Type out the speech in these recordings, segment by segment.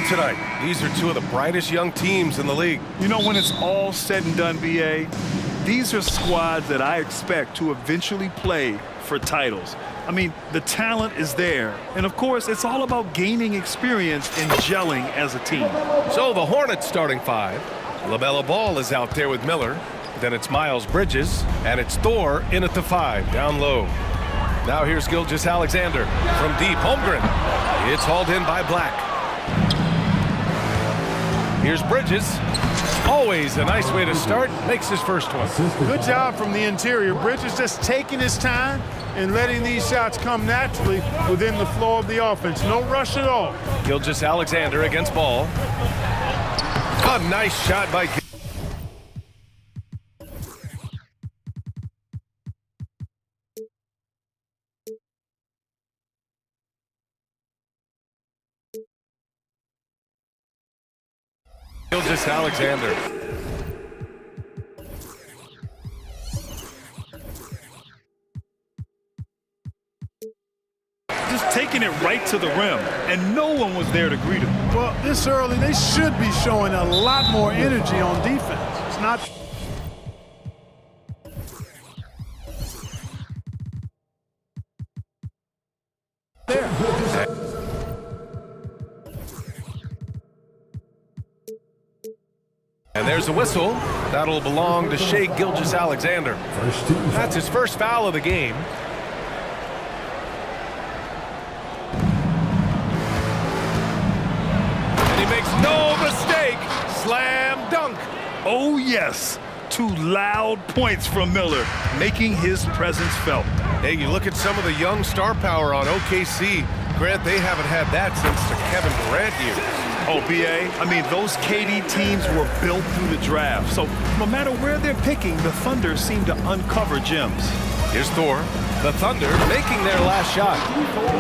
tonight. These are two of the brightest young teams in the league. You know, when it's all said and done, BA, these are squads that I expect to eventually play for titles. I mean, the talent is there. And, of course, it's all about gaining experience and gelling as a team. So the Hornets starting five. LaMelo Ball is out there with Miller. Then it's Miles Bridges. And it's Thor in at the five, down low. Now here's Gilgeous-Alexander from deep. Holmgren. It's hauled in by Black. Here's Bridges. Always a nice way to start. Makes his first one. Good job from the interior. Bridges just taking his time and letting these shots come naturally within the flow of the offense. No rush at all. Gilgeous-Alexander against Ball. A nice shot by Gilgeous-Alexander. Just taking it right to the rim, and no one was there to greet him. Well, this early, they should be showing a lot more energy on defense. It's not... there. And there's a whistle. That'll belong to Shai Gilgeous-Alexander. That's his first foul of the game. And he makes no mistake. Slam dunk. Oh, yes. Two loud points from Miller, making his presence felt. Hey, you look at some of the young star power on OKC. Grant, they haven't had that since the Kevin Durant years. Oh, BA, I mean, those KD teams were built through the draft. So no matter where they're picking, the Thunder seem to uncover gems. Here's Thor. The Thunder making their last shot.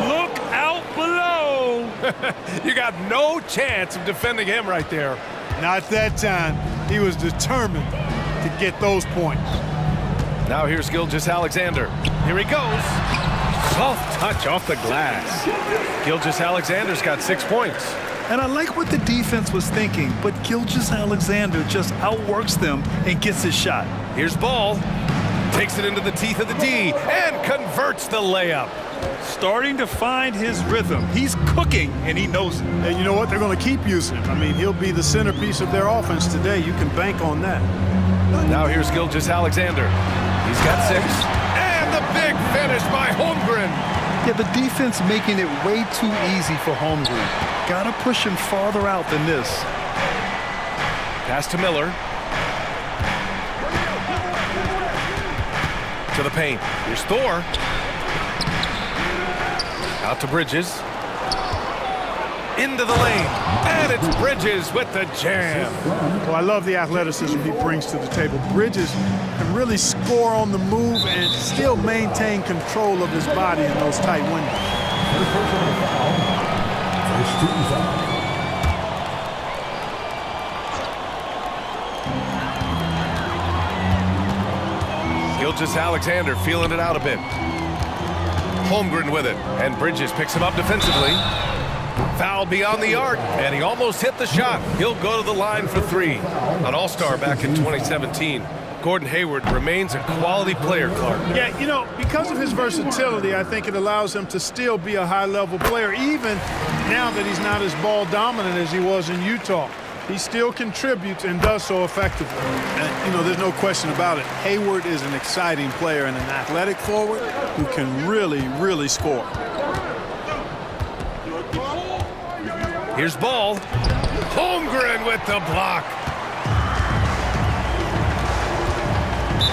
Look out below! You got no chance of defending him right there. Not that time. He was determined to get those points. Now here's Gilgeous-Alexander. Here he goes. Soft touch off the glass. Gilgeous-Alexander's got 6 points. And I like what the defense was thinking, but Gilgeous-Alexander just outworks them and gets his shot. Here's Ball. Takes it into the teeth of the D and converts the layup. Starting to find his rhythm. He's cooking, and he knows it. And you know what? They're going to keep using him. I mean, he'll be the centerpiece of their offense today. You can bank on that. Now here's Gilgeous-Alexander. He's got 6. And the big finish by Holmgren. Yeah, the defense making it way too easy for Holmgren. Gotta push him farther out than this. Pass to Miller. To the paint. Here's Thor. Out to Bridges. Into the lane. And it's Bridges with the jam. Well, I love the athleticism he brings to the table. Bridges can really score on the move and still maintain control of his body in those tight windows. Gilgeous-Alexander feeling it out a bit. Holmgren with it, and Bridges picks him up defensively. Foul beyond the arc, and he almost hit the shot. He'll go to the line for 3. An all-star back in 2017. Gordon Hayward remains a quality player, Clark. Yeah, you know, because of his versatility, I think it allows him to still be a high-level player, even now that he's not as ball-dominant as he was in Utah. He still contributes and does so effectively. And, you know, there's no question about it. Hayward is an exciting player and an athletic forward who can really, really score. Here's Ball. Holmgren with the block.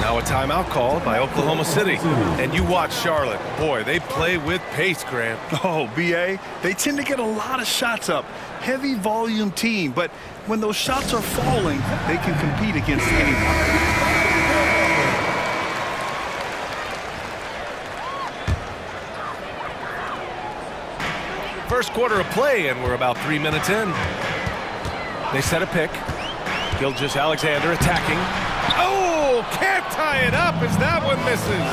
Now a timeout call by Oklahoma City. And you watch Charlotte. Boy, they play with pace, Grant. Oh, BA, they tend to get a lot of shots up. Heavy volume team, but when those shots are falling, they can compete against anyone. First quarter of play, and we're about 3 minutes in. They set a pick. Gilgeous-Alexander attacking. Oh, can't tie it up as that one misses.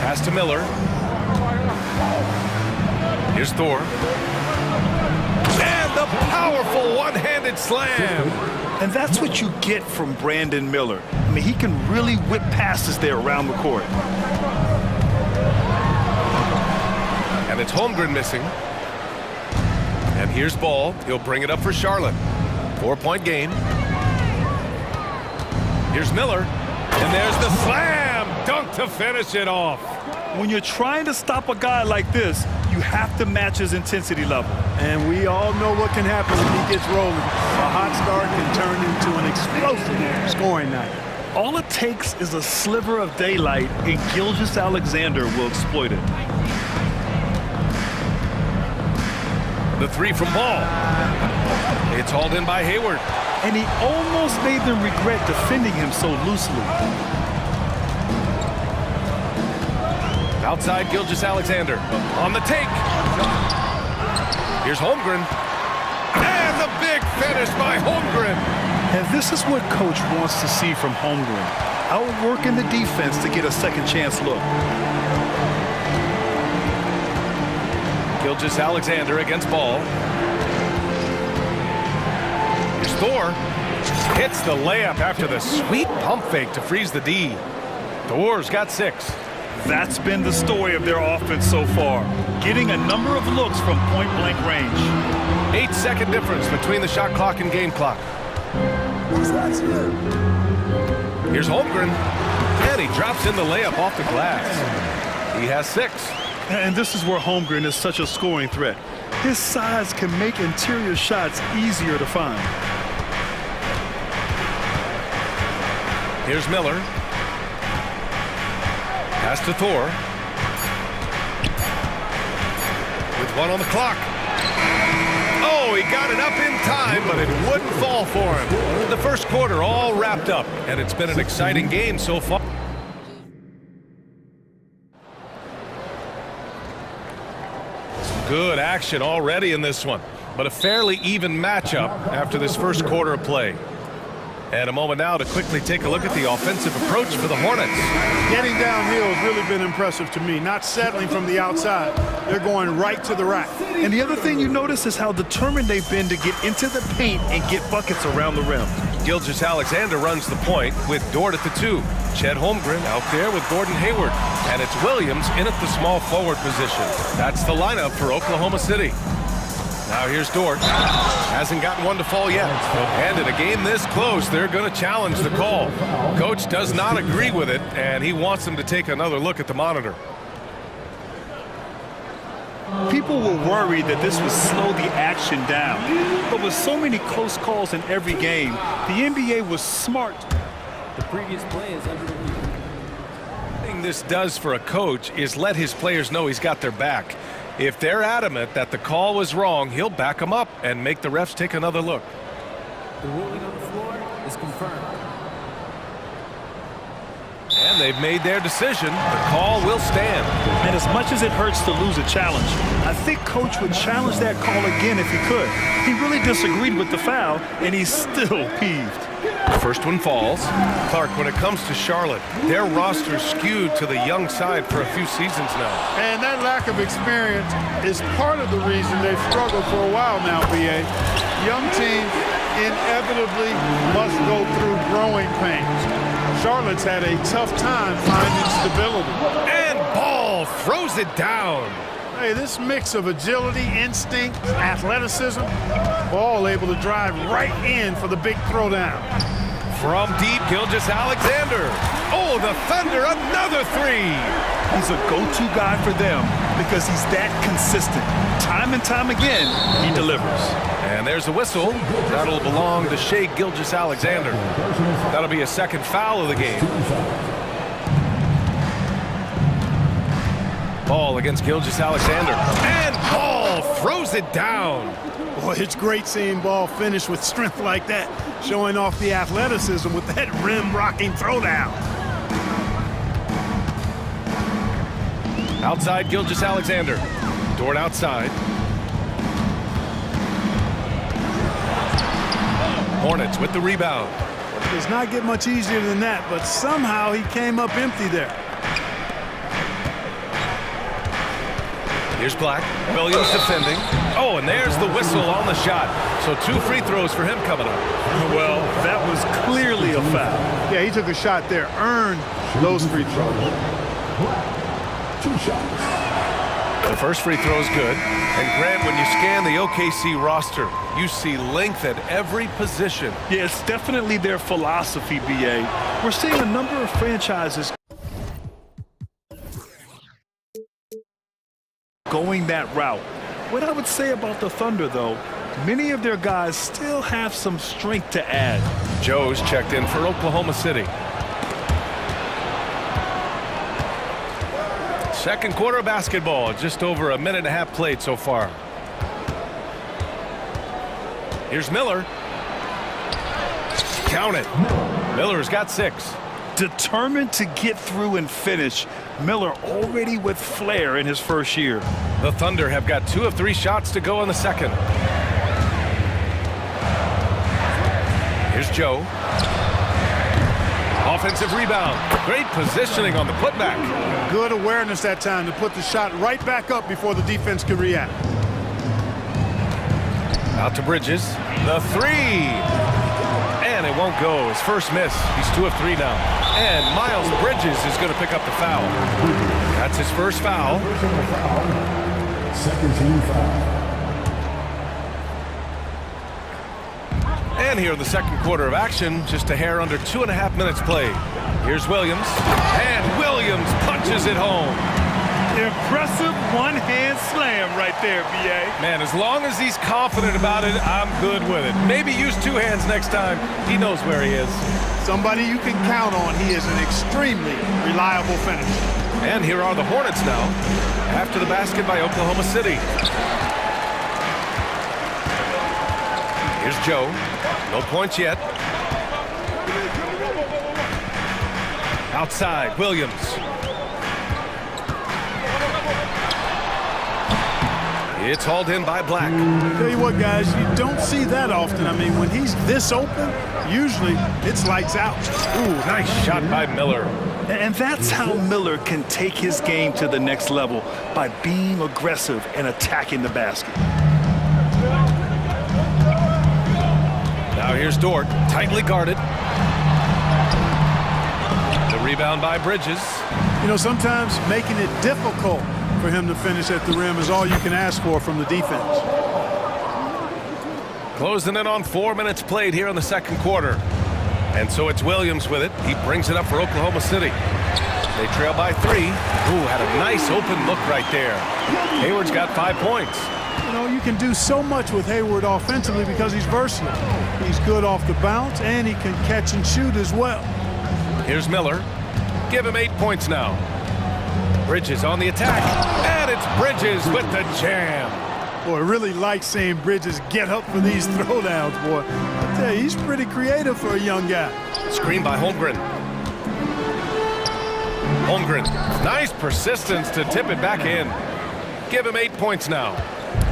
Pass to Miller. Here's Thor. And the powerful one-handed slam. And that's what you get from Brandon Miller. I mean, he can really whip passes there around the court. And it's Holmgren missing. And here's Ball. He'll bring it up for Charlotte. 4-point game. Here's Miller. And there's the slam dunk to finish it off. When you're trying to stop a guy like this, you have to match his intensity level. And we all know what can happen when he gets rolling. A hot start can turn into an explosive scoring night. All it takes is a sliver of daylight, and Gilgeous-Alexander will exploit it. The three from Ball. It's hauled in by Hayward. And he almost made them regret defending him so loosely. Outside Gilgeous-Alexander on the take. Here's Holmgren. And the big finish by Holmgren. And this is what Coach wants to see from Holmgren. Outworking the defense to get a second chance look. Gilgeous-Alexander against Ball. Here's Thor. Hits the layup after the sweet pump fake to freeze the D. Thor's got 6. That's been the story of their offense so far, getting a number of looks from point-blank range. 8-second difference between the shot clock and game clock. Here's Holmgren, and he drops in the layup off the glass. He has 6. And this is where Holmgren is such a scoring threat. His size can make interior shots easier to find. Here's Miller. Pass to Thor. With 1 on the clock. Oh, he got it up in time, but it wouldn't fall for him. The first quarter all wrapped up, and it's been an exciting game so far. Some good action already in this one, but a fairly even matchup after this first quarter of play. And a moment now to quickly take a look at the offensive approach for the Hornets. Getting downhill has really been impressive to me, not settling from the outside. They're going right to the rack. And the other thing you notice is how determined they've been to get into the paint and get buckets around the rim. Gilgeous-Alexander runs the point with Dort at the 2. Chet Holmgren out there with Gordon Hayward. And it's Williams in at the small forward position. That's the lineup for Oklahoma City. Now here's Dort. Hasn't gotten one to fall yet. And in a game this close, they're going to challenge the call. Coach does not agree with it, and he wants them to take another look at the monitor. People were worried that this would slow the action down. But with so many close calls in every game, the NBA was smart. The previous play is under the lead. The thing this does for a coach is let his players know he's got their back. If they're adamant that the call was wrong, he'll back them up and make the refs take another look. The ruling on the floor is confirmed. And they've made their decision. The call will stand. And as much as it hurts to lose a challenge, I think Coach would challenge that call again if he could. He really disagreed with the foul, and he's still peeved. The first one falls. Clark, when it comes to Charlotte, their roster's skewed to the young side for a few seasons now. And that lack of experience is part of the reason they've struggled for a while now, BA. Young teams inevitably must go through growing pains. Charlotte's had a tough time finding stability. And Ball throws it down. Hey, this mix of agility, instinct, athleticism, Ball able to drive right in for the big throwdown. From deep, Gilgeous-Alexander. Oh, the Thunder, another 3. He's a go-to guy for them because he's that consistent. Time and time again, he delivers. And there's a whistle. That'll belong to Shai Gilgeous-Alexander. That'll be a second foul of the game. Ball against Gilgeous-Alexander. And Ball throws it down. Boy, it's great seeing Ball finish with strength like that, showing off the athleticism with that rim-rocking throwdown. Outside Gilgeous-Alexander. Dort outside. Hornets with the rebound. It does not get much easier than that, but somehow he came up empty there. Here's Black. Williams defending. Oh, and there's the whistle on the shot. So 2 free throws for him coming up. Well, that was clearly a foul. Yeah, he took a shot there, earned those free throws. 2 shots. The first free throw is good. And Grant, when you scan the OKC roster, you see length at every position. Yeah, it's definitely their philosophy, BA. We're seeing a number of franchises going that route. What I would say about the Thunder, though, many of their guys still have some strength to add. Joe's checked in for Oklahoma City. Second quarter of basketball, just over a minute and a half played so far. Here's Miller. Count it. Miller's got 6. Determined to get through and finish. Miller already with flair in his first year. The Thunder have got 2 of 3 shots to go in the second. Here's Joe. Offensive rebound. Great positioning on the putback. Good awareness that time to put the shot right back up before the defense could react. Out to Bridges. The 3. And it won't go. His first miss. He's 2 of 3 now. And Miles Bridges is going to pick up the foul. That's his first foul. Second team foul. And here in the second quarter of action, just a hair under 2.5 minutes played. Here's Williams. And Williams punches it home. Impressive one-hand slam right there, BA. Man, as long as he's confident about it, I'm good with it. Maybe use 2 hands next time. He knows where he is. Somebody you can count on. He is an extremely reliable finisher. And here are the Hornets now, after the basket by Oklahoma City. Here's Joe. No points yet. Outside, Williams. It's hauled in by Black. Tell you what, guys, you don't see that often. I mean, when he's this open, usually it's lights out. Ooh, nice shot by Miller. And that's how Miller can take his game to the next level, by being aggressive and attacking the basket. Now here's Dort, tightly guarded. The rebound by Bridges. You know, sometimes making it difficult for him to finish at the rim is all you can ask for from the defense. Closing in on 4 minutes played here in the second quarter. And so it's Williams with it. He brings it up for Oklahoma City. They trail by 3. Ooh, had a nice open look right there. Hayward's got 5 points. You know, you can do so much with Hayward offensively because he's versatile. He's good off the bounce, and he can catch and shoot as well. Here's Miller. Give him 8 points now. Bridges on the attack. And it's Bridges with the jam. Boy, I really like seeing Bridges get up for these throwdowns, boy. I tell you, he's pretty creative for a young guy. Screen by Holmgren. Holmgren. Nice persistence to tip it back in. Give him 8 points now.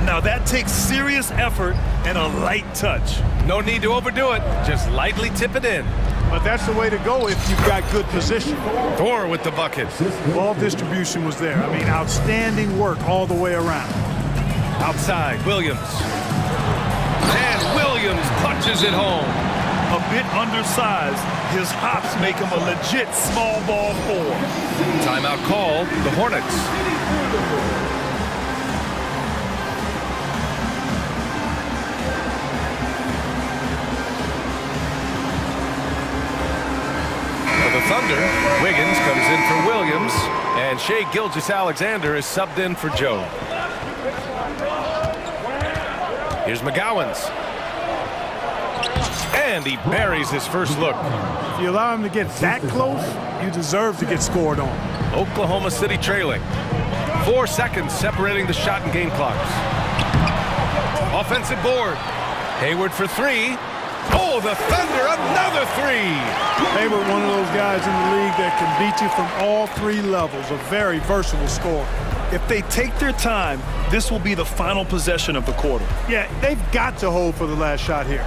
Now that takes serious effort and a light touch. No need to overdo it. Just lightly tip it in. But that's the way to go if you've got good position. Thor with the bucket. Ball distribution was there. I mean, outstanding work all the way around. Outside, Williams. And Williams punches it home. A bit undersized, his hops make him a legit small ball 4. Timeout called, the Hornets. For the Thunder, Wiggins comes in for Williams, and Shai Gilgeous-Alexander is subbed in for Joe. Here's McGowan's. And he buries his first look. If you allow him to get that close, you deserve to get scored on. Oklahoma City trailing. 4 seconds separating the shot and game clocks. Offensive board. Hayward for 3. Oh, the Thunder, another 3. Hayward, one of those guys in the league that can beat you from all 3 levels. A very versatile scorer. If they take their time, this will be the final possession of the quarter. Yeah, they've got to hold for the last shot here.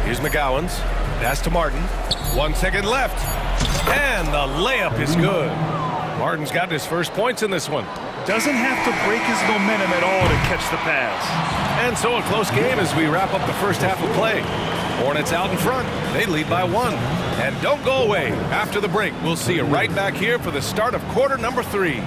Here's McGowan's. Pass to Martin. 1 second left. And the layup is good. Martin's got his first points in this one. Doesn't have to break his momentum at all to catch the pass. And so a close game as we wrap up the first half of play. Hornets out in front. They lead by 1. And don't go away. After the break, we'll see you right back here for the start of quarter number 3.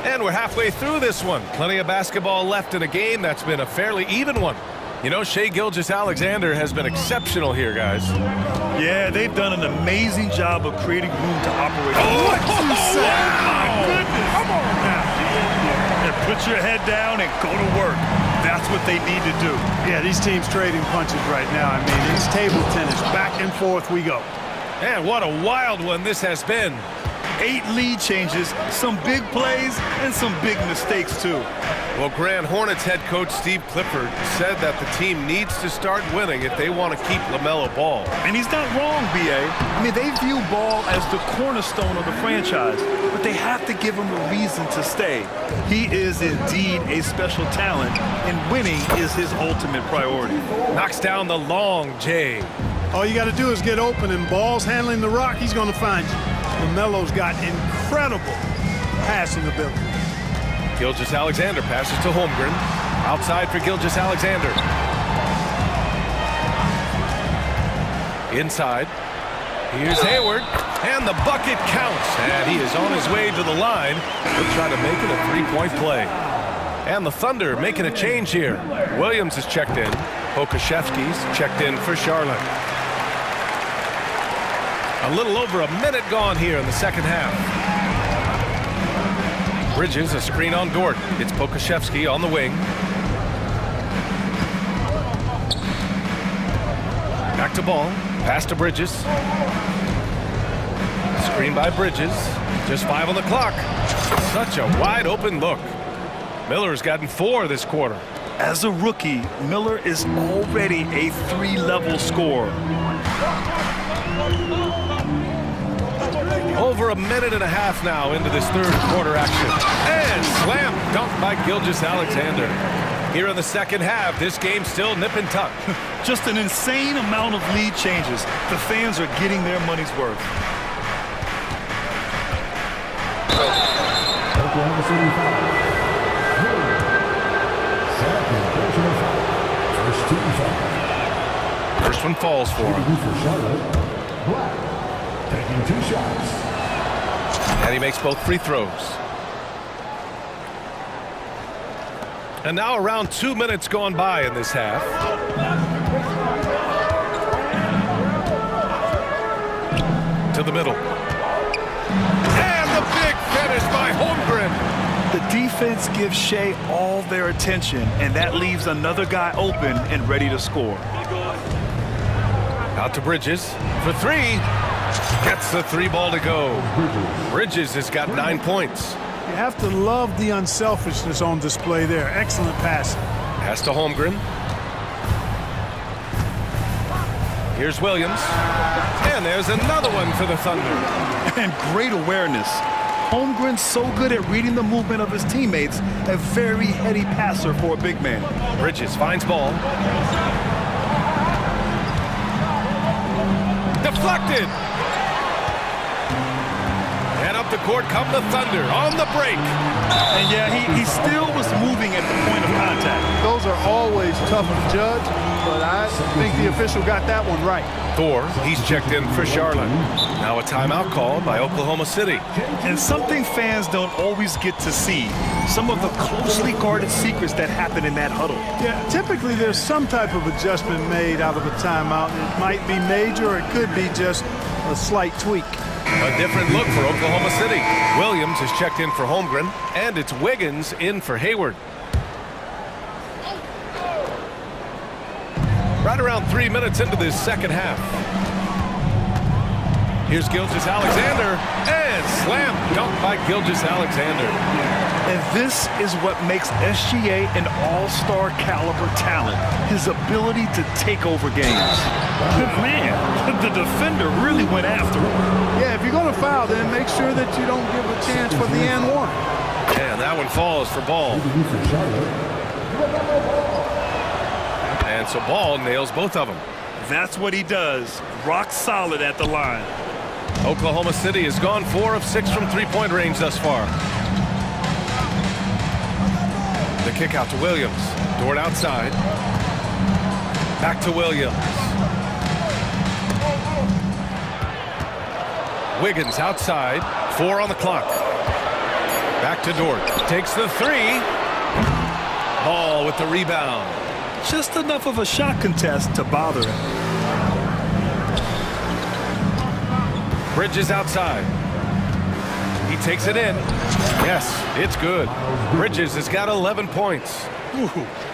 And we're halfway through this one. Plenty of basketball left in a game that's been a fairly even one. You know, Shai Gilgeous-Alexander has been exceptional here, guys. Yeah, they've done an amazing job of creating room to operate. Oh, my goodness. Come on now. And put your head down and go to work. That's what they need to do. Yeah, these teams trading punches right now. I mean, it's table tennis. Back and forth we go. And what a wild one this has been. 8 lead changes, some big plays, and some big mistakes, too. Well, Grand Hornets head coach Steve Clifford said that the team needs to start winning if they want to keep LaMelo Ball. And he's not wrong, B.A. I mean, they view Ball as the cornerstone of the franchise, but they have to give him a reason to stay. He is indeed a special talent, and winning is his ultimate priority. Knocks down the long J. All you got to do is get open, and Ball's handling the rock, he's going to find you. LaMelo's got incredible passing ability. Gilgeous-Alexander passes to Holmgren. Outside for Gilgeous-Alexander. Inside. Here's Hayward. And the bucket counts. And he is on his way to the line. He'll try to make it a 3-point play. And the Thunder making a change here. Williams is checked in. Pokashevsky's checked in for Charlotte. A little over a minute gone here in the second half. Bridges, a screen on Dort. It's Pokashevsky on the wing. Back to Ball. Pass to Bridges. Screen by Bridges. Just 5 on the clock. Such a wide open look. Miller's gotten 4 this quarter. As a rookie, Miller is already a 3-level scorer. Over a minute and a half now into this third quarter action. And slam dunk by Gilgeous-Alexander. Here in the second half, this game still nip and tuck. Just an insane amount of lead changes. The fans are getting their money's worth. Oklahoma City foul. Second personal foul. First team foul. First one falls for him. For Charlotte, Black taking 2 shots. And he makes both free throws. And now around 2 minutes gone by in this half. To the middle. And the big finish by Holmgren. The defense gives Shai all their attention, and that leaves another guy open and ready to score. Out to Bridges for 3. Gets the 3 ball to go. Bridges has got 9 points. You have to love the unselfishness on display there. Excellent passing. Pass to Holmgren. Here's Williams. And there's another one for the Thunder. And great awareness. Holmgren's so good at reading the movement of his teammates, a very heady passer for a big man. Bridges finds Ball. Deflected. And up the court come the Thunder on the break. And yeah, he still was moving at the point of contact. Those are always tough to judge, but I think the official got that one right. Thor, he's checked in for Charlotte. Now a timeout call by Oklahoma City. And something fans don't always get to see, some of the closely guarded secrets that happen in that huddle. Yeah, typically there's some type of adjustment made out of a timeout. It might be major, or it could be just a slight tweak. A different look for Oklahoma City. Williams is checked in for Holmgren, and it's Wiggins in for Hayward. Right around 3 minutes into this second half. Here's Gilgeous-Alexander, and slam dunk by Gilgeous-Alexander. And this is what makes SGA an all-star caliber talent, his ability to take over games. Man, the defender really went after him. Yeah, if you're going to foul, then make sure that you don't give a chance for the and one. And that one falls for Ball. And so Ball nails both of them. That's what he does. Rock solid at the line. Oklahoma City has gone 4 of 6 from three-point range thus far. The kick out to Williams. Dort outside. Back to Williams. Wiggins outside. 4 on the clock. Back to Dort. Takes the 3. Ball with the rebound. Just enough of a shot contest to bother him. Bridges outside. He takes it in. Yes, it's good. Bridges has got 11 points. Ooh,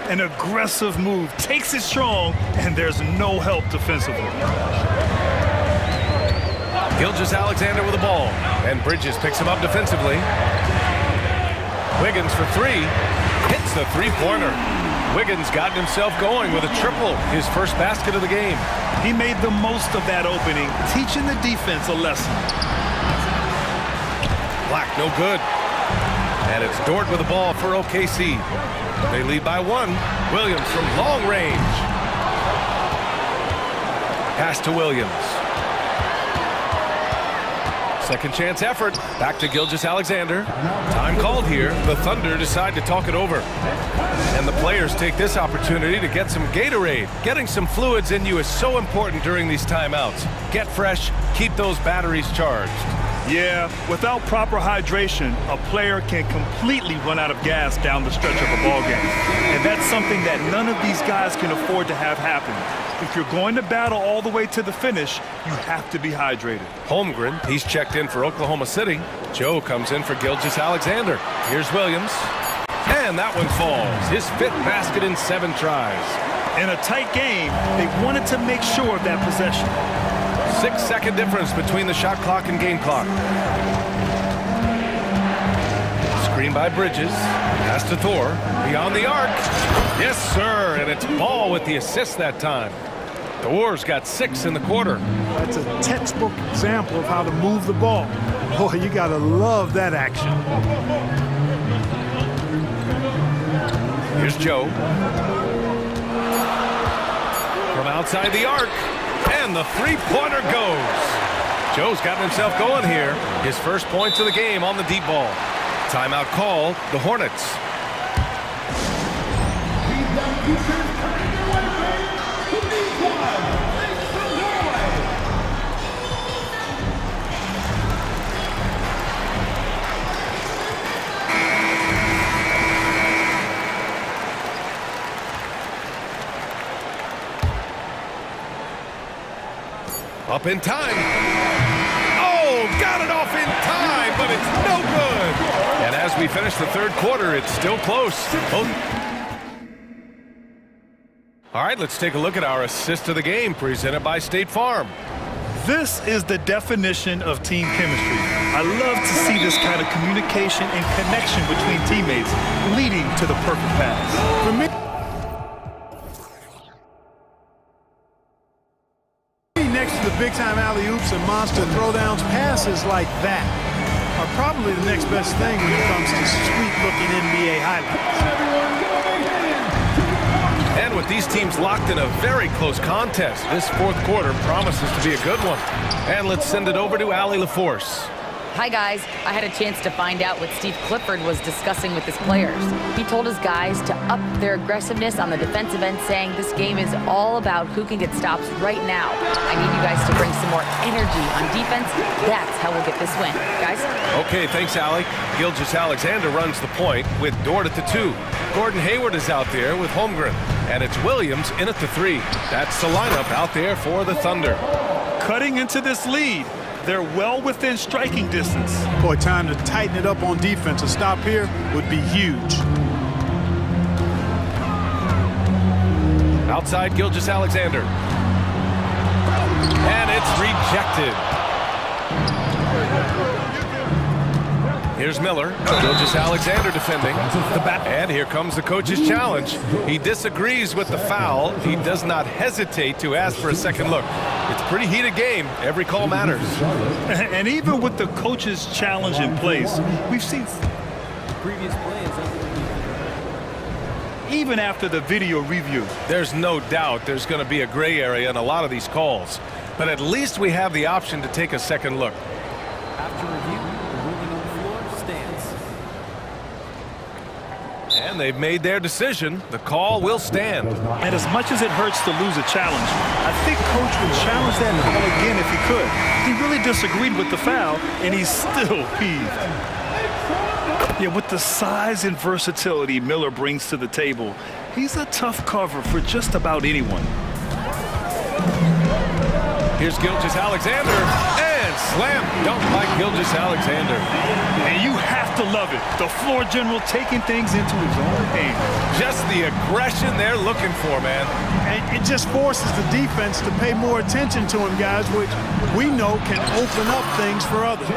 an aggressive move. Takes it strong, and there's no help defensively. Gilgeous-Alexander with the ball. And Bridges picks him up defensively. Wiggins for 3. Hits the three-pointer. Wiggins gotten himself going with a triple, his first basket of the game. He made the most of that opening, teaching the defense a lesson. Black, no good. And it's Dort with the ball for OKC. They lead by 1. Williams from long range. Pass to Williams. Second chance effort. Back to Gilgeous-Alexander. Time called here. The Thunder decide to talk it over. And the players take this opportunity to get some Gatorade. Getting some fluids in you is so important during these timeouts. Get fresh, keep those batteries charged. Yeah, without proper hydration, a player can completely run out of gas down the stretch of a ball game. And that's something that none of these guys can afford to have happen. If you're going to battle all the way to the finish, you have to be hydrated. Holmgren, he's checked in for Oklahoma City. Joe comes in for Gilgeous-Alexander. Here's Williams. And that one falls. His 5th basket in 7 tries. In a tight game, they wanted to make sure of that possession. 6-second difference between the shot clock and game clock. Screen by Bridges. Pass to Thor. Beyond the arc. Yes, sir. And it's Ball with the assist that time. Thor's got 6 in the quarter. That's a textbook example of how to move the ball. Boy, you got to love that action. Here's Joe. From outside the arc. And the three-pointer goes. Joe's gotten himself going here. His first points of the game on the deep ball. Timeout called. The Hornets. Up in time. Oh, got it off in time, but it's no good. And as we finish the third quarter, it's still close. All right, let's take a look at our assist of the game presented by State Farm. This is the definition of team chemistry. I love to see this kind of communication and connection between teammates leading to the perfect pass. For me, next to the big-time alley-oops and monster throwdowns, passes like that are probably the next best thing when it comes to sweet-looking NBA highlights. And with these teams locked in a very close contest, this fourth quarter promises to be a good one. And let's send it over to Allie LaForce. Hi guys, I had a chance to find out what Steve Clifford was discussing with his players. He told his guys to up their aggressiveness on the defensive end, saying this game is all about who can get stops right now. I need you guys to bring some more energy on defense. That's how we'll get this win. Guys? Okay, thanks, Allie. Gilgeous-Alexander runs the point with Dort at the 2. Gordon Hayward is out there with Holmgren. And it's Williams in at the 3. That's the lineup out there for the Thunder. Cutting into this lead. They're well within striking distance. Boy, time to tighten it up on defense. A stop here would be huge. Outside Gilgeous-Alexander. And it's rejected. Here's Miller. Gilgeous-Alexander defending. And here comes the coach's challenge. He disagrees with the foul. He does not hesitate to ask for a second look. It's a pretty heated game. Every call matters. And even with the coach's challenge in place, we've seen... The previous play is under review. Even after the video review. There's no doubt there's going to be a gray area in a lot of these calls. But at least we have the option to take a second look. After review, the ruling on the floor stands. And they've made their decision. The call will stand. And as much as it hurts to lose a challenge, I think Coach would challenge that call again if he could. He really disagreed with the foul, and he's still peeved. Yeah, with the size and versatility Miller brings to the table, he's a tough cover for just about anyone. Here's Gilgeous-Alexander, and slam dunk by Gilgeous-Alexander. And you have to love it. The floor general taking things into his own hands. Just the aggression they're looking for, man. And it just forces the defense to pay more attention to him, guys, which we know can open up things for others.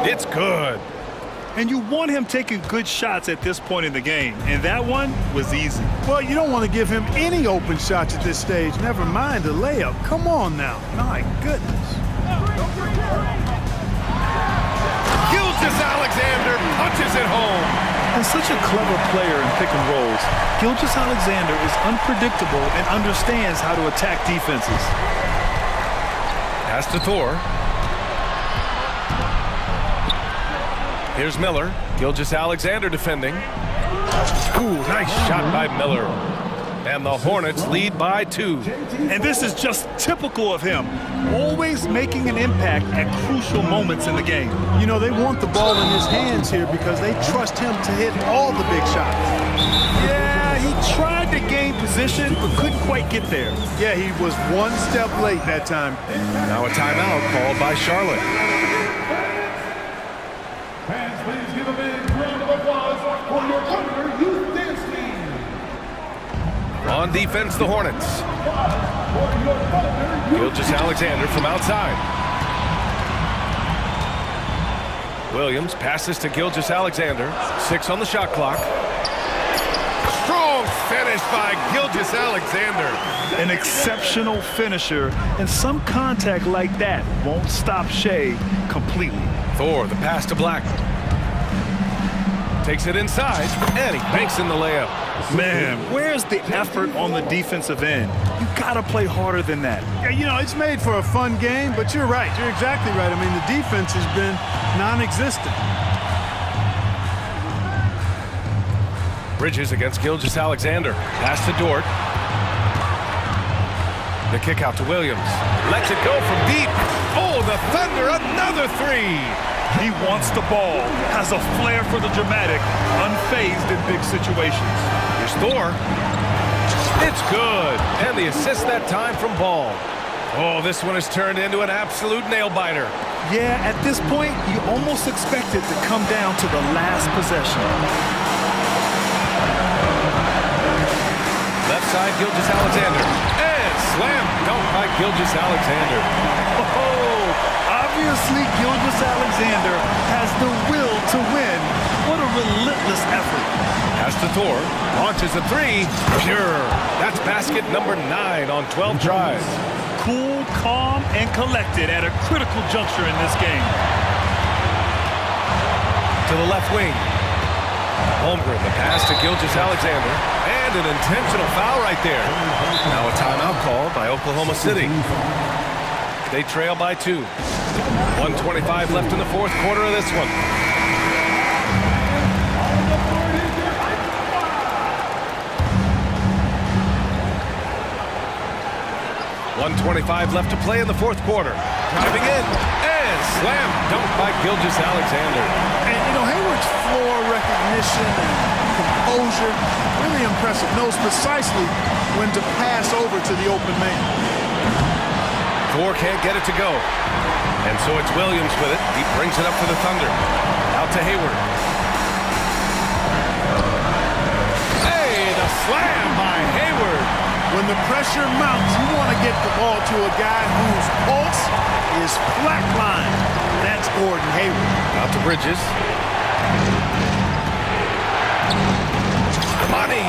It's good. And you want him taking good shots at this point in the game. And that one was easy. Well, you don't want to give him any open shots at this stage. Never mind a layup. Come on now. My goodness. Gilgeous-Alexander punches it home. And such a clever player in pick and rolls, Gilgeous-Alexander is unpredictable and understands how to attack defenses. Pass to Thor. Here's Miller. Gilgeous-Alexander defending. Ooh, nice shot by Miller. And the Hornets lead by 2. And this is just typical of him, always making an impact at crucial moments in the game. You know, they want the ball in his hands here because they trust him to hit all the big shots. Yeah, he tried to gain position, but couldn't quite get there. Yeah, he was one step late that time. Now a timeout called by Charlotte. Fans, please give a big round of applause for your partner, youth dance team. On defense, the Hornets. Gilgeous-Alexander from outside. Williams passes to Gilgeous-Alexander. 6 on the shot clock. Strong finish by Gilgeous-Alexander. An exceptional finisher, and some contact like that won't stop Shea completely. Thor, the pass to Black. Takes it inside, and he banks in the layup. Man, where's the effort on the defensive end? You gotta play harder than that. Yeah, you know, it's made for a fun game, but you're right. You're exactly right. I mean, the defense has been non-existent. Bridges against Gilgeous-Alexander. Pass to Dort. The kick out to Williams. Lets it go from deep. Oh, the Thunder, another 3. He wants the ball, has a flair for the dramatic, unfazed in big situations. Here's Thor. It's good. And the assist that time from Ball. Oh, this one has turned into an absolute nail-biter. Yeah, at this point, you almost expect it to come down to the last possession. Left side, Gilgeous-Alexander. And slam dunk by Gilgeous-Alexander. Oh, obviously Gilgeous-Alexander has the will to win. What a relentless effort. Pass to Thor. Launches a 3. Pure. That's basket number 9 on 12 tries. Cool, calm, and collected at a critical juncture in this game. To the left wing. Holmgren, the pass to Gilgeous-Alexander. And an intentional foul right there. Now a timeout called by Oklahoma City. They trail by 2. 1:25 left in the fourth quarter of this one. .125 left to play in the fourth quarter. Driving in, and slam dunk by Gilgeous-Alexander. And, you know, Hayward's floor recognition and composure, really impressive. Knows precisely when to pass over to the open man. Thor can't get it to go. And so it's Williams with it. He brings it up for the Thunder. Out to Hayward. Hey, the slam by Hayward. When the pressure mounts, you want to get the ball to a guy whose pulse is flatlined. That's Gordon Hayward. Out to Bridges. Money.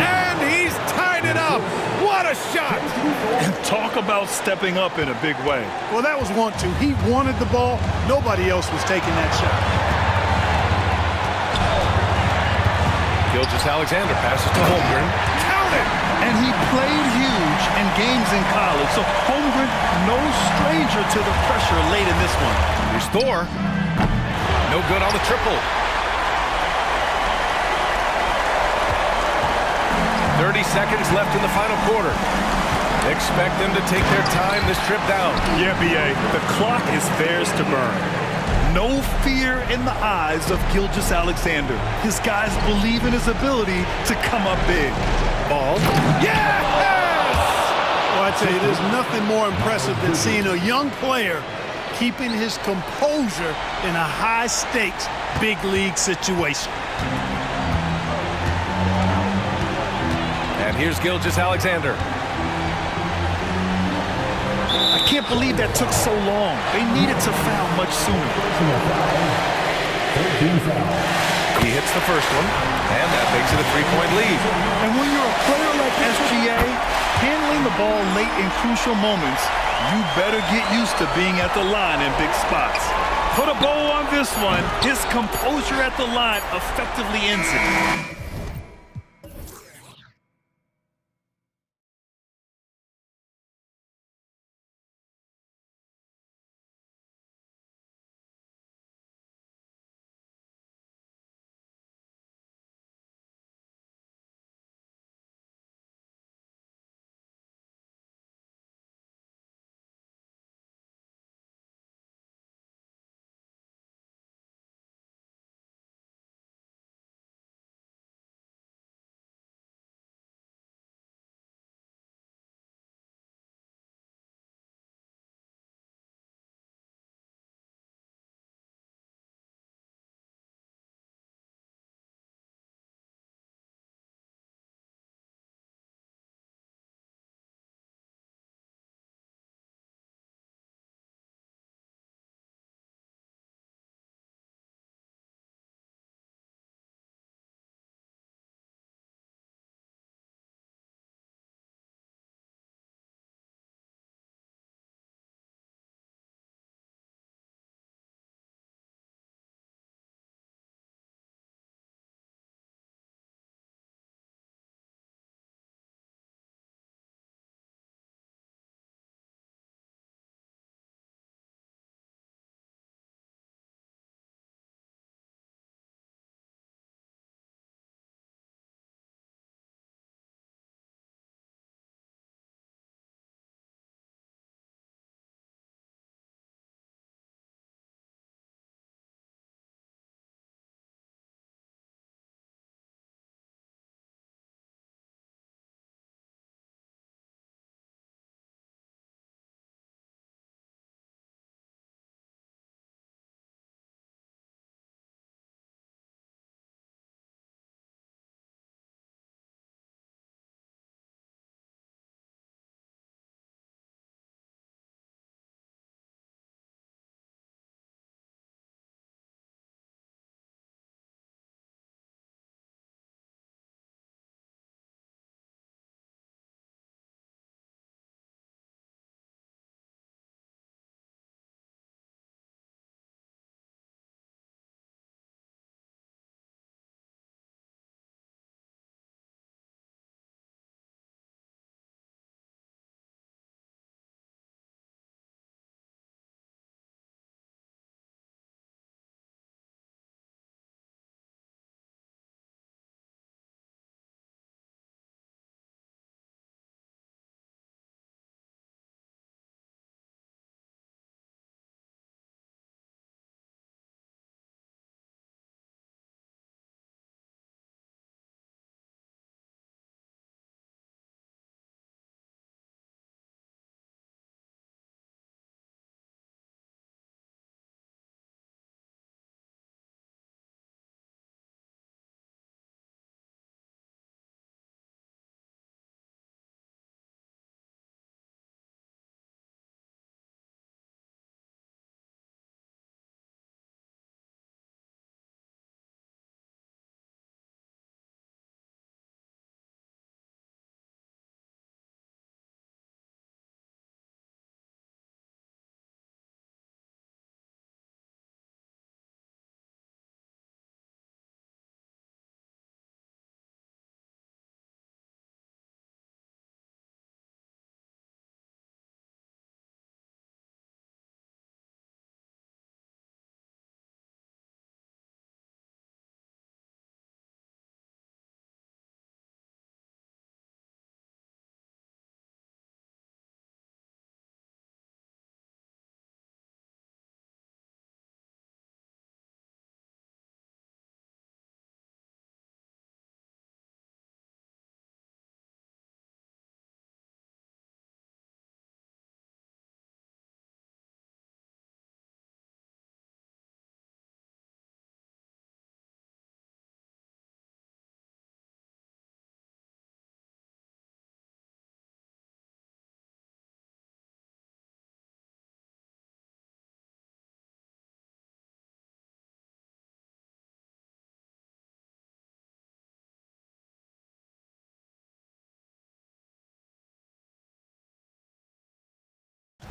And he's tied it up. What a shot. And talk about stepping up in a big way. Well, that was want to. He wanted the ball. Nobody else was taking that shot. Gilgeous-Alexander passes to Holmgren. Count it. And he played huge in games in college, so Holmgren, no stranger to the pressure late in this one. Here's Thor. No good on the triple. 30 seconds left in the final quarter. Expect them to take their time this trip down. Yeah, B.A., the clock is theirs to burn. No fear in the eyes of Gilgeous-Alexander. His guys believe in his ability to come up big. Ball. Yes! Well, I tell you, there's nothing more impressive than seeing a young player keeping his composure in a high-stakes, big league situation. And here's Gilgeous-Alexander. I can't believe that took so long. They needed to foul much sooner. He hits the first one, and that makes it a 3-point lead. And when you're a player like SGA, handling the ball late in crucial moments, you better get used to being at the line in big spots. Put a bow on this one. His composure at the line effectively ends it.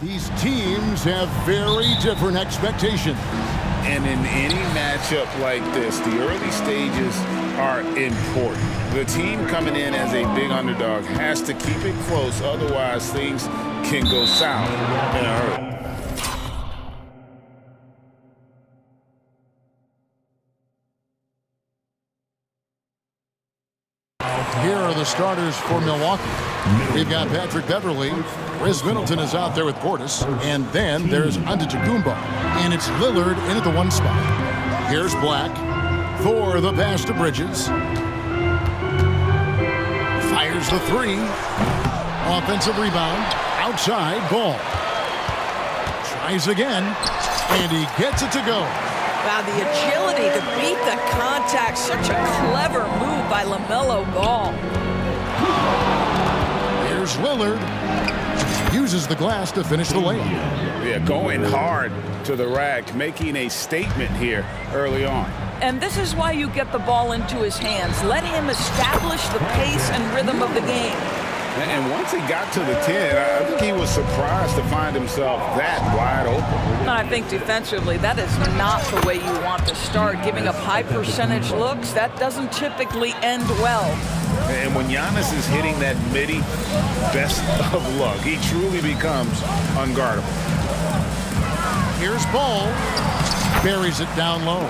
These teams have very different expectations. And in any matchup like this, the early stages are important. The team coming in as a big underdog has to keep it close, otherwise things can go south in a hurry. Here are the starters for Milwaukee. We've got Patrick Beverley. Chris Middleton is out there with Portis. And then there's Antetokounmpo. And it's Lillard in at the one spot. Here's Black. For the pass to Bridges. Fires the three. Offensive rebound. Outside. Ball. Tries again. And he gets it to go. Wow, the agility to beat the contact. Such a clever move by LaMelo Ball. Here's Lillard. Uses the glass to finish the layup. Yeah, going hard to the rack, making a statement here early on. And this is why you get the ball into his hands. Let him establish the pace and rhythm of the game. And once he got to the 10, I think he was surprised to find himself that wide open. I think defensively, that is not the way you want to start. Giving up high percentage looks, that doesn't typically end well. And when Giannis is hitting that midi, best of luck. He truly becomes unguardable. Here's Ball. Buries it down low.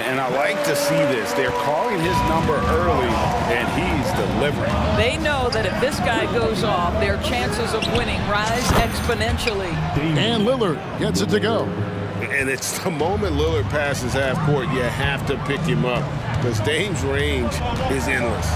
And I like to see this. They're calling his number early, and he's delivering. They know that if this guy goes off, their chances of winning rise exponentially. And Lillard gets it to go. And it's the moment Lillard passes half court, you have to pick him up, because Dame's range is endless.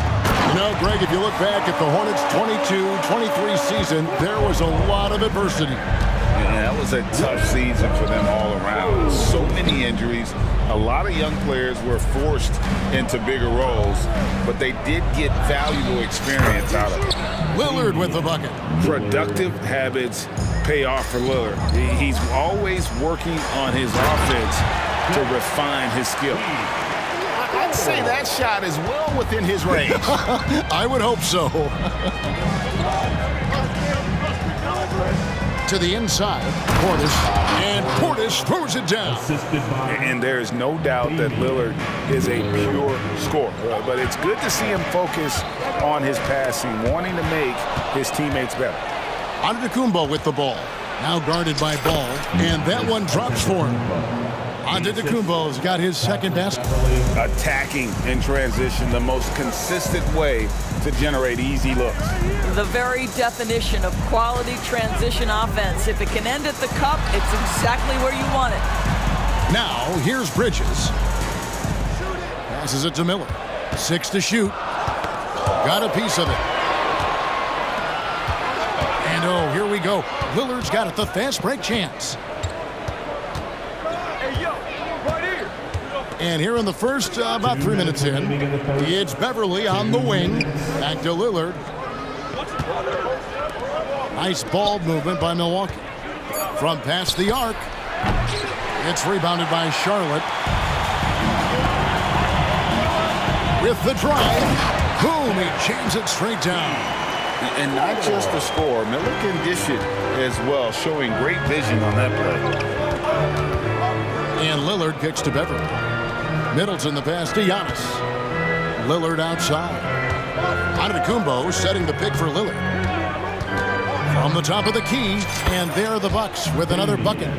You know, Greg, if you look back at the Hornets' 22-23 season, there was a lot of adversity. Yeah, that was a tough season for them all around. So many injuries. A lot of young players were forced into bigger roles, but they did get valuable experience out of it. Lillard with the bucket. Productive habits pay off for Lillard. He's always working on his offense to refine his skill. I'd say that shot is well within his range. I would hope so. To the inside, Portis, and Portis throws it down. And there is no doubt that Lillard is a pure scorer, but it's good to see him focus on his passing, wanting to make his teammates better. Antetokounmpo with the ball, now guarded by Ball, and that one drops for him. Antetokounmpo's got his second basket. Attacking in transition, the most consistent way to generate easy looks. The very definition of quality transition offense. If it can end at the cup, it's exactly where you want it. Now, here's Bridges. Passes it to Miller. 6 to shoot. Got a piece of it. And oh, here we go. Lillard's got it, the fast break chance. And here in the first, about 3 minutes in, it's Beverley on the wing. Back to Lillard. Nice ball movement by Milwaukee. From past the arc. It's rebounded by Charlotte. With the drive. Boom, he jams it straight down. And not just the score. Miller can dish it as well, showing great vision on that play. And Lillard kicks to Beverley. Middleton the pass to Giannis. Lillard outside. Antetokounmpo setting the pick for Lillard. From the top of the key, and there are the Bucks with another bucket.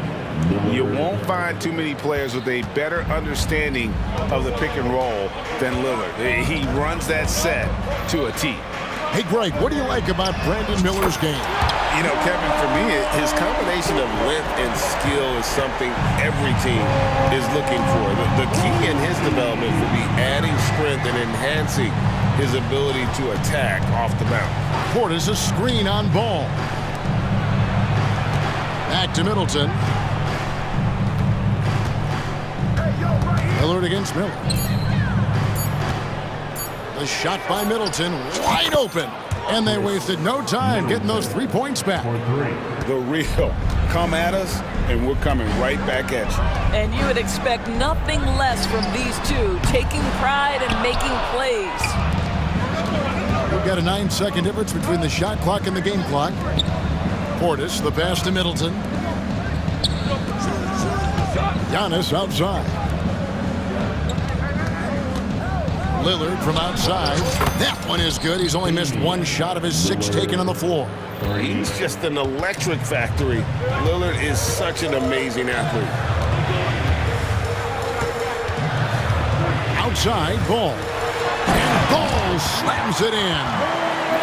You won't find too many players with a better understanding of the pick and roll than Lillard. He runs that set to a T. Hey, Greg, what do you like about Brandon Miller's game? You know, Kevin, for me, his combination of length and skill is something every team is looking for. The key in his development will be adding strength and enhancing his ability to attack off the bounce. Portis a screen on Ball. Back to Middleton. Lillard against Miller. The shot by Middleton, wide open. And they wasted no time getting those 3 points back. The real come at us, and we're coming right back at you. And you would expect nothing less from these two, taking pride and making plays. We've got a 9-second difference between the shot clock and the game clock. Portis, the pass to Middleton. Giannis outside. Lillard from outside. That one is good. He's only missed one shot of his 6 taken on the floor. He's just an electric factory. Lillard is such an amazing athlete. Outside, Ball. And Ball slams it in.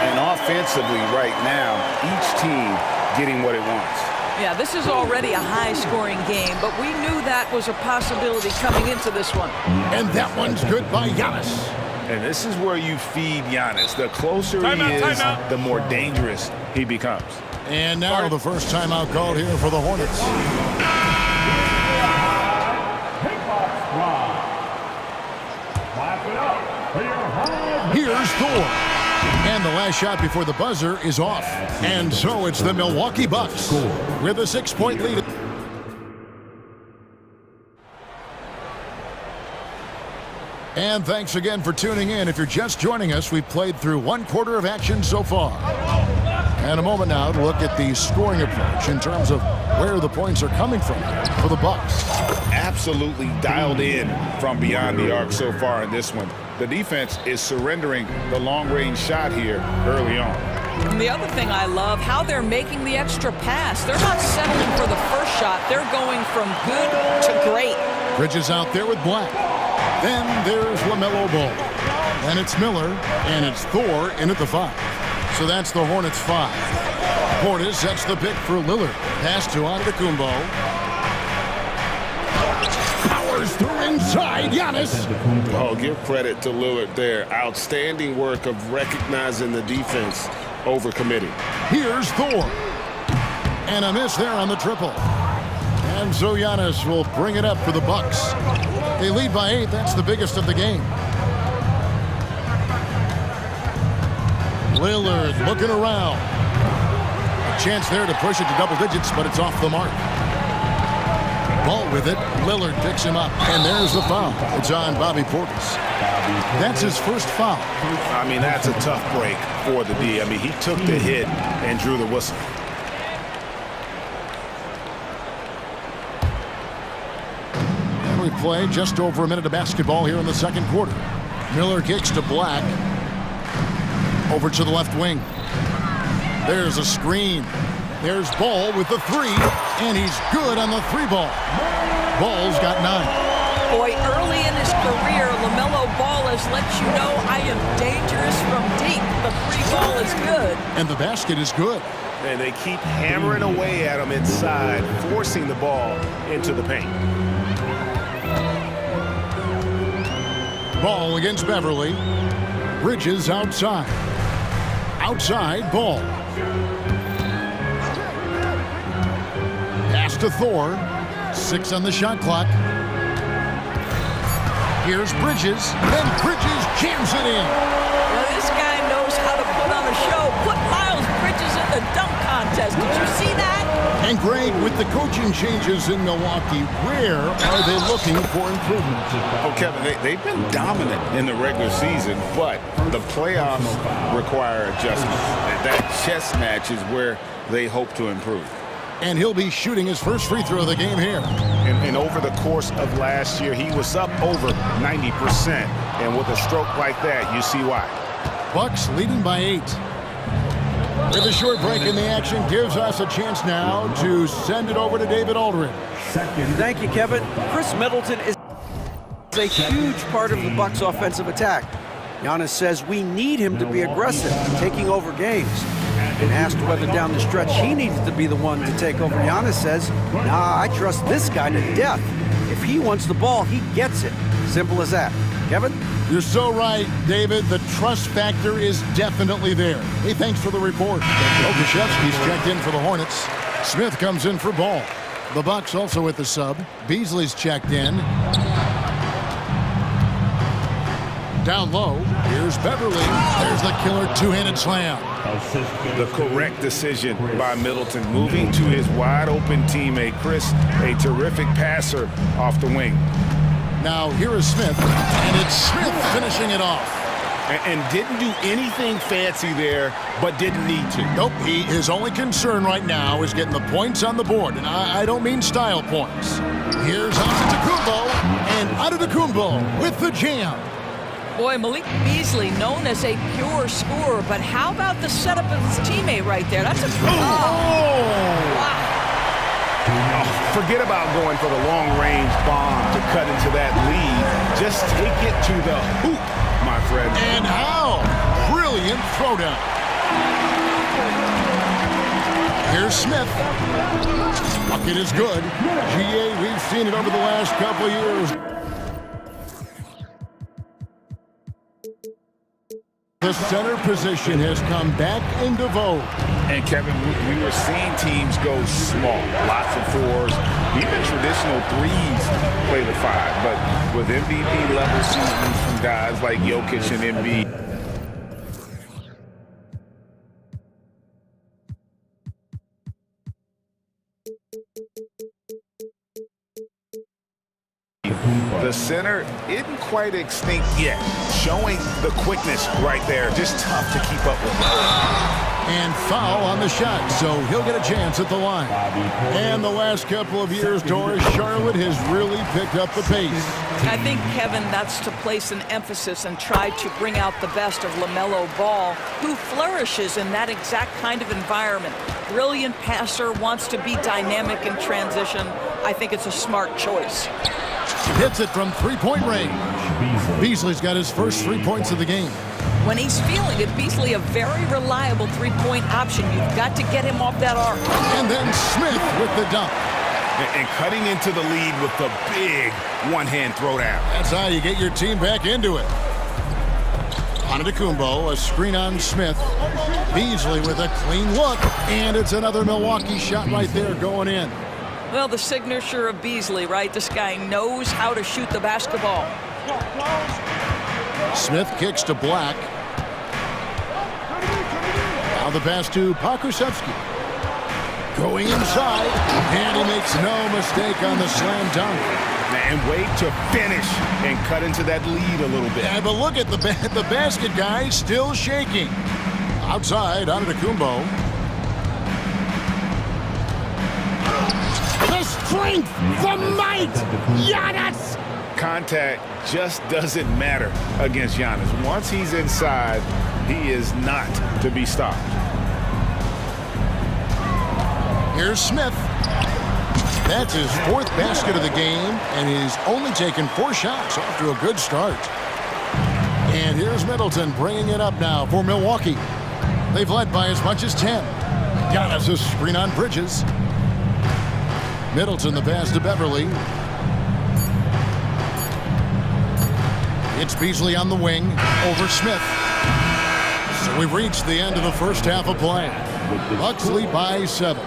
And offensively right now, each team getting what it wants. Yeah, this is already a high-scoring game, but we knew that was a possibility coming into this one. And that one's good by Giannis. And this is where you feed Giannis. The closer he is, the more dangerous he becomes. And now the first timeout called here for the Hornets. Here's Thor. And the last shot before the buzzer is off. And so it's the Milwaukee Bucks with a 6-point lead. And thanks again for tuning in. If you're just joining us, we've played through 1/4 of action so far. And a moment now to look at the scoring approach in terms of where the points are coming from for the Bucks. Absolutely dialed in from beyond the arc so far in this one. The defense is surrendering the long-range shot here early on. And the other thing I love, how they're making the extra pass. They're not settling for the first shot. They're going from good to great. Bridges out there with Black. Then there's LaMelo Ball. And it's Miller, and it's Thor in at the 5. So that's the Hornets 5. Portis sets the pick for Lillard. Pass to Antetokounmpo. Powers through inside. Giannis. Oh, give credit to Lillard there. Outstanding work of recognizing the defense over committing. Here's Thor. And a miss there on the triple. And so Giannis will bring it up for the Bucks. They lead by 8. That's the biggest of the game. Lillard looking around. A chance there to push it to double digits, but it's off the mark. Ball with it. Lillard picks him up. And there's the foul. It's on Bobby Portis. That's his first foul. I mean, that's a tough break for the D. I mean, he took the hit and drew the whistle. And we play just over a minute of basketball here in the second quarter. Miller kicks to Black. Over to the left wing. There's a screen. There's Ball with the 3, and he's good on the 3-ball. Ball's got 9. Boy, early in his career, LaMelo Ball has let you know I am dangerous from deep. The 3-ball is good. And the basket is good. And they keep hammering away at him inside, forcing the ball into the paint. Ball against Beverly. Bridges outside. Outside, Ball. Pass to Thor. 6 on the shot clock. Here's Bridges. Then Bridges jams it in. Well, this guy knows how to put on a show. Put Miles Bridges in the dunk contest. Did you see that? And Greg, with the coaching changes in Milwaukee, where are they looking for improvement? Oh, Kevin, they've been dominant in the regular season, but the playoffs require adjustment. That chess match is where they hope to improve. And he'll be shooting his first free throw of the game here. And over the course of last year, he was up over 90%. And with a stroke like that, you see why. Bucks leading by 8. With a short break in the action, gives us a chance now to send it over to David Aldridge. Thank you, Kevin. Chris Middleton is a huge part of the Bucks' offensive attack. Giannis says we need him to be aggressive, taking over games. And asked whether down the stretch he needs to be the one to take over, Giannis says, nah, I trust this guy to death. If he wants the ball, he gets it. Simple as that. Kevin? You're so right, David. The trust factor is definitely there. Hey, thanks for the report. Okashevsky's checked in for the Hornets. Smith comes in for Ball. The Bucks also with the sub. Beasley's checked in. Down low, here's Beverly. There's the killer two-handed slam. The correct decision by Middleton, moving to his wide-open teammate, Chris, a terrific passer off the wing. Now here is Smith, and it's Smith finishing it off. And didn't do anything fancy there, but didn't need to. Nope, his only concern right now is getting the points on the board, and I don't mean style points. Here's Antetokounmpo, and Antetokounmpo with the jam. Boy, Malik Beasley, known as a pure scorer, but how about the setup of his teammate right there? That's a... Wow. Forget about going for the long-range bomb to cut into that lead. Just take it to the hoop, my friend. And how? Brilliant throwdown. Here's Smith. Bucket is good. GA, we've seen it over the last couple of years. The center position has come back into vogue. And Kevin, we were seeing teams go small, lots of fours, even traditional threes play the five. But with MVP level seasons from guys like Jokic and Embiid, the center isn't quite extinct yet. Showing the quickness right there. Just tough to keep up with. And foul on the shot, so he'll get a chance at the line. And the last couple of years, Doris, Charlotte has really picked up the pace. I think, Kevin, that's to place an emphasis and try to bring out the best of LaMelo Ball, who flourishes in that exact kind of environment. Brilliant passer, wants to be dynamic in transition. I think it's a smart choice. Hits it from three-point range. Beasley's got his first 3 points of the game. When he's feeling it, Beasley a very reliable three-point option. You've got to get him off that arc. And then Smith with the dunk. And cutting into the lead with the big one-hand throwdown. That's how you get your team back into it. Antetokounmpo, a screen on Smith. Beasley with a clean look. And it's another Milwaukee shot right there going in. Well, the signature of Beasley, right? This guy knows how to shoot the basketball. Smith kicks to Black. Now the pass to Pokusevski. Going inside, and he makes no mistake on the slam dunk. And wait to finish and cut into that lead a little bit. Yeah, but look at the basket guy still shaking. Outside, Antetokounmpo. The strength, the might, Giannis! Contact just doesn't matter against Giannis. Once he's inside, he is not to be stopped. Here's Smith. That's his 4th basket of the game, and he's only taken 4 shots off to a good start. And here's Middleton bringing it up now for Milwaukee. They've led by as much as 10. Giannis a screen on Bridges. Middleton the pass to Beverly. It's Beasley on the wing over Smith. So we've reached the end of the first half of play. Bucks lead by 7.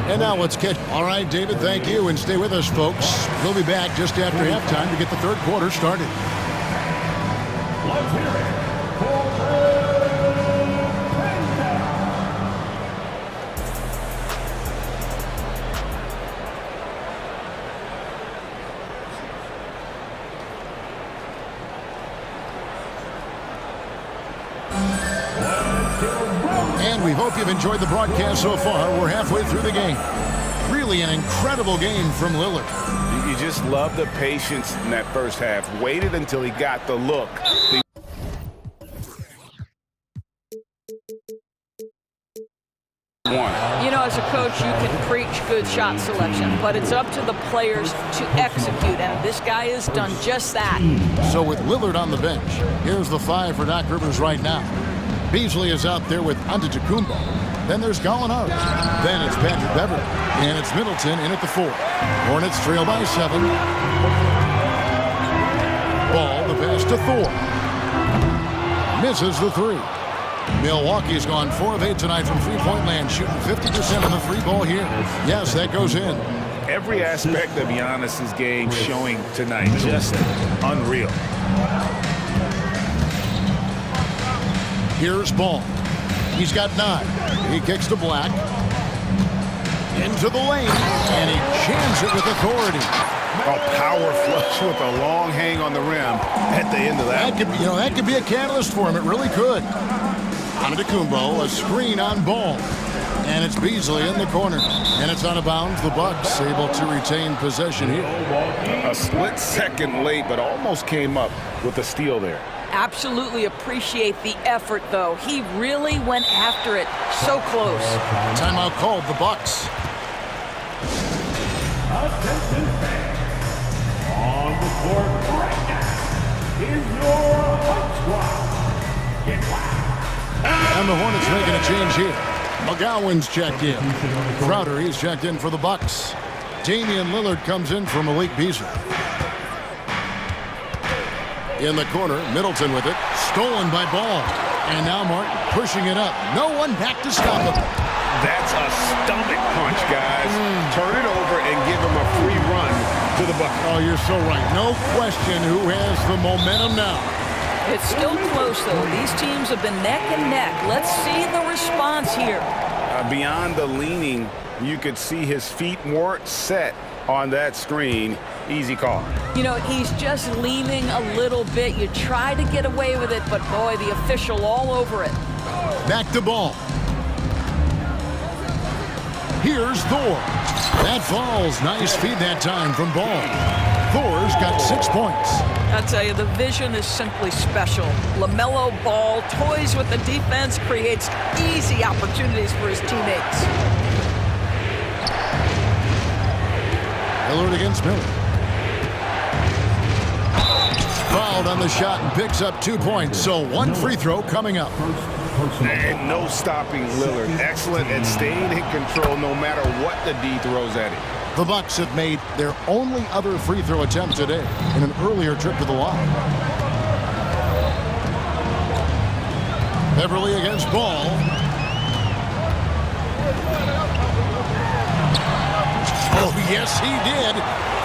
And now let's catch. All right, David, thank you, and stay with us, folks. We'll be back just after halftime to get the third quarter started. Let's hear it. And we hope you've enjoyed the broadcast so far. We're halfway through the game. Really an incredible game from Lillard. You just love the patience in that first half. Waited until he got the look. You know, as a coach, you can preach good shot selection, but it's up to the players to execute, and this guy has done just that. So with Lillard on the bench, here's the 5 for Doc Rivers right now. Beasley is out there with Antetokounmpo. Then there's Gallinari. Then it's Patrick Beverly. And it's Middleton in at the 4. Hornets trail by 7. Ball, the pass to Thor. Misses the 3. Milwaukee's gone 4 of 8 tonight from three-point land, shooting 50% on the 3 ball here. Yes, that goes in. Every aspect of Giannis's game showing tonight. Just unreal. Here's Ball. He's got 9. He kicks to Black. Into the lane. And he jams it with authority. power flush with a long hang on the rim at the end of that. That could be a catalyst for him. It really could. Antetokounmpo, a screen on ball. And it's Beasley in the corner. And it's out of bounds. The Bucks able to retain possession here. A split second late, but almost came up with a steal there. Absolutely appreciate the effort, though. He really went after it. So close. Timeout called, the Bucks. Attention fans. On the court right now is your Buck squad. Get loud. And the Hornets making a change here. McGowan's checked in. Crowder, he's checked in for the Bucks. Damian Lillard comes in for Malik Beasley. In the corner, Middleton with it. Stolen by Ball. And now Martin pushing it up. No one back to stop him. That's a stomach punch, guys. Turn it over and give him a free run to the bucket. Oh, you're so right. No question who has the momentum now. It's still close, though. These teams have been neck and neck. Let's see the response here. Beyond the leaning, you could see his feet weren't set on that screen. Easy call. You know, he's just leaning a little bit. You try to get away with it, but boy, the official all over it. Back to Ball. Here's Thor. That falls. Nice feed that time from Ball. Thor's got 6 points. I tell you, the vision is simply special. LaMelo Ball toys with the defense, creates easy opportunities for his teammates. Lillard against Miller. Fouled on the shot and picks up 2 points. So one free throw coming up. And no stopping Lillard. Excellent at staying in control no matter what the D throws at him. The Bucks have made their only other free throw attempt today in an earlier trip to the line. Beverly against Ball. Oh, yes, he did.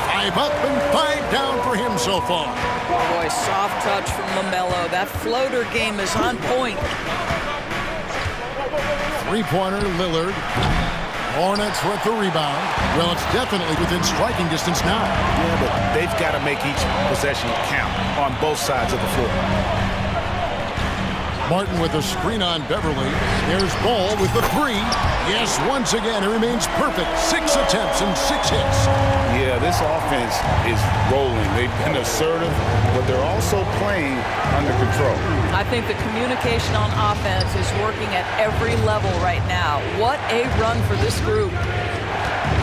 5 up and 5 down for him so far. Oh boy, soft touch from LaMelo. That floater game is on point. Three-pointer, Lillard. Hornets with the rebound. Well, it's definitely within striking distance now. Yeah, but they've got to make each possession count on both sides of the floor. Martin with a screen on Beverly. There's Ball with the 3. Yes, once again, it remains perfect. 6 attempts and 6 hits. Yeah, this offense is rolling. They've been assertive, but they're also playing under control. I think the communication on offense is working at every level right now. What a run for this group.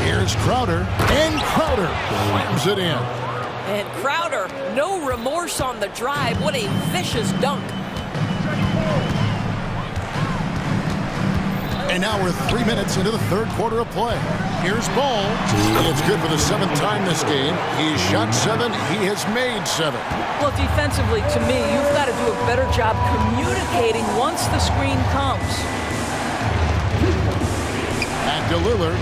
Here's Crowder, and Crowder slams it in. And Crowder, no remorse on the drive. What a vicious dunk. And now we're 3 minutes into the third quarter of play. Here's Ball. It's good for the 7th time this game. He's shot 7. He has made 7. Well, defensively, to me, you've got to do a better job communicating once the screen comes. Back to Lillard.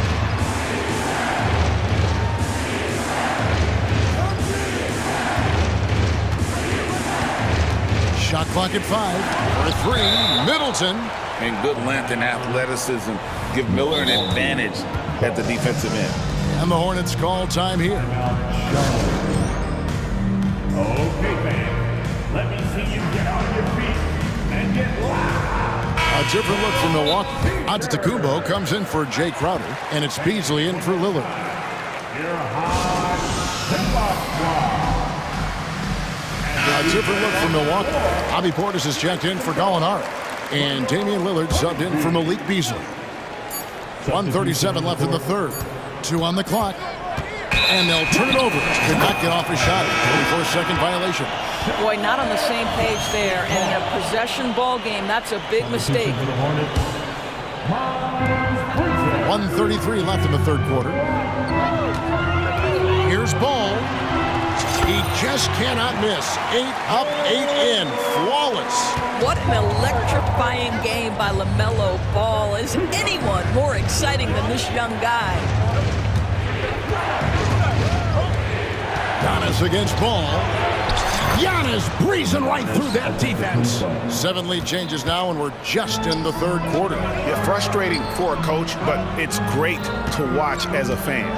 Shot clock at 5. For 3. Middleton. And good length and athleticism give Miller an advantage at the defensive end. And the Hornets call time here. Okay, fans. Let me see you get on your feet and get loud. A different look from Milwaukee. Antetokounmpo comes in for Jay Crowder, and it's Beasley in for Lillard. Your high squad. A different look from Milwaukee. Bobby Portis is checked in for Gallinari. And Damian Lillard subbed in for Malik Beasley. 1:37 left in the third. 2 on the clock. And they'll turn it over. Did not get off his shot. 24-second violation. Boy, not on the same page there. And in a possession ball game, that's a big mistake. 1:33 left in the third quarter. Here's Ball. He just cannot miss. 8 up, 8 in. Flawless. What an electrifying game by LaMelo Ball. Is anyone more exciting than this young guy? Giannis against Ball. Giannis breezing right through that defense. 7 lead changes now, and we're just in the third quarter. Yeah, frustrating for a coach, but it's great to watch as a fan.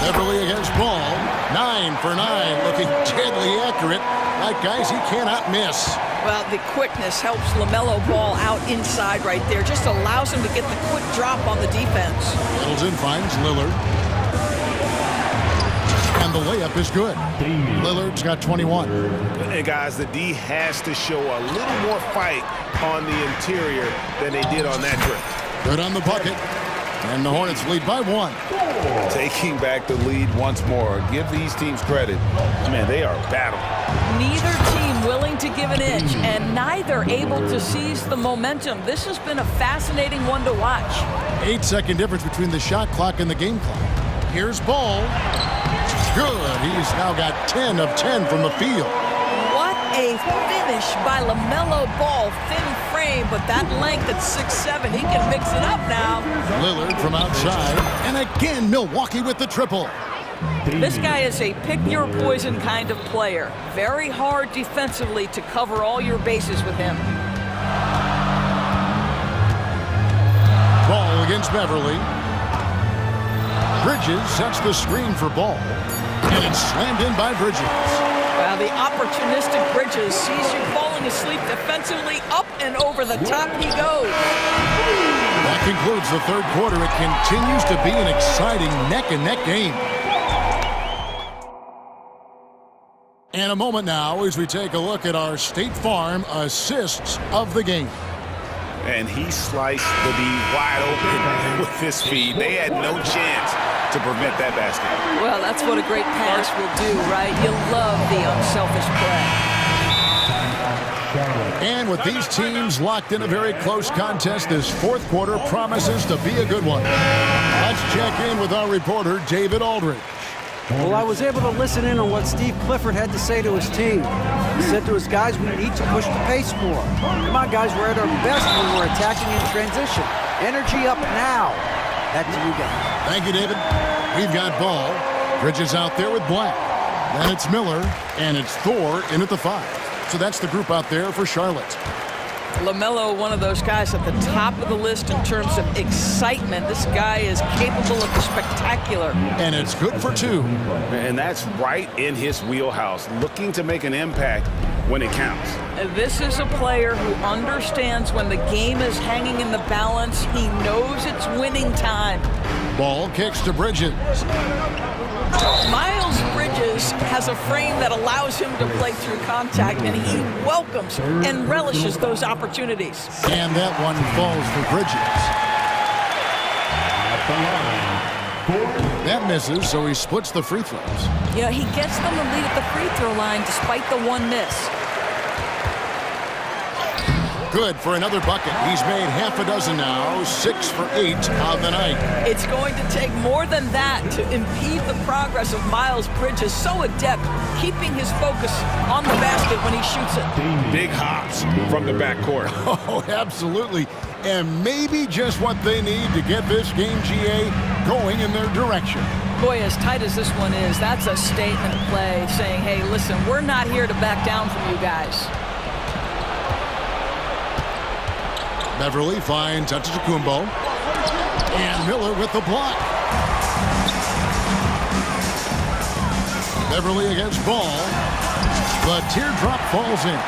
Beverly against Ball. 9 for 9, looking deadly accurate. Like guys he cannot miss. Well, the quickness helps LaMelo Ball out inside right there. Just allows him to get the quick drop on the defense. Middleton finds Lillard. And the layup is good. Lillard's got 21. And guys, the D has to show a little more fight on the interior than they did on that trip. Good on the bucket. And the Hornets lead by 1. Taking back the lead once more. Give these teams credit. Man, they are battling. Neither team willing to give an inch, and neither able to seize the momentum. This has been a fascinating one to watch. 8-second difference between the shot clock and the game clock. Here's Ball. Good. He's now got 10 of 10 from the field. What a finish by LaMelo Ball. Thin frame, but that length at 6'7", he can mix it up now. Lillard from outside. And again, Milwaukee with the triple. This guy is a pick-your-poison kind of player. Very hard defensively to cover all your bases with him. Ball against Beverly. Bridges sets the screen for Ball. And it's slammed in by Bridges. Well, the opportunistic Bridges sees you falling asleep defensively. Up and over the top he goes. That concludes the third quarter. It continues to be an exciting neck-and-neck game. And a moment now as we take a look at our State Farm assists of the game. And he sliced the D wide open with his feet. They had no chance to prevent that basket. Well, that's what a great pass will do, right? You love the unselfish play. And with these teams locked in a very close contest, this fourth quarter promises to be a good one. Let's check in with our reporter, David Aldridge. Well, I was able to listen in on what Steve Clifford had to say to his team. He said to his guys, we need to push the pace more. Come on, guys, we're at our best when we're attacking in transition. Energy up now. Back to you guys. Thank you, David. We've got Ball. Bridges out there with Black. Then it's Miller, and it's Thor in at the 5. So that's the group out there for Charlotte. LaMelo, one of those guys at the top of the list in terms of excitement. This guy is capable of the spectacular. And it's good for 2. And that's right in his wheelhouse, looking to make an impact when it counts. This is a player who understands when the game is hanging in the balance. He knows it's winning time. Ball kicks to Bridges. Miles Bridges has a frame that allows him to play through contact, and he welcomes and relishes those opportunities. And that one falls for Bridges. That misses, so he splits the free throws. Yeah, he gets them to lead at the free throw line despite the one miss. Good for another bucket. He's made half a dozen now, 6 for 8 on the night. It's going to take more than that to impede the progress of Miles Bridges. So adept, keeping his focus on the basket when he shoots it. Big hops from the backcourt. Oh, absolutely. And maybe just what they need to get this game, GA, going in their direction. Boy, as tight as this one is, that's a statement play saying, hey, listen, we're not here to back down from you guys. Beverly finds Antetokounmpo. And Miller with the block. Beverly against Ball. The teardrop falls in.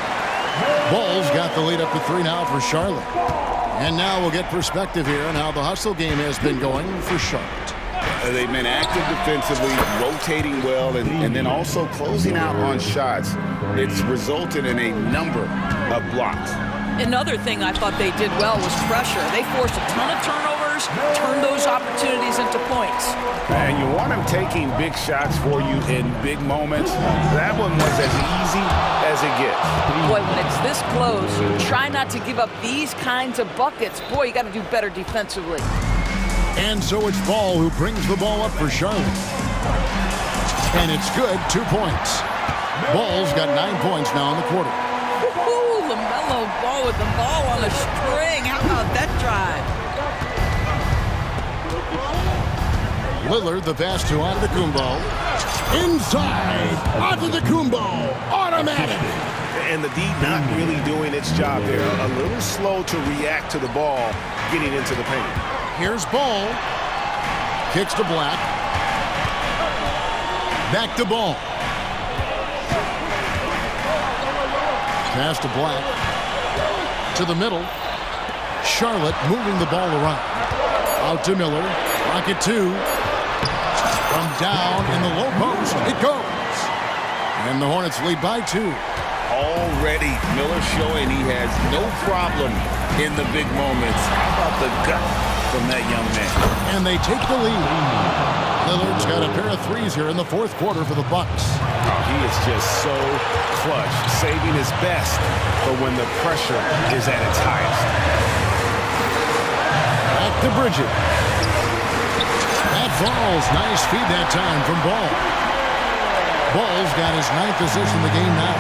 Ball's got the lead up to 3 now for Charlotte. And now we'll get perspective here on how the hustle game has been going for Charlotte. They've been active defensively, rotating well, and then also closing out on shots. It's resulted in a number of blocks. Another thing I thought they did well was pressure. They forced a ton of turnovers, turned those opportunities into points. And you want them taking big shots for you in big moments. That one was as easy as it gets. Boy, when it's this close, you try not to give up these kinds of buckets. Boy, you got to do better defensively. And so it's Ball who brings the ball up for Charlotte. And it's good, 2 points. Ball's got 9 points now in the quarter. LaMelo Ball with the ball on a string. How about that drive? Lillard, the pass to Antetokounmpo. Inside, Antetokounmpo, automatic. And the D not really doing its job there. A little slow to react to the ball getting into the paint. Here's Ball. Kicks to Black. Back to ball. Pass to Black. To the middle. Charlotte moving the ball around. Out to Miller. Rocket 2. From down in the low post. It goes. And the Hornets lead by 2. Already, Miller showing he has no problem in the big moments. How about the gut from that young man? And they take the lead. Lillard's got a pair of threes here in the fourth quarter for the Bucks. Oh, he is just so clutch, saving his best for when the pressure is at its highest. Back to Bridget. That falls. Nice feed that time from Ball. Ball's got his 9th assist in the game now.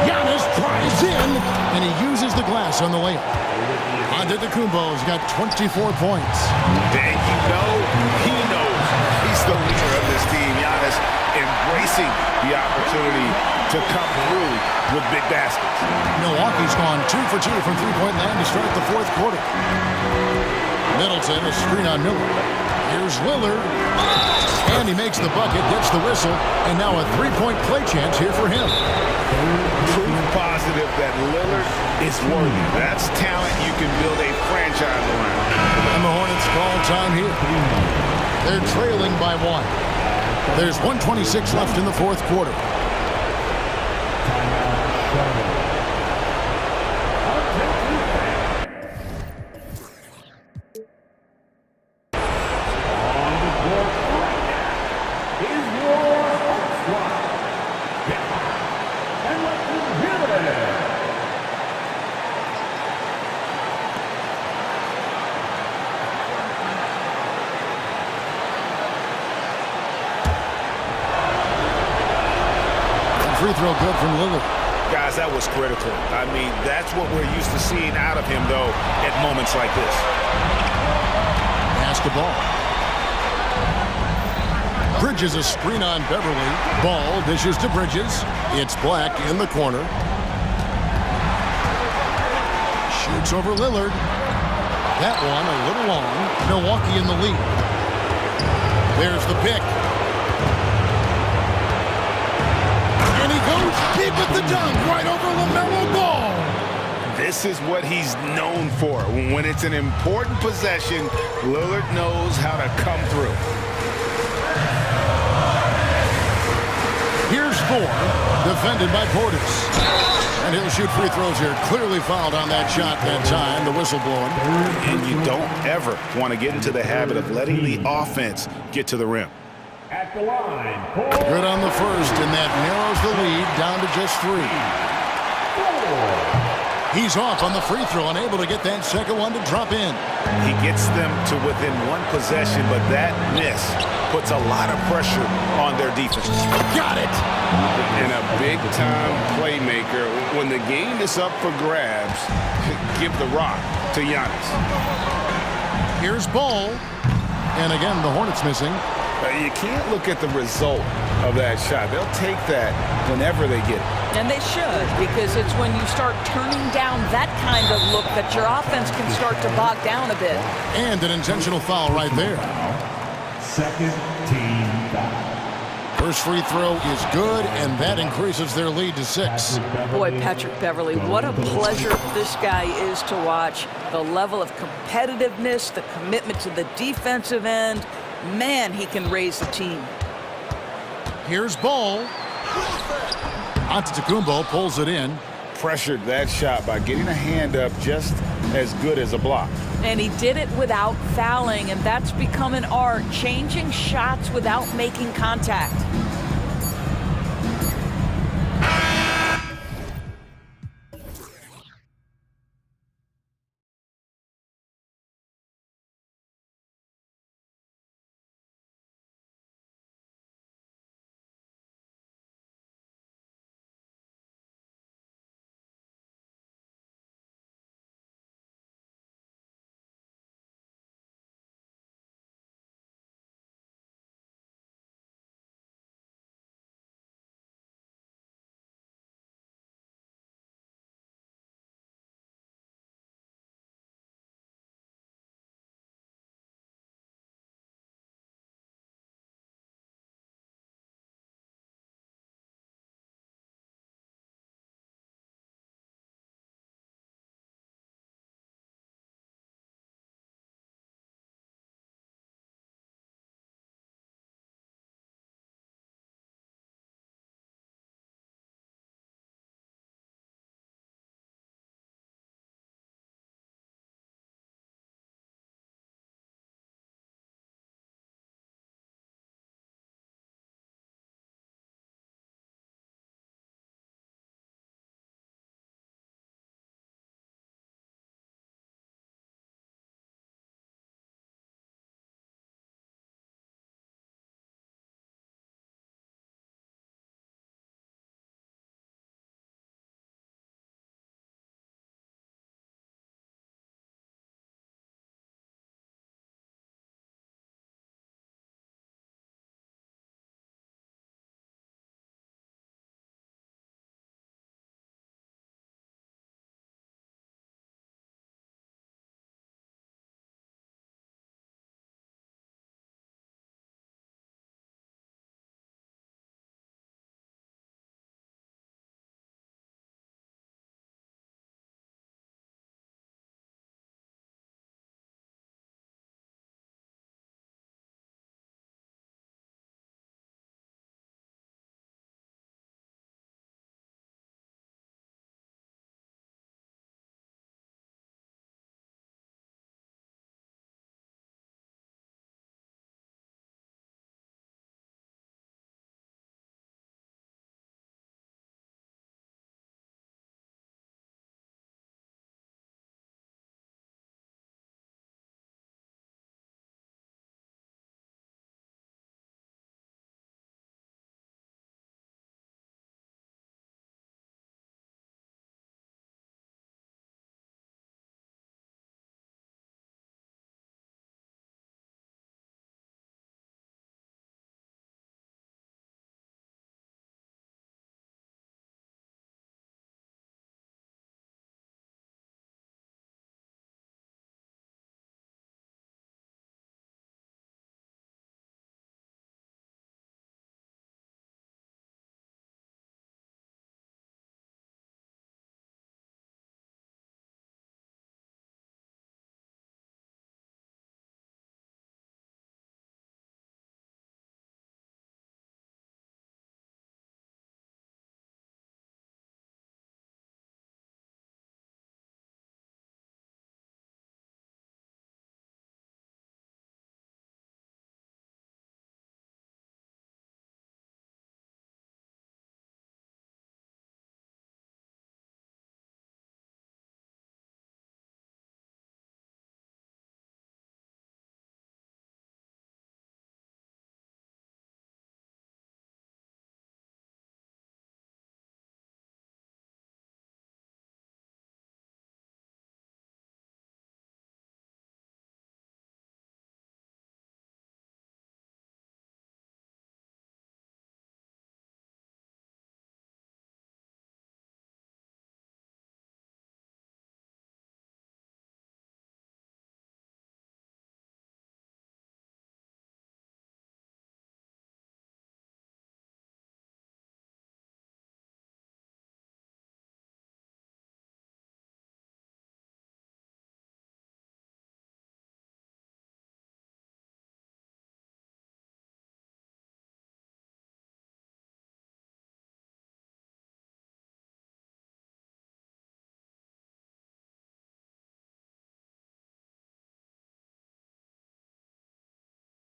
Giannis drives in, and he uses the glass on the layup. Antetokounmpo's got 24 points. And you know, he knows he's the leader of this team. Giannis embracing the opportunity to come through with big baskets. Milwaukee's gone 2 for 2 from three-point land to start the fourth quarter. Middleton, a screen on Miller. Here's Lillard. And he makes the bucket, gets the whistle, and now a three-point play chance here for him. Proof positive that Lillard is worthy. That's talent you can build a franchise around. And the Hornets call time here. They're trailing by 1. There's 1:26 left in the fourth quarter. Free throw good from Lillard. Guys, that was critical. I mean, that's what we're used to seeing out of him, though, at moments like this. Basketball. Bridges a screen on Beverly. Ball dishes to Bridges. It's Black in the corner. Shoots over Lillard. That one a little long. Milwaukee in the lead. There's the pick. And he goes big with the dunk right over LaMelo Ball. This is what he's known for. When it's an important possession, Lillard knows how to come through. Here's 4, defended by Portis. And he'll shoot free throws here. Clearly fouled on that shot that time. The whistle blowing. And you don't ever want to get into the habit of letting the offense get to the rim. At the line. Good on the first, and that narrows the lead down to just 3. He's off on the free throw, unable to get that second one to drop in. He gets them to within one possession, but that miss puts a lot of pressure on their defense. Got it. And a big-time playmaker. When the game is up for grabs, give the rock to Giannis. Here's Ball. And again, the Hornets missing. You can't look at the result of that shot. They'll take that whenever they get it. And they should, because it's when you start turning down that kind of look that your offense can start to bog down a bit. And an intentional foul right there. Second team foul. First free throw is good, and that increases their lead to 6. Boy, Patrick Beverly, what a pleasure this guy is to watch. The level of competitiveness, the commitment to the defensive end. Man, he can raise the team. Here's Ball. Antetokounmpo pulls it in. Pressured that shot by getting a hand up just as good as a block. And he did it without fouling, and that's become an art, changing shots without making contact.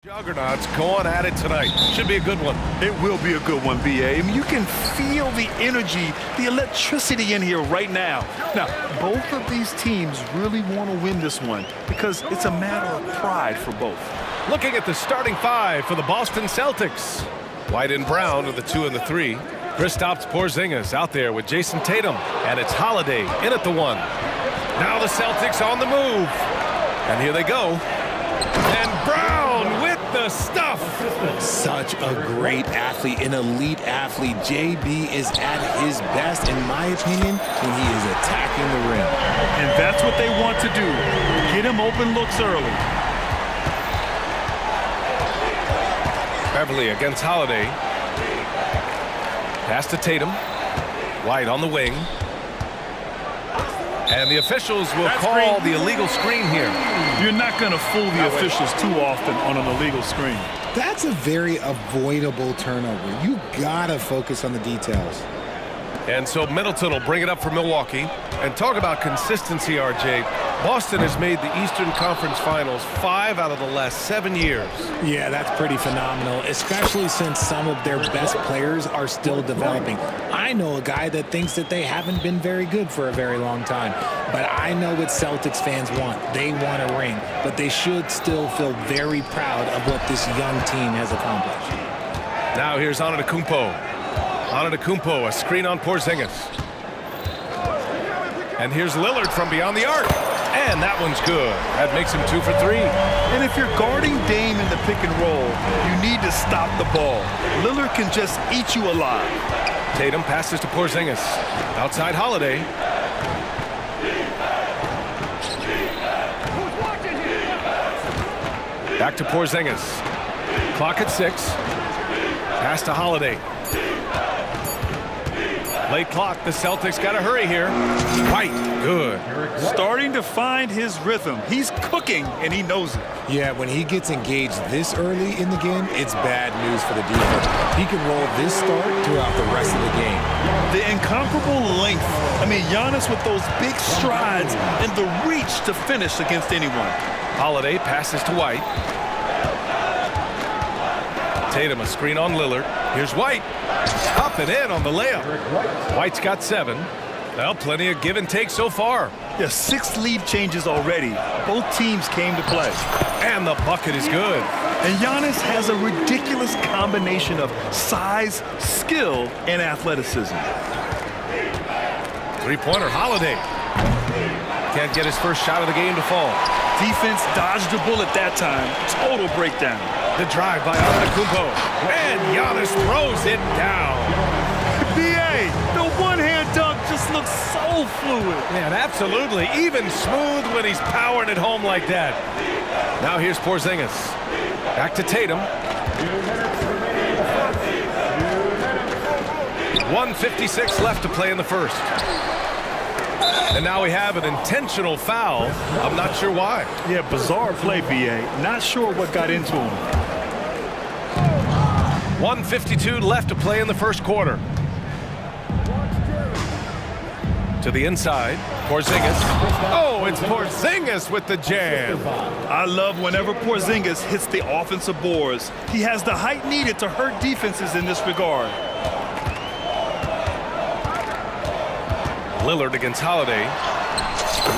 Juggernauts going at it tonight. Should be a good one. It will be a good one, B.A. I mean, you can feel the energy, the electricity in here right now. Now, both of these teams really want to win this one because it's a matter of pride for both. Looking at the starting five for the Boston Celtics. White and Brown are the 2 and the 3. Kristaps Porzingis out there with Jason Tatum. And it's Holiday in at the 1. Now the Celtics on the move. And here they go. And Brown with the stuff. Such a great athlete, an elite athlete. JB is at his best, in my opinion, when he is attacking the rim. And that's what they want to do. Get him open looks early. Beverly against Holiday. Pass to Tatum. White on the wing. And the officials will call the illegal screen here. You're not going to fool the officials too often on an illegal screen. That's a very avoidable turnover. You gotta focus on the details. And so Middleton will bring it up for Milwaukee. And talk about consistency, RJ. Boston has made the Eastern Conference Finals 5 out of the last 7 years. Yeah, that's pretty phenomenal, especially since some of their best players are still developing. I know a guy that thinks that they haven't been very good for a very long time, but I know what Celtics fans want. They want a ring, but they should still feel very proud of what this young team has accomplished. Now here's Antetokounmpo. Antetokounmpo, a screen on Porzingis. And here's Lillard from beyond the arc. And that one's good. That makes him 2 for 3. And if you're guarding Dame in the pick and roll, you need to stop the ball. Lillard can just eat you alive. Tatum passes to Porzingis. Outside Holiday. Back to Porzingis. Clock at 6. Pass to Holiday. Late clock. The Celtics got to hurry here. White. Good. Starting to find his rhythm. He's cooking, and he knows it. Yeah, when he gets engaged this early in the game, it's bad news for the defense. He can roll this start throughout the rest of the game. The incomparable length. I mean, Giannis with those big strides and the reach to finish against anyone. Holiday passes to White. Tatum a screen on Lillard. Here's White. Up and in on the layup. White's got 7. Well, plenty of give and take so far. Yeah, 6 lead changes already. Both teams came to play. And the bucket is good. And Giannis has a ridiculous combination of size, skill, and athleticism. Three-pointer, Holiday. Can't get his first shot of the game to fall. Defense dodged a bullet that time. Total breakdown. The drive by Antetokounmpo. And Giannis throws it down. B.A., the one-hand dunk just looks so fluid. Man, absolutely. Even smooth when he's powering it home like that. Now here's Porzingis. Back to Tatum. 1:56 left to play in the first. And now we have an intentional foul. I'm not sure why. Yeah, bizarre play, B.A. Not sure what got into him. 1:52 left to play in the first quarter. To the inside, Porzingis. Oh, it's Porzingis with the jam. I love whenever Porzingis hits the offensive boards. He has the height needed to hurt defenses in this regard. Lillard against Holiday.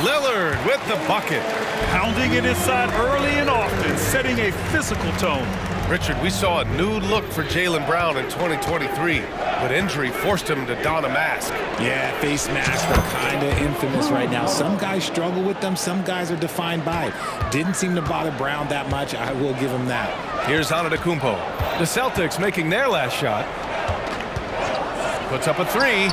Lillard with the bucket. Pounding it inside early and often, setting a physical tone. Richard, we saw a new look for Jaylen Brown in 2023, but injury forced him to don a mask. Yeah, face masks are kind of infamous right now. Some guys struggle with them. Some guys are defined by it. Didn't seem to bother Brown that much. I will give him that. Here's Antetokounmpo. The Celtics making their last shot. Puts up a 3.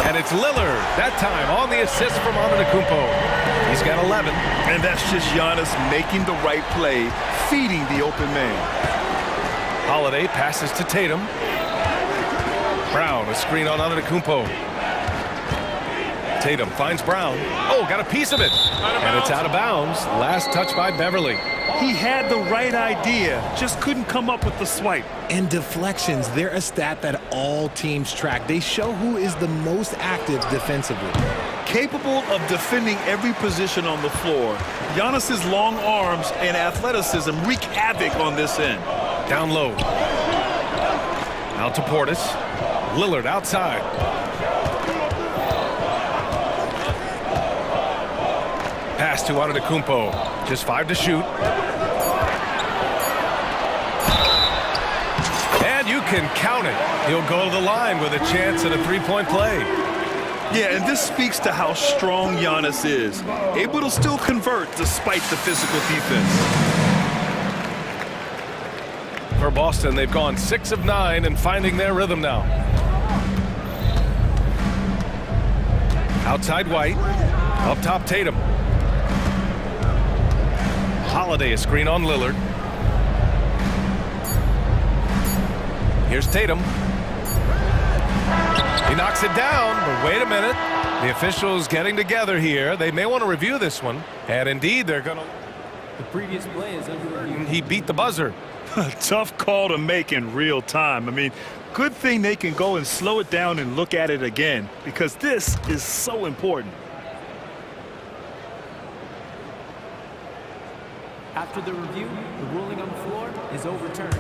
And it's Lillard, that time on the assist from Antetokounmpo. He's got 11. And that's just Giannis making the right play, feeding the open man. Holiday passes to Tatum. Brown, a screen on Antetokounmpo. Tatum finds Brown. Oh, got a piece of it. And it's out of bounds. Last touch by Beverly. He had the right idea, just couldn't come up with the swipe. And deflections, they're a stat that all teams track. They show who is the most active defensively. capable of defending every position on the floor. Giannis's long arms and athleticism wreak havoc on this end. Down low. Out to Portis. Lillard outside. Pass to Antetokounmpo. Just 5 to shoot. And you can count it. He'll go to the line with a chance at a three-point play. Yeah, and this speaks to how strong Giannis is. Able to still convert despite the physical defense. For Boston, they've gone 6 of 9 and finding their rhythm now. Outside White. Up top Tatum. Holiday a screen on Lillard. Here's Tatum. He knocks it down, but wait a minute. The officials getting together here. They may want to review this one. And indeed, they're going to... The previous play is under review. He beat the buzzer. Tough call to make in real time. I mean, good thing they can go and slow it down and look at it again, because this is so important. After the review, the ruling on the floor is overturned.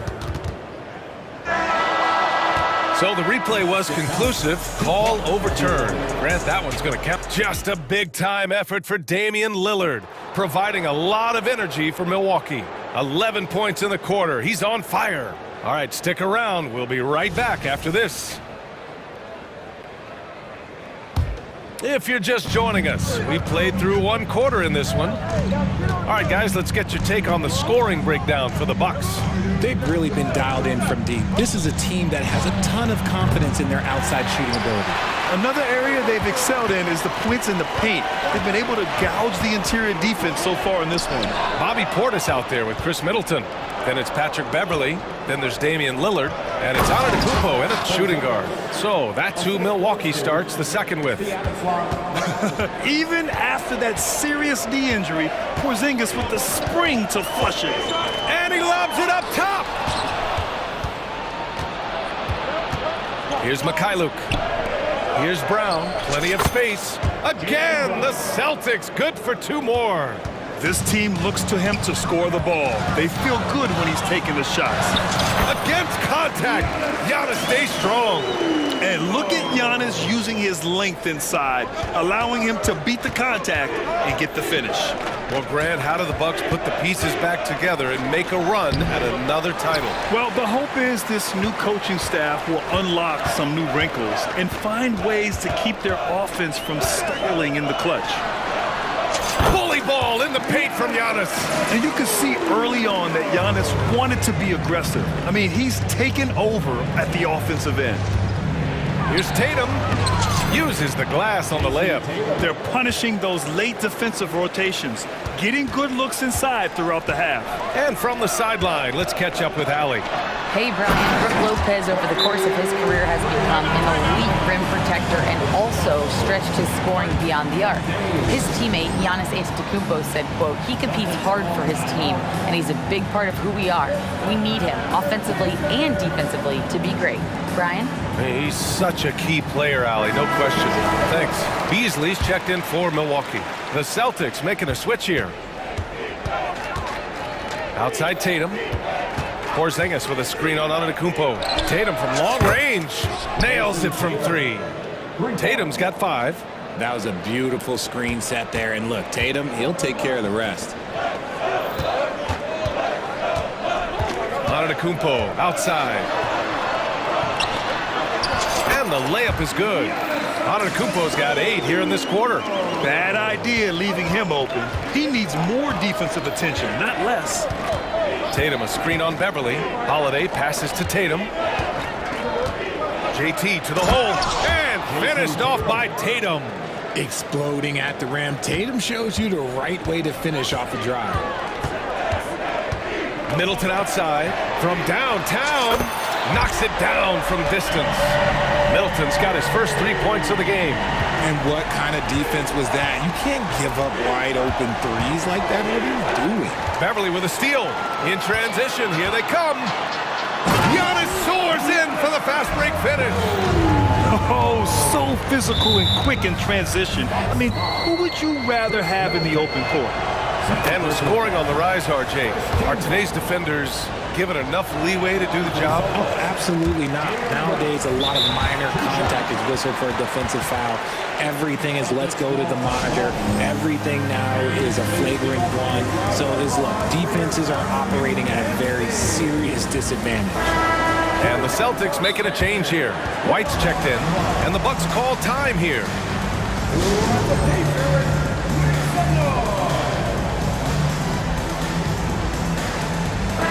So the replay was conclusive. Call overturned. Grant, that one's going to count. Just a big-time effort for Damian Lillard, providing a lot of energy for Milwaukee. 11 points in the quarter. He's on fire. All right, stick around. We'll be right back after this. If you're just joining us, we played through 1 quarter in this one. All right, guys, let's get your take on the scoring breakdown for the Bucks. They've really been dialed in from deep. This is a team that has a ton of confidence in their outside shooting ability. Another area they've excelled in is the points in the paint. They've been able to gouge the interior defense so far in this one. Bobby Portis out there with Chris Middleton. Then it's Patrick Beverly. Then there's Damian Lillard. And it's Antetokounmpo in at shooting guard. So that's who Milwaukee starts the second with. Even after that serious knee injury, Porzingis with the spring to flush it. And he lobs it up top. Here's Mikhailuk. Here's Brown. Plenty of space. Again, the Celtics good for 2 more. This team looks to him to score the ball. They feel good when he's taking the shots. Against contact, Giannis stays strong. And look at Giannis using his length inside, allowing him to beat the contact and get the finish. Well, Grant, how do the Bucks put the pieces back together and make a run at another title? Well, the hope is this new coaching staff will unlock some new wrinkles and find ways to keep their offense from stalling in the clutch. Bully ball in the paint from Giannis. And you can see early on that Giannis wanted to be aggressive. I mean, he's taken over at the offensive end. Here's Tatum. Uses the glass on the layup. They're punishing those late defensive rotations, getting good looks inside throughout the half. And from the sideline, let's catch up with Allie. Hey, Brian. Brook Lopez, over the course of his career, has become an elite rim protector and also stretched his scoring beyond the arc. His teammate, Giannis Antetokounmpo, said, quote, he competes hard for his team, and he's a big part of who we are. We need him, offensively and defensively, to be great. Brian? He's such a key player, Allie, no question. Thanks. Beasley's checked in for Milwaukee. The Celtics making a switch here. Outside Tatum. Porzingis with a screen on Antetokounmpo. Tatum from long range. Nails it from 3. Tatum's got 5. That was a beautiful screen set there. And look, Tatum, he'll take care of the rest. Antetokounmpo outside. And the layup is good. Antetokounmpo's got 8 here in this quarter. Bad idea leaving him open. He needs more defensive attention, not less. Tatum a screen on Beverly. Holiday passes to Tatum. JT to the hole. And finished off by Tatum. Exploding at the rim. Tatum shows you the right way to finish off a drive. Middleton outside. From downtown. Knocks it down from distance. Middleton's got his first 3 points of the game. And what kind of defense was that? You can't give up wide open threes like that. What are you doing? Beverly with a steal. In transition, here they come. Giannis soars in for the fast break finish. Oh, so physical and quick in transition. I mean, who would you rather have in the open court? And with scoring on the rise, RJ, are today's defenders given enough leeway to do the job? Oh, absolutely not. Nowadays, a lot of minor contact is whistled for a defensive foul. Everything is let's go to the monitor. Everything now is a flagrant one. So defenses are operating at a very serious disadvantage. And the Celtics making a change here. White's checked in, and the Bucks call time here.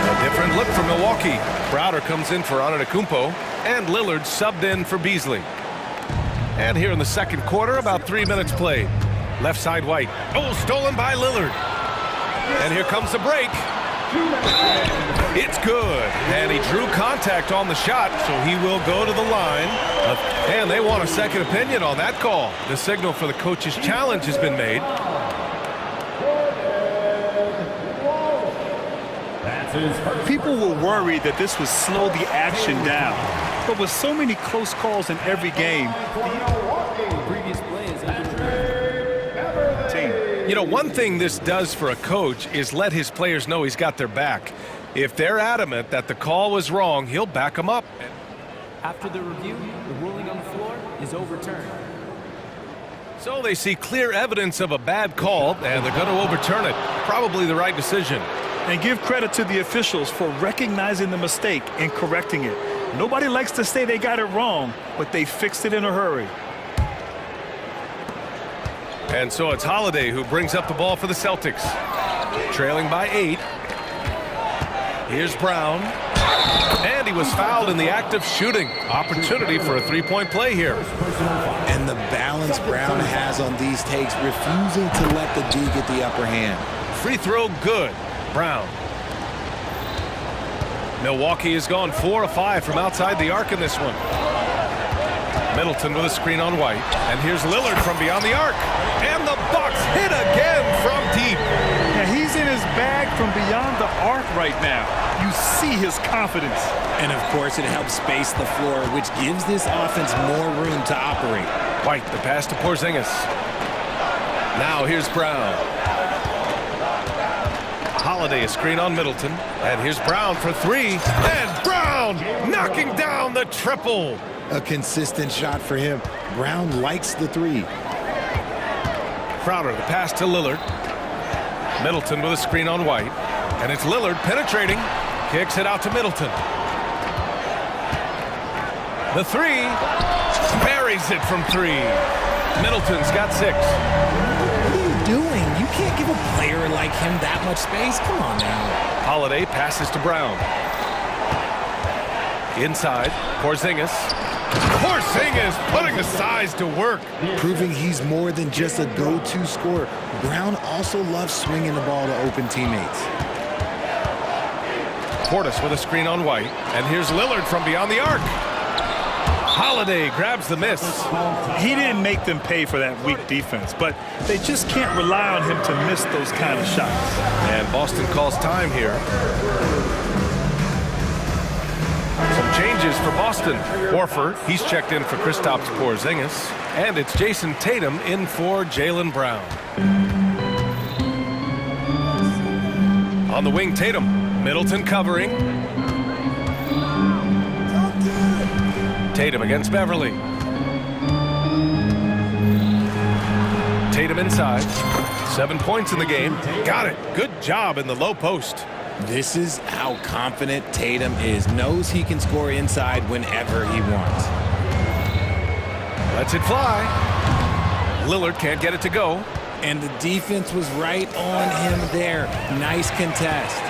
A different look for Milwaukee. Browder comes in for Antetokounmpo, and Lillard subbed in for Beasley. And here in the second quarter, about 3 minutes played. Left side White. Oh, stolen by Lillard. And here comes the break. It's good. And he drew contact on the shot, so he will go to the line. And they want a second opinion on that call. The signal for the coach's challenge has been made. People were worried that this would slow the action down. But with so many close calls in every game, Previous play is you know, one thing this does for a coach is let his players know he's got their back. If they're adamant that the call was wrong, he'll back them up. After the review, the ruling on the floor is overturned. So they see clear evidence of a bad call, and they're going to overturn it. Probably the right decision. and give credit to the officials for recognizing the mistake and correcting it. Nobody likes to say they got it wrong, but they fixed it in a hurry. And so it's Holiday who brings up the ball for the Celtics. Trailing by 8. Here's Brown. And he was fouled in the act of shooting. Opportunity for a three-point play here. And the balance Brown has on these takes, refusing to let the D get the upper hand. Free throw good. Brown. Milwaukee has gone 4 of 5 from outside the arc in this one. Middleton with a screen on White. And here's Lillard from beyond the arc. And the Bucks hit again from deep. Yeah, he's in his bag from beyond the arc right now. You see his confidence. And of course, it helps space the floor, which gives this offense more room to operate. White, the pass to Porzingis. Now here's Brown. Holiday, a screen on Middleton. And here's Brown for 3. And Brown knocking down the triple. A consistent shot for him. Brown likes the 3. Crowder, the pass to Lillard. Middleton with a screen on White. And it's Lillard penetrating. Kicks it out to Middleton. The 3. Buries it from 3. Middleton's got 6. What are you doing? You can't give a player like him that much space. Come on now. Holiday passes to Brown. Inside, Porzingis. Porzingis putting the size to work. Proving he's more than just a go-to scorer. Brown also loves swinging the ball to open teammates. Portis with a screen on White. And here's Lillard from beyond the arc. Holiday grabs the miss. He didn't make them pay for that weak defense, but they just can't rely on him to miss those kind of shots. And Boston calls time here. Some changes for Boston. Horford, he's checked in for Kristaps Porzingis. And it's Jason Tatum in for Jaylen Brown. On the wing, Tatum. Middleton covering. Tatum against Beverly. Tatum inside. 7 points in the game. Got it. Good job in the low post. This is how confident Tatum is. Knows he can score inside whenever he wants. Lets it fly. Lillard can't get it to go. And the defense was right on him there. Nice contest.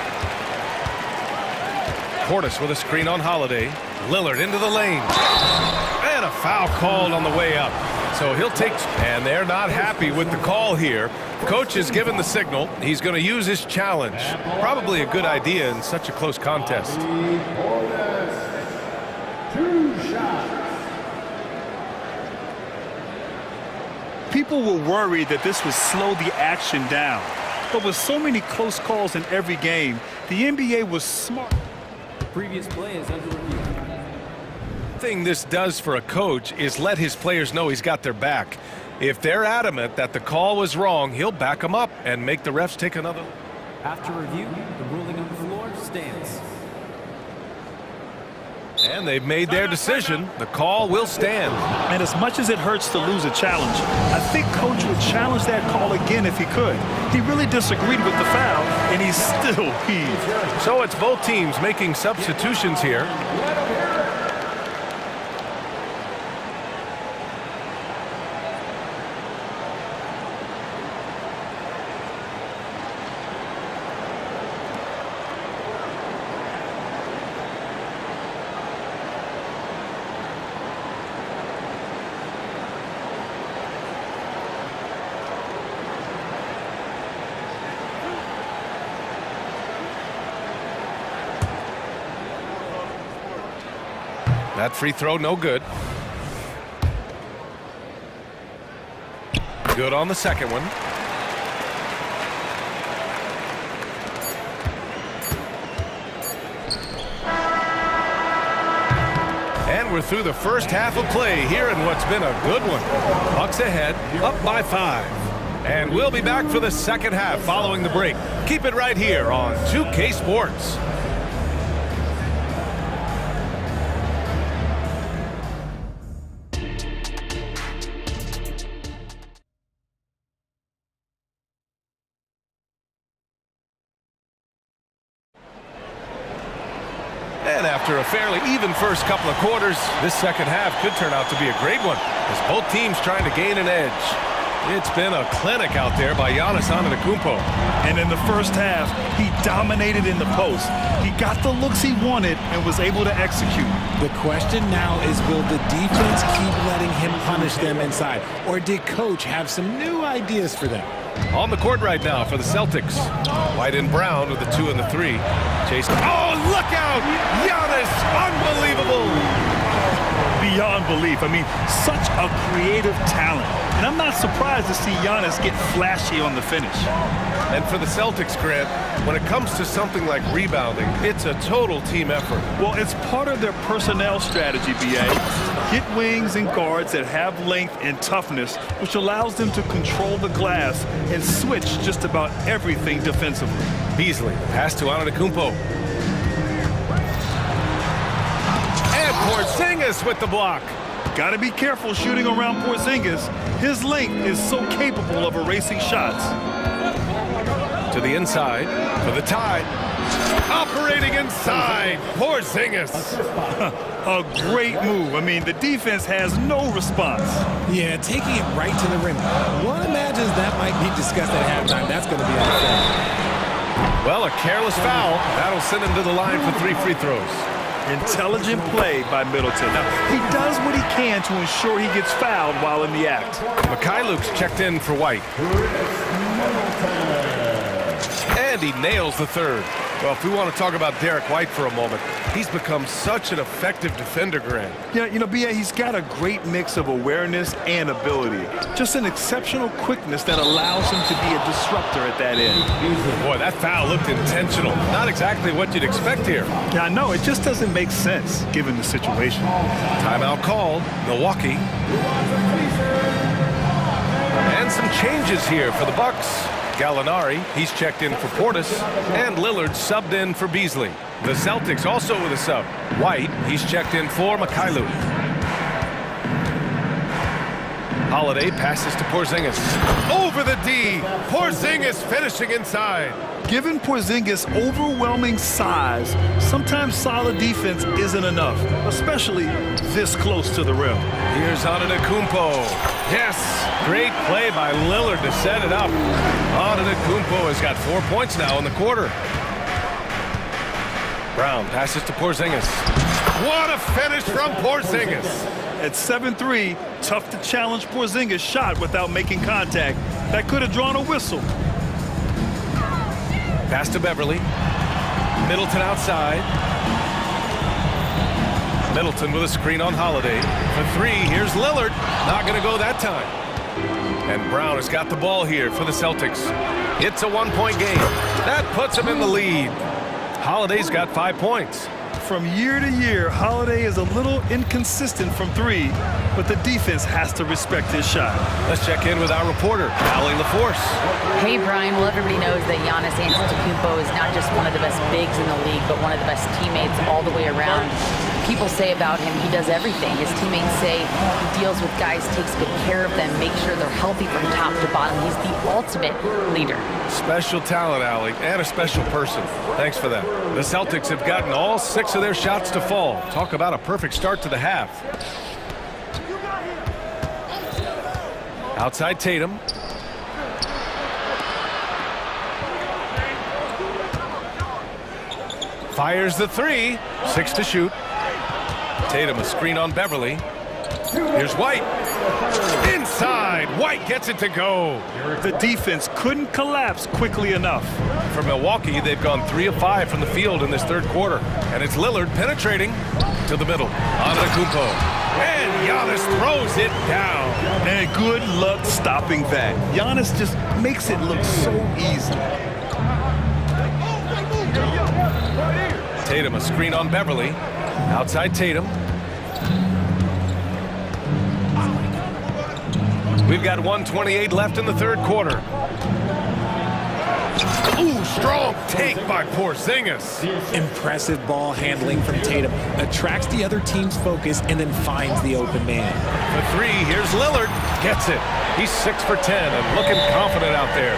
Portis with a screen on Holiday. Lillard into the lane. And a foul called on the way up. So he'll take, and they're not happy with the call here. Coach has given the signal. He's going to use his challenge. Probably a good idea in such a close contest. 2 shots. People were worried that this would slow the action down. But with so many close calls in every game, the NBA was smart. Previous play is under review. thing this does for a coach is let his players know he's got their back. If they're adamant that the call was wrong, he'll back them up and make the refs take another. After review, the ruling on the floor stands. And they've made their decision. The call will stand. And as much as it hurts to lose a challenge, I think Coach would challenge that call again if he could. He really disagreed with the foul, and he's still heaved. So it's both teams making substitutions here. That free throw, no good. Good on the second one. And we're through the first half of play here in what's been a good one. Bucks ahead, up by 5. And we'll be back for the second half following the break. Keep it right here on 2K Sports. And after a fairly even first couple of quarters, this second half could turn out to be a great one as both teams trying to gain an edge. It's been a clinic out there by Giannis Antetokounmpo. And in the first half, he dominated in the post. He got the looks he wanted and was able to execute. The question now is, will the defense keep letting him punish them inside? Or did Coach have some new ideas for them? On the court right now for the Celtics. White and Brown with the 2 and the 3. Chase. Oh, look out! Giannis, unbelievable! Beyond belief. I mean, such a creative talent. And I'm not surprised to see Giannis get flashy on the finish. And for the Celtics, Grant, when it comes to something like rebounding, it's a total team effort. Well, it's part of their personnel strategy, B.A. Get wings and guards that have length and toughness, which allows them to control the glass and switch just about everything defensively. Beasley, pass to Antetokounmpo. And Porzingis with the block. Got to be careful shooting around Porzingis. His length is so capable of erasing shots. To the inside for the tie. Operating inside, Porzingis. A great move. I mean, the defense has no response. Yeah, taking it right to the rim. One imagines that might be discussed at halftime. That's going to be unfair. Well, a careless foul. That'll send him to the line for 3 free throws. Intelligent play by Middleton. Now, he does what he can to ensure he gets fouled while in the act. Mikhailuk's checked in for White. And he nails the third. Well, if we want to talk about Derek White for a moment, he's become such an effective defender, Grant. Yeah, you know, B.A., he's got a great mix of awareness and ability. Just an exceptional quickness that allows him to be a disruptor at that end. Boy, that foul looked intentional. Not exactly what you'd expect here. Yeah, I know. It just doesn't make sense, given the situation. Timeout called. Milwaukee. And some changes here for the Bucks. Gallinari, he's checked in for Portis, and Lillard subbed in for Beasley. The Celtics also with a sub. White, he's checked in for Mikhailuk. Holiday passes to Porzingis. Over the D, Porzingis finishing inside. Given Porzingis' overwhelming size, sometimes solid defense isn't enough, especially this close to the rim. Here's Antetokounmpo. Yes, great play by Lillard to set it up. Antetokounmpo has got 4 points now in the quarter. Brown passes to Porzingis. What a finish from Porzingis. At 7-3, tough to challenge Porzingis' shot without making contact. That could have drawn a whistle. Pass to Beverly. Middleton outside. Middleton with a screen on Holiday. For 3, here's Lillard. Not going to go that time. And Brown has got the ball here for the Celtics. It's a 1-point game. That puts him in the lead. Holiday's got 5 points. From year to year, Holiday is a little inconsistent from three, but the defense has to respect his shot. Let's check in with our reporter, Allie LaForce. Hey, Brian. Well, everybody knows that Giannis Antetokounmpo is not just one of the best bigs in the league, but one of the best teammates all the way around. People say about him, he does everything. His teammates say he deals with guys, takes good care of them, makes sure they're healthy from top to bottom. He's the ultimate leader. Special talent, Allie, and a special person. Thanks for that. The Celtics have gotten all 6 of their shots to fall. Talk about a perfect start to the half. Outside Tatum. Fires the 3. 6 to shoot. Tatum, a screen on Beverly. Here's White. Inside. White gets it to go. The defense couldn't collapse quickly enough. For Milwaukee, they've gone 3 of 5 from the field in this third quarter. And it's Lillard penetrating to the middle. Antetokounmpo. And Giannis throws it down. And good luck stopping that. Giannis just makes it look so easy. Tatum, a screen on Beverly. Outside Tatum. We've got 1:28 left in the third quarter. Ooh, strong take by Porzingis. Impressive ball handling from Tatum. Attracts the other team's focus and then finds the open man. For 3, here's Lillard. Gets it. He's 6 for 10 and looking confident out there.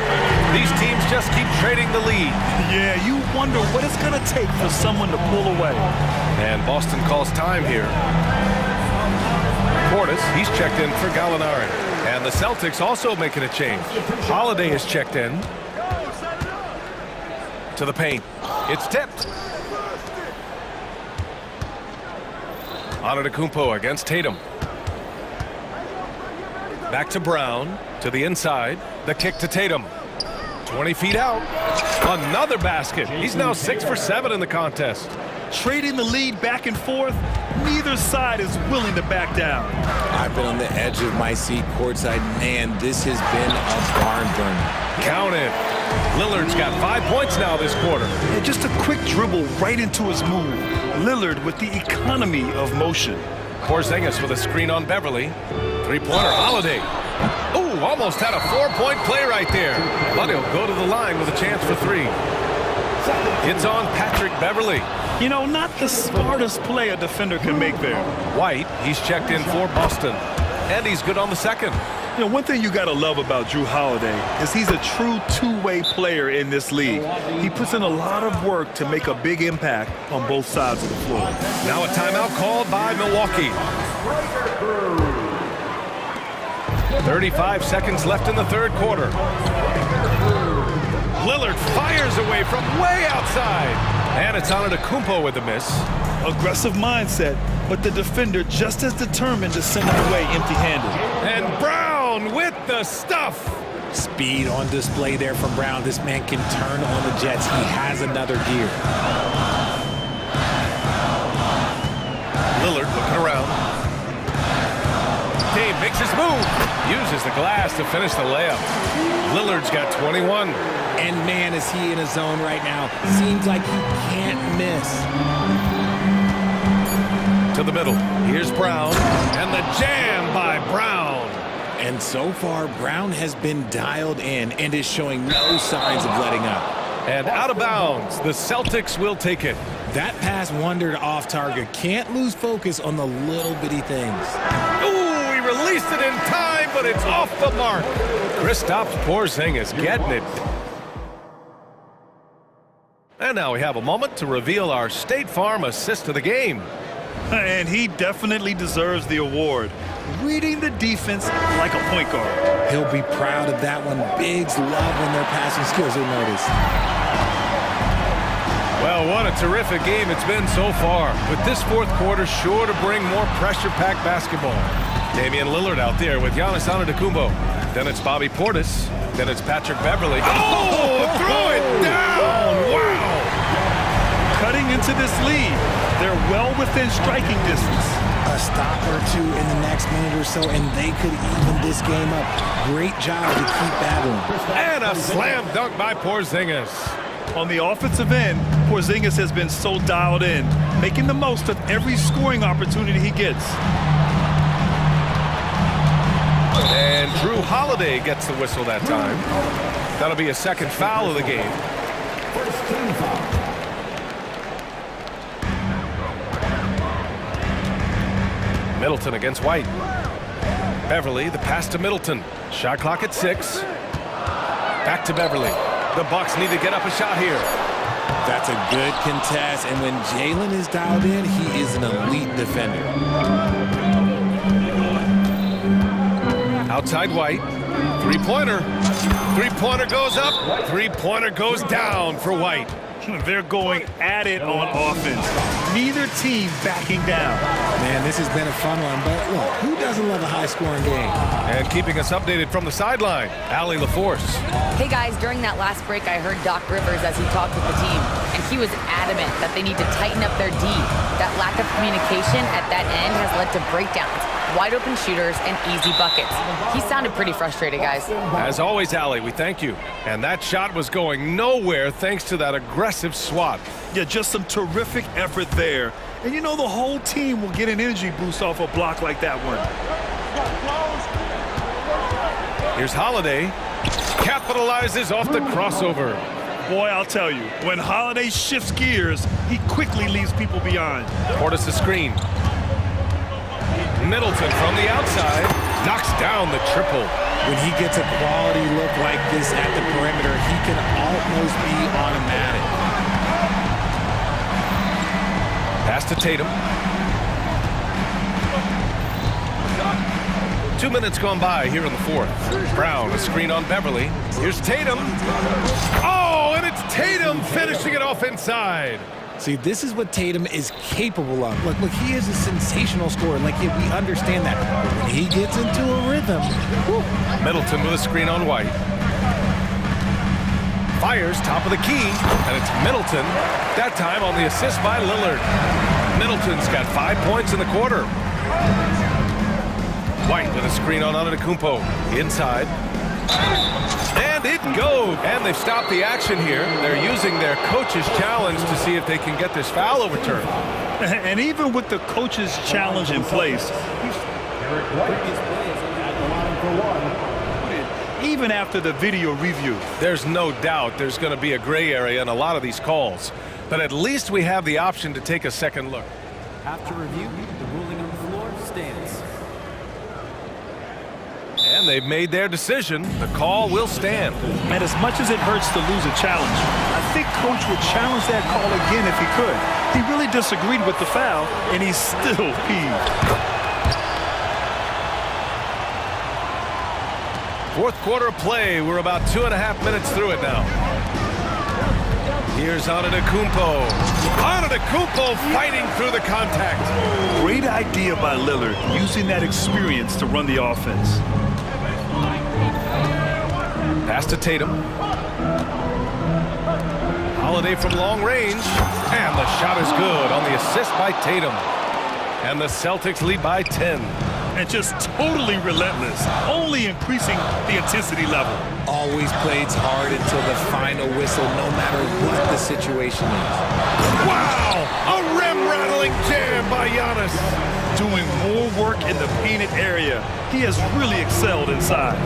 These teams just keep trading the lead. Yeah, you wonder what it's going to take for someone to pull away. And Boston calls time here. Portis, he's checked in for Gallinari. And the Celtics also making a change. Holiday is checked in. To the paint. It's tipped. Antetokounmpo against Tatum. Back to Brown. To the inside. The kick to Tatum. 20 feet out. Another basket. He's now 6 for 7 in the contest. Trading the lead back and forth, neither side is willing to back down. I've been on the edge of my seat courtside. Man, this has been a barn burner. Count it. Lillard's got 5 points now this quarter. And just a quick dribble right into his move. Lillard with the economy of motion. Porzingis with a screen on Beverly. 3-pointer Holiday. Ooh, almost had a 4-point play right there. But he'll go to the line with a chance for 3. It's on Patrick Beverly. You know, not the smartest play a defender can make there. White, he's checked in for Boston. And he's good on the second. You know, one thing you got to love about Drew Holiday is he's a true two-way player in this league. He puts in a lot of work to make a big impact on both sides of the floor. Now a timeout called by Milwaukee. 35 seconds left in the third quarter. Lillard fires away from way outside. And it's Antetokounmpo with a miss. Aggressive mindset, but the defender just as determined to send him away empty-handed. And Brown with the stuff. Speed on display there from Brown. This man can turn on the Jets. He has another gear. Lillard looking around. Dame makes his move. Uses the glass to finish the layup. Lillard's got 21. And man, is he in a zone right now. Seems like he can't miss. To the middle. Here's Brown. And the jam by Brown. And so far, Brown has been dialed in and is showing no signs of letting up. And out of bounds. The Celtics will take it. That pass wandered off target. Can't lose focus on the little bitty things. Ooh, he released it in time, but it's off the mark. Kristaps Porzingis getting it. And now we have a moment to reveal our State Farm assist of the game. And he definitely deserves the award. Reading the defense like a point guard. He'll be proud of that one. Bigs love when their passing skills are noticed. Well, what a terrific game it's been so far. With this fourth quarter sure to bring more pressure-packed basketball. Damian Lillard out there with Giannis Antetokounmpo. Then it's Bobby Portis. Then it's Patrick Beverly. Oh, throw it down! Wow! Cutting into this lead. They're well within striking distance. A stop or two in the next minute or so, and they could even this game up. Great job to keep battling. And a slam dunk by Porzingis. On the offensive end, Porzingis has been so dialed in, making the most of every scoring opportunity he gets. And Drew Holiday gets the whistle that time. That'll be a second foul of the game. Middleton against White. Beverly, the pass to Middleton. Shot clock at 6. Back to Beverly. The Bucks need to get up a shot here. That's a good contest, and when Jalen is dialed in, he is an elite defender. Outside White. Three-pointer. Three-pointer goes up. Three-pointer goes down for White. They're going at it on offense. Neither team backing down. Man, this has been a fun one, but look, who doesn't love a high-scoring game? And keeping us updated from the sideline, Allie LaForce. Hey guys, during that last break, I heard Doc Rivers as he talked with the team, and he was adamant that they need to tighten up their D. That lack of communication at that end has led to breakdowns, wide open shooters, and easy buckets. He sounded pretty frustrated, guys. As always, Allie, we thank you. And that shot was going nowhere thanks to that aggressive swat. Yeah, just some terrific effort there. And you know the whole team will get an energy boost off a block like that one. Here's Holiday. Capitalizes off the crossover. Boy, I'll tell you, when Holiday shifts gears, he quickly leaves people behind. Portis the screen. Middleton from the outside knocks down the triple. When he gets a quality look like this at the perimeter, he can almost be automatic. Pass to Tatum. 2 minutes gone by here in the fourth. Brown, a screen on Beverly. Here's Tatum. Oh, and it's Tatum finishing it off inside. See, this is what Tatum is capable of. Look, he is a sensational scorer. Like, we understand that. But when he gets into a rhythm. Whew. Middleton with a screen on White. Fires top of the key, and it's Middleton. That time on the assist by Lillard. Middleton's got 5 points in the quarter. White with a screen on Antetokounmpo. Inside. And it goes. And they've stopped the action here. They're using their coach's challenge to see if they can get this foul overturned. And even with the coach's challenge in place, even after the video review, there's no doubt there's going to be a gray area in a lot of these calls. But at least we have the option to take a second look. After review, the ruling on the floor stands. And they've made their decision. The call will stand. And as much as it hurts to lose a challenge, I think Coach would challenge that call again if he could. He really disagreed with the foul, and he's still peeved. Fourth quarter of play. We're about 2.5 minutes through it now. Here's Antetokounmpo. Antetokounmpo fighting through the contact. Great idea by Lillard, using that experience to run the offense. Pass to Tatum. Holiday from long range. And the shot is good on the assist by Tatum. And the Celtics lead by 10. And just totally relentless, only increasing the intensity level. Always plays hard until the final whistle, no matter what the situation is. Wow! A rim-rattling jam by Giannis. Doing more work in the painted area. He has really excelled inside.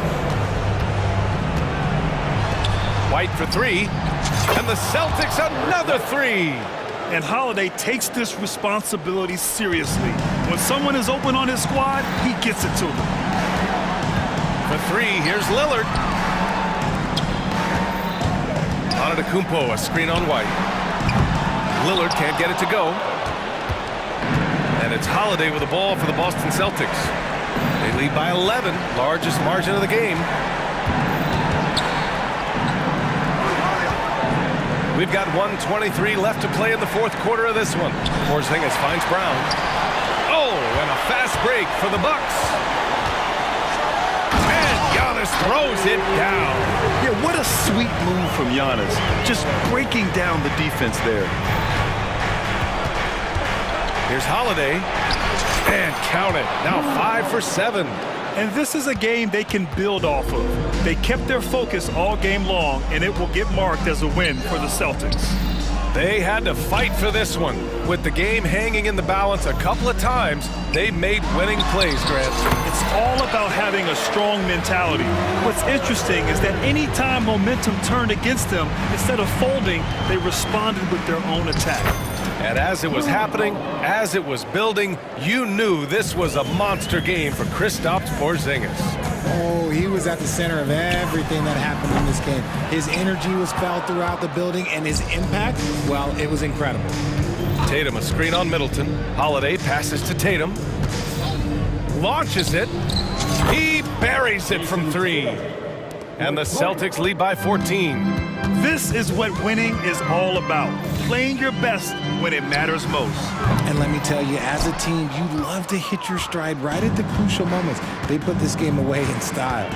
White for three. And the Celtics another three. And Holiday takes this responsibility seriously. When someone is open on his squad, he gets it to them. For three, here's Lillard. Antetokounmpo, a screen on White. Lillard can't get it to go. And it's Holiday with the ball for the Boston Celtics. They lead by 11, largest margin of the game. We've got 1:23 left to play in the fourth quarter of this one. Porzingis finds Brown. Oh, and a fast break for the Bucks. And Giannis throws it down. Yeah, what a sweet move from Giannis. Just breaking down the defense there. Here's Holiday. And count it. Now 5 for 7. And this is a game they can build off of. They kept their focus all game long, and it will get marked as a win for the Celtics. They had to fight for this one. With the game hanging in the balance a couple of times, they made winning plays, Grant. It's all about having a strong mentality. What's interesting is that any time momentum turned against them, instead of folding, they responded with their own attack. And as it was happening, as it was building, you knew this was a monster game for Kristaps Porzingis. Oh, he was at the center of everything that happened in this game. His energy was felt throughout the building, and his impact, well, it was incredible. Tatum a screen on Middleton. Holiday passes to Tatum. Launches it. He buries it from 3. And the Celtics lead by 14. This is what winning is all about. Playing your best when it matters most. And let me tell you, as a team, you love to hit your stride right at the crucial moments. They put this game away in style.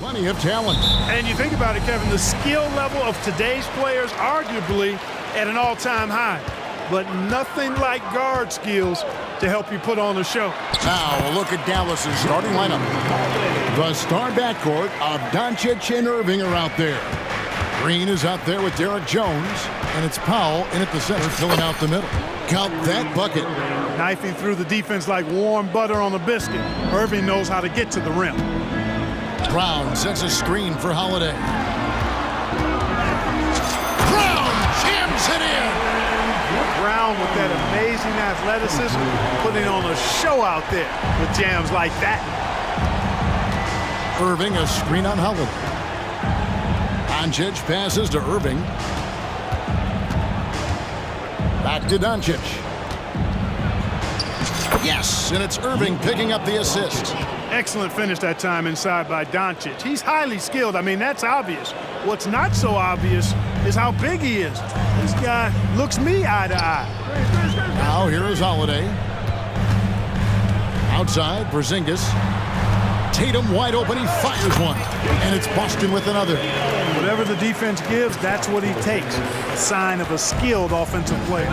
Plenty of talent. And you think about it, Kevin, the skill level of today's players arguably at an all-time high. But nothing like guard skills to help you put on a show. Now a look at Dallas's starting lineup. The star backcourt of Doncic and Irving are out there. Green is out there with Derek Jones, and it's Powell in at the center filling out the middle. Count that bucket. Knifing through the defense like warm butter on a biscuit. Irving knows how to get to the rim. Brown sets a screen for Holiday. Brown jams it in. Brown with that amazing athleticism, putting on a show out there with jams like that. Irving a screen on Holiday. Doncic passes to Irving. Back to Doncic. Yes, and it's Irving picking up the assist. Excellent finish that time inside by Doncic. He's highly skilled. I mean, that's obvious. What's not so obvious is how big he is. This guy looks me eye to eye. Now here is Holiday. Outside, Porzingis. Tatum wide open, he fires one. And it's Boston with another. Whatever the defense gives, that's what he takes. A sign of a skilled offensive player.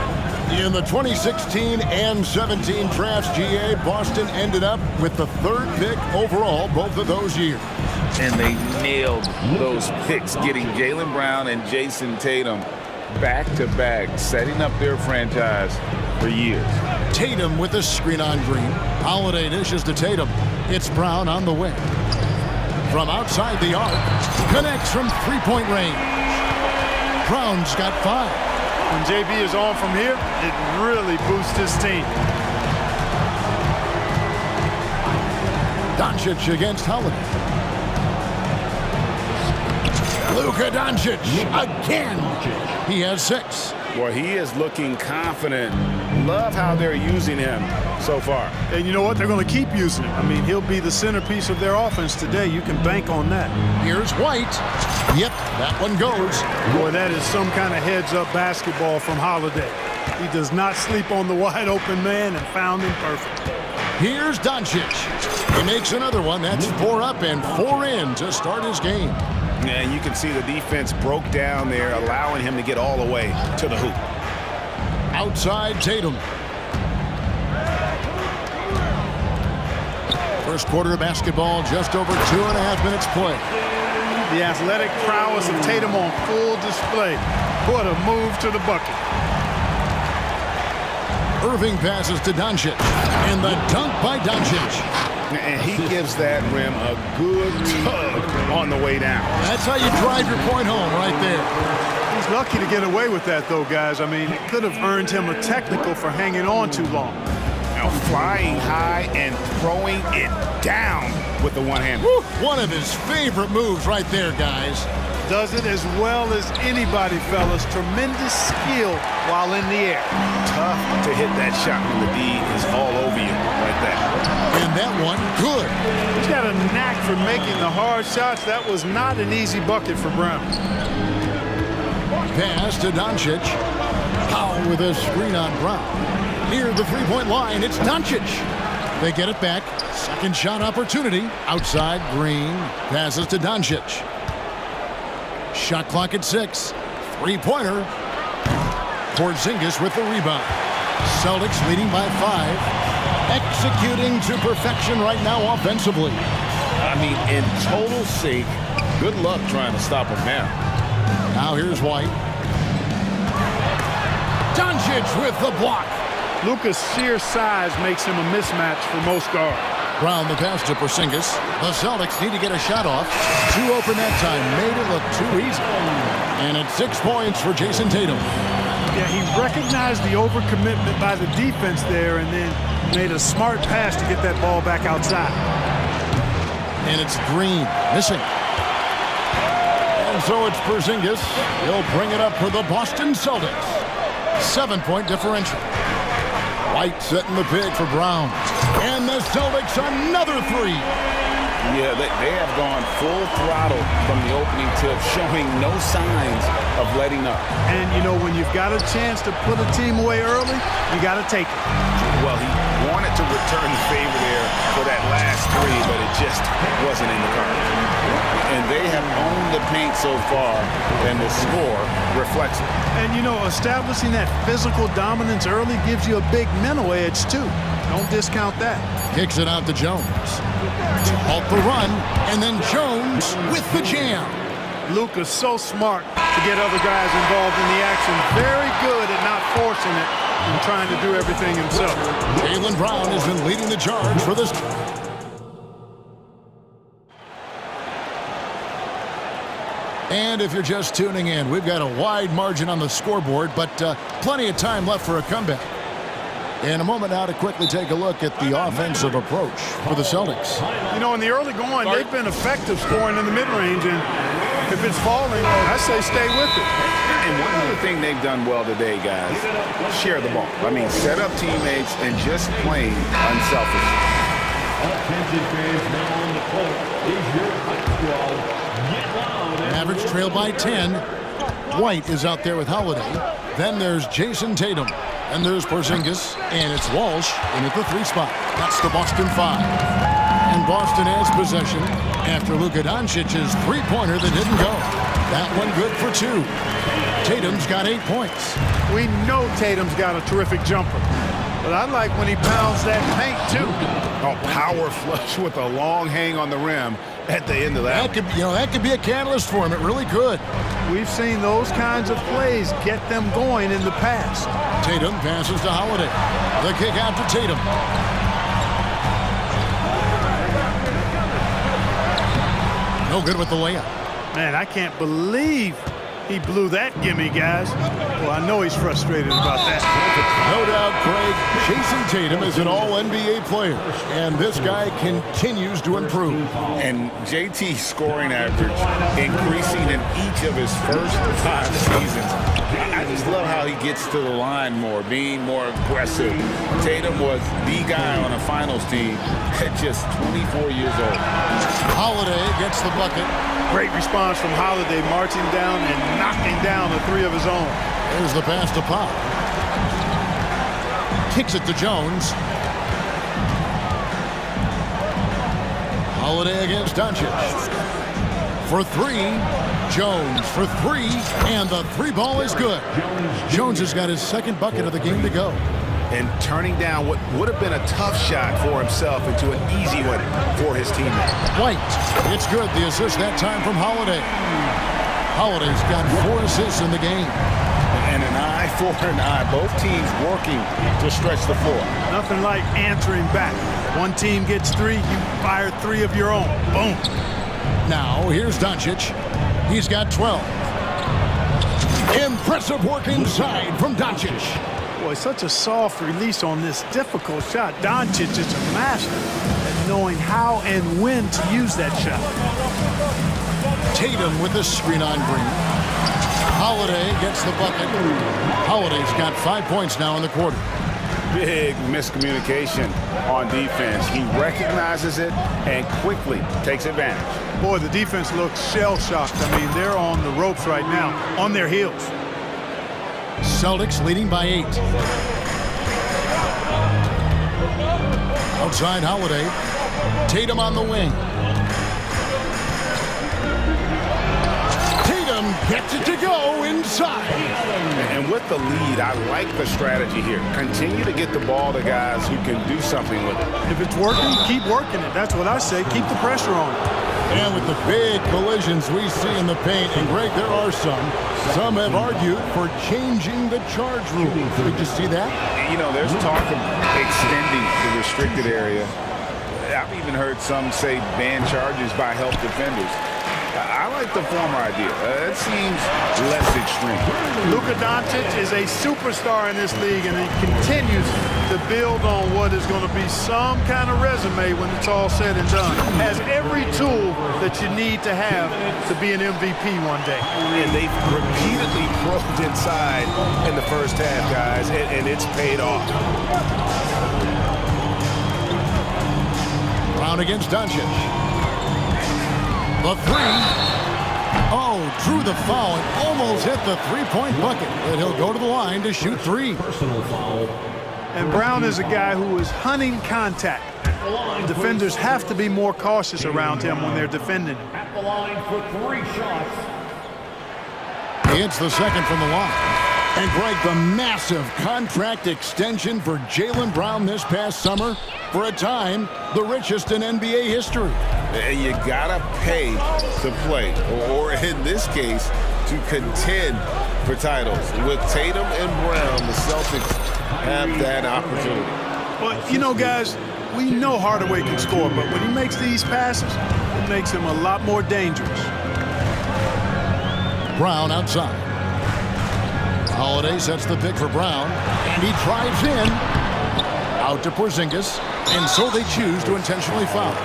In the 2016 and 17 drafts, GA, Boston ended up with the 3rd pick overall both of those years. And they nailed those picks, getting Jaylen Brown and Jason Tatum back-to-back, setting up their franchise for years. Tatum with a screen on Green. Holiday dishes to Tatum. It's Brown on the wing. From outside the arc, connects from three-point range. Brown's got 5. When JB is on from here, it really boosts his team. Doncic against Holiday. Luka Doncic again. He has 6. Boy, he is looking confident. Love how they're using him so far. And you know what? They're going to keep using him. I mean, he'll be the centerpiece of their offense today. You can bank on that. Here's White. Yep, that one goes. Boy, that is some kind of heads-up basketball from Holiday. He does not sleep on the wide-open man and found him perfect. Here's Doncic. He makes another one. That's 4 up and 4 in to start his game. And you can see the defense broke down there, allowing him to get all the way to the hoop. Outside Tatum. First quarter of basketball, just over 2.5 minutes play. The athletic prowess of Tatum on full display. What a move to the bucket. Irving passes to Doncic. And the dunk by Doncic. And he gives that rim a good tug on the way down. That's how you drive your point home right there. He's lucky to get away with that, though, guys. I mean, it could have earned him a technical for hanging on too long. Now flying high and throwing it down with the one-hand. One of his favorite moves right there, guys. Does it as well as anybody, fellas. Tremendous skill while in the air. Tough to hit that shot when the D is all over you like that. And that one, good. He's got a knack for making the hard shots. That was not an easy bucket for Brown. Pass to Doncic. Powell with a screen on Brown. Near the three-point line, it's Doncic. They get it back. Second shot opportunity. Outside, Green. Passes to Doncic. Shot clock at 6. Three-pointer. Porzingis with the rebound. Celtics leading by 5. Executing to perfection right now offensively. I mean, in total sync. Good luck trying to stop him now. Now here's White. Doncic with the block. Luka's sheer size makes him a mismatch for most guards. Brown the pass to Porzingis. The Celtics need to get a shot off. 2 open that time. Made it look too easy. And it's 6 points for Jason Tatum. Yeah, he recognized the overcommitment by the defense there and then made a smart pass to get that ball back outside. And it's Green missing. And so it's Porzingis. He'll bring it up for the Boston Celtics. 7-point differential. White setting the pick for Brown. And the Celtics another 3. Yeah, they have gone full throttle from the opening tip, showing no signs of letting up. And, you know, when you've got a chance to put a team away early, you got to take it. Well, he wanted to return the favor there for that last three, but it just wasn't in the cards. And they have owned the paint so far, and the score reflects it. And, you know, establishing that physical dominance early gives you a big mental edge, too. Don't discount that. Kicks it out to Jones. To halt the run, and then Jones with the jam. Luka's so smart to get other guys involved in the action. Very good at not forcing it and trying to do everything himself. Jaylen Brown has been leading the charge for this. And if you're just tuning in, we've got a wide margin on the scoreboard, but plenty of time left for a comeback. In a moment now to quickly take a look at the offensive approach for the Celtics. You know, in the early going, they've been effective scoring in the mid-range, and if it's falling, I say stay with it. And one other thing they've done well today, guys, share the ball. I mean, set up teammates and just plain unselfish. Attention fans, now on the court is your hot squad. Get loud. Average trail by 10. White is out there with Holiday. Then there's Jason Tatum. And there's Porzingis. And it's Walsh in at the 3 spot. That's the Boston 5. And Boston has possession after Luka Doncic's three-pointer that didn't go. That one good for 2. Tatum's got 8 points. We know Tatum's got a terrific jumper, but I like when he pounds that paint, too. Oh, power flush with a long hang on the rim at the end of that. That could be a catalyst for him. It really could. We've seen those kinds of plays get them going in the past. Tatum passes to Holiday. The kick out to Tatum. No good with the layup. Man, I can't believe he blew that gimme, guys. Well, I know he's frustrated about that. No doubt, Craig. Jason Tatum is an all-NBA player, and this guy continues to improve. And JT's scoring average increasing in each of his first 5 seasons. I just love how he gets to the line more, being more aggressive. Tatum was the guy on a finals team at just 24 years old. Holiday gets the bucket. Great response from Holiday, marching down and knocking down the 3 of his own. There's the pass to Pop. Kicks it to Jones. Holiday against Doncic. For 3. Jones for 3. And the 3 ball is good. Jones has got his 2nd bucket of the game to go. And turning down what would have been a tough shot for himself into an easy one for his teammate. White. It's good. The assist that time from Holiday. Holiday's got 4 assists in the game. And an eye for an eye. Both teams working to stretch the floor. Nothing like answering back. One team gets 3, you fire 3 of your own. Boom. Now, here's Doncic. He's got 12. Impressive work inside from Doncic. Boy, such a soft release on this difficult shot. Doncic is a master at knowing how and when to use that shot. Tatum with the screen on Green. Holiday gets the bucket. Holiday's got 5 points now in the quarter. Big miscommunication on defense. He recognizes it and quickly takes advantage. Boy, the defense looks shell-shocked. I mean, they're on the ropes right now, on their heels. Celtics leading by 8. Outside Holiday. Tatum on the wing. Tatum gets it to go inside. And with the lead, I like the strategy here. Continue to get the ball to guys who can do something with it. If it's working, keep working it. That's what I say. Keep the pressure on. And with the big collisions we see in the paint, and Greg, there are some have argued for changing the charge rule. Did you see that? You know, there's talk of extending the restricted area. I've even heard some say ban charges by help defenders. I like the former idea. It seems less extreme. Luka Doncic is a superstar in this league, and he continues to build on what is going to be some kind of resume when it's all said and done. Has every tool that you need to have to be an MVP one day. And they've repeatedly probed inside in the first half, guys, and it's paid off. Brown against Doncic. The 3. Oh, drew the foul and almost hit the 3-point bucket. But he'll go to the line to shoot 3. Personal foul. And Brown is a guy who is hunting contact. Defenders have to be more cautious around him when they're defending him. At the line for 3 shots. He hits the second from the line. And Greg, the massive contract extension for Jaylen Brown this past summer, for a time, the richest in NBA history. And you gotta pay to play, or in this case, to contend for titles. With Tatum and Brown, the Celtics have that opportunity. But, you know, guys, we know Hardaway can score, but when he makes these passes, it makes him a lot more dangerous. Brown outside. Holiday sets the pick for Brown, and he drives in. Out to Porzingis, and so they choose to intentionally foul.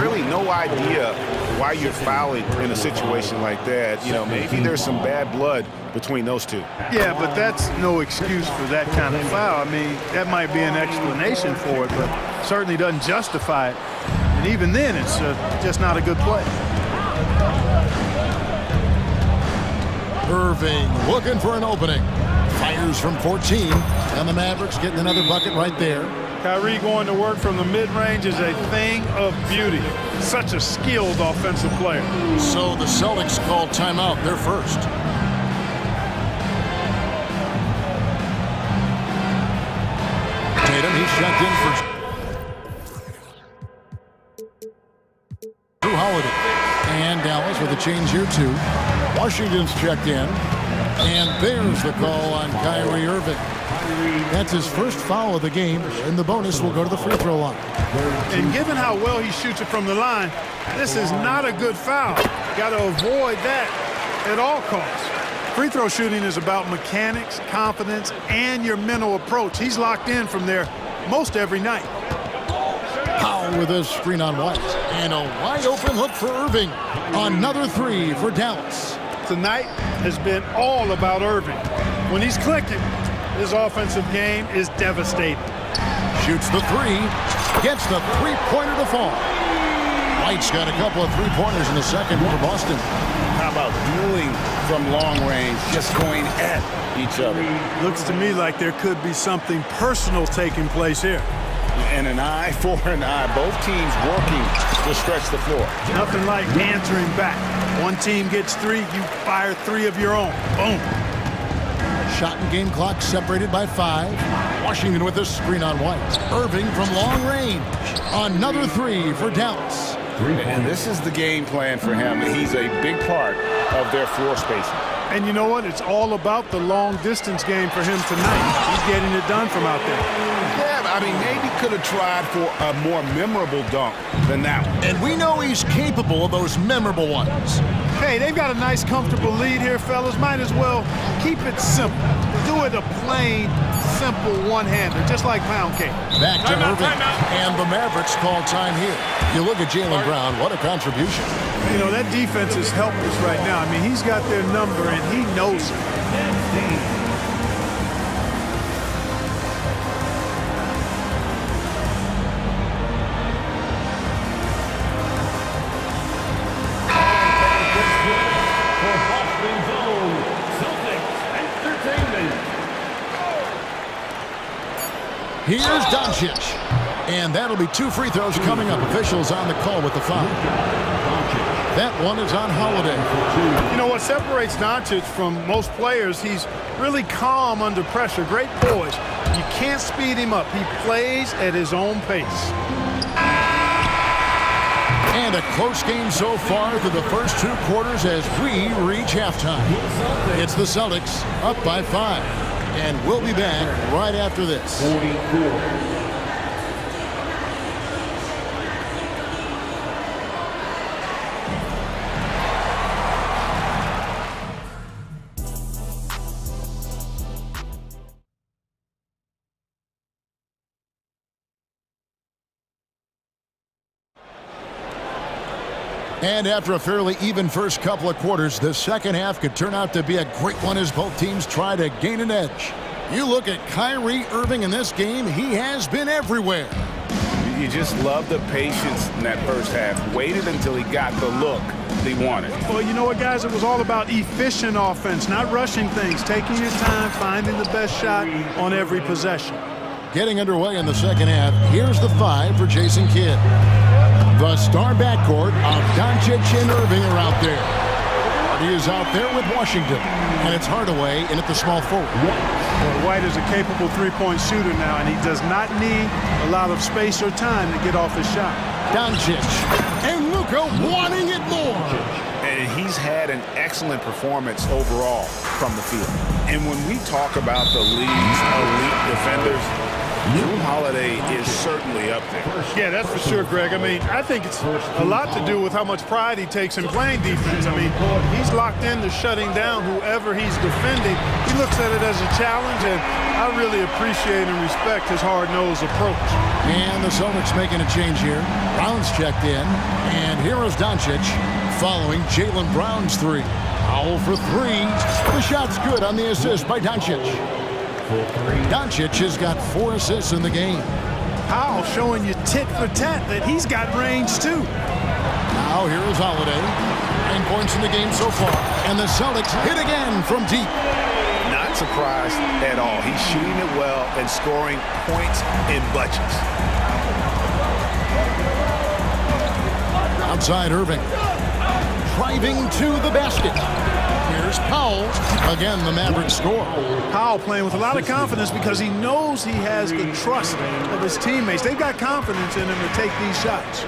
Really no idea why you're fouling in a situation like that. You know, maybe there's some bad blood between those two. Yeah, but that's no excuse for that kind of foul. I mean, that might be an explanation for it, but certainly doesn't justify it. And even then, it's just not a good play. Irving looking for an opening. Fires from 14, and the Mavericks getting another bucket right there. Kyrie going to work from the mid-range is a thing of beauty. Such a skilled offensive player. So the Celtics called timeout, their first. Tatum, he's checked in for Drew Holiday. And Dallas with a change here too. Washington's checked in. And there's the call on Kyrie Irving. That's his first foul of the game, and the bonus will go to the free throw line. And given how well he shoots it from the line, this is not a good foul. Got to avoid that at all costs. Free throw shooting is about mechanics, confidence, and your mental approach. He's locked in from there most every night. Powell with a screen on White. And a wide open look for Irving. Another three for Dallas. Tonight has been all about Irving. When he's clicking, his offensive game is devastating. Shoots the three, gets the three-pointer to fall. White's got a couple of three-pointers in the second for Boston. How about dueling from long range, just going at each other? Looks to me like there could be something personal taking place here. And an eye for an eye. Both teams working to stretch the floor. Nothing like answering back. One team gets 3, you fire 3 of your own. Boom. Shot and game clock separated by 5. Washington with a screen on White. Irving from long range. Another 3 for Dallas. And this is the game plan for him. He's a big part of their floor spacing. And you know what? It's all about the long distance game for him tonight. He's getting it done from out there. Yeah, I mean, maybe could have tried for a more memorable dunk than that one. And we know he's capable of those memorable ones. Hey, they've got a nice, comfortable lead here, fellas. Might as well keep it simple. Do it a plain, simple one-hander, just like pound cake. Back to Irving, and the Mavericks call time here. You look at Jaylen Brown, what a contribution. You know, that defense is helpless right now. I mean, he's got their number, and he knows it. Here's Doncic. And that'll be 2 free throws coming up. Officials on the call with the foul. That one is on Holiday. You know what separates Doncic from most players? He's really calm under pressure. Great poise. You can't speed him up. He plays at his own pace. And a close game so far through the first 2 quarters as we reach halftime. It's the Celtics up by 5. And we'll be back right after this. 44. And after a fairly even first couple of quarters, the second half could turn out to be a great one as both teams try to gain an edge. You look at Kyrie Irving in this game, he has been everywhere. You just love the patience in that first half. Waited until he got the look he wanted. Well, you know what, guys? It was all about efficient offense, not rushing things, taking your time, finding the best shot on every possession. Getting underway in the second half. Here's the 5 for Jason Kidd. The star backcourt of Doncic and Irving are out there. He is out there with Washington, and it's Hardaway in at the small forward. Well, White is a capable three-point shooter now, and he does not need a lot of space or time to get off his shot. Doncic and Luka wanting it more. And he's had an excellent performance overall from the field. And when we talk about the league's elite defenders, Drew Holiday is certainly up there. Yeah, that's for sure, Greg. I mean, I think it's a lot to do with how much pride he takes in playing defense. I mean, he's locked into shutting down whoever he's defending. He looks at it as a challenge, and I really appreciate and respect his hard-nosed approach. And the Celtics making a change here. Brown's checked in, and here is Doncic following Jaylen Brown's 3. Powell for 3. The shot's good on the assist by Doncic. Doncic has got 4 assists in the game. Powell showing you tit for tat that he's got range too. Now here is Holiday. 9 points in the game so far. And the Celtics hit again from deep. Not surprised at all. He's shooting it well and scoring points in bunches. Outside Irving. Driving to the basket. Here's Powell. Again, the Mavericks score. Powell playing with a lot of confidence because he knows he has the trust of his teammates. They've got confidence in him to take these shots.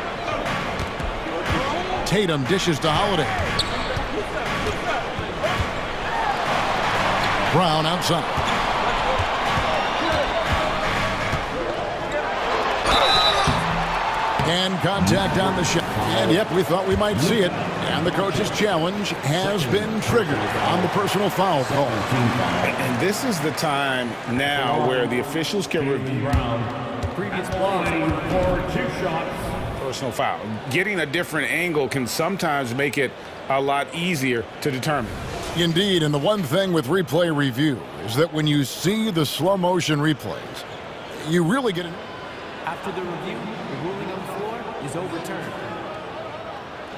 Tatum dishes to Holiday. Brown outside. And contact on the shot. And yep, we thought we might see it. And the coach's challenge has been triggered on the personal foul call. And this is the time now where the officials can review Previous block for 2 shots. personal foul. Getting a different angle can sometimes make it a lot easier to determine. Indeed, and the one thing with replay review is that when you see the slow motion replays, you really get an... After the review, the ruling on the floor is overturned.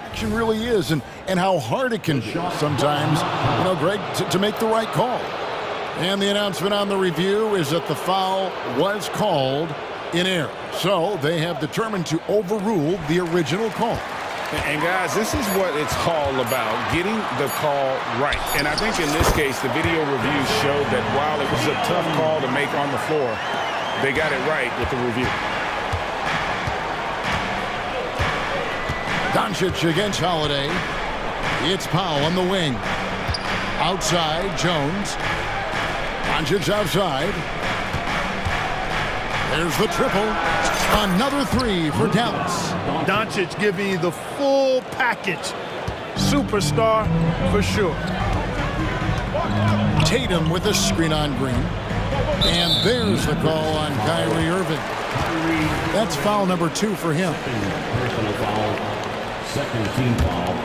Action really is, and how hard it can be sometimes, you know, Greg, to make the right call. And the announcement on the review is that the foul was called in error. So they have determined to overrule the original call. And guys, this is what it's all about, getting the call right. And I think in this case, the video review showed that while it was a tough call to make on the floor, they got it right with the review. Doncic against Holiday. It's Powell on the wing. Outside, Jones. Doncic outside. There's the triple. Another 3 for Dallas. Doncic giving you the full package. Superstar for sure. Tatum with a screen on Green. And there's the call on Kyrie Irving. That's foul number 2 for him. Personal foul. Second team foul.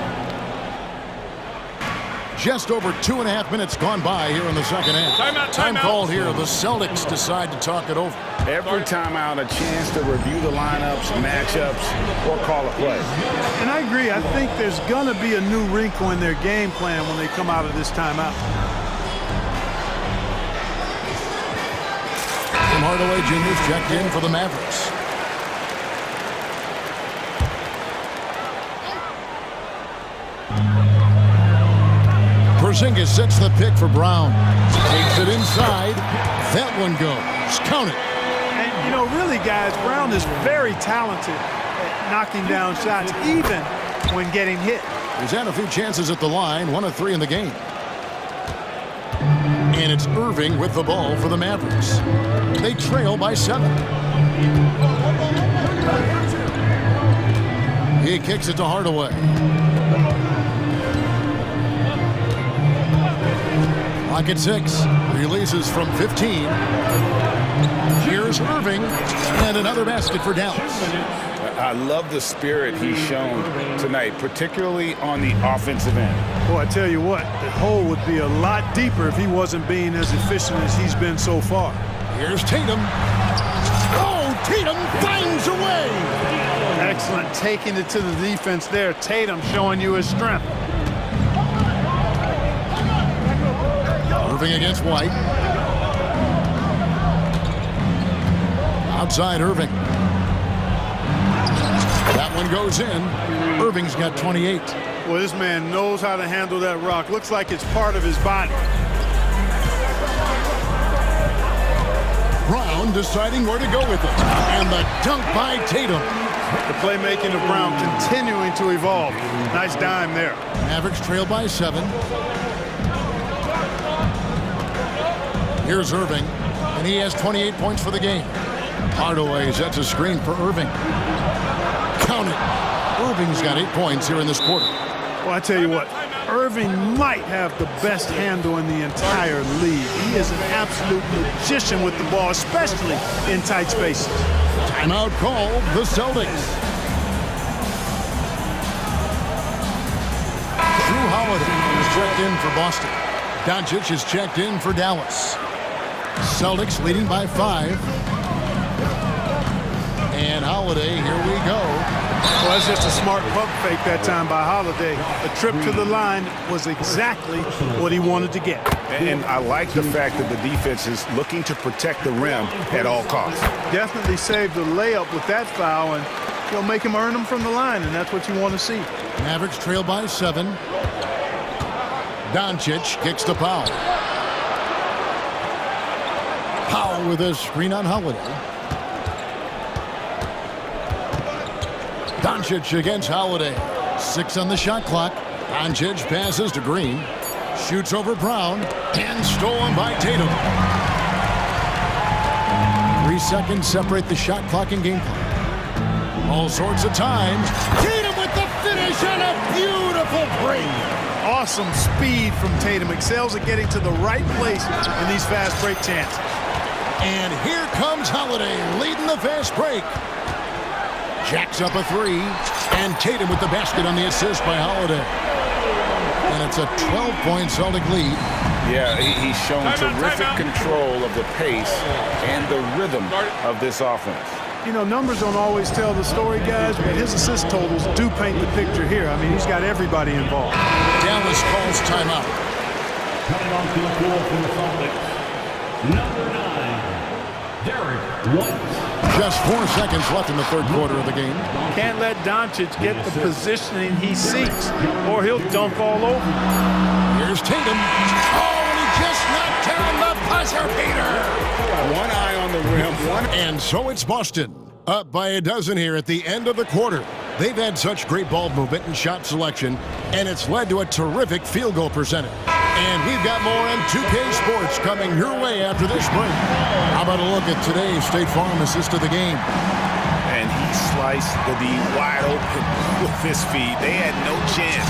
Just over 2.5 minutes gone by here in the second half. Time called here. The Celtics decide to talk it over. Every timeout, a chance to review the lineups, matchups, or call a play. And I agree. I think there's going to be a new wrinkle in their game plan when they come out of this timeout. Tim Hardaway Jr.'s checked in for the Mavericks. Porzingis sets the pick for Brown. Takes it inside. That one goes. Count it. And, you know, really, guys, Brown is very talented at knocking down shots, even when getting hit. He's had a few chances at the line. 1 of 3 in the game. And it's Irving with the ball for the Mavericks. They trail by 7. He kicks it to Hardaway. Clock at 6. Releases from 15. Here's Irving. And another basket for Dallas. I love the spirit he's shown tonight, particularly on the offensive end. Boy, I tell you what, the hole would be a lot deeper if he wasn't being as efficient as he's been so far. Here's Tatum. Oh, Tatum finds a way. Excellent, taking it to the defense there. Tatum showing you his strength. Irving against White. Outside Irving. That one goes in. Irving's got 28. Well, this man knows how to handle that rock. Looks like it's part of his body. Brown deciding where to go with it. And the dunk by Tatum. The playmaking of Brown continuing to evolve. Nice dime there. Mavericks trail by 7. Here's Irving, and he has 28 points for the game. Hardaway sets a screen for Irving. Count it. Irving's got 8 points here in this quarter. Well, I tell you what, Irving might have the best handle in the entire league. He is an absolute magician with the ball, especially in tight spaces. Timeout called the Celtics. Drew Holiday is checked in for Boston. Doncic is checked in for Dallas. Celtics leading by 5. And Holiday, here we go. Well, that's just a smart pump fake that time by Holiday. The trip to the line was exactly what he wanted to get. And I like the fact that the defense is looking to protect the rim at all costs. Definitely saved the layup with that foul, and he'll make him earn them from the line, and that's what you want to see. Mavericks trail by 7. Doncic kicks the foul. Powell with a screen on Holiday. Doncic against Holiday. 6 on the shot clock. Doncic passes to Green. Shoots over Brown. And stolen by Tatum. 3 seconds separate the shot clock and game clock. All sorts of time. Tatum with the finish and a beautiful break. Awesome speed from Tatum. Excels at getting to the right place in these fast break chances. And here comes Holiday leading the fast break. Jacks up a 3, and Tatum with the basket on the assist by Holiday. And it's a 12-point Celtic lead. Yeah, he's shown terrific control of the pace and the rhythm of this offense. You know, numbers don't always tell the story, guys, but his assist totals do paint the picture here. I mean, he's got everybody involved. Dallas calls timeout. Coming onto the floor for the Celtics, number 9, Derek White. Just 4 seconds left in the third quarter of the game. Can't let Doncic get the positioning he seeks, or he'll dunk all over. Here's Tatum. Oh, and he just knocked down the buzzer beater. One eye on the rim. And so it's Boston, up by a dozen here at the end of the quarter. They've had such great ball movement and shot selection, and it's led to a terrific field goal percentage. And we've got more on 2K Sports coming your way after this break. How about a look at today's State Farm assist of the game? And he sliced the D wide open with his feet. They had no chance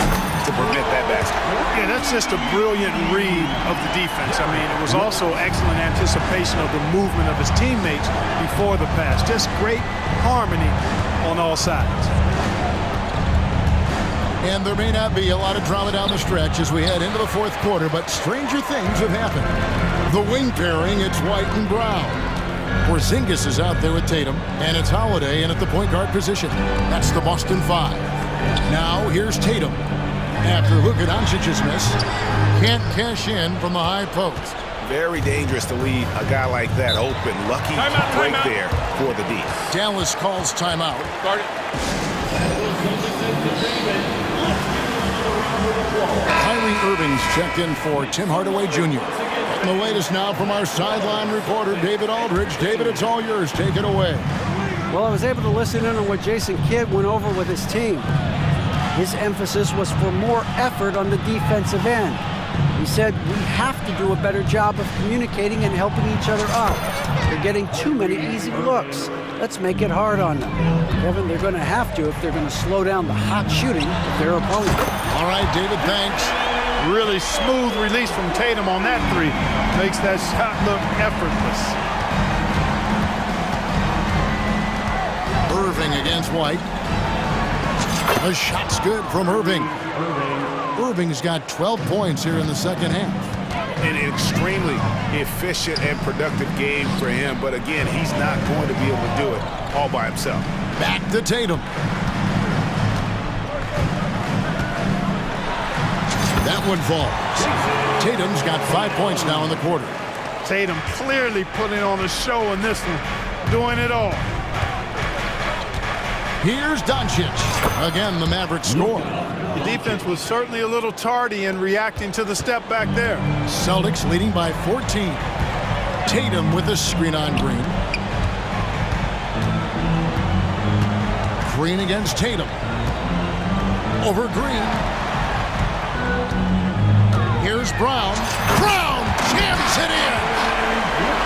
to prevent that basket. Yeah, that's just a brilliant read of the defense. I mean, it was also excellent anticipation of the movement of his teammates before the pass. Just great harmony on all sides. And there may not be a lot of drama down the stretch as we head into the fourth quarter, but stranger things have happened. The wing pairing, it's White and Brown. Porzingis is out there with Tatum, and it's Holiday in at the point guard position. That's the Boston 5. Now here's Tatum. After Luka Doncic's miss, can't cash in from the high post. Very dangerous to leave a guy like that open. Lucky break there for the D. Dallas calls timeout. Kyrie Irving's checked in for Tim Hardaway Jr. And the latest now from our sideline reporter, David Aldridge. David, it's all yours. Take it away. Well, I was able to listen in on what Jason Kidd went over with his team. His emphasis was for more effort on the defensive end. He said we have to do a better job of communicating and helping each other up. They're getting too many easy looks. Let's make it hard on them. Kevin, they're going to have to if they're going to slow down the hot shooting of their opponent. All right, David, thanks. Really smooth release from Tatum on that 3. Makes that shot look effortless. Irving against White. The shot's good from Irving. Irving's got 12 points here in the second half. An extremely efficient and productive game for him, but again, he's not going to be able to do it all by himself. Back to Tatum. That one falls. Tatum's got 5 points now in the quarter. Tatum clearly putting on a show in this one. doing it all. Here's Doncic. Again, the Mavericks score. The defense was certainly a little tardy in reacting to the step back there. Celtics leading by 14. Tatum with the screen on Green. Green against Tatum. Over Green. Here's Brown. Brown jams it in.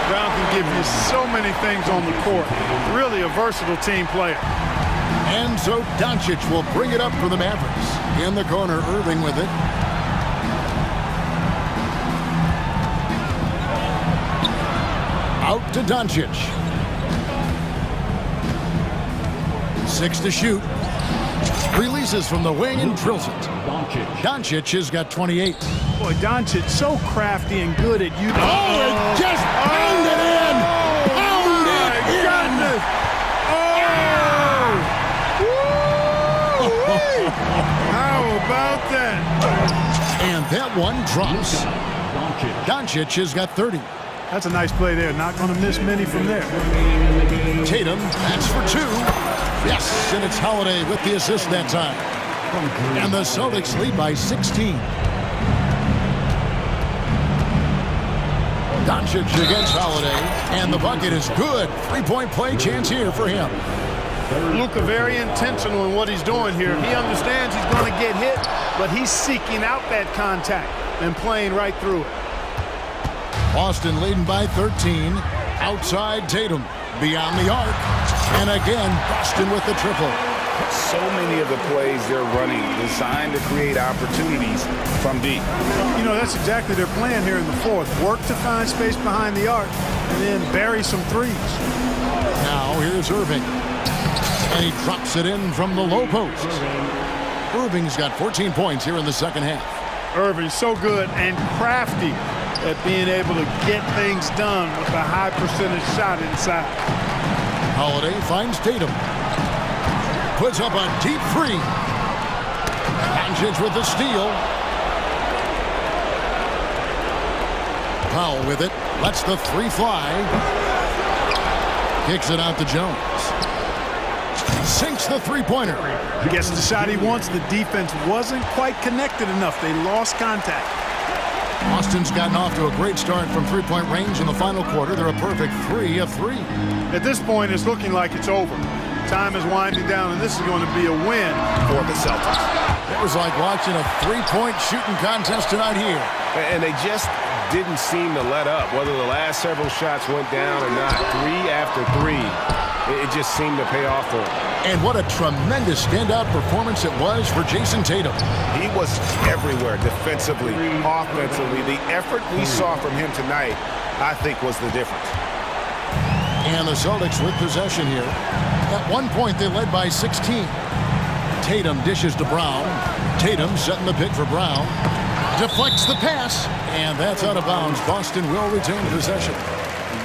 Brown can give you so many things on the court. Really a versatile team player. And so Doncic will bring it up for the Mavericks. In the corner, Irving with it. Out to Doncic. 6 to shoot. Releases from the wing and drills it. Doncic has got 28. Boy, Doncic so crafty and good at you. Oh, it just pounded in! Pounded in! Goodness. Oh! How about that? And that one drops. Doncic has got 30. That's a nice play there. Not going to miss many from there. Tatum, that's for 2. Yes, and it's Holiday with the assist that time. And the Celtics lead by 16. Doncic against Holiday, and the bucket is good. Three-point play chance here for him. Luka very intentional in what he's doing here. He understands he's going to get hit, but he's seeking out that contact and playing right through it. Boston leading by 13. Outside Tatum. Beyond the arc. And again, Boston with the triple. So many of the plays they're running designed to create opportunities from deep. You know, that's exactly their plan here in the fourth. Work to find space behind the arc and then bury some threes. Now here's Irving. And he drops it in from the low post. Irving's got 14 points here in the second half. Irving's so good and crafty at being able to get things done with a high percentage shot inside. Holiday finds Tatum. Puts up a deep three. Doncic with the steal. Powell with it. Lets the three fly. Kicks it out to Jones. Sinks the three-pointer. Gets the shot he wants. The defense wasn't quite connected enough. They lost contact. Boston's gotten off to a great start from three-point range in the final quarter. They're a perfect 3 of 3. At this point, it's looking like it's over. Time is winding down, and this is going to be a win for the Celtics. It was like watching a three-point shooting contest tonight here. And they just didn't seem to let up, whether the last several shots went down or not. 3 after 3, it just seemed to pay off for them. And what a tremendous standout performance it was for Jason Tatum. He was everywhere, defensively, offensively. The effort we saw from him tonight, I think, was the difference. And the Celtics with possession here. At one point, they led by 16. Tatum dishes to Brown. Tatum setting the pick for Brown. Deflects the pass, and that's out of bounds. Boston will retain possession.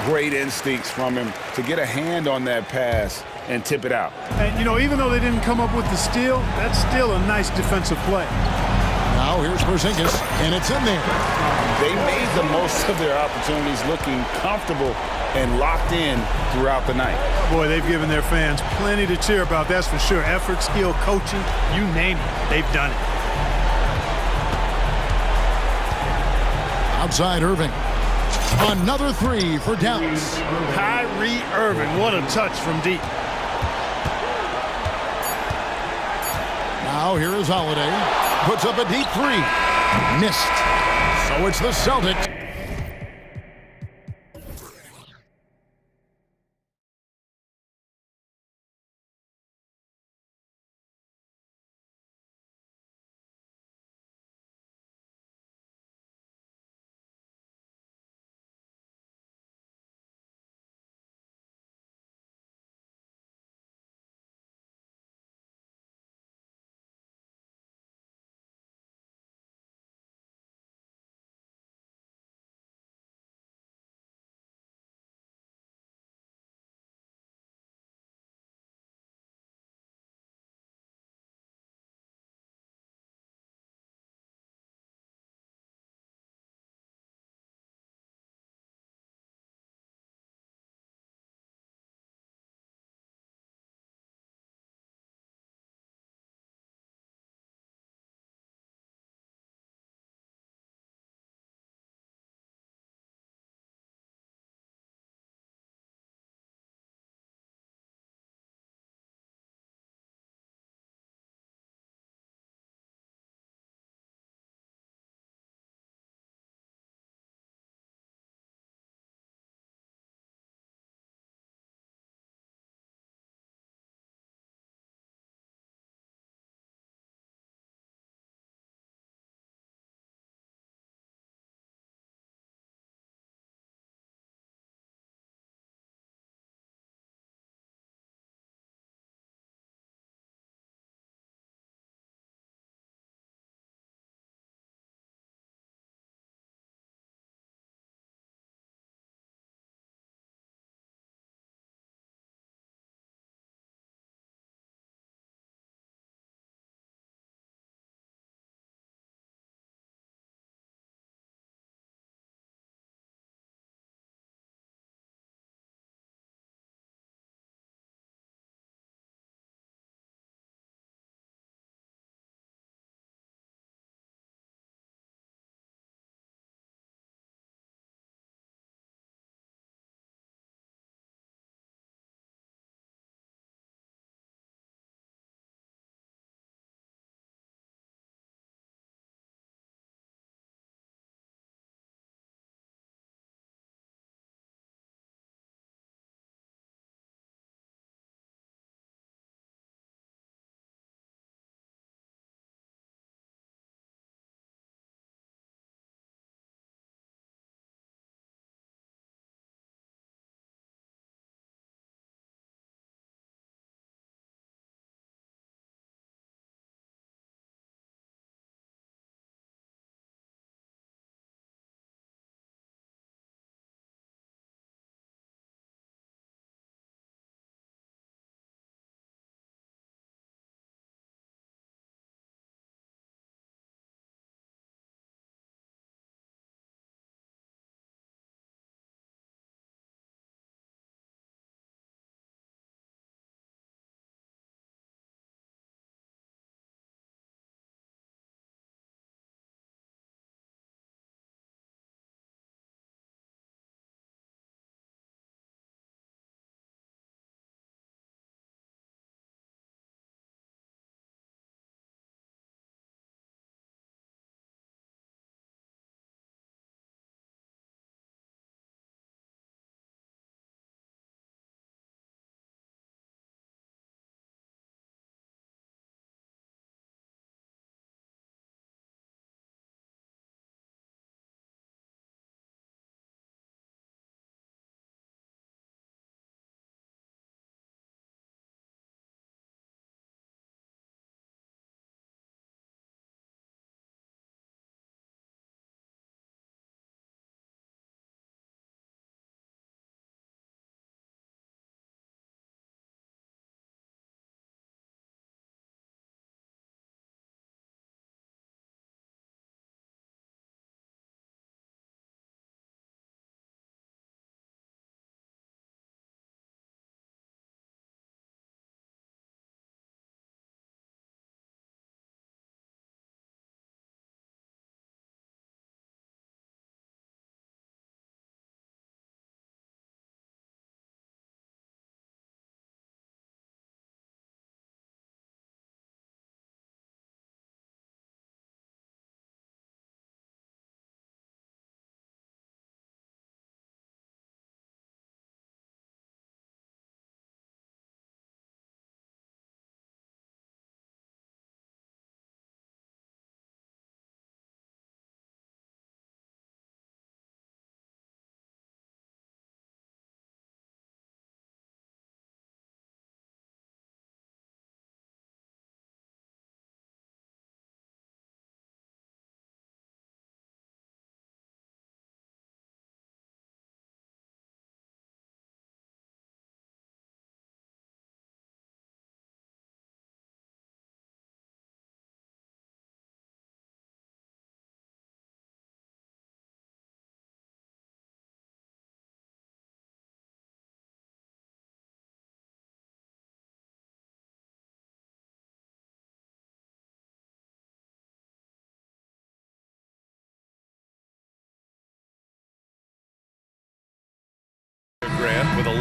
Great instincts from him to get a hand on that pass and tip it out. And, you know, even though they didn't come up with the steal, that's still a nice defensive play. Now here's Porzingis, and it's in there. They made the most of their opportunities, looking comfortable and locked in throughout the night. Boy, they've given their fans plenty to cheer about, that's for sure. Effort, skill, coaching, you name it, they've done it. Outside Irving. Another 3 for Dallas. Kyrie Irving, what a touch from deep. Now here is Holiday. Puts up a deep 3. Missed. So it's the Celtics.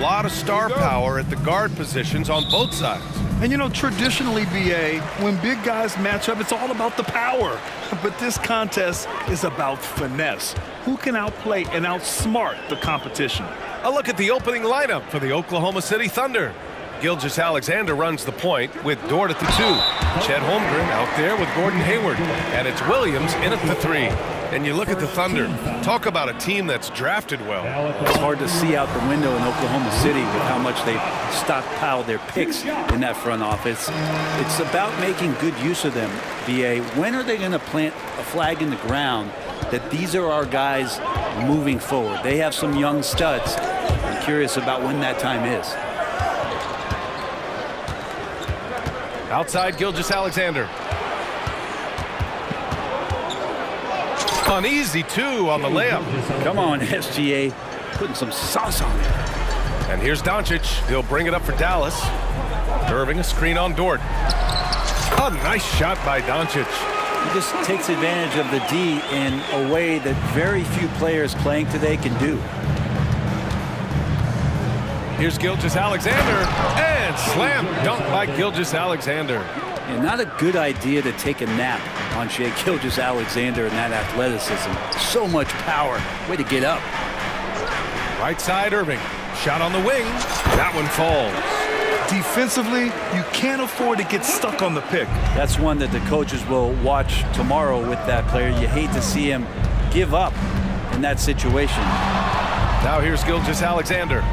lot of star power at the guard positions on both sides. And you know, traditionally, BA, when big guys match up, it's all about the power. But this contest is about finesse. Who can outplay and outsmart the competition? A look at the opening lineup for the Oklahoma City Thunder. Gilgeous-Alexander runs the point with Dort at the 2. Chet Holmgren out there with Gordon Hayward. And it's Williams in at the 3. And you look at the Thunder, talk about a team that's drafted well. It's hard to see out the window in Oklahoma City with how much they stockpile their picks in that front office. It's about making good use of them, BA. When are they going to plant a flag in the ground that these are our guys moving forward? They have some young studs. I'm curious about when that time is. Outside Gilgeous-Alexander. Uneasy 2 on the layup. Come on, SGA. Putting some sauce on it. And here's Doncic. He'll bring it up for Dallas. Irving a screen on Dort. A nice shot by Doncic. He just takes advantage of the D in a way that very few players playing today can do. Here's Gilgeous-Alexander. And slam dunk by Gilgeous-Alexander. Yeah, not a good idea to take a nap on Shai Gilgeous-Alexander and that athleticism. So much power. Way to get up. Right side Irving. Shot on the wing. That one falls. Defensively, you can't afford to get stuck on the pick. That's one that the coaches will watch tomorrow with that player. You hate to see him give up in that situation. Now here's Gilgeous-Alexander.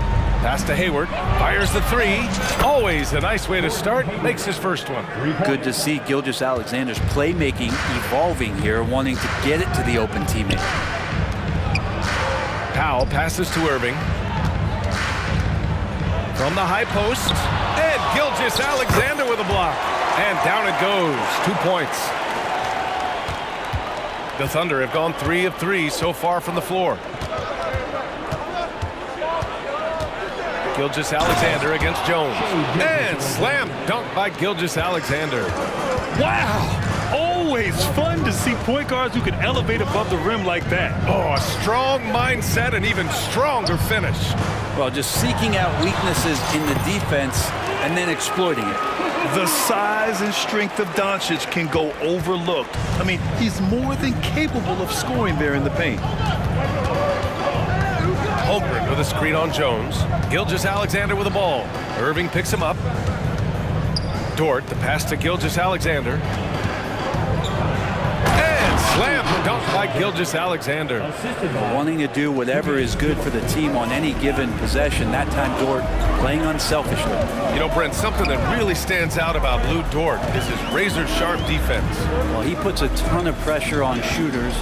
Pass to Hayward. Fires the 3. Always a nice way to start. Makes his first one. Good to see Gilgeous-Alexander's playmaking evolving here, wanting to get it to the open teammate. Powell passes to Irving. From the high post. And Gilgeous-Alexander with a block. And down it goes. 2 points. The Thunder have gone 3 of 3 so far from the floor. Gilgeous-Alexander against Jones. And slam dunk by Gilgeous-Alexander. Wow! Always fun to see point guards who can elevate above the rim like that. Oh, a strong mindset and even stronger finish. Well, just seeking out weaknesses in the defense and then exploiting it. The size and strength of Doncic can go overlooked. I mean, he's more than capable of scoring there in the paint. Holmgren with a screen on Jones. Gilgeous-Alexander with the ball. Irving picks him up. Dort, the pass to Gilgeous-Alexander. And slam dunk by Gilgeous-Alexander. Wanting to do whatever is good for the team on any given possession. That time Dort playing unselfishly. You know, Brent, something that really stands out about Lou Dort is his razor-sharp defense. Well, he puts a ton of pressure on shooters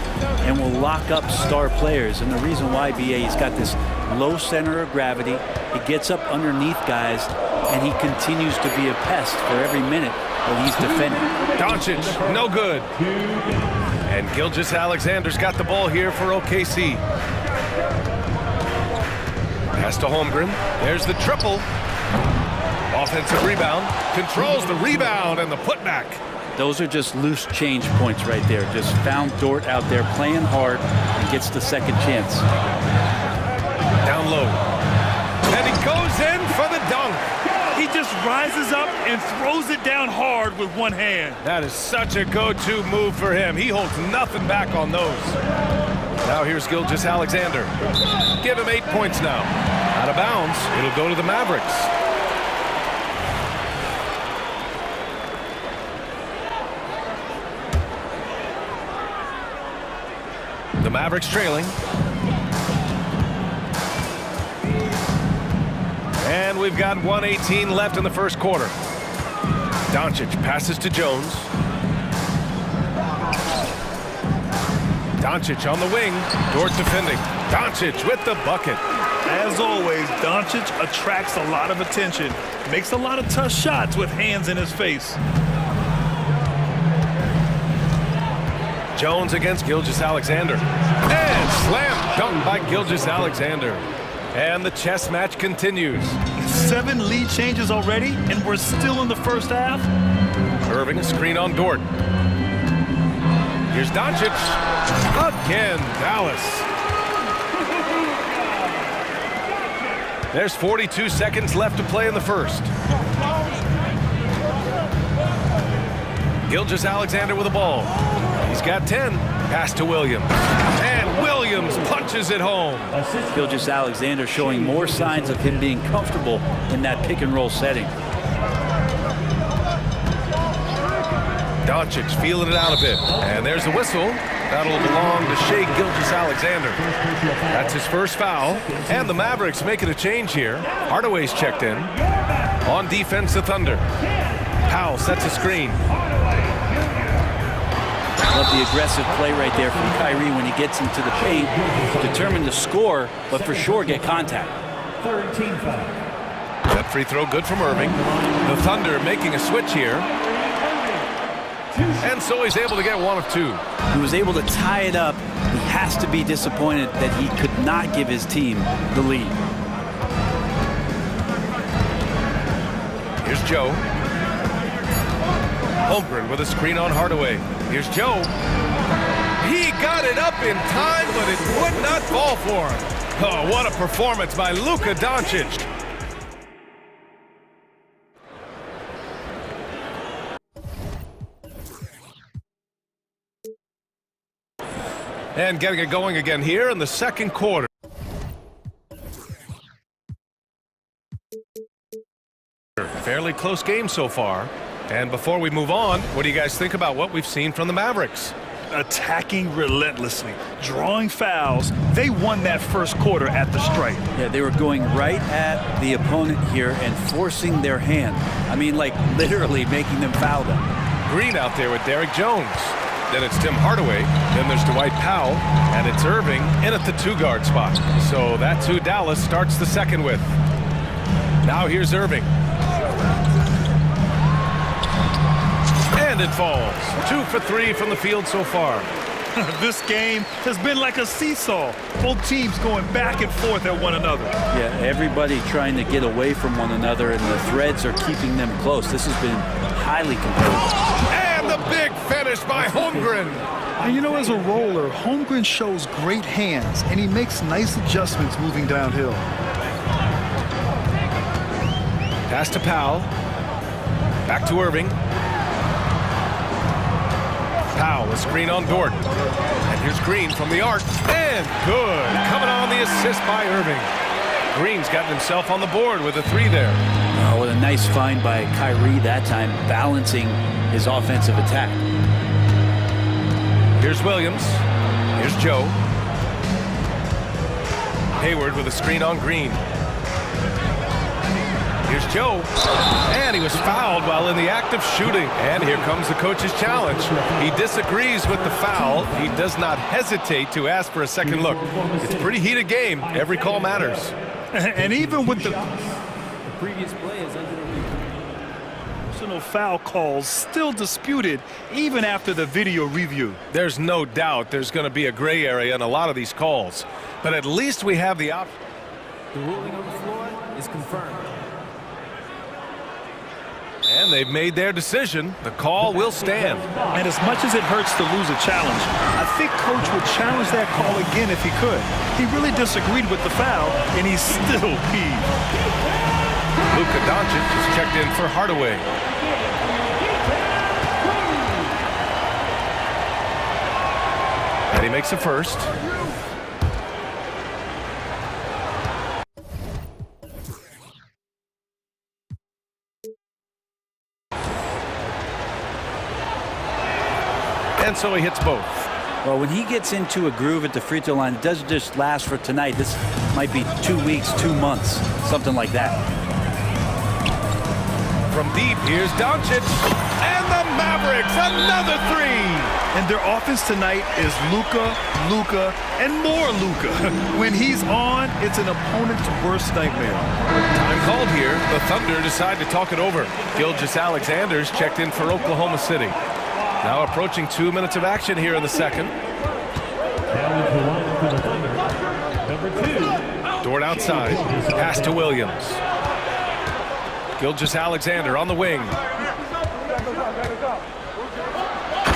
and will lock up star players. And the reason why, BA, he's got this low center of gravity. He gets up underneath guys, and he continues to be a pest for every minute that he's defending. Doncic, no good. And Gilgeous-Alexander's got the ball here for OKC. Pass to Holmgren. There's the triple. Offensive rebound. Controls the rebound and the putback. Those are just loose change points right there. Just found Dort out there playing hard and gets the second chance. Down low. And he goes in for the dunk. He just rises up and throws it down hard with one hand. That is such a go-to move for him. He holds nothing back on those. Now here's Gilgeous-Alexander. Give him 8 points now. Out of bounds. It'll go to the Mavericks. The Mavericks trailing. And we've got 1:18 left in the first quarter. Doncic passes to Jones. Doncic on the wing. Dort defending. Doncic with the bucket. As always, Doncic attracts a lot of attention. Makes a lot of tough shots with hands in his face. Jones against Gilgeous-Alexander. And slam dunk by Gilgeous-Alexander. And the chess match continues. 7 lead changes already, and we're still in the first half. Irving a screen on Dort. Here's Doncic. Again, Dallas. There's 42 seconds left to play in the first. Gilgeous-Alexander with the ball. He's got 10. Pass to Williams. And Williams punches it home. Gilgeous-Alexander showing more signs of him being comfortable in that pick-and-roll setting. Doncic feeling it out a bit. And there's a whistle. That'll belong to Shai Gilgeous-Alexander. That's his first foul. And the Mavericks making a change here. Hardaway's checked in. On defense, the Thunder. Powell sets a screen. Love the aggressive play right there from Kyrie when he gets into the paint. Determined to score, but for sure get contact. 13 foul. That free throw good from Irving. The Thunder making a switch here. And so he's able to get one of two. He was able to tie it up. He has to be disappointed that he could not give his team the lead. Here's Joe. Holmgren with a screen on Hardaway. Here's Joe. He got it up in time, but it would not fall for him. Oh, what a performance by Luka Doncic. And getting it going again here in the second quarter. Fairly close game so far. And before we move on, what do you guys think about what we've seen from the Mavericks? Attacking relentlessly, drawing fouls. They won that first quarter at the stripe. Yeah, they were going right at the opponent here and forcing their hand. I mean, like literally making them foul them. Green out there with Derrick Jones. Then it's Tim Hardaway. Then there's Dwight Powell. And it's Irving in at the two-guard spot. So that's who Dallas starts the second with. Now here's Irving. And it falls. 2 for 3 from the field so far. This game has been like a seesaw. Both teams going back and forth at one another. Yeah, everybody trying to get away from one another, and the threads are keeping them close. This has been highly competitive. And the big finish by Holmgren. And you know, as a roller, Holmgren shows great hands, and he makes nice adjustments moving downhill. Pass to Powell. Back to Irving. Powell, a screen on Dort. And here's Green from the arc. And good. Coming on the assist by Irving. Green's gotten himself on the board with a 3 there. Oh, what a nice find by Kyrie that time, balancing his offensive attack. Here's Williams. Here's Joe. Hayward with a screen on Green. Here's Joe. And he was fouled while in the act of shooting. And here comes the coach's challenge. He disagrees with the foul. He does not hesitate to ask for a second look. It's a pretty heated game. Every call matters. And even with the previous play is under review. personal foul calls still disputed even after the video review. There's no doubt there's going to be a gray area in a lot of these calls. But at least we have the option. The ruling on the floor is confirmed. And they've made their decision. The call will stand. And as much as it hurts to lose a challenge, I think Coach would challenge that call again if he could. He really disagreed with the foul, and he's still peeved. Luka Doncic is checked in for Hardaway. And he makes a first. And so he hits both. Well, when he gets into a groove at the free throw line, it doesn't just last for tonight. This might be 2 weeks, 2 months, something like that. From deep, here's Doncic. And the Mavericks, another 3. And their offense tonight is Luka, Luka, and more Luka. When he's on, it's an opponent's worst nightmare. Time called here. The Thunder decide to talk it over. Gilgeous-Alexander's checked in for Oklahoma City. Now approaching 2 minutes of action here in the second. Dort outside. Pass to Williams. Gilgeous-Alexander on the wing.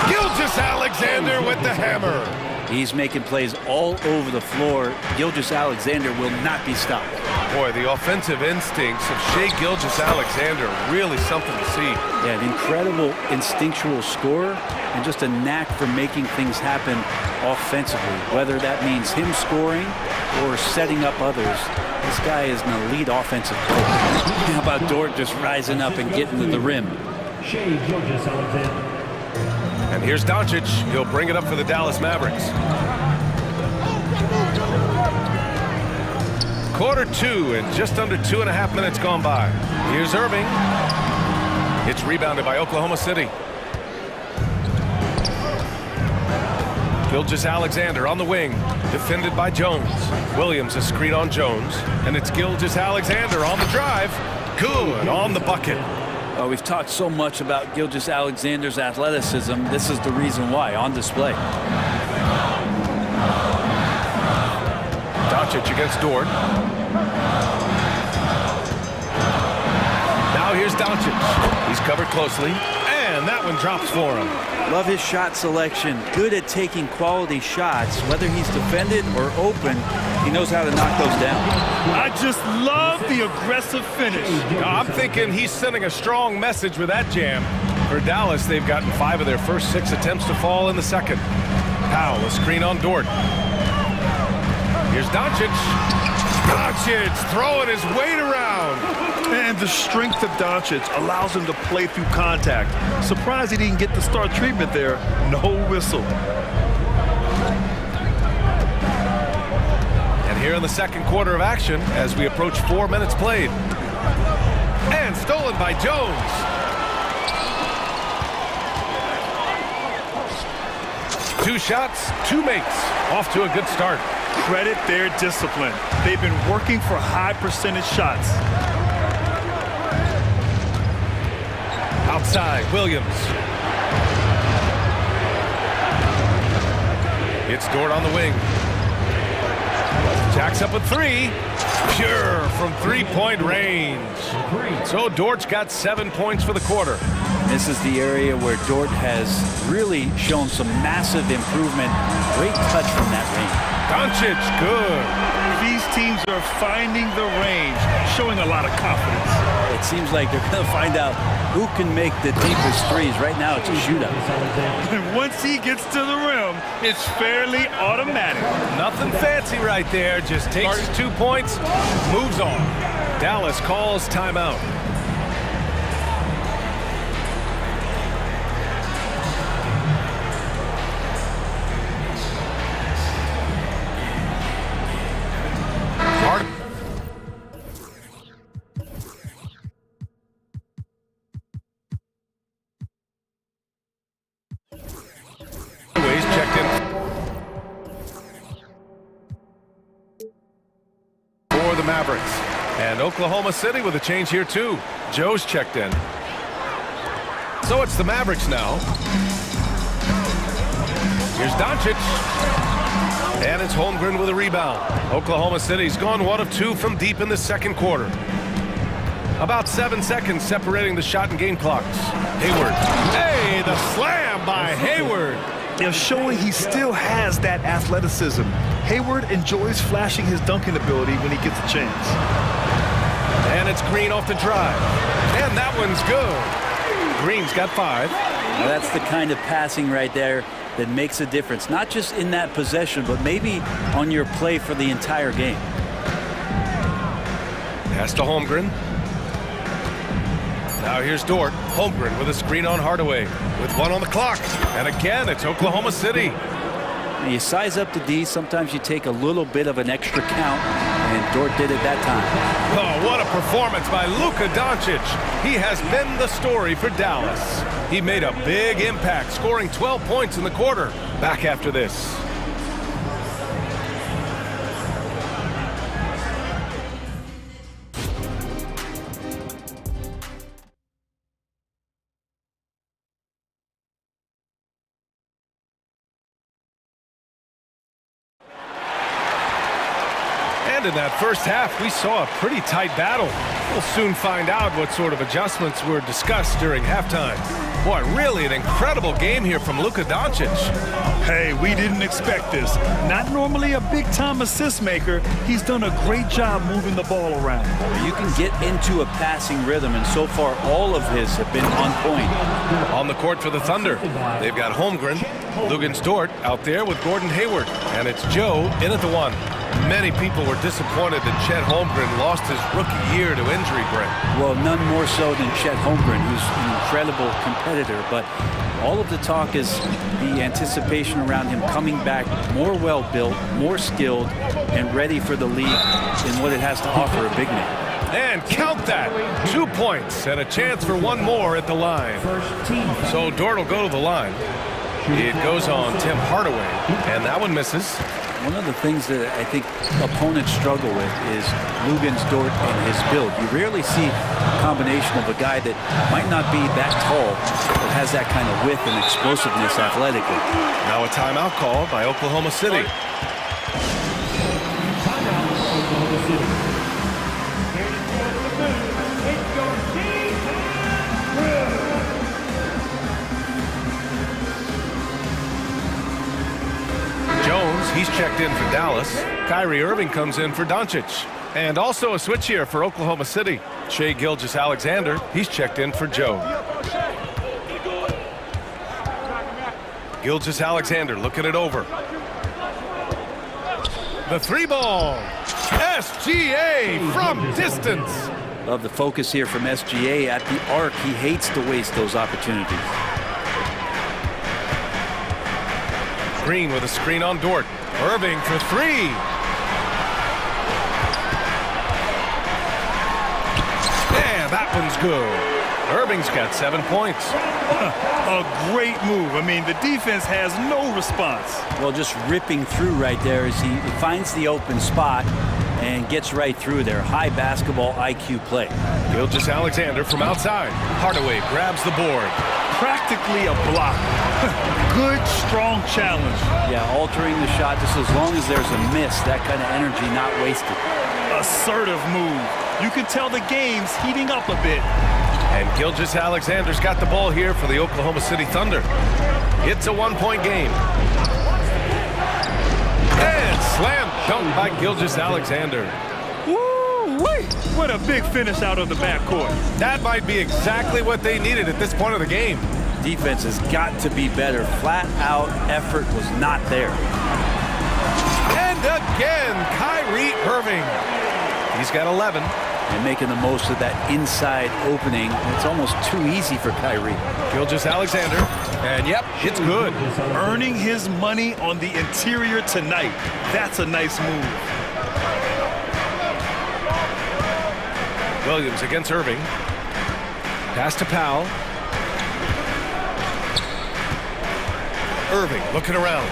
Gilgeous-Alexander with the hammer. He's making plays all over the floor. Gilgeous-Alexander will not be stopped. Boy, the offensive instincts of Shai Gilgeous-Alexander are really something to see. Yeah, an incredible instinctual scorer and just a knack for making things happen offensively, whether that means him scoring or setting up others. This guy is an elite offensive player. How about Dort just rising up and getting to the rim? Shai Gilgeous-Alexander. And here's Doncic. He'll bring it up for the Dallas Mavericks. Quarter two and just under 2.5 minutes gone by. Here's Irving. It's rebounded by Oklahoma City. Gilgeous-Alexander on the wing, defended by Jones. Williams a screen on Jones, and it's Gilgeous-Alexander on the drive. Good on the bucket. We've talked so much about Gilgeous-Alexander's athleticism. This is the reason why, on display. Doncic against Dort. Now here's Doncic. He's covered closely, and that one drops for him. Love his shot selection. Good at taking quality shots. Whether he's defended or open, he knows how to knock those down. I just love the aggressive finish. I'm thinking he's sending a strong message with that jam. For Dallas, they've gotten 5 of their first 6 attempts to fall in the second. Powell, a screen on Dort. Here's Doncic. Doncic throwing his weight around. And the strength of Doncic allows him to play through contact. Surprised he didn't get the star treatment there. No whistle. And here in the second quarter of action as we approach 4 minutes played. And stolen by Jones. Two shots, 2 makes. Off to a good start. Credit their discipline. They've been working for high percentage shots. Outside, Williams. It's Dort on the wing. Jacks up with 3. Pure from 3-point range. So Dort's got 7 points for the quarter. This is the area where Dort has really shown some massive improvement. Great touch from that range. Doncic, good. These teams are finding the range, showing a lot of confidence. It seems like they're going to find out who can make the deepest threes. Right now, it's a shootout. And once he gets to the rim, it's fairly automatic. Nothing fancy right there. Just takes his 2 points, moves on. Dallas calls timeout. The Mavericks. And Oklahoma City with a change here too. Joe's checked in. So it's the Mavericks now. Here's Doncic. And it's Holmgren with a rebound. Oklahoma City's gone 1 of 2 from deep in the second quarter. About 7 seconds separating the shot and game clocks. Hayward. Hey, the slam by Hayward. They're showing he still has that athleticism. Hayward enjoys flashing his dunking ability when he gets a chance. And it's Green off the drive. And that one's good. Green's got 5. Now that's the kind of passing right there that makes a difference. Not just in that possession, but maybe on your play for the entire game. Pass to Holmgren. Now here's Dort. Holmgren with a screen on Hardaway with 1 on the clock. And again, it's Oklahoma City. You size up the D, sometimes you take a little bit of an extra count, and Dort did it that time. Oh, what a performance by Luka Doncic. He has been the story for Dallas. He made a big impact, scoring 12 points in the quarter. Back after this. And in that first half, we saw a pretty tight battle. We'll soon find out what sort of adjustments were discussed during halftime. Boy, really an incredible game here from Luka Doncic. Hey, we didn't expect this. Not normally a big-time assist maker. He's done a great job moving the ball around. You can get into a passing rhythm, and so far all of his have been on point. On the court for the Thunder, they've got Holmgren, Lugans-Dort out there with Gordon Hayward, and it's Joe in at the one. Many people were disappointed that Chet Holmgren lost his rookie year to injury, Brent. Well, none more so than Chet Holmgren, who's an incredible competitor, but all of the talk is the anticipation around him coming back more well-built, more skilled, and ready for the league in what it has to offer a big man. And count that, 2 points and a chance for one more at the line. So Dort will go to the line. It goes on Tim Hardaway, and that one misses. One of the things that I think opponents struggle with is Lugans-Dort and his build. You rarely see a combination of a guy that might not be that tall, but has that kind of width and explosiveness athletically. Now a timeout call by Oklahoma City. He's checked in for Dallas. Kyrie Irving comes in for Doncic. And also a switch here for Oklahoma City. Shai Gilgeous-Alexander, he's checked in for Joe. Gilgeous-Alexander looking it over. The three ball. SGA from distance. Love the focus here from SGA at the arc. He hates to waste those opportunities. Green with a screen on Dort. Irving for three. And that one's good. Irving's got 7 points. A great move. I mean, the defense has no response. Well, just ripping through right there as he finds the open spot and gets right through there. High basketball IQ play. Gilgeous-Alexander from outside. Hardaway grabs the board. Practically a block. Good, strong challenge. Yeah, altering the shot just as long as there's a miss. That kind of energy not wasted. Assertive move. You can tell the game's heating up a bit. And Gilgeous-Alexander's got the ball here for the Oklahoma City Thunder. It's a 1 point game. And slam dunk by Gilgeous-Alexander. Woo-wee! What a big finish out of the backcourt. That might be exactly what they needed at this point of the game. Defense has got to be better. Flat out effort was not there. And again, Kyrie Irving. He's got 11. And making the most of that inside opening. It's almost too easy for Kyrie. Gilgeous-Alexander. And yep, it's good. Earning his money on the interior tonight. That's a nice move. Williams against Irving. Pass to Powell. Irving looking around.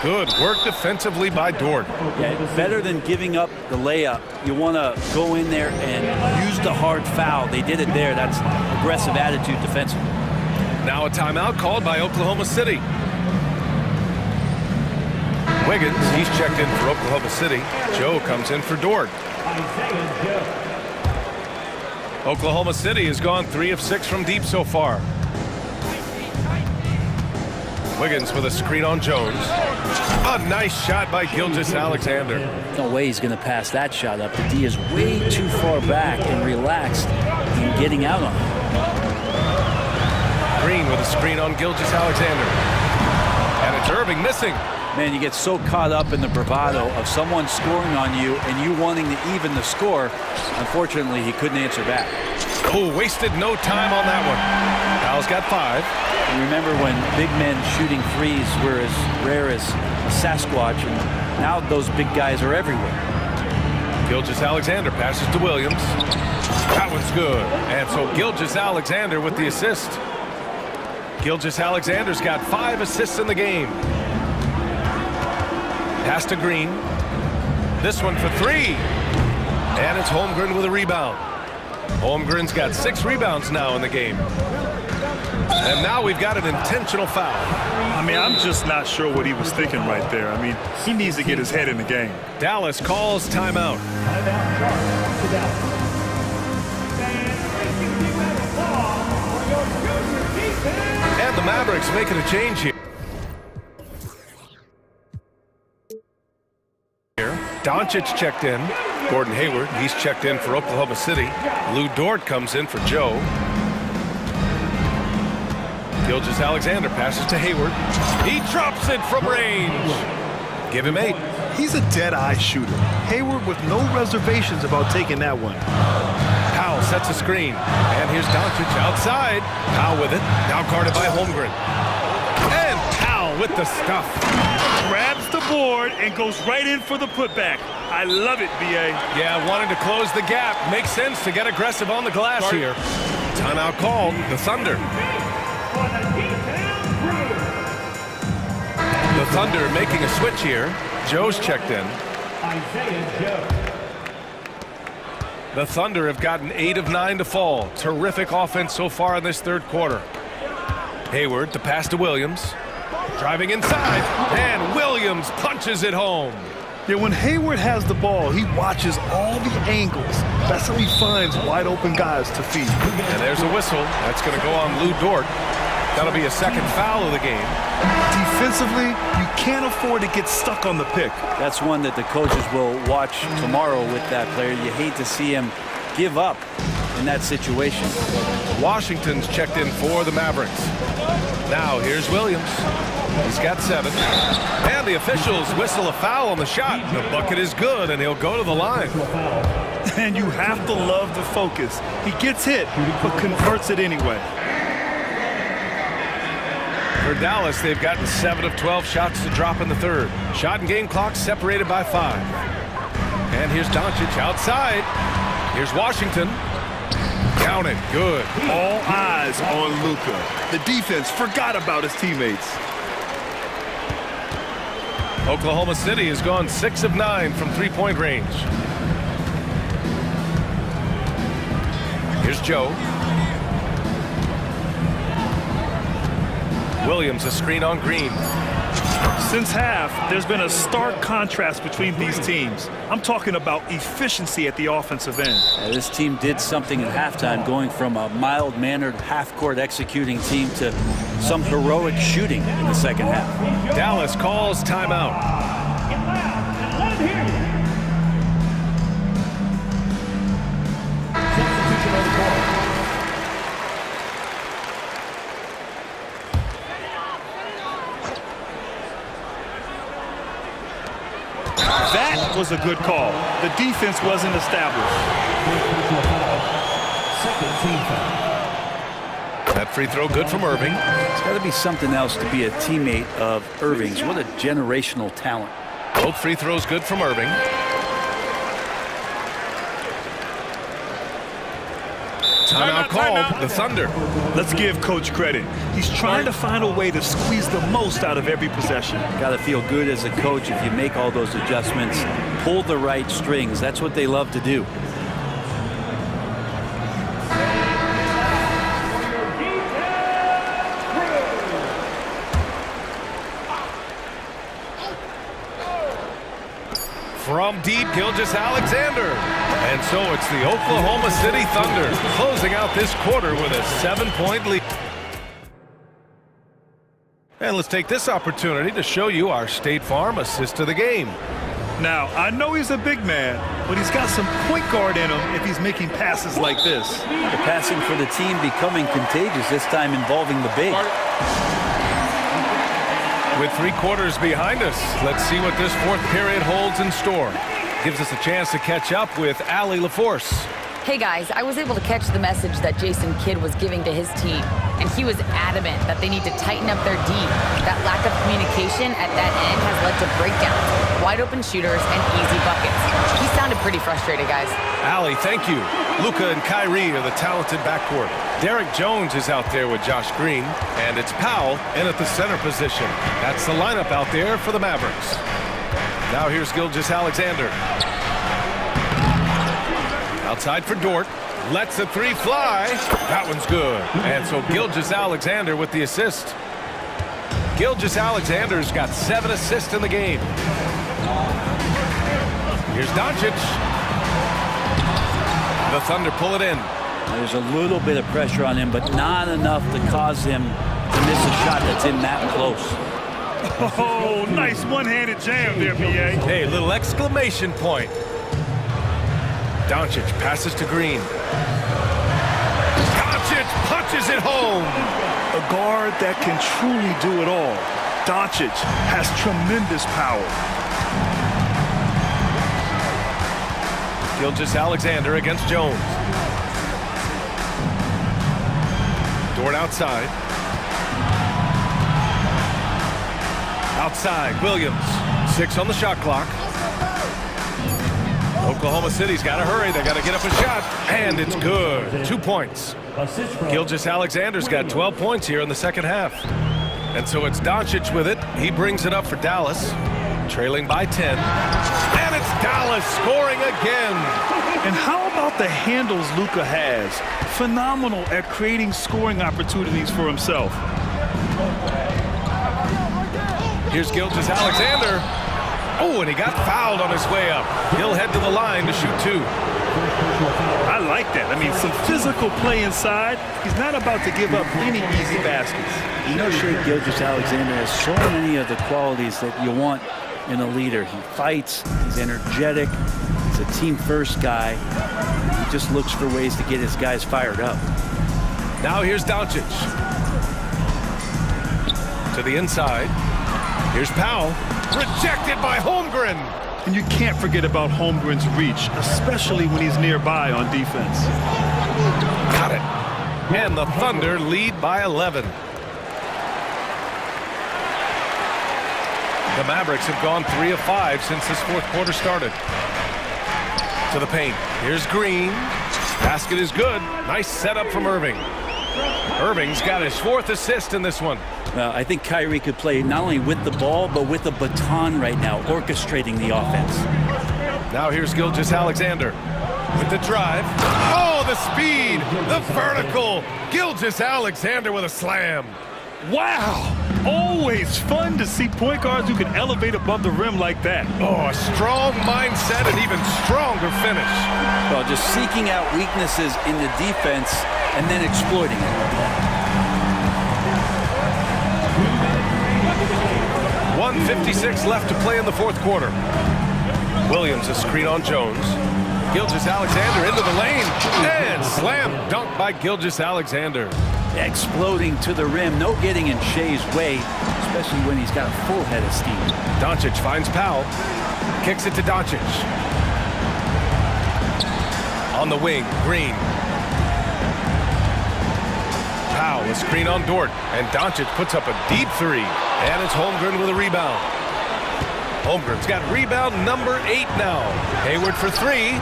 Good work defensively by Dort. Yeah, better than giving up the layup. You want to go in there and use the hard foul. They did it there. That's aggressive attitude defensively. Now a timeout called by Oklahoma City. Wiggins, he's checked in for Oklahoma City. Joe comes in for Dort. Oklahoma City has gone 3 of 6 from deep so far. Wiggins with a screen on Jones. A nice shot by Gilgeous-Alexander. No way he's going to pass that shot up. The D is way too far back and relaxed in getting out on him. Green with a screen on Gilgeous-Alexander. And it's Irving missing. Man, you get so caught up in the bravado of someone scoring on you and you wanting to even the score. Unfortunately, he couldn't answer back. Oh, wasted no time on that one. Powell's got 5. You remember when big men shooting threes were as rare as a Sasquatch, and now those big guys are everywhere. Gilgeous-Alexander passes to Williams. That one's good. And so Gilgeous-Alexander with the assist. Gilgeous-Alexander's got 5 assists in the game. Pass to Green. This one for 3. And it's Holmgren with a rebound. Holmgren's got 6 rebounds now in the game. And now we've got an intentional foul. I mean, I'm just not sure what he was thinking right there. I mean, he needs to get his head in the game. Dallas calls timeout. And the Mavericks making a change here. Doncic checked in. Gordon Hayward, he's checked in for Oklahoma City. Lou Dort comes in for Joe. Gilgeous-Alexander passes to Hayward. He drops it from range. Give him 8. He's a dead-eye shooter. Hayward with no reservations about taking that one. Powell sets a screen. And here's Doncic outside. Powell with it. Now guarded by Holmgren. And Powell with the stuff. Grabs the board and goes right in for the putback. I love it, B.A. Yeah, wanting to close the gap. Makes sense to get aggressive on the glass here. Timeout called. The Thunder. The Thunder making a switch here. Joe's checked in. The Thunder have gotten 8 of 9 to fall. Terrific offense so far in this third quarter. Hayward, the pass to Williams. Driving inside, and Williams punches it home. Yeah, when Hayward has the ball, he watches all the angles. That's how he finds wide open guys to feed. And there's a whistle. That's going to go on Lou Dort. That'll be a second foul of the game. Defensively, you can't afford to get stuck on the pick. That's one that the coaches will watch tomorrow with that player. You hate to see him give up in that situation. Washington's checked in for the Mavericks. Now here's Williams. He's got 7. And the officials whistle a foul on the shot. The bucket is good, and he'll go to the line. And you have to love the focus. He gets hit, but converts it anyway. For Dallas, they've gotten 7 of 12 shots to drop in the third. Shot and game clock separated by 5. And here's Doncic outside. Here's Washington. Count it. Good. All eyes on Luka. The defense forgot about his teammates. Oklahoma City has gone 6 of 9 from three-point range. Here's Joe. Williams, a screen on Green. Since half, there's been a stark contrast between these teams. I'm talking about efficiency at the offensive end. This team did something at halftime, going from a mild-mannered half-court executing team to some heroic shooting in the second half. Dallas calls timeout. That was a good call. The defense wasn't established. That free throw good from Irving. It's got to be something else to be a teammate of Irving's. What a generational talent. Both free throws good from Irving. Timeout called. The Thunder. Let's give Coach credit. He's trying to find a way to squeeze the most out of every possession. Got to feel good as a coach if you make all those adjustments, pull the right strings. That's what they love to do. From deep, Gilgeous-Alexander. And so it's the Oklahoma City Thunder closing out this quarter with a 7-point lead. And let's take this opportunity to show you our State Farm assist of the game. Now, I know he's a big man, but he's got some point guard in him if he's making passes like this. The passing for the team becoming contagious, this time involving the big. With 3 quarters behind us, let's see what this fourth period holds in store. Gives us a chance to catch up with Allie LaForce. Hey guys, I was able to catch the message that Jason Kidd was giving to his team, and he was adamant that they need to tighten up their D. That lack of communication at that end has led to breakdowns, wide open shooters, and easy buckets. He sounded pretty frustrated, guys. Allie, thank you. Luka and Kyrie are the talented backcourt. Derek Jones is out there with Josh Green, and it's Powell in at the center position. That's the lineup out there for the Mavericks. Now here's Gilgeous-Alexander. Outside for Dort. Lets the three fly. That one's good. And so Gilgeous-Alexander with the assist. Gilgeous-Alexander's got 7 assists in the game. Here's Doncic. The Thunder pull it in. There's a little bit of pressure on him, but not enough to cause him to miss a shot that's in that close. Oh, nice one-handed jam there, B.A. Hey, little exclamation point. Doncic passes to Green. Doncic punches it home. A guard that can truly do it all. Doncic has tremendous power. Gilgeous-Alexander against Jones. Dort outside. Outside, Williams. 6 on the shot clock. Oklahoma City's got to hurry. They got to get up a shot. And it's good. 2 points. Gilgeous-Alexander's got 12 points here in the second half. And so it's Doncic with it. He brings it up for Dallas. Trailing by 10. And it's Dallas scoring again. And how about the handles Luka has? Phenomenal at creating scoring opportunities for himself. Here's Gilgeous-Alexander. Oh, and he got fouled on his way up. He'll head to the line to shoot 2. I like that. I mean, some physical play inside. He's not about to give up any easy baskets. You know, Shai Gilgeous-Alexander has so many of the qualities that you want in a leader. He fights, he's energetic, he's a team-first guy. He just looks for ways to get his guys fired up. Now here's Doncic. To the inside. Here's Powell. Rejected by Holmgren. And you can't forget about Holmgren's reach, especially when he's nearby on defense. Got it. And the Thunder lead by 11. The Mavericks have gone 3 of 5 since this fourth quarter started. To the paint. Here's Green. Basket is good. Nice setup from Irving. Irving's got his 4th assist in this one. Well, I think Kyrie could play not only with the ball, but with the baton right now, orchestrating the offense. Now here's Gilgeous-Alexander with the drive. Oh, the speed, the vertical. Gilgeous-Alexander with a slam. Wow! Always fun to see point guards who can elevate above the rim like that. Oh, a strong mindset and even stronger finish. Well, just seeking out weaknesses in the defense and then exploiting it. 1:56 left to play in the fourth quarter. Williams a screen on Jones. Gilgeous-Alexander into the lane. And slam dunk by Gilgeous-Alexander. Exploding to the rim. No getting in Shai's way, especially when he's got a full head of steam. Doncic finds Powell. Kicks it to Doncic. On the wing, Green. Powell a screen on Dort. And Doncic puts up a deep 3. And it's Holmgren with a rebound. Holmgren's got rebound number 8 now. Hayward for 3.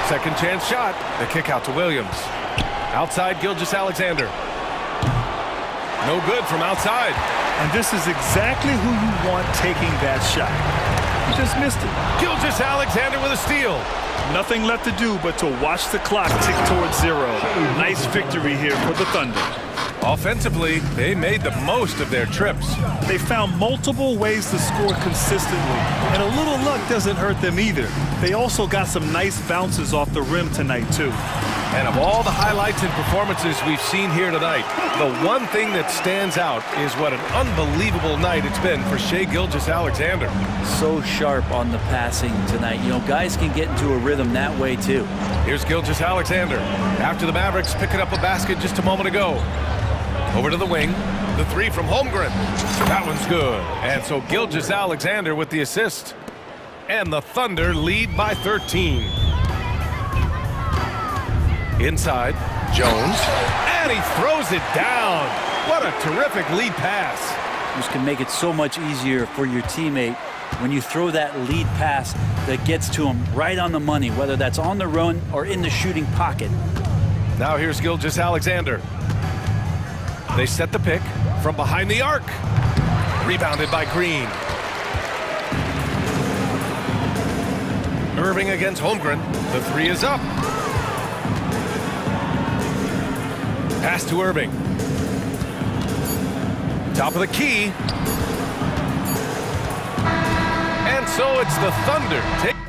Second chance shot. The kick out to Williams. Outside Gilgeous-Alexander. No good from outside. And this is exactly who you want taking that shot. He just missed it. Gilgeous-Alexander with a steal. Nothing left to do but to watch the clock tick towards 0. Nice victory here for the Thunder. Offensively, they made the most of their trips. They found multiple ways to score consistently, and a little luck doesn't hurt them either. They also got some nice bounces off the rim tonight, too. And of all the highlights and performances we've seen here tonight, the one thing that stands out is what an unbelievable night it's been for Shai Gilgeous-Alexander. So sharp on the passing tonight. You know, guys can get into a rhythm that way, too. Here's Gilgeous-Alexander. After the Mavericks picking up a basket just a moment ago. Over to the wing. The 3 from Holmgren. That one's good. And so Gilgeous-Alexander with the assist. And the Thunder lead by 13. Inside, Jones. And he throws it down. What a terrific lead pass. This can make it so much easier for your teammate when you throw that lead pass that gets to him right on the money, whether that's on the run or in the shooting pocket. Now here's Gilgeous-Alexander. They set the pick from behind the arc. Rebounded by Green. Irving against Holmgren. The 3 is up. Pass to Irving. Top of the key. And so it's the Thunder.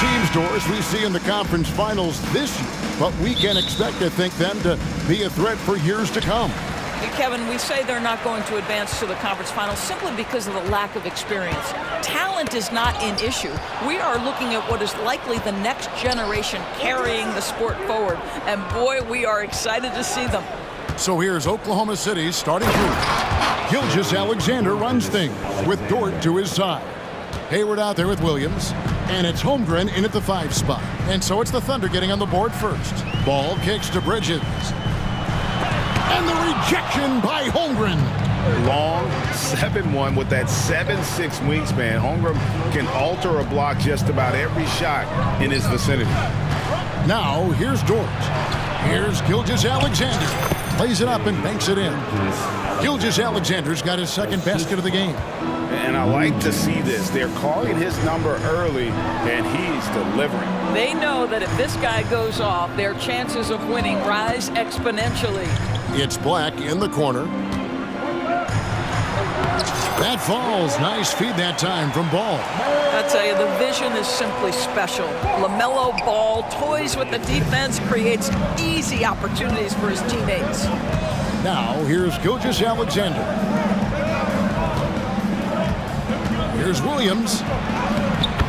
teams, Doris, we see in the conference finals this year, but we can expect to think them to be a threat for years to come. Kevin, we say they're not going to advance to the conference finals simply because of the lack of experience. Talent is not an issue. We are looking at what is likely the next generation carrying the sport forward. And boy, we are excited to see them. So here's Oklahoma City's starting group. Gilgeous Alexander runs things with Dort to his side. Hayward out there with Williams. And it's Holmgren in at the 5 spot. And so it's the Thunder getting on the board first. Ball kicks to Bridges. And the rejection by Holmgren. Long 7-1 with that 7'6" wingspan. Holmgren can alter a block just about every shot in his vicinity. Now here's Dort. Here's Gilgeous Alexander. Plays it up and banks it in. Gilgeous Alexander's got his second basket of the game. And I like to see this. They're calling his number early, and he's delivering. They know that if this guy goes off, their chances of winning rise exponentially. It's Black in the corner. That falls. Nice feed that time from Ball. I tell you, the vision is simply special. LaMelo Ball toys with the defense, creates easy opportunities for his teammates. Now here's Gilgeous Alexander. Here's Williams.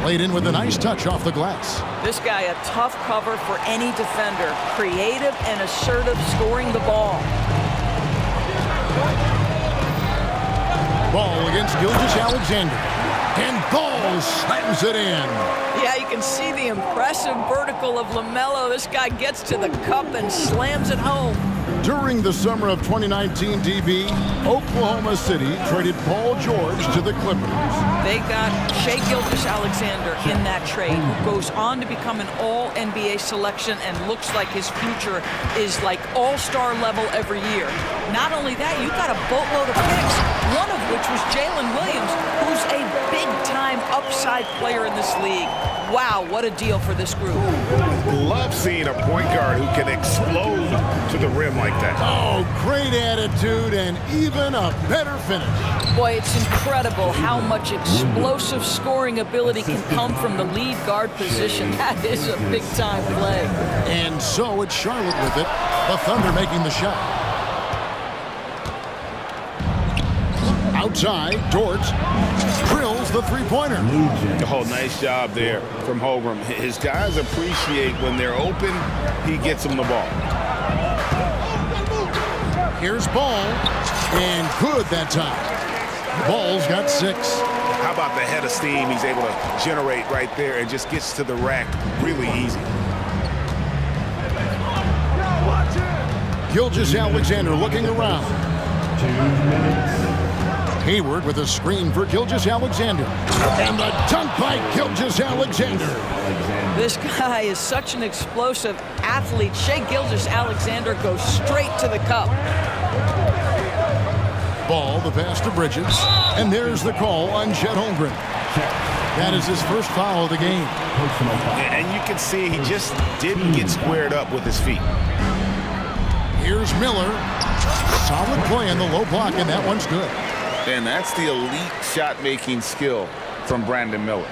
Played in with a nice touch off the glass. This guy a tough cover for any defender. Creative and assertive scoring the ball. Ball against Gilgeous Alexander. And Ball slams it in. Yeah, you can see the impressive vertical of LaMelo. This guy gets to the cup and slams it home. During the summer of 2019, DB, Oklahoma City traded Paul George to the Clippers. They got Shai Gilgeous-Alexander in that trade, who goes on to become an all-NBA selection and looks like his future is like all-star level every year. Not only that, you got a boatload of picks, one of which was Jalen Williams, who's a big-time upside player in this league. Wow, what a deal for this group. Love seeing a point guard who can explode to the rim like that. Oh, great attitude and even a better finish. Boy, it's incredible how much explosive scoring ability can come from the lead guard position. That is a big-time play. And so it's Charlotte with it. The Thunder making the shot. Outside, Dort drills the three-pointer. Oh, nice job there from Holmgren. His guys appreciate when they're open, he gets them the ball. Here's Ball, and good that time. Ball's got 6. How about the head of steam he's able to generate right there and just gets to the rack really easy. Gilgeous Alexander looking around. 2 minutes. Hayward with a screen for Gilgeous Alexander. And the dunk by Gilgeous Alexander. This guy is such an explosive athlete. Shai Gilgeous-Alexander goes straight to the cup. Ball, the pass to Bridges. And there's the call on Chet Holmgren. That is his first foul of the game. And you can see he just didn't get squared up with his feet. Here's Miller. Solid play in the low block, and that one's good. And that's the elite shot-making skill from Brandon Miller.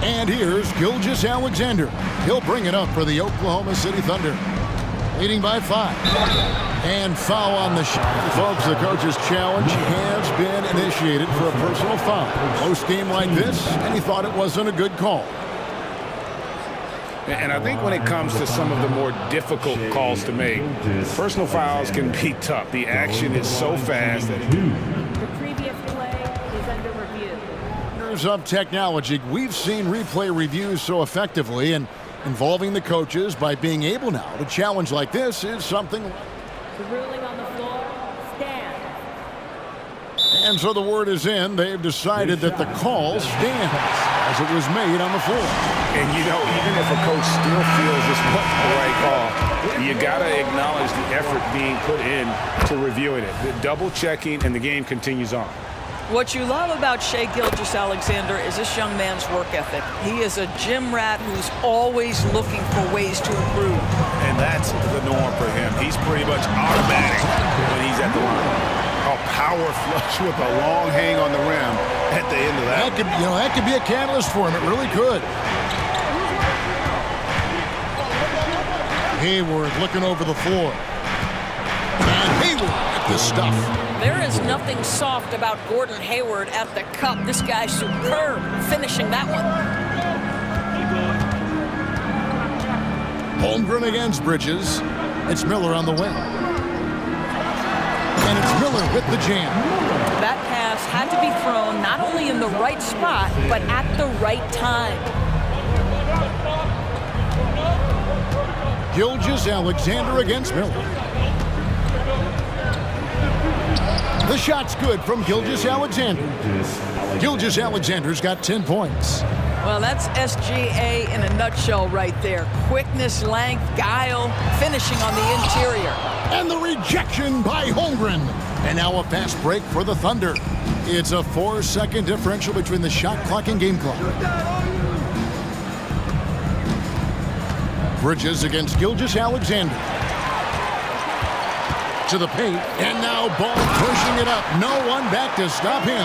And here's Gilgeous Alexander. He'll bring it up for the Oklahoma City Thunder. Leading by 5. And foul on the shot. Folks, the coach's challenge has been initiated for a personal foul. Close game like this, and he thought it wasn't a good call. And I think when it comes to some of the more difficult calls to make, personal fouls can be tough. The action is so fast. The previous play is under review. Years of technology, we've seen replay reviews so effectively, and involving the coaches by being able now to challenge like this is something. The ruling on the floor stands. And so the word is in. They've decided that the call stands as it was made on the floor. And, you know, even if a coach still feels this wasn't the right call, you got to acknowledge the effort being put in to reviewing it. The double-checking, and the game continues on. What you love about Shai Gilgeous-Alexander is this young man's work ethic. He is a gym rat who's always looking for ways to improve. And that's the norm for him. He's pretty much automatic when he's at the line. Oh, power flush with a long hang on the rim at the end of that. That could be a catalyst for him. It really could. Hayward looking over the floor. And Hayward at the stuff. There is nothing soft about Gordon Hayward at the cup. This guy's superb finishing that one. Holmgren against Bridges. It's Miller on the wing. And it's Miller with the jam. That pass had to be thrown not only in the right spot, but at the right time. Gilgeous-Alexander against Miller. The shot's good from Gilgeous-Alexander. Gilgeous-Alexander's got 10 points. Well, that's SGA in a nutshell right there. Quickness, length, guile, finishing on the interior. And the rejection by Holmgren. And now a fast break for the Thunder. It's a 4-second differential between the shot clock and game clock. Bridges against Gilgeous-Alexander. To the paint, and now Ball pushing it up. No one back to stop him.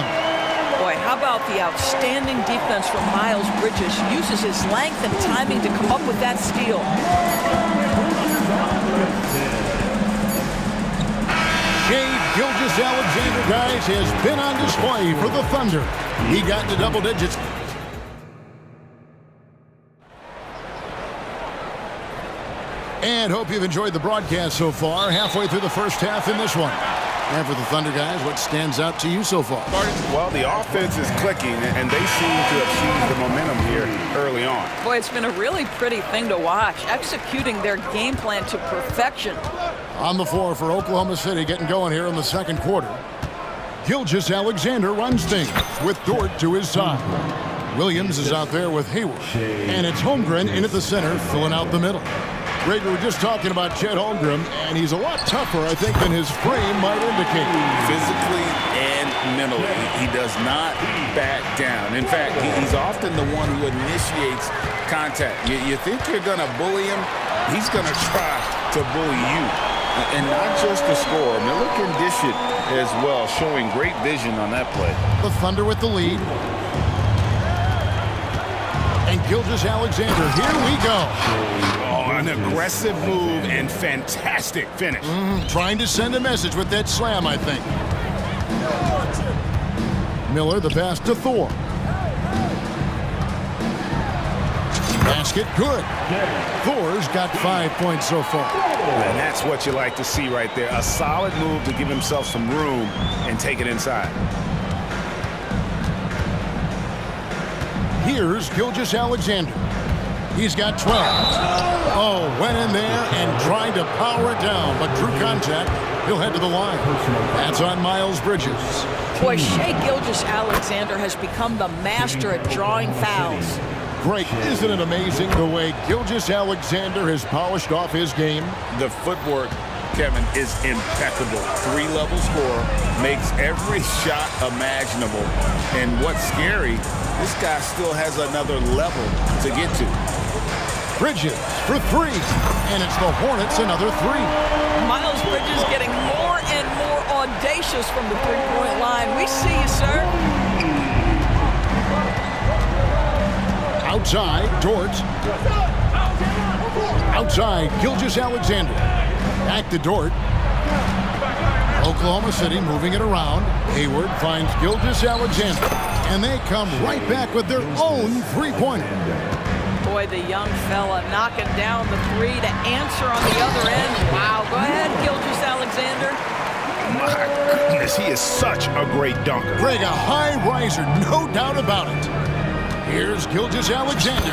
Boy, how about the outstanding defense from Miles Bridges? Uses his length and timing to come up with that steal. Shea Gilgeous-Alexander, guys, has been on display for the Thunder. He got into double digits. And hope you've enjoyed the broadcast so far. Halfway through the first half in this one. And for the Thunder guys, what stands out to you so far? Well, the offense is clicking, and they seem to have seized the momentum here early on. Boy, it's been a really pretty thing to watch, executing their game plan to perfection. On the floor for Oklahoma City, getting going here in the second quarter. Gilgeous-Alexander runs things with Dort to his side. Williams is out there with Hayward. And it's Holmgren in at the center, filling out the middle. Greg, we were just talking about Chet Holmgren, and he's a lot tougher, I think, than his frame might indicate. Physically and mentally, he does not back down. In fact, he's often the one who initiates contact. You think you're going to bully him, he's going to try to bully you. And not just the score. Miller can dish it as well, showing great vision on that play. The Thunder with the lead. And Gilgeous-Alexander, here we go. Oh, an aggressive move and fantastic finish. Trying to send a message with that slam, I think. Miller, the pass to Thor. Basket, good. Thor's got 5 points so far. And that's what you like to see right there. A solid move to give himself some room and take it inside. Here's Gilgeous-Alexander. He's got 12. Oh, went in there and tried to power it down, but drew contact. He'll head to the line. That's on Miles Bridges. Boy, Shea Gilgeous-Alexander has become the master at drawing fouls. Greg, isn't it amazing the way Gilgeous-Alexander has polished off his game? The footwork, Kevin, is impeccable. 3-level scorer, makes every shot imaginable. And what's scary, this guy still has another level to get to. Bridges for 3, and it's the Hornets another 3. Miles Bridges getting more and more audacious from the three-point line. We see you, sir. Outside, Dort. Outside, Gilgeous-Alexander. Back to Dort. Oklahoma City moving it around. Hayward finds Gilgeous-Alexander. And they come right back with their own three-pointer. Boy, the young fella knocking down the three to answer on the other end. Wow, go ahead, Gilgeous-Alexander. My goodness, he is such a great dunker. Greg, a high riser, no doubt about it. Here's Gilgeous-Alexander.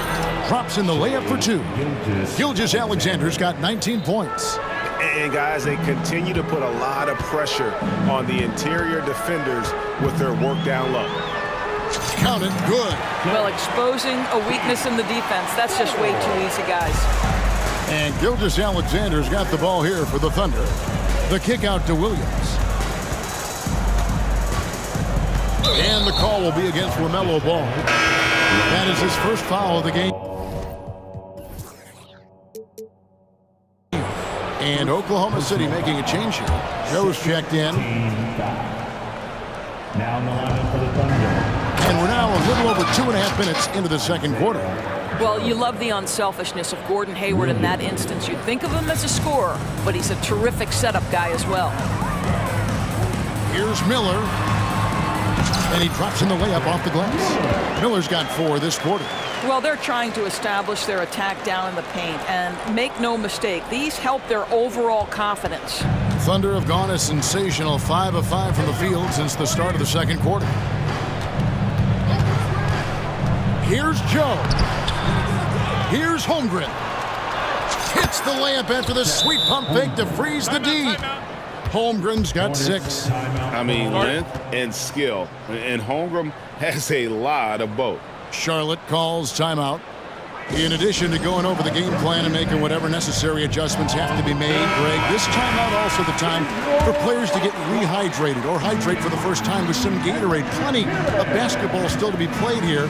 Drops in the layup for 2. Gilgeous-Alexander's got 19 points. And guys, they continue to put a lot of pressure on the interior defenders with their work down low. Counted, good. Well, exposing a weakness in the defense, that's just way too easy, guys. And Gilgeous-Alexander's got the ball here for the Thunder. The kick out to Williams. And the call will be against LaMelo Ball. That is his first foul of the game. And Oklahoma City making a change here. Joe's checked in. Now in the lineup for the Thunder. And we're now a little over 2.5 minutes into the second quarter. Well, you love the unselfishness of Gordon Hayward in that instance. You think of him as a scorer, but he's a terrific setup guy as well. Here's Miller. And he drops in the layup off the glass. Miller's got 4 this quarter. Well, they're trying to establish their attack down in the paint, and make no mistake, these help their overall confidence. Thunder have gone a sensational 5 of 5 from the field since the start of the second quarter. Here's Joe. Here's Holmgren. Hits the layup after the sweet pump fake to freeze the D. Holmgren's got 6. I mean, length and skill. And Holmgren has a lot of both. Charlotte calls timeout. In addition to going over the game plan and making whatever necessary adjustments have to be made, Greg, this timeout also the time for players to get rehydrated or hydrate for the first time with some Gatorade. Plenty of basketball still to be played here,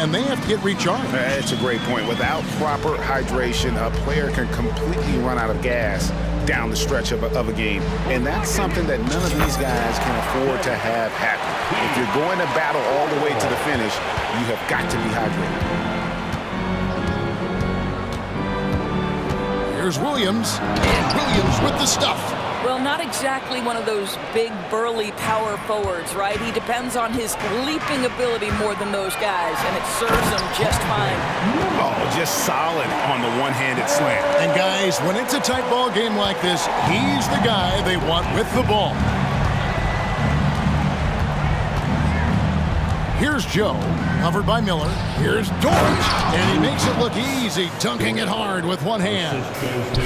and they have to get recharged. That's a great point. Without proper hydration, a player can completely run out of gas down the stretch of a game. And that's something that none of these guys can afford to have happen. If you're going to battle all the way to the finish, you have got to be hydrated. Here's Williams, and Williams with the stuff. Well, not exactly one of those big, burly power forwards, right? He depends on his leaping ability more than those guys, and it serves him just fine. Oh, just solid on the one-handed slam. And guys, when it's a tight ball game like this, he's the guy they want with the ball. Here's Joe, covered by Miller. Here's Dort, and he makes it look easy, dunking it hard with one hand.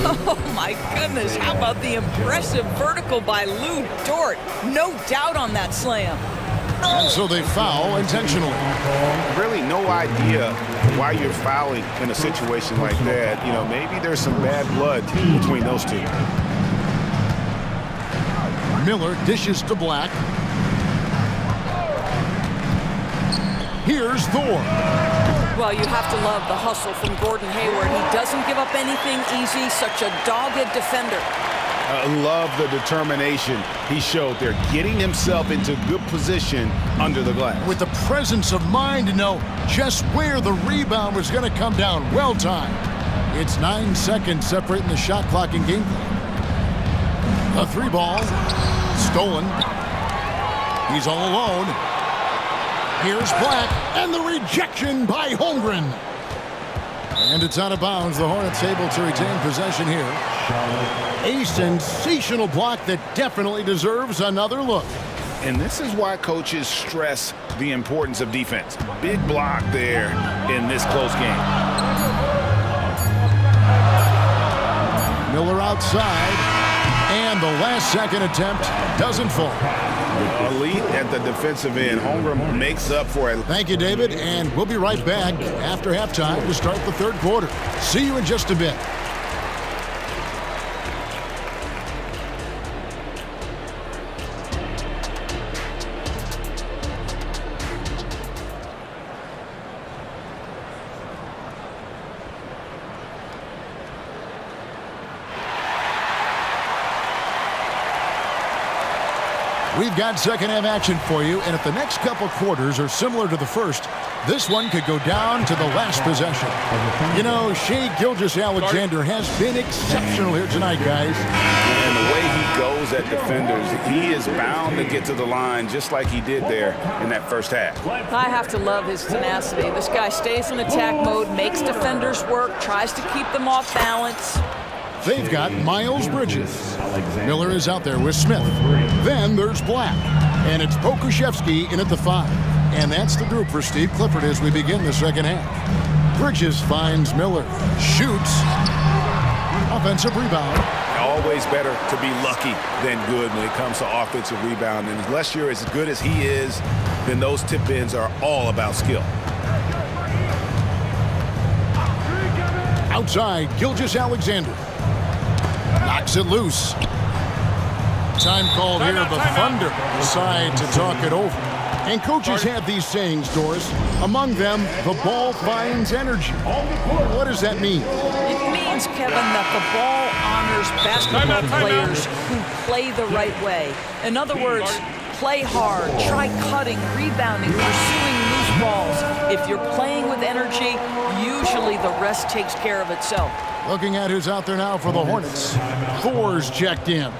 Oh, my goodness. How about the impressive vertical by Lou Dort? No doubt on that slam. And so they foul intentionally. Really no idea why you're fouling in a situation like that. You know, maybe there's some bad blood between those two. Miller dishes to Black. Here's Thor. Well, you have to love the hustle from Gordon Hayward. He doesn't give up anything easy, such a dogged defender. Love the determination he showed there, getting himself into good position under the glass. With the presence of mind to know just where the rebound was going to come down. Well timed. It's 9 seconds separating the shot clock and game clock. A 3-ball. Stolen. He's all alone. Here's Black, and the rejection by Holmgren. And it's out of bounds. The Hornets able to retain possession here. A sensational block that definitely deserves another look. And this is why coaches stress the importance of defense. Big block there in this close game. Miller outside, and the last second attempt doesn't fall. Elite at the defensive end. Holmgren makes up for it. Thank you, David, and we'll be right back after halftime to start the third quarter. See you in just a bit. We've got second-half action for you, and if the next couple quarters are similar to the first, this one could go down to the last possession. You know, Shai Gilgeous-Alexander has been exceptional here tonight, guys. And the way he goes at defenders, he is bound to get to the line just like he did there in that first half. I have to love his tenacity. This guy stays in attack mode, makes defenders work, tries to keep them off balance. They've got Miles Bridges. Miller is out there with Smith. Then there's Black. And it's Pokushevsky in at the 5. And that's the group for Steve Clifford as we begin the second half. Bridges finds Miller. Shoots. Offensive rebound. Always better to be lucky than good when it comes to offensive rebound. And unless you're as good as he is, then those tip-ins are all about skill. Outside, Gilgeous-Alexander. Knocks it loose. Time called here. The Thunder decide to talk it over. And coaches have these sayings, Doris. Among them, the ball finds energy. What does that mean? It means, Kevin, that the ball honors basketball players who play the right way. In other words, play hard, try cutting, rebounding, pursuing loose balls. If you're playing with energy, usually the rest takes care of itself. Looking at who's out there now for the Hornets. Thor's checked in.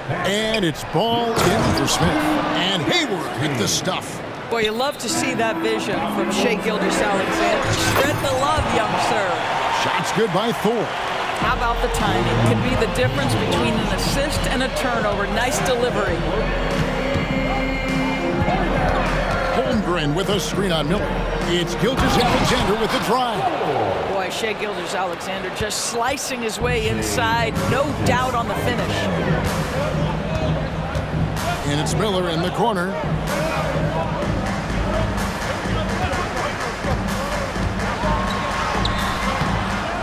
And it's ball in for Smith. And Hayward hit the stuff. Boy, you love to see that vision from Shai Gilgeous-Alexander. Spread the love, young sir. Shot's good by Thor. How about the timing? Could be the difference between an assist and a turnover. Nice delivery. Holmgren with a screen on Miller. It's Gilgeous-Alexander with the drive. Boy, Shai Gilgeous-Alexander just slicing his way inside. No doubt on the finish. And it's Miller in the corner.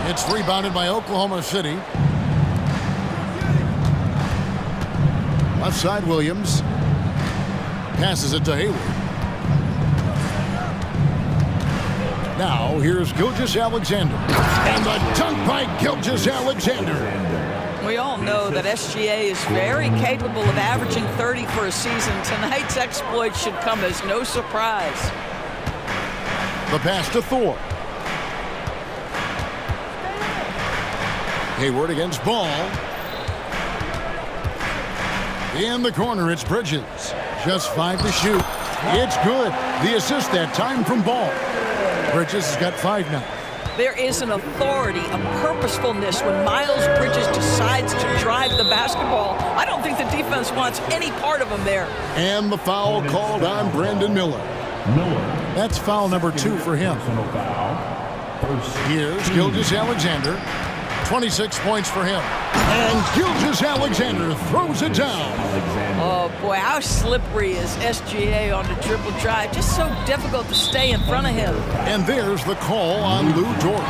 It's rebounded by Oklahoma City. Left side, Williams. Passes it to Hayward. Now, here's Gilgeous-Alexander. And the dunk by Gilgeous-Alexander. We all know that SGA is very capable of averaging 30 for a season. Tonight's exploit should come as no surprise. The pass to Thor. Hayward against Ball. In the corner, it's Bridges. Just 5 to shoot. It's good. The assist that time from Ball. Bridges has got 5 now. There is an authority, a purposefulness when Miles Bridges decides to drive the basketball. I don't think the defense wants any part of him there. And the foul called on Brandon Miller. That's foul number 2 for him. Here's Gilgeous-Alexander. 26 points for him. And Gilgeous-Alexander throws it down. Oh, boy, how slippery is SGA on the dribble drive. Just so difficult to stay in front of him. And there's the call on Lou Dort.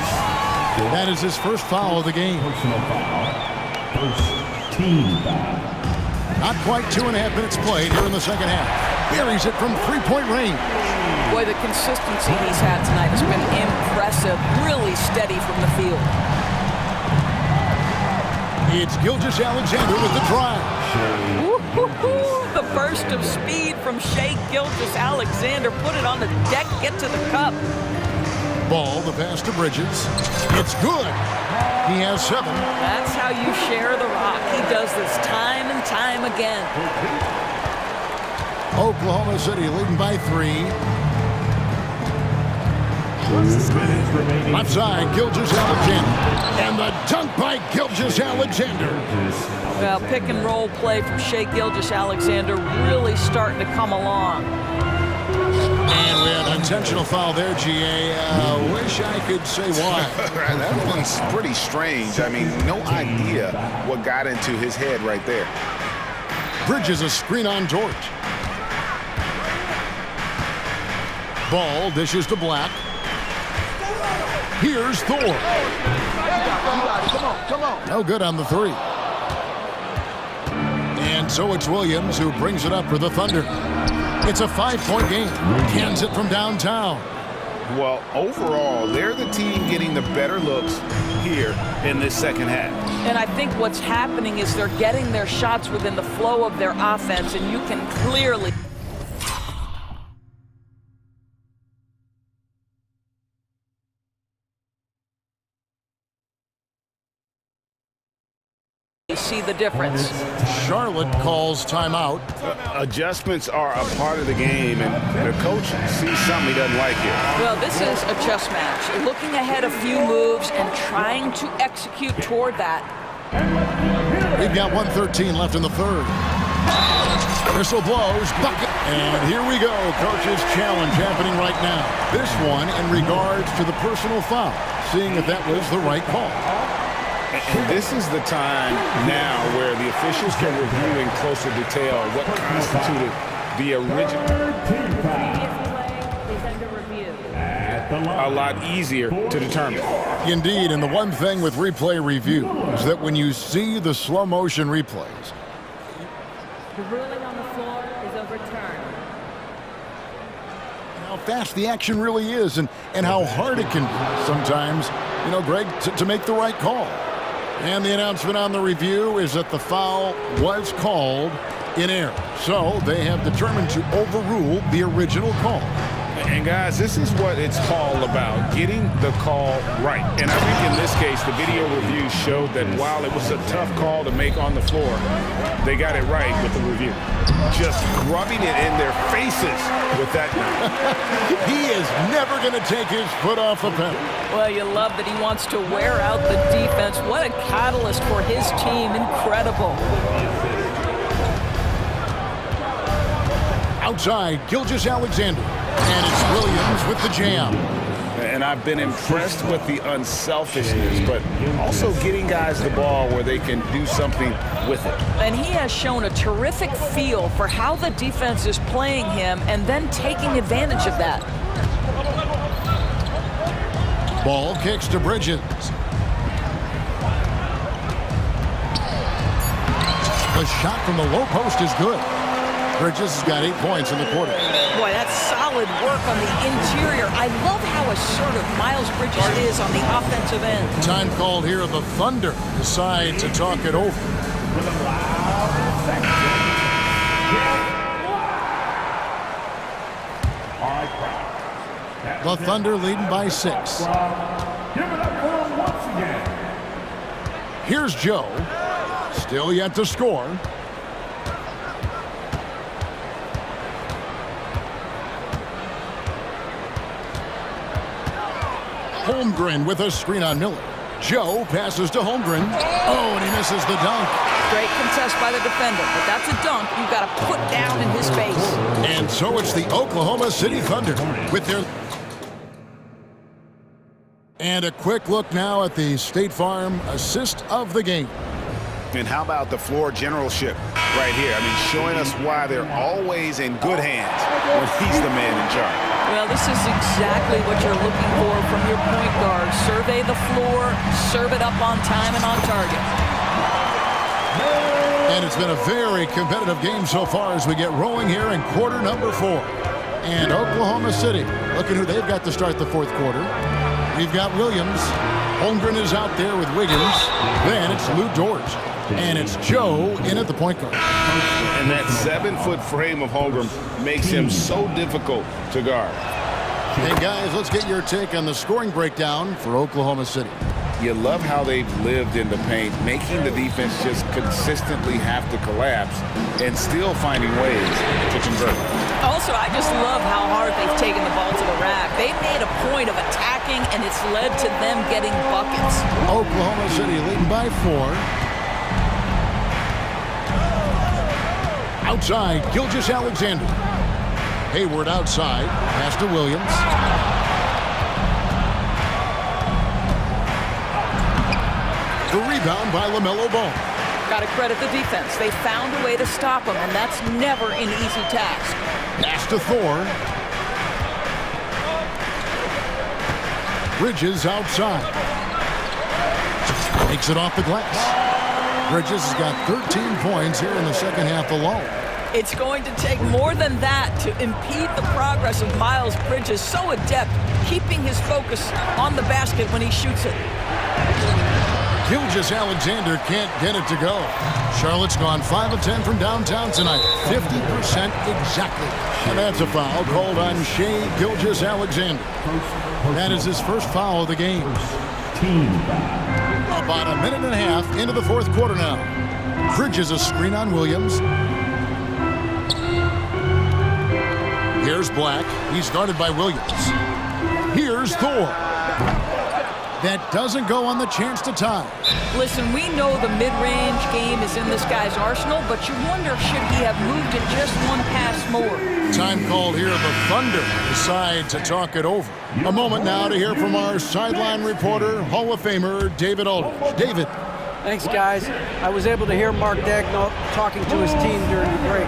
That is his first foul of the game. First team foul. Not quite 2.5 minutes played here in the second half. Buries it from 3-point range. Boy, the consistency he's had tonight has been impressive. Really steady from the field. It's Gilgeous-Alexander with the drive. The burst of speed from Shai Gilgeous-Alexander. Put it on the deck, get to the cup. Ball, the pass to Bridges. It's good. He has 7. That's how you share the rock. He does this time and time again. Oklahoma City leading by 3. Left side, Gilgeous-Alexander. And the dunk by Gilgeous-Alexander. Well, pick and roll play from Shai Gilgeous-Alexander really starting to come along. And we had an intentional foul there, GA. Wish I could say why. That one's pretty strange. I mean, no idea what got into his head right there. Bridges a screen on Dort. Ball dishes to Black. Here's Thor. Come on. No good on the 3. And so it's Williams who brings it up for the Thunder. It's a 5-point game. Cans it from downtown. Well, overall, they're the team getting the better looks here in this second half. And I think what's happening is they're getting their shots within the flow of their offense, and you can clearly see the difference. Charlotte calls timeout. Adjustments are a part of the game, and the coach sees something he doesn't like here. Well, this is a chess match. Looking ahead a few moves and trying to execute toward that. We've got 1:13 left in the third. Whistle blows, bucket, and here we go. Coach's challenge happening right now. This one in regards to the personal foul, seeing if that was the right call. And this is the time now where the officials can review in closer detail what constituted the original. A lot easier to determine. Indeed, and the one thing with replay review is that when you see the slow motion replays, the ruling on the floor is overturned. how fast the action really is and how hard it can be sometimes, you know, Greg, to make the right call. And the announcement on the review is that the foul was called in error. So they have determined to overrule the original call. And guys, this is what it's all about, getting the call right. And I think in this case, the video review showed that while it was a tough call to make on the floor, they got it right with the review. Just rubbing it in their faces with that. He is never going to take his foot off the pedal. Well, you love that he wants to wear out the defense. What a catalyst for his team. Incredible. Outside, Gilgeous-Alexander. And it's Williams with the jam. And I've been impressed with the unselfishness, but also getting guys the ball where they can do something with it. And he has shown a terrific feel for how the defense is playing him and then taking advantage of that. Ball kicks to Bridges. The shot from the low post is good. Bridges has got 8 points in the quarter. Boy, that's solid work on the interior. I love how assertive Miles Bridges is on the offensive end. Time called here. The Thunder decide to talk it over. The Thunder leading by 6. Here's Joe. Still yet to score. Holmgren with a screen on Miller. Joe passes to Holmgren. Oh, and he misses the dunk. Great contest by the defender, but that's a dunk you've got to put down in his face. And so it's the Oklahoma City Thunder with their... And a quick look now at the State Farm assist of the game. And how about the floor generalship right here? I mean, showing us why they're always in good hands when he's the man in charge. Well, this is exactly what you're looking for from your point guard. Survey the floor, serve it up on time and on target. And it's been a very competitive game so far as we get rolling here in quarter number 4. And Oklahoma City, looking who they've got to start the fourth quarter. We've got Williams. Holmgren is out there with Wiggins. Then it's Lou Dort. And it's Joe in at the point guard. And that 7-foot frame of Holmgren makes him so difficult to guard. Hey, guys, let's get your take on the scoring breakdown for Oklahoma City. You love how they've lived in the paint, making the defense just consistently have to collapse and still finding ways to convert. Also, I just love how hard they've taken the ball to the rack. They've made a point of attacking, and it's led to them getting buckets. Oklahoma City leading by 4. Outside, Gilgeous-Alexander. Hayward outside, pass to Williams. The rebound by LaMelo Ball. Got to credit the defense. They found a way to stop him, and that's never an easy task. Pass to Thor. Bridges outside. Takes it off the glass. Bridges has got 13 points here in the second half alone. It's going to take more than that to impede the progress of Miles Bridges, so adept, keeping his focus on the basket when he shoots it. Gilgeous-Alexander can't get it to go. Charlotte's gone 5 of 10 from downtown tonight. 50% exactly. And that's a foul called on Shai Gilgeous-Alexander. That is his first foul of the game. About a minute and a half into the fourth quarter now. Bridges a screen on Williams. Here's Black. He's guarded by Williams. Here's Thor. That doesn't go on the chance to tie. Listen, we know the mid-range game is in this guy's arsenal, but you wonder, should he have moved it just one pass more? Time called here. The Thunder decide to talk it over. A moment now to hear from our sideline reporter, Hall of Famer David Aldridge. David. Thanks, guys. I was able to hear Mark Daigneault talking to his team during the break.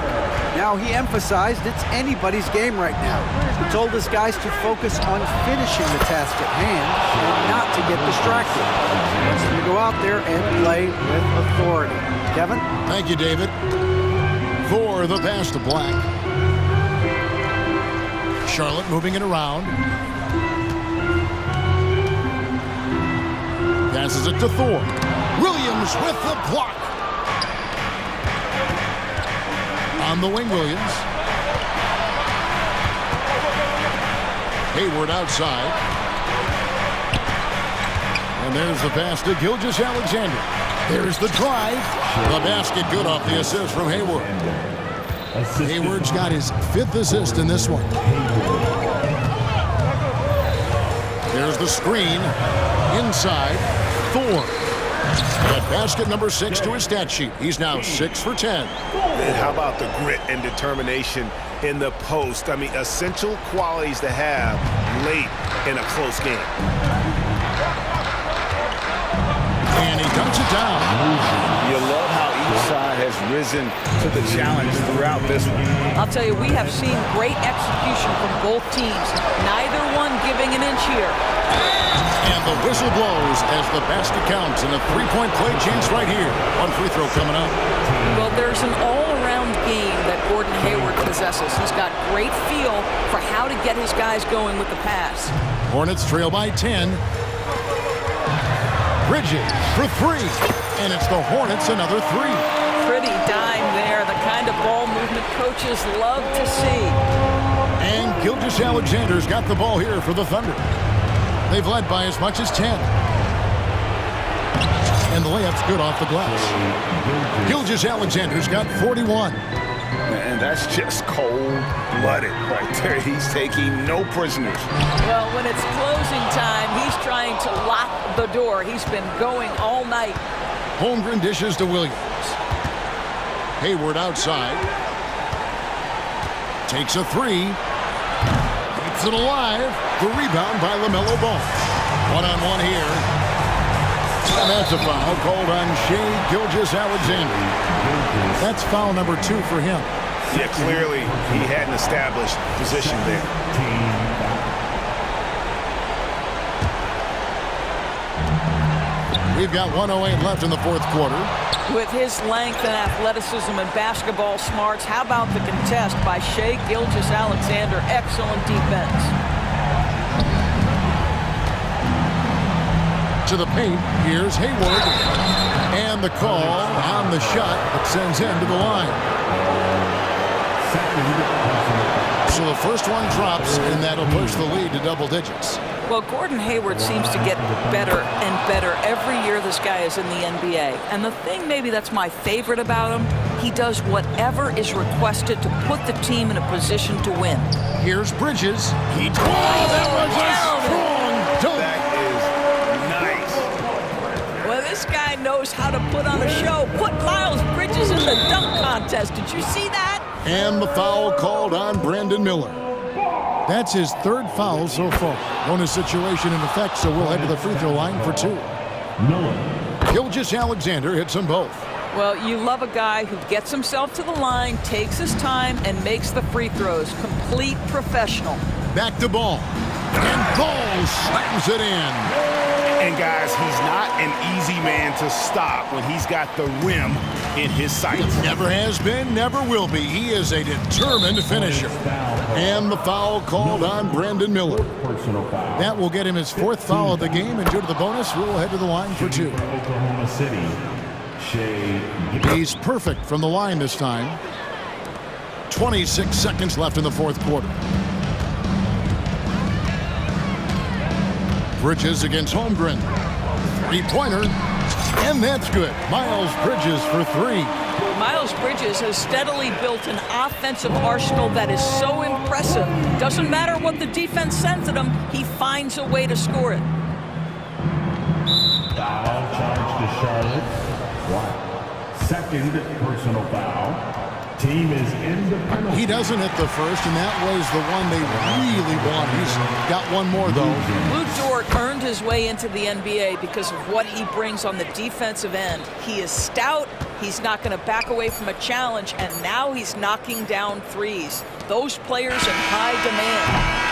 Now, he emphasized it's anybody's game right now. He told his guys to focus on finishing the task at hand and not to get distracted. He wants them to go out there and play with authority. Kevin? Thank you, David. For the pass to Black. Charlotte moving it around. Passes it to Thor. Williams with the block. On the wing, Williams. Hayward outside. And there's the pass to Gilgeous-Alexander. There's the drive. The basket good off the assist from Hayward. Hayward's got his 5th assist in this one. There's the screen. Inside. Thor. At basket number 6 to his stat sheet. He's now 6 for 10. And how about the grit and determination in the post? I mean, essential qualities to have late in a close game. And he dunks it down. You love how each side has risen to the challenge throughout this one. I'll tell you, we have seen great execution from both teams. Neither one giving an inch here. And the whistle blows as the basket counts in a 3-point play chance right here. One free throw coming up. Well, there's an all-around game that Gordon Hayward possesses. He's got great feel for how to get his guys going with the pass. Hornets trail by 10. Bridges for 3. And it's the Hornets another 3. Pretty dime there, the kind of ball movement coaches love to see. And Gilgeous-Alexander's got the ball here for the Thunder. They've led by as much as 10. And the layup's good off the glass. Gilgeous-Alexander's got 41. And that's just cold-blooded right there. He's taking no prisoners. Well, when it's closing time, he's trying to lock the door. He's been going all night. Holmgren dishes to Williams. Hayward outside. Takes a 3. Keeps it alive. The rebound by LaMelo Ball. One-on-one here. And that's a foul called on Shai Gilgeous-Alexander. That's foul number 2 for him. Yeah, clearly he had an established position there. We've got 1:08 left in the 4th quarter. With his length and athleticism and basketball smarts, how about the contest by Shai Gilgeous-Alexander? Excellent defense. To the paint, here's Hayward. And the call on the shot that sends him to the line. So the first one drops, and that'll push the lead to double digits. Well, Gordon Hayward seems to get better and better every year this guy is in the NBA. And the thing maybe that's my favorite about him, he does whatever is requested to put the team in a position to win. Here's Bridges. He that was a strong dunk. That is nice. Well, this guy knows how to put on a show. Put Miles Bridges in the dunk contest. Did you see that? And the foul called on Brandon Miller. That's his 3rd foul so far. Bonus situation in effect, so we'll head to the free throw line for 2. Gilgeous-Alexander hits them both. Well, you love a guy who gets himself to the line, takes his time, and makes the free throws. Complete professional. Back to Ball. And Ball slams it in. And guys, he's not an easy man to stop when he's got the rim in his sights. Never has been, never will be. He is a determined finisher. And the foul called on Brandon Miller. That will get him his 4th foul of the game, and due to the bonus, we'll head to the line for 2. He's perfect from the line this time. 26 seconds left in the 4th quarter. Bridges against Holmgren. 3-pointer. And that's good. Miles Bridges for 3. Miles Bridges has steadily built an offensive arsenal that is so impressive. Doesn't matter what the defense sends at him, he finds a way to score it. Foul charge to Charlotte. 2nd personal foul. Team is in the penalty. He doesn't hit the first, and that was the one they really want. He's got one more, though. Lou Dort earned his way into the NBA because of what he brings on the defensive end. He is stout. He's not going to back away from a challenge, and now he's knocking down threes. Those players in high demand.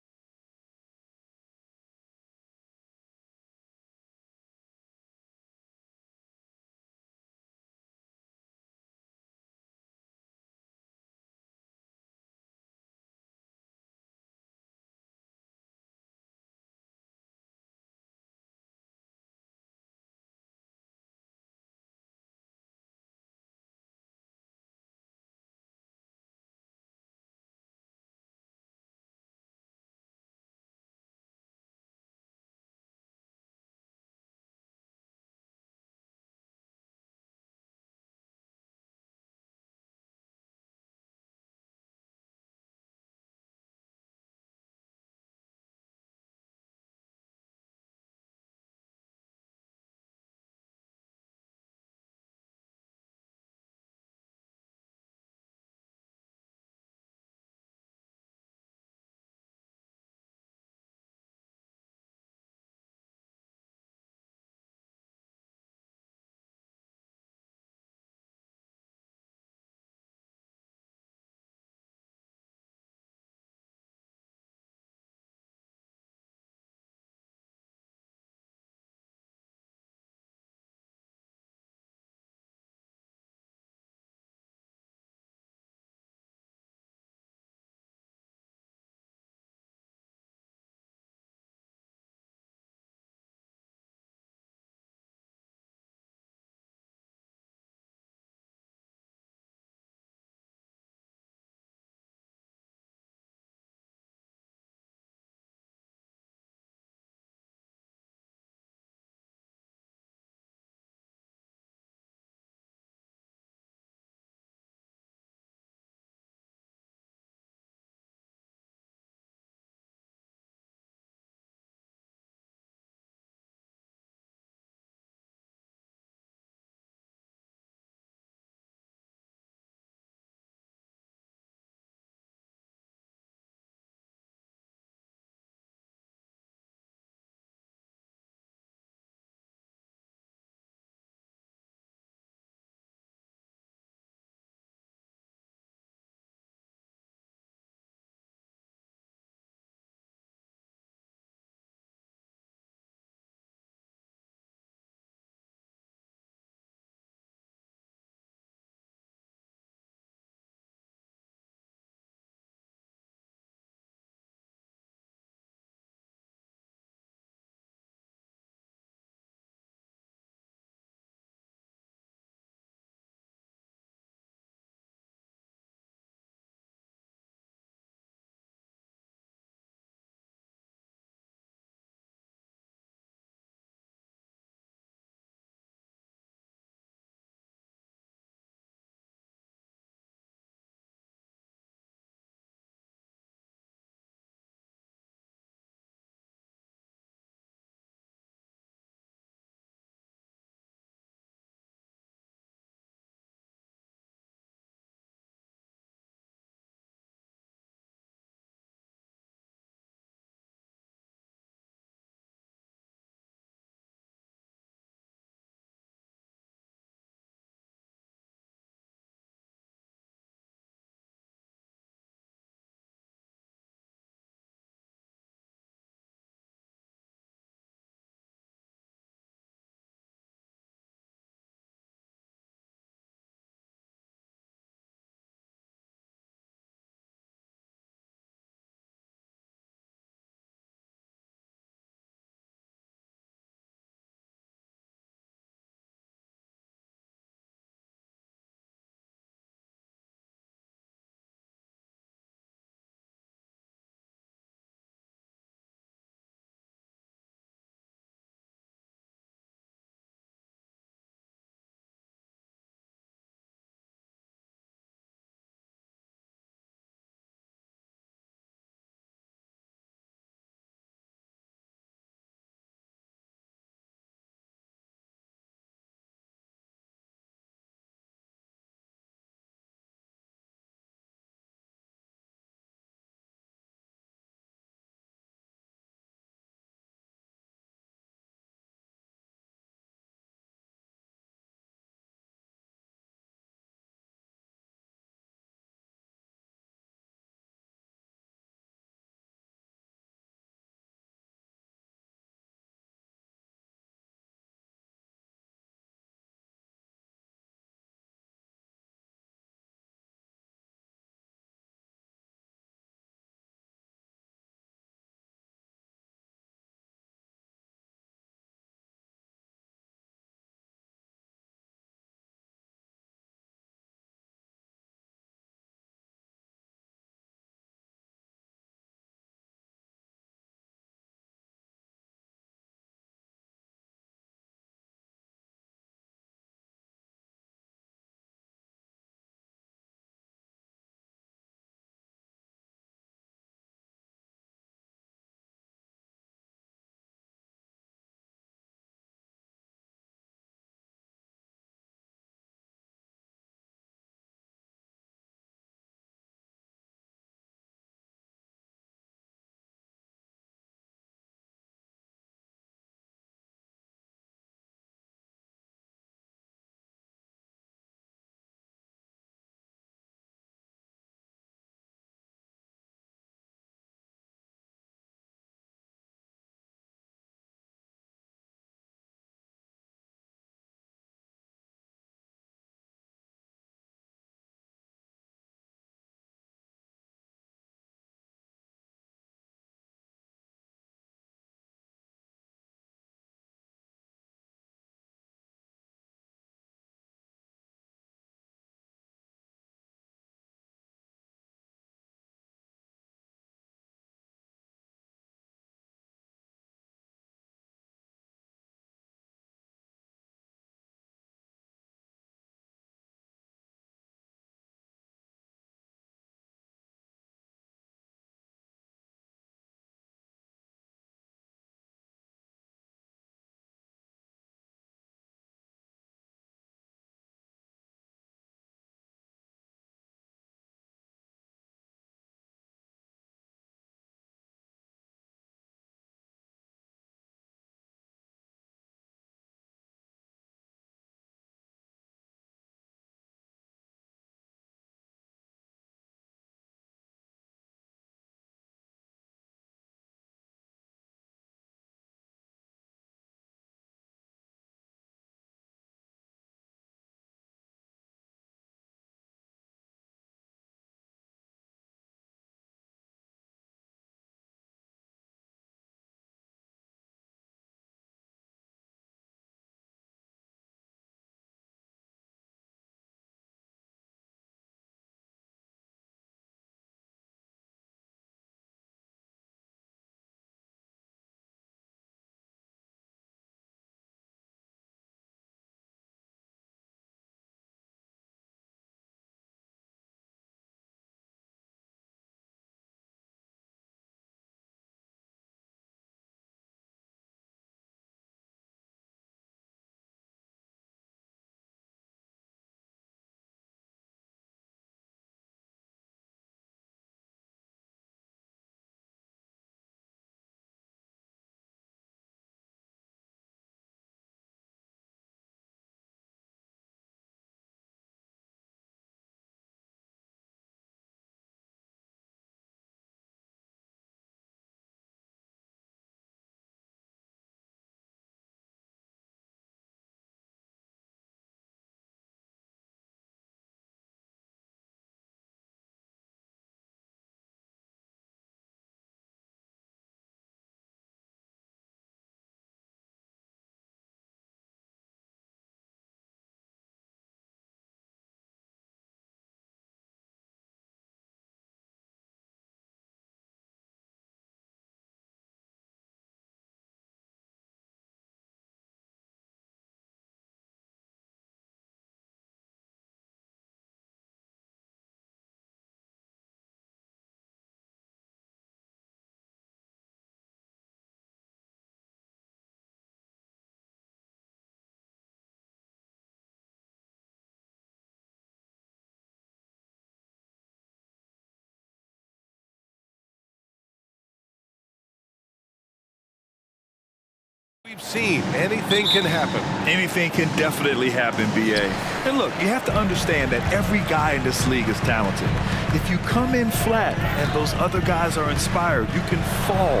We've seen anything can happen. Anything can definitely happen, BA. And look, you have to understand that every guy in this league is talented. If you come in flat and those other guys are inspired, you can fall.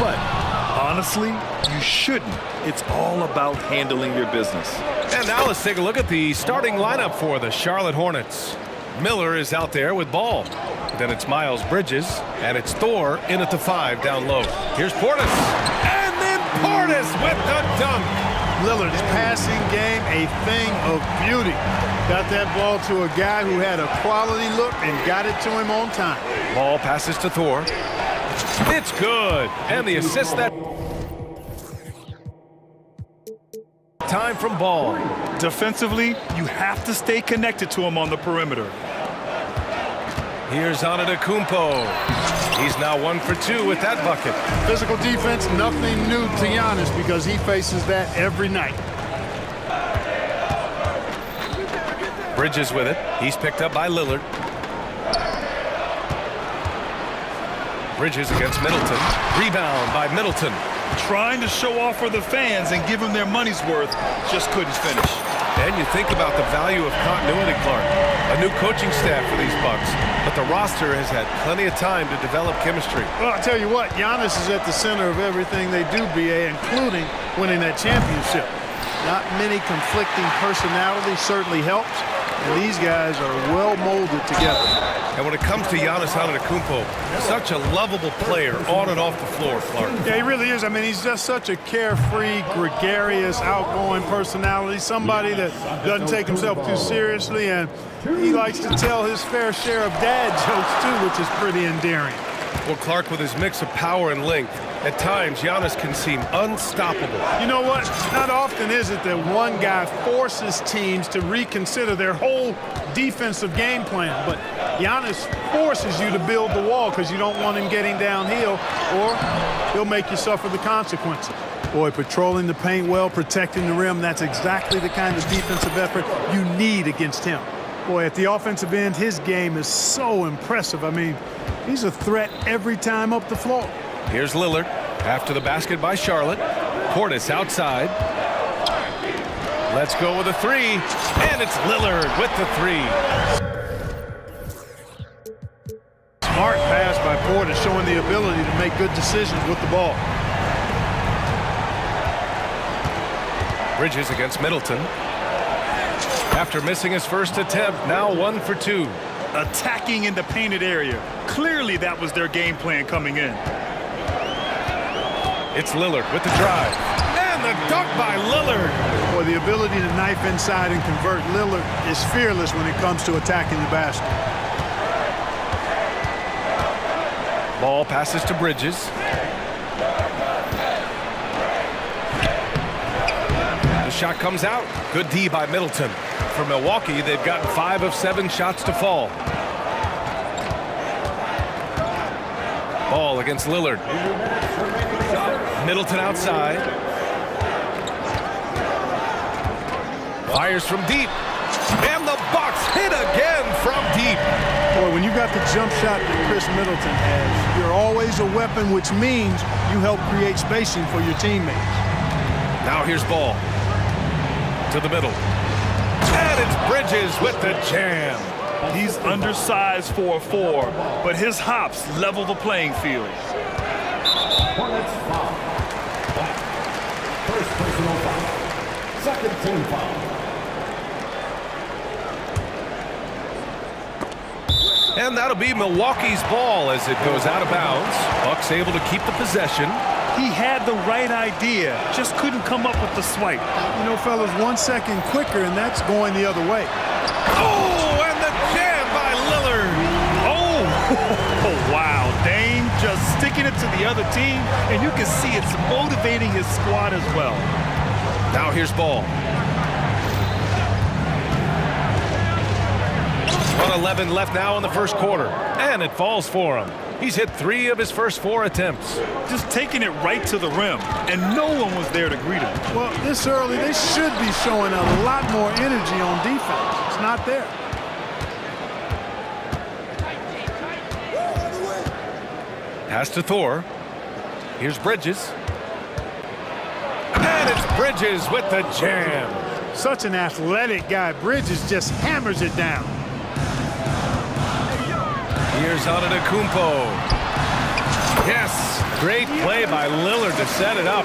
But honestly, you shouldn't. It's all about handling your business. And now let's take a look at the starting lineup for the Charlotte Hornets. Miller is out there with ball. Then it's Miles Bridges, and it's Thor in at the 5 down low. Here's Portis. And then Portis with the dunk. Lillard's passing game, a thing of beauty. Got that ball to a guy who had a quality look and got it to him on time. Ball passes to Thor. It's good. And the assist that time from Ball. Defensively, you have to stay connected to him on the perimeter. Here's Antetokounmpo. He's now 1 for 2 with that bucket. Physical defense, nothing new to Giannis because he faces that every night. Bridges with it. He's picked up by Lillard. Bridges against Middleton. Rebound by Middleton. Trying to show off for the fans and give them their money's worth, just couldn't finish. And you think about the value of continuity, Clark. A new coaching staff for these Bucks, but the roster has had plenty of time to develop chemistry. Well, I'll tell you what, Giannis is at the center of everything they do, BA, including winning that championship. Not many conflicting personalities certainly helps, and these guys are well molded together. And when it comes to Giannis Antetokounmpo, such a lovable player on and off the floor, Clark. Yeah, he really is. I mean, he's just such a carefree, gregarious, outgoing personality, somebody that doesn't take himself too seriously, and he likes to tell his fair share of dad jokes, too, which is pretty endearing. Well, Clark, with his mix of power and length, at times Giannis can seem unstoppable. You know what? Not often is it that one guy forces teams to reconsider their whole defensive game plan, but Giannis forces you to build the wall because you don't want him getting downhill, or he'll make you suffer the consequences. Boy, patrolling the paint well, protecting the rim, that's exactly the kind of defensive effort you need against him. Boy, at the offensive end, his game is so impressive. I mean, he's a threat every time up the floor. Here's Lillard after the basket by Charlotte. Portis outside. Let's go with a 3, and it's Lillard with the 3. Smart pass by Portis, showing the ability to make good decisions with the ball. Bridges against Middleton. After missing his first attempt, now 1 for 2. Attacking in the painted area. Clearly that was their game plan coming in. It's Lillard with the drive. And the dunk by Lillard. Boy, the ability to knife inside and convert. Lillard is fearless when it comes to attacking the basket. Ball passes to Bridges. The shot comes out. Good D by Middleton. For Milwaukee, they've gotten 5 of 7 shots to fall. Ball against Lillard. Middleton outside. Fires from deep. And the Bucks hit again from deep. Boy, when you got the jump shot that Chris Middleton has, you're always a weapon, which means you help create spacing for your teammates. Now here's Ball. To the middle. And it's Bridges with the jam. He's undersized for a 4, but his hops level the playing field. Hornets foul. First personal foul. Second team foul. And that'll be Milwaukee's ball as it goes out of bounds. Bucks able to keep the possession. He had the right idea, just couldn't come up with the swipe. You know, fellas, 1 second quicker, and that's going the other way. Oh, and the jam by Lillard. Oh, wow. Dame just sticking it to the other team, and you can see it's motivating his squad as well. Now here's Ball. 1:11 left now in the first quarter, and it falls for him. He's hit 3 of his first 4 attempts. Just taking it right to the rim, and no one was there to greet him. Well, this early, they should be showing a lot more energy on defense. It's not there. Pass to Thor. Here's Bridges. Bridges with the jam. Such an athletic guy. Bridges just hammers it down. Here's Antetokounmpo. Yes, great play by Lillard to set it up.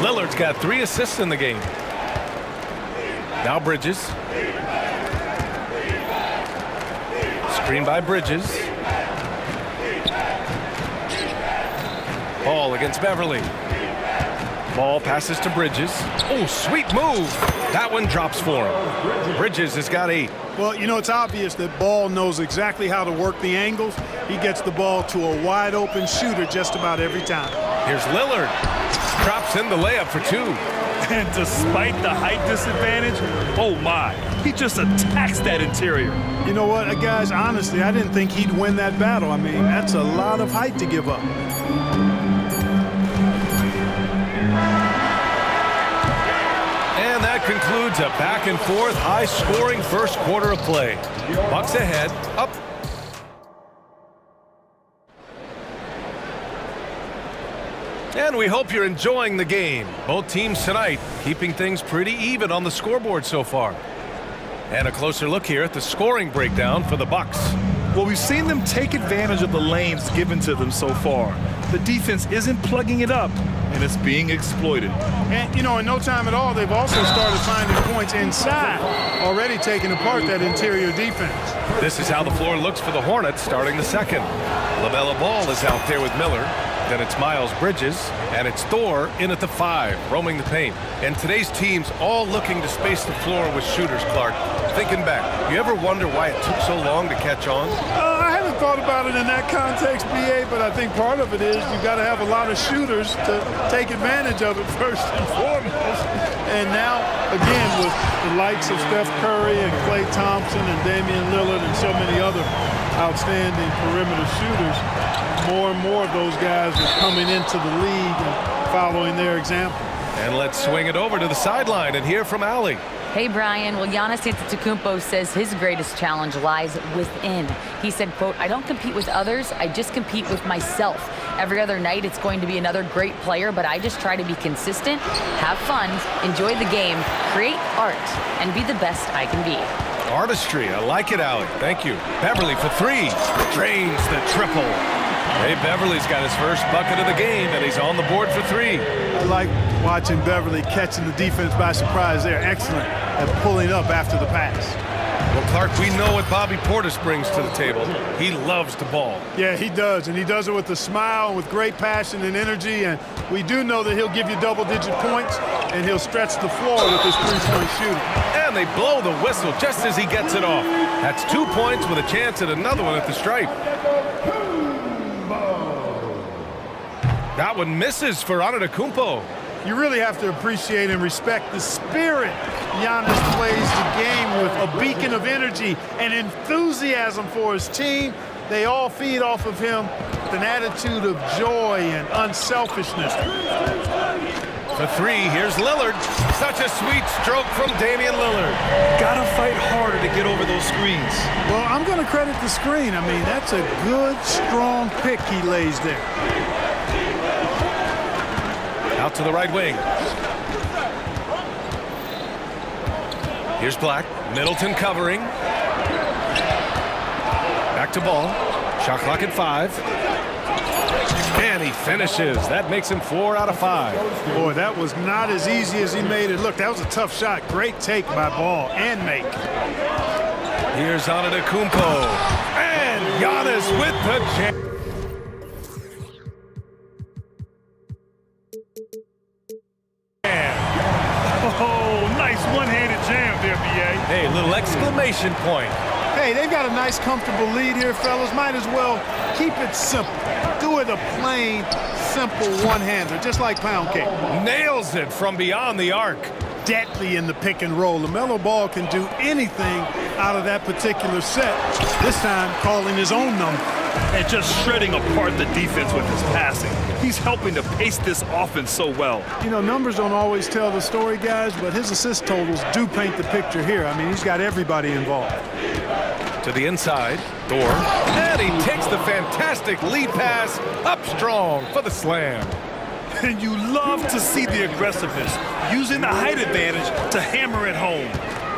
Lillard's got 3 assists in the game. Now Bridges. Screen by Bridges. Ball against Beverly. Ball passes to Bridges. Oh, sweet move. That one drops for him. Bridges has got 8. Well, you know, it's obvious that Ball knows exactly how to work the angles. He gets the ball to a wide-open shooter just about every time. Here's Lillard. Drops in the layup for 2. And despite the height disadvantage, oh my, he just attacks that interior. You know what, guys, honestly, I didn't think he'd win that battle. I mean, that's a lot of height to give up. And that concludes a back-and-forth, high-scoring first quarter of play. Bucks ahead, up. And we hope you're enjoying the game. Both teams tonight keeping things pretty even on the scoreboard so far. And a closer look here at the scoring breakdown for the Bucks. Well, we've seen them take advantage of the lanes given to them so far. The defense isn't plugging it up, and it's being exploited. And, you know, in no time at all, they've also started finding points inside, already taking apart that interior defense. This is how the floor looks for the Hornets starting the second. LaMelo Ball is out there with Miller. Then it's Miles Bridges, and it's Thor in at the 5, roaming the paint. And today's team's all looking to space the floor with shooters, Clark. Thinking back, you ever wonder why it took so long to catch on? I haven't thought about it in that context, BA, but I think part of it is you've got to have a lot of shooters to take advantage of it first and foremost. And now, again, with the likes of Steph Curry and Klay Thompson and Damian Lillard and so many other outstanding perimeter shooters, more and more of those guys are coming into the league and following their example. And let's swing it over to the sideline and hear from Allie. Hey, Brian. Well, Giannis Antetokounmpo says his greatest challenge lies within. He said, quote, "I don't compete with others. I just compete with myself. Every other night it's going to be another great player, but I just try to be consistent, have fun, enjoy the game, create art, and be the best I can be." Artistry. I like it, Allie. Thank you. Beverly for 3. Drains the triple. Hey, Beverly's got his first bucket of the game, and he's on the board for 3. I like watching Beverly catching the defense by surprise. They're excellent at pulling up after the pass. Well, Clark, we know what Bobby Portis brings to the table. He loves to ball. Yeah, he does, and he does it with a smile, with great passion and energy, and we do know that he'll give you double-digit points, and he'll stretch the floor with his three-point shooting. And they blow the whistle just as he gets it off. That's 2 points with a chance at another one at the stripe. That one misses for Antetokounmpo. You really have to appreciate and respect the spirit Giannis plays the game with, a beacon of energy and enthusiasm for his team. They all feed off of him with an attitude of joy and unselfishness. For 3, here's Lillard. Such a sweet stroke from Damian Lillard. Gotta fight harder to get over those screens. Well, I'm going to credit the screen. I mean, that's a good, strong pick he lays there. Out to the right wing. Here's Black. Middleton covering. Back to Ball. Shot clock at 5. And he finishes. That makes him 4 out of 5. Boy, that was not as easy as he made it look. That was a tough shot. Great take by Ball and make. Here's Antetokounmpo. And Giannis with the chance. Oh, nice one-handed jam there, B.A. Hey, little exclamation point. Hey, they've got a nice, comfortable lead here, fellas. Might as well keep it simple. Do it a plain, simple one-hander, just like pound cake. Nails it from beyond the arc. Deadly in the pick and roll. LaMelo Ball can do anything out of that particular set. This time, calling his own number. And just shredding apart the defense with his passing. He's helping to pace this offense so well. You know, numbers don't always tell the story, guys, but his assist totals do paint the picture here. I mean, he's got everybody involved. To the inside, Thor. And he takes the fantastic lead pass up strong for the slam. And you love to see the aggressiveness, using the height advantage to hammer it home.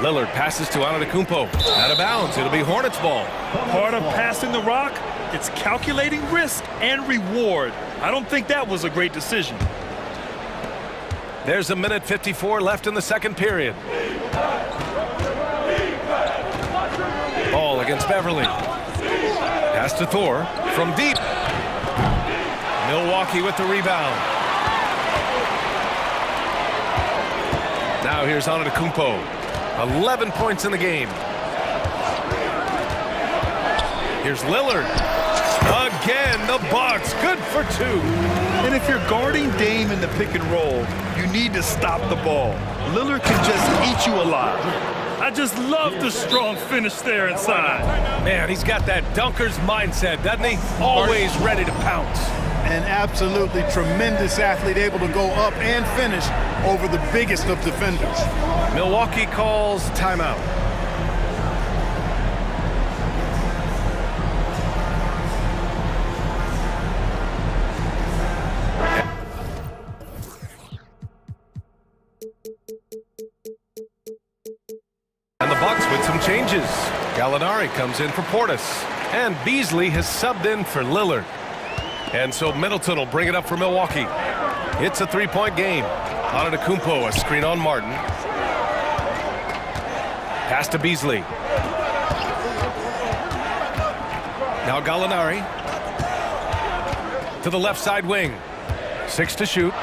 Lillard passes to Antetokounmpo. Out of bounds. It'll be Hornets ball. Part of passing the rock, it's calculating risk and reward. I don't think that was a great decision. There's 1:54 left in the second period. Ball against Beverly. Pass to Thor from deep. Milwaukee with the rebound. Now here's Antetokounmpo. 11 points in the game. Here's Lillard. Again, the Bucks. Good for 2. And if you're guarding Dame in the pick and roll, you need to stop the ball. Lillard can just eat you alive. I just love the strong finish there inside. Man, he's got that dunker's mindset, doesn't he? Always ready to pounce. An absolutely tremendous athlete, able to go up and finish over the biggest of defenders. Milwaukee calls timeout. And the Bucks with some changes. Gallinari comes in for Portis. And Beasley has subbed in for Lillard. And so Middleton will bring it up for Milwaukee. It's a three-point game. Antetokounmpo, a screen on Martin. Pass to Beasley. Now Gallinari. To the left side wing. 6 to shoot.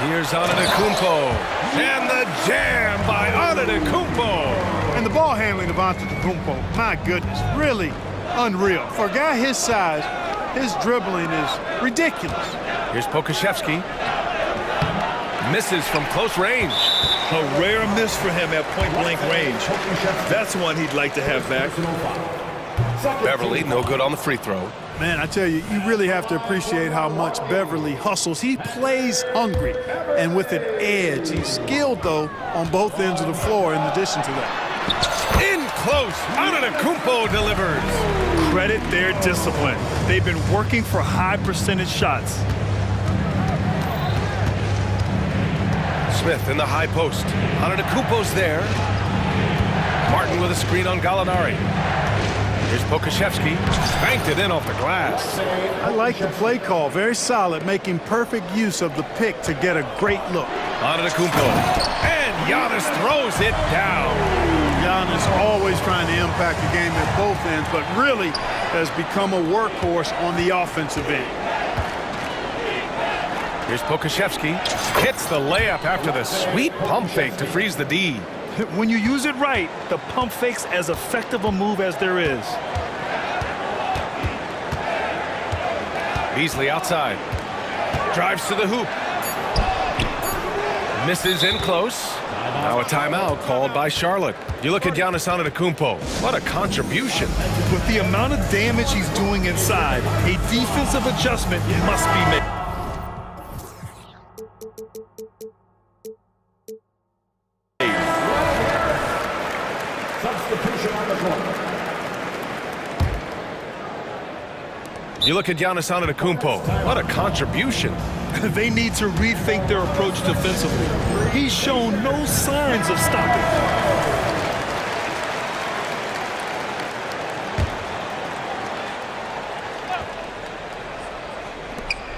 Here's Antetokounmpo. And the jam by Antetokounmpo. And the ball handling of Antetokounmpo, my goodness, really unreal. For a guy his size, his dribbling is ridiculous. Here's Pokusevski. Misses from close range. A rare miss for him at point-blank range. That's one he'd like to have back. Beverly, no good on the free throw. Man, I tell you, you really have to appreciate how much Beverly hustles. He plays hungry and with an edge. He's skilled, though, on both ends of the floor in addition to that. In close, Antetokounmpo delivers. Credit their discipline. They've been working for high percentage shots. Smith in the high post. Antetokounmpo's there. Martin with a screen on Gallinari. Here's Pokusevski. Banked it in off the glass. I like the play call. Very solid, making perfect use of the pick to get a great look. Antetokounmpo. And Giannis throws it down. Giannis always trying to impact the game at both ends, but really has become a workhorse on the offensive end. Here's Pokusevski. Hits the layup after the sweet pump fake to freeze the D. When you use it right, the pump fake's as effective a move as there is. Beasley outside. Drives to the hoop. Misses in close. Now a timeout called by Charlotte. You look at Giannis Antetokounmpo. What a contribution. With the amount of damage he's doing inside, a defensive adjustment must be made. You look at Giannis Antetokounmpo. What a contribution. They need to rethink their approach defensively. He's shown no signs of stopping.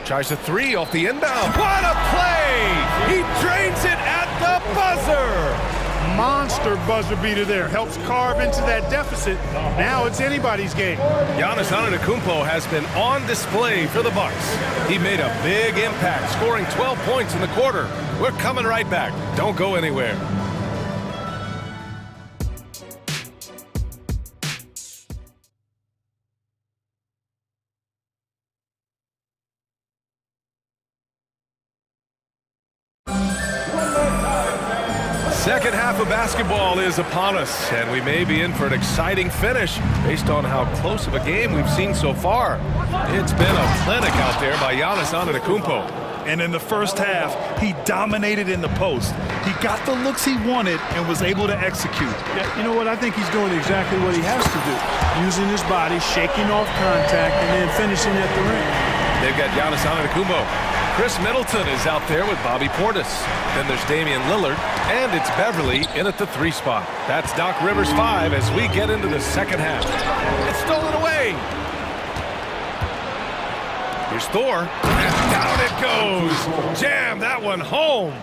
Tries a three off the inbound. What a play! He drains it at the buzzer. Monster buzzer beater there. Helps carve into that deficit. Now it's anybody's game. Giannis Antetokounmpo has been on display for the Bucks. He made a big impact, scoring 12 points in the quarter. We're coming right back. Don't go anywhere. Second half of basketball is upon us, and we may be in for an exciting finish based on how close of a game we've seen so far. It's been a clinic out there by Giannis Antetokounmpo. And in the first half, he dominated in the post. He got the looks he wanted and was able to execute. Yeah, you know what? I think he's doing exactly what he has to do. Using his body, shaking off contact, and then finishing at the rim. They've got Giannis Antetokounmpo. Chris Middleton is out there with Bobby Portis. Then there's Damian Lillard, and it's Beverly in at the 3 spot. That's Doc Rivers 5 as we get into the second half. It's stolen away. Here's Thor, and down it goes. Jam that one home.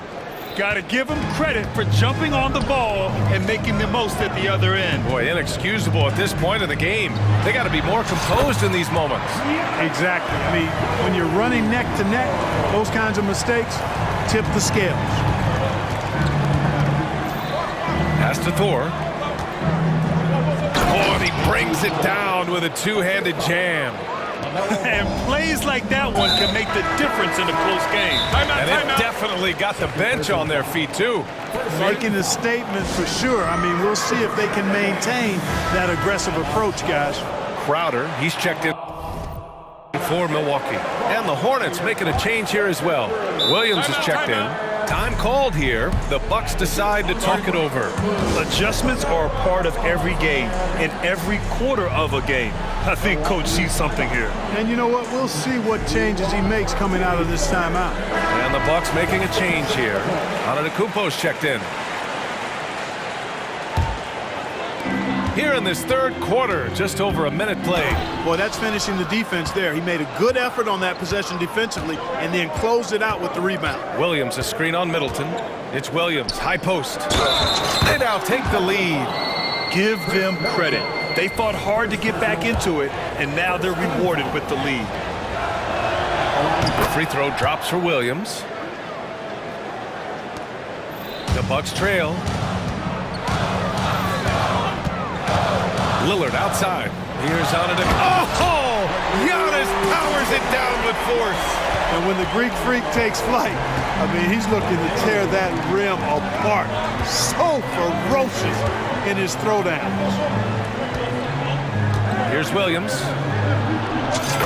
Got to give him credit for jumping on the ball and making the most at the other end. Boy, inexcusable at this point in the game. They got to be more composed in these moments. Exactly. I mean, when you're running neck to neck, those kinds of mistakes tip the scales. Pass to Thor. Oh, and he brings it down with a two-handed jam. And plays like that one can make the difference in a close game. And it definitely got the bench on their feet, too. Making a statement for sure. I mean, we'll see if they can maintain that aggressive approach, guys. Crowder, he's checked in for Milwaukee. And the Hornets making a change here as well. Williams is checked in. Time called here. The Bucks decide to talk it over. Adjustments are a part of every game, in every quarter of a game. I think Coach sees something here. And you know what? We'll see what changes he makes coming out of this timeout. And the Bucks making a change here. Antetokounmpo's checked in. Here in this third quarter, just over a minute played. Boy, that's finishing the defense there. He made a good effort on that possession defensively and then closed it out with the rebound. Williams, a screen on Middleton. It's Williams, high post. They now take the lead. Give them credit. They fought hard to get back into it, and now they're rewarded with the lead. The free throw drops for Williams. The Bucks trail. Lillard outside. Here's Antetokounmpo. Oh! Giannis powers it down with force. And when the Greek Freak takes flight, I mean, he's looking to tear that rim apart. So ferocious in his throwdowns. Here's Williams.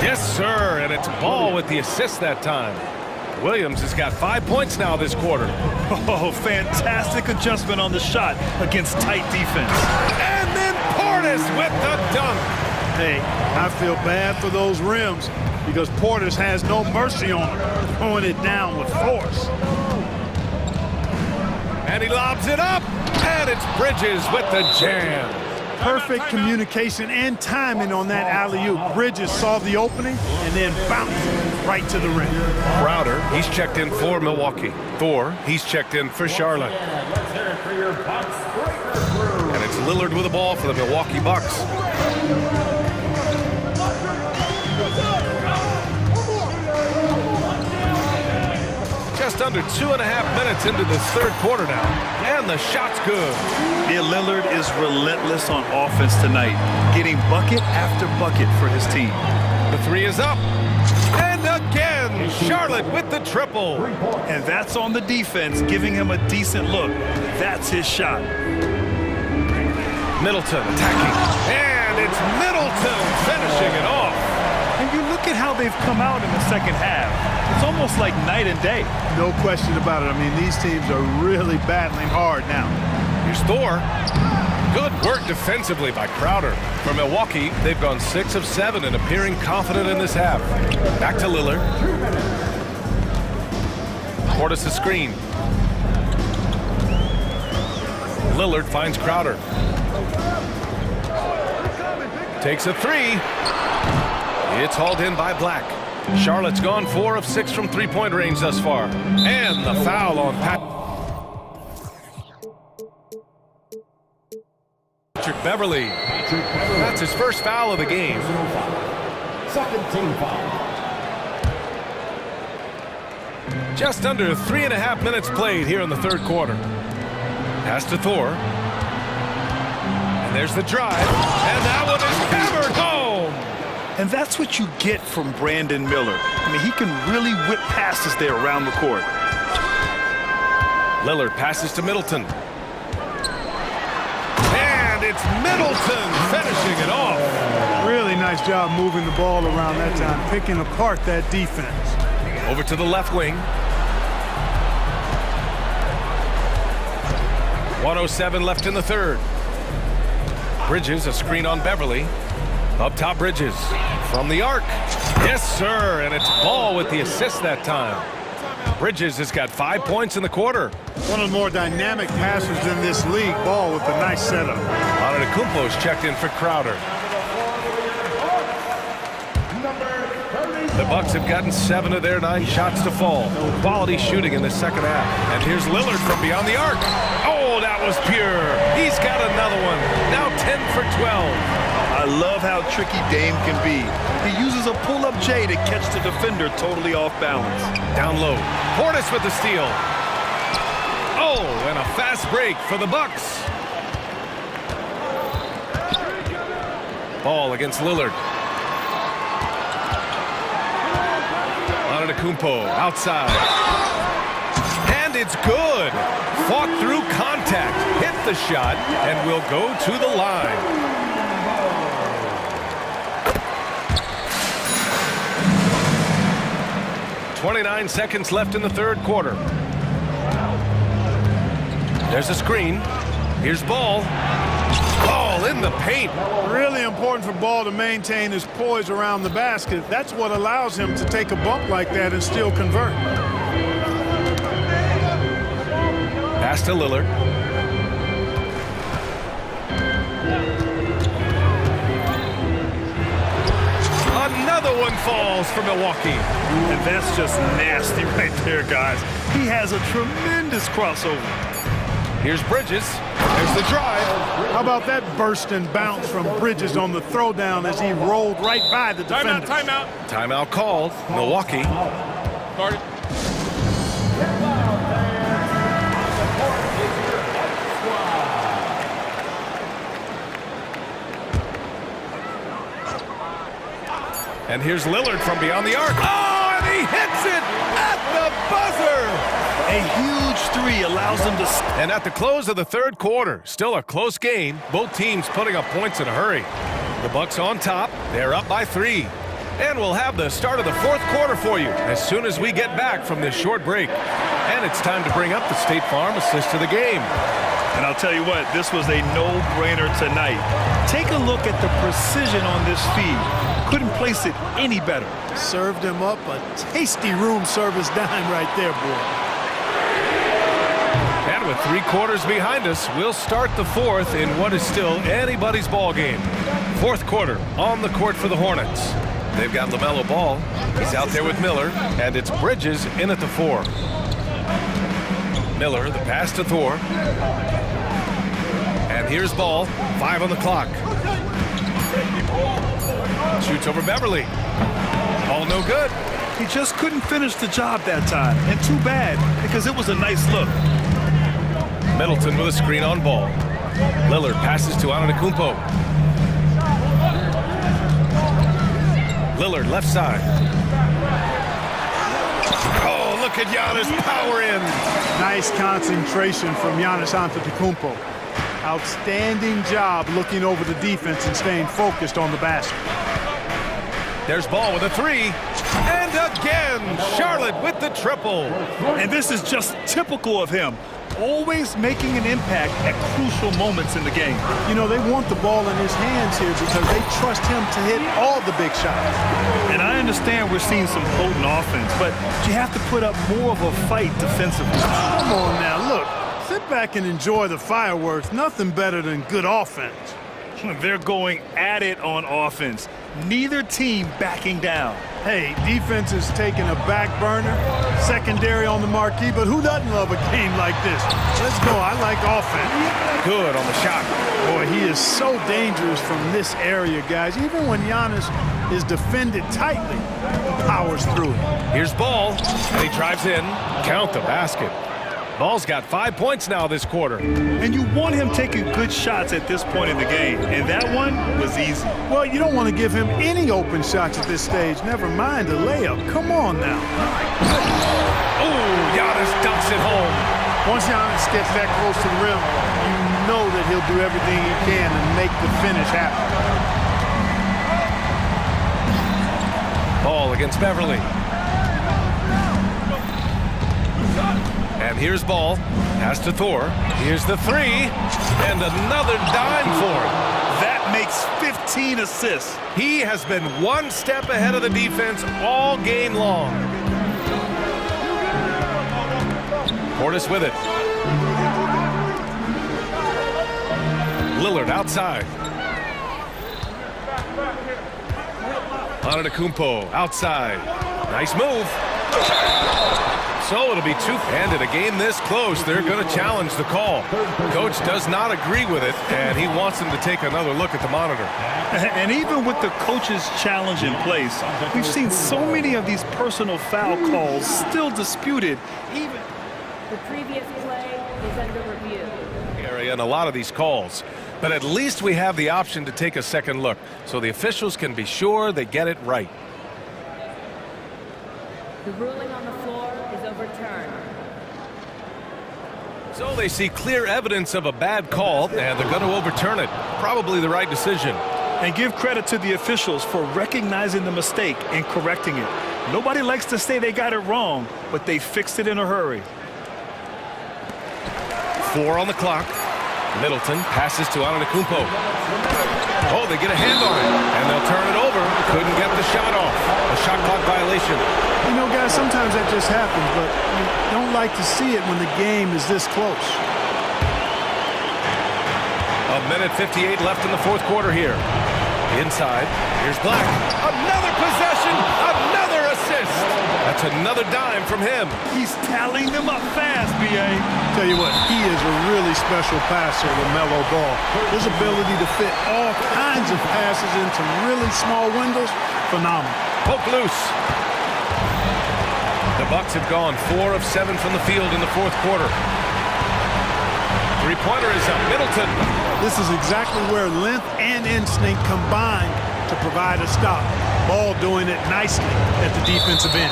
Yes, sir, and it's Ball with the assist that time. Williams has got 5 points now this quarter. Oh, fantastic adjustment on the shot against tight defense. And then Portis with the dunk. Hey, I feel bad for those rims because Portis has no mercy on him, throwing it down with force. And he lobs it up, and it's Bridges with the jam. Perfect communication and timing on that alley-oop. Bridges saw the opening and then bounced right to the rim. Crowder, he's checked in for Milwaukee. Thor, he's checked in for Charlotte. And it's Lillard with the ball for the Milwaukee Bucks. Just under 2.5 minutes into this third quarter now. And the shot's good. Yeah, Lillard is relentless on offense tonight, getting bucket after bucket for his team. The three is up. And again, Charlotte with the triple. And that's on the defense, giving him a decent look. That's his shot. Middleton attacking. And it's Middleton finishing it off. And you look at how they've come out in the second half. It's almost like night and day. No question about it. I mean, these teams are really battling hard now. Here's Thor. Good work defensively by Crowder. For Milwaukee, they've gone 6 of 7 and appearing confident in this half. Back to Lillard. Portis a screen. Lillard finds Crowder. Takes a three. It's hauled in by Black. Charlotte's gone 4 of 6 from three-point range thus far. And the foul on Patrick Beverly. That's his first foul of the game. Second team foul. Just under 3.5 minutes played here in the third quarter. Pass to Thor. And there's the drive. And that one is hammered home. And that's what you get from Brandon Miller. I mean, he can really whip passes there around the court. Lillard passes to Middleton. And it's Middleton finishing it off. Really nice job moving the ball around that time, picking apart that defense. Over to the left wing. 1:07 left in the third. Bridges, a screen on Beverly. Up top, Bridges. From the arc. Yes, sir, and it's Ball with the assist that time. Bridges has got 5 points in the quarter. One of the more dynamic passers in this league. Ball with a nice setup. Antetokounmpo's checked in for Crowder. The Bucks have gotten 7 of their 9 shots to fall. Quality shooting in the second half. And here's Lillard from beyond the arc. Oh, that was pure. He's got another one. Now 10 for 12. I love how tricky Dame can be. He uses a pull-up J to catch the defender totally off balance. Down low. Portis with the steal. Oh, and a fast break for the Bucks. Ball against Lillard. Antetokounmpo outside. And it's good. Fought through contact. Hit the shot and will go to the line. 29 seconds left in the third quarter. There's a screen. Here's Ball. Ball in the paint. Really important for Ball to maintain his poise around the basket. That's what allows him to take a bump like that and still convert. Pass to Lillard. Another one falls for Milwaukee. And that's just nasty right there, guys. He has a tremendous crossover. Here's Bridges. There's the drive. How about that burst and bounce from Bridges on the throwdown as he rolled right by the defender? Timeout. Timeout called. Milwaukee. Started. And here's Lillard from beyond the arc. Oh, and he hits it at the buzzer. A huge three allows them to... And at the close of the third quarter, still a close game. Both teams putting up points in a hurry. The Bucks on top. They're up by 3. And we'll have the start of the fourth quarter for you as soon as we get back from this short break. And it's time to bring up the State Farm assist to the game. And I'll tell you what, this was a no-brainer tonight. Take a look at the precision on this feed. Couldn't place it any better. Served him up a tasty room service dime right there, boy. And with 3 quarters behind us, we'll start the fourth in what is still anybody's ball game. Fourth quarter on the court for the Hornets. They've got LaMelo Ball. He's out there with Miller, and it's Bridges in at the 4. Miller, the pass to Thor. And here's Ball, 5 on the clock. Shoots over Beverly. All no good. He just couldn't finish the job that time. And too bad, because it was a nice look. Middleton with a screen on Ball. Lillard passes to Antetokounmpo. Lillard left side. Oh, look at Giannis power in. Nice concentration from Giannis Antetokounmpo. Outstanding job looking over the defense and staying focused on the basket. There's Ball with a 3. And again, Charlotte with the triple. And this is just typical of him. Always making an impact at crucial moments in the game. You know, they want the ball in his hands here because they trust him to hit all the big shots. And I understand we're seeing some potent offense, but you have to put up more of a fight defensively. Come on now, look. Sit back and enjoy the fireworks. Nothing better than good offense. They're going at it on offense. Neither team backing down. Hey, defense is taking a back burner, secondary on the marquee, but who doesn't love a game like this? Let's go. I like offense. Good on the shot. Boy, he is so dangerous from this area, guys. Even when Giannis is defended tightly, he powers through it. Here's Ball, and he drives in. Count the basket. Ball's got 5 points now this quarter. And you want him taking good shots at this point in the game. And that one was easy. Well, you don't want to give him any open shots at this stage. Never mind a layup. Come on now. Oh, Giannis dunks it home. Once Giannis gets that close to the rim, you know that he'll do everything he can to make the finish happen. Ball against Beverly. And here's Ball. Pass to Thor. Here's the 3. And another dime for him. That makes 15 assists. He has been one step ahead of the defense all game long. Portis with it. Lillard outside. Antetokounmpo outside. Nice move. So it'll be two. And in a game this close, they're going to challenge the call. Coach does not agree with it, and he wants them to take another look at the monitor. And even with the coach's challenge in place, we've seen so many of these personal foul calls still disputed. Even the previous play is under review. Area and a lot of these calls. But at least we have the option to take a second look, so the officials can be sure they get it right. The ruling on the floor is overturned. So they see clear evidence of a bad call, and they're going to overturn it. Probably the right decision. And give credit to the officials for recognizing the mistake and correcting it. Nobody likes to say they got it wrong, but they fixed it in a hurry. 4 on the clock. Middleton passes to Antetokounmpo. Oh, they get a hand on it, and they'll turn it over. Couldn't get the shot off. A shot clock violation. You know, guys, sometimes that just happens, but you don't like to see it when the game is this close. 1:58 left in the fourth quarter here. Inside, here's Black. Another possession, another assist. That's another dime from him. He's tallying them up fast, B.A. Tell you what, he is a really special passer, LaMelo Ball. His ability to fit all kinds of passes into really small windows, phenomenal. Poke loose. The Bucks have gone 4 of 7 from the field in the fourth quarter. Three-pointer is up. Middleton. This is exactly where length and instinct combine to provide a stop. Ball doing it nicely at the defensive end.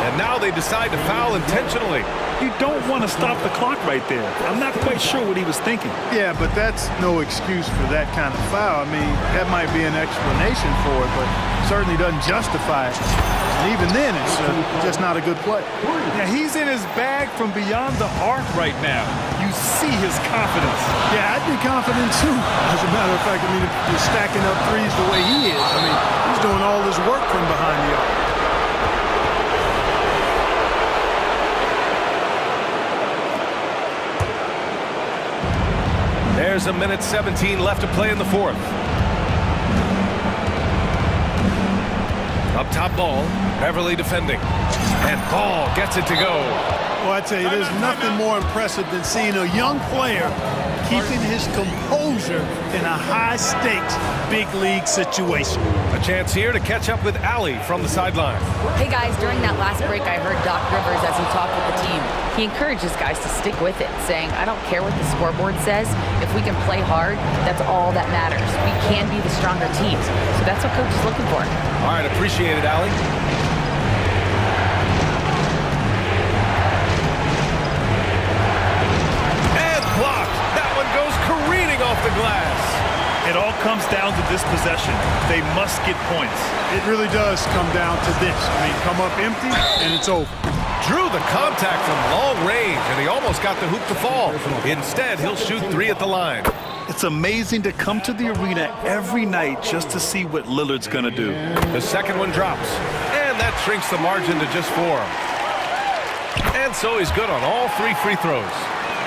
And now they decide to foul intentionally. You don't want to stop the clock right there. I'm not quite sure what he was thinking. Yeah, but that's no excuse for that kind of foul. I mean, that might be an explanation for it, but certainly doesn't justify it. And even then, it's just not a good play. Yeah, he's in his bag from beyond the arc right now. You see his confidence. Yeah, I'd be confident too. As a matter of fact, I mean, if you're stacking up threes the way he is, I mean, he's doing all this work from behind the arc. There's 1:17 left to play in the fourth. Up top Ball, Beverly defending. And Ball gets it to go. Well, I tell you, there's nothing more impressive than seeing a young player keeping his composure in a high-stakes, big-league situation. A chance here to catch up with Allie from the sideline. Hey guys, during that last break I heard Doc Rivers as he talked with the team. He encourages guys to stick with it, saying, I don't care what the scoreboard says. If we can play hard, that's all that matters. We can be the stronger teams. So that's what Coach is looking for. All right, appreciate it, Allie. And blocked. That one goes careening off the glass. It all comes down to this possession. They must get points. It really does come down to this. I mean, come up empty, and it's over. Drew the contact from long range, and he almost got the hoop to fall. Instead, he'll shoot 3 at the line. It's amazing to come to the arena every night just to see what Lillard's going to do. The second one drops, and that shrinks the margin to just 4. And so he's good on all 3 free throws.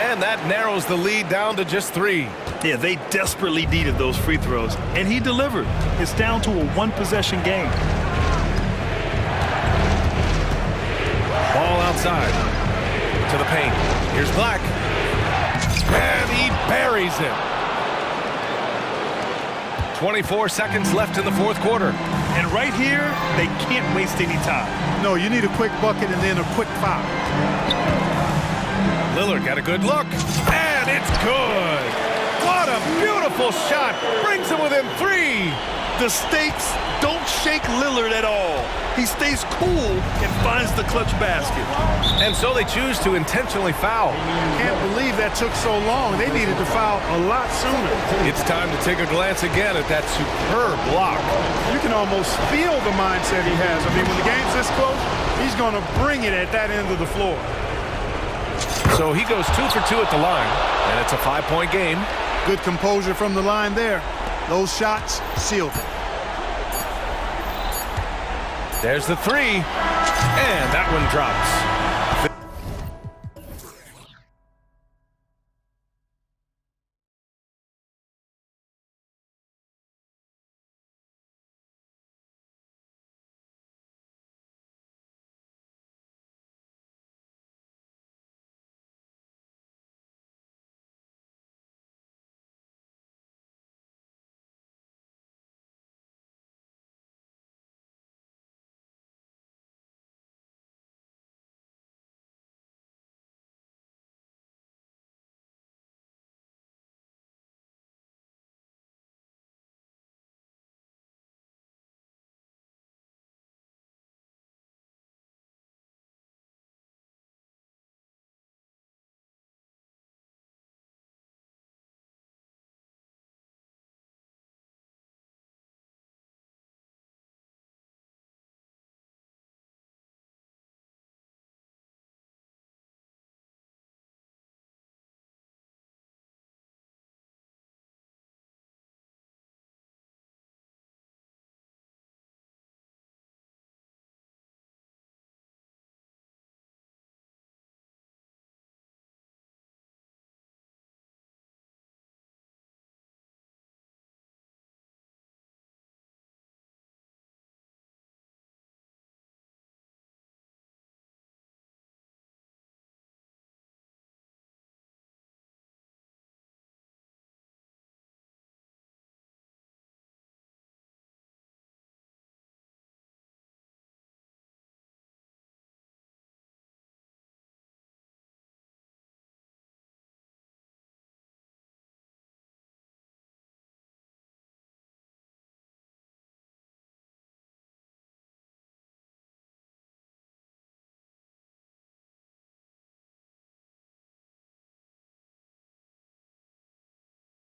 And that narrows the lead down to just 3. Yeah, they desperately needed those free throws, and he delivered. It's down to a 1-possession game. Ball outside to the paint. Here's Black. And he buries it. 24 seconds left in the fourth quarter. And right here, they can't waste any time. No, you need a quick bucket and then a quick foul. Lillard got a good look. And it's good. What a beautiful shot. Brings him within 3. The stakes don't shake Lillard at all. He stays cool and finds the clutch basket. And so they choose to intentionally foul. Can't believe that took so long. They needed to foul a lot sooner. It's time to take a glance again at that superb block. You can almost feel the mindset he has. I mean, when the game's this close, he's going to bring it at that end of the floor. So he goes 2 for 2 at the line, and it's a 5-point game. Good composure from the line there. Those shots sealed it. There's the three, and that one drops.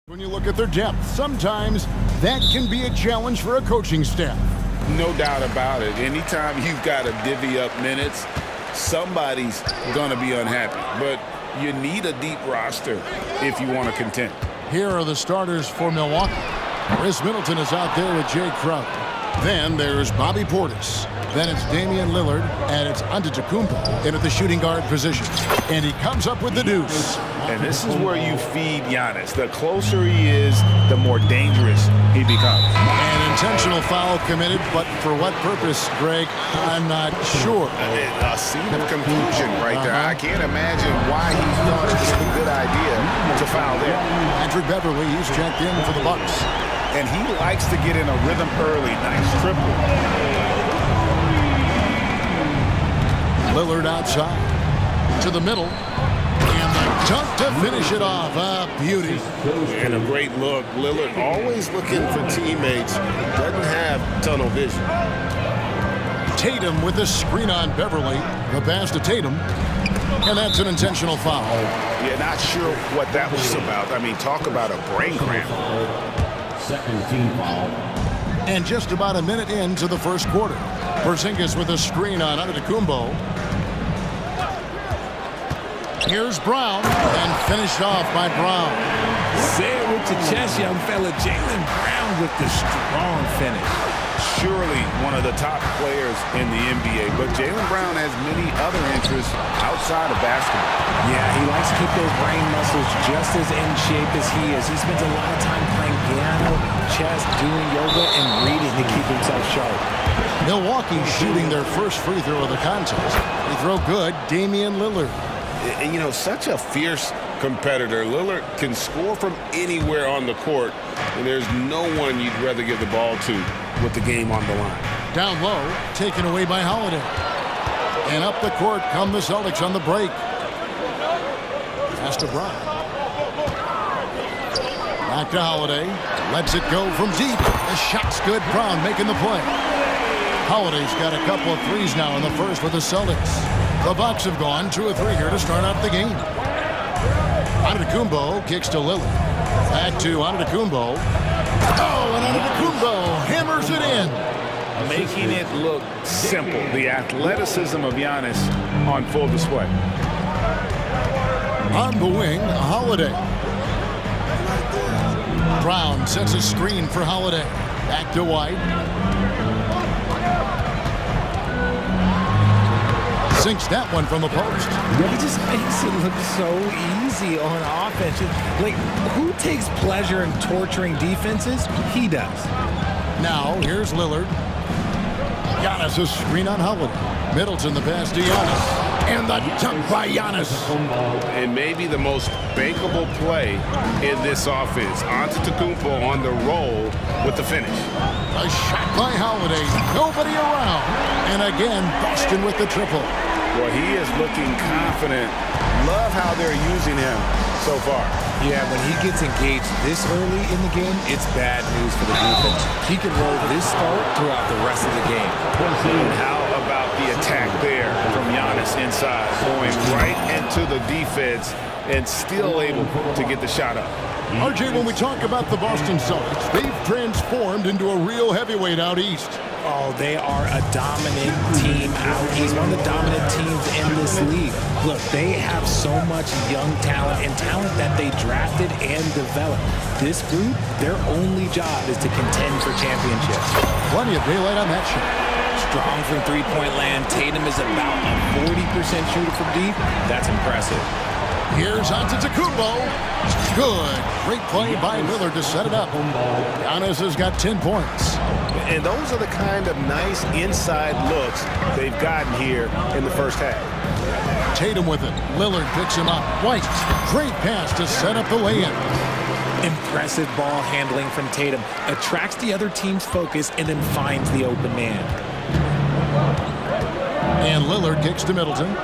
When you look at their depth, sometimes that can be a challenge for a coaching staff. No doubt about it. Anytime you've got to divvy up minutes, somebody's going to be unhappy. But you need a deep roster if you want to contend. Here are the starters for Milwaukee. Chris Middleton is out there with Jay Crowder. Then there's Bobby Portis. Then it's Damian Lillard, and it's Antetokounmpo in at the shooting guard position. And he comes up with the deuce. And this is where you feed Giannis. The closer he is, the more dangerous he becomes. An intentional foul committed, but for what purpose, Greg? I'm not sure. A scene of confusion right there. I can't imagine why he thought it was a good idea to foul there. Andrew Beverly, he's checked in for the Bucks. And he likes to get in a rhythm early. Nice triple. Lillard outside to the middle, and the dunk to finish it off. A beauty. And a great look. Lillard always looking for teammates. Doesn't have tunnel vision. Tatum with the screen on Beverly. The pass to Tatum, and that's an intentional foul. Yeah, not sure what that was about. I mean, talk about a brain cramp. Second team foul. And just about a minute into the first quarter. Porzingis with a screen on Antetokounmpo. Here's Brown, and finished off by Brown. Say it with your chest, young fella. Jaylen Brown with the strong finish. Surely one of the top players in the NBA, but Jaylen Brown has many other interests outside of basketball. Yeah, he likes to keep those brain muscles just as in shape as he is. He spends a lot of time playing piano, chess, doing yoga, and reading to keep himself sharp. Milwaukee shooting their first free throw of the contest. They throw good, Damian Lillard. And, you know, such a fierce competitor. Lillard can score from anywhere on the court, and there's no one you'd rather give the ball to with the game on the line. Down low, taken away by Holiday. And up the court come the Celtics on the break. Pass to Brown. Back to Holiday. Lets it go from deep. The shot's good. Brown making the play. Holiday's got a couple of threes now in the first with the Celtics. The Bucks have gone 2 of 3 here to start out the game. Antetokounmpo kicks to Lillard. Back to Antetokounmpo. Oh, and Antetokounmpo hammers it in. Making it look simple. The athleticism of Giannis on full display. On the wing, Holiday. Brown sets a screen for Holiday. Back to White. Sinks that one from the post. He just makes it look so easy on offense. Like, who takes pleasure in torturing defenses? He does. Now, here's Lillard. Giannis, a screen on Holiday. Middleton, the pass to Giannis. And the dunk by Giannis. And maybe the most bankable play in this offense. Antetokounmpo on the roll with the finish. A shot by Holiday. Nobody around. And again, Boston with the triple. Well, he is looking confident. Love how they're using him so far. Yeah, when he gets engaged this early in the game, it's bad news for the defense. He can roll this start throughout the rest of the game. And how about the attack there from Giannis inside, going right into the defense and still able to get the shot up. RJ, when we talk about the Boston Celtics, they've transformed into a real heavyweight out east. Oh, they are a dominant team out east, one of the dominant teams in this league. Look, they have so much young talent and talent that they drafted and developed. This group, their only job is to contend for championships. Plenty of daylight on that shot. Strong from three-point land. Tatum is about a 40% shooter from deep. That's impressive. Here's Antetokounmpo. Good. Great play by Lillard to set it up. Giannis has got 10 points. And those are the kind of nice inside looks they've gotten here in the first half. Tatum with it. Lillard picks him up. White. Great pass to set up the lay-in. Impressive ball handling from Tatum. Attracts the other team's focus and then finds the open man. And Lillard kicks to Middleton.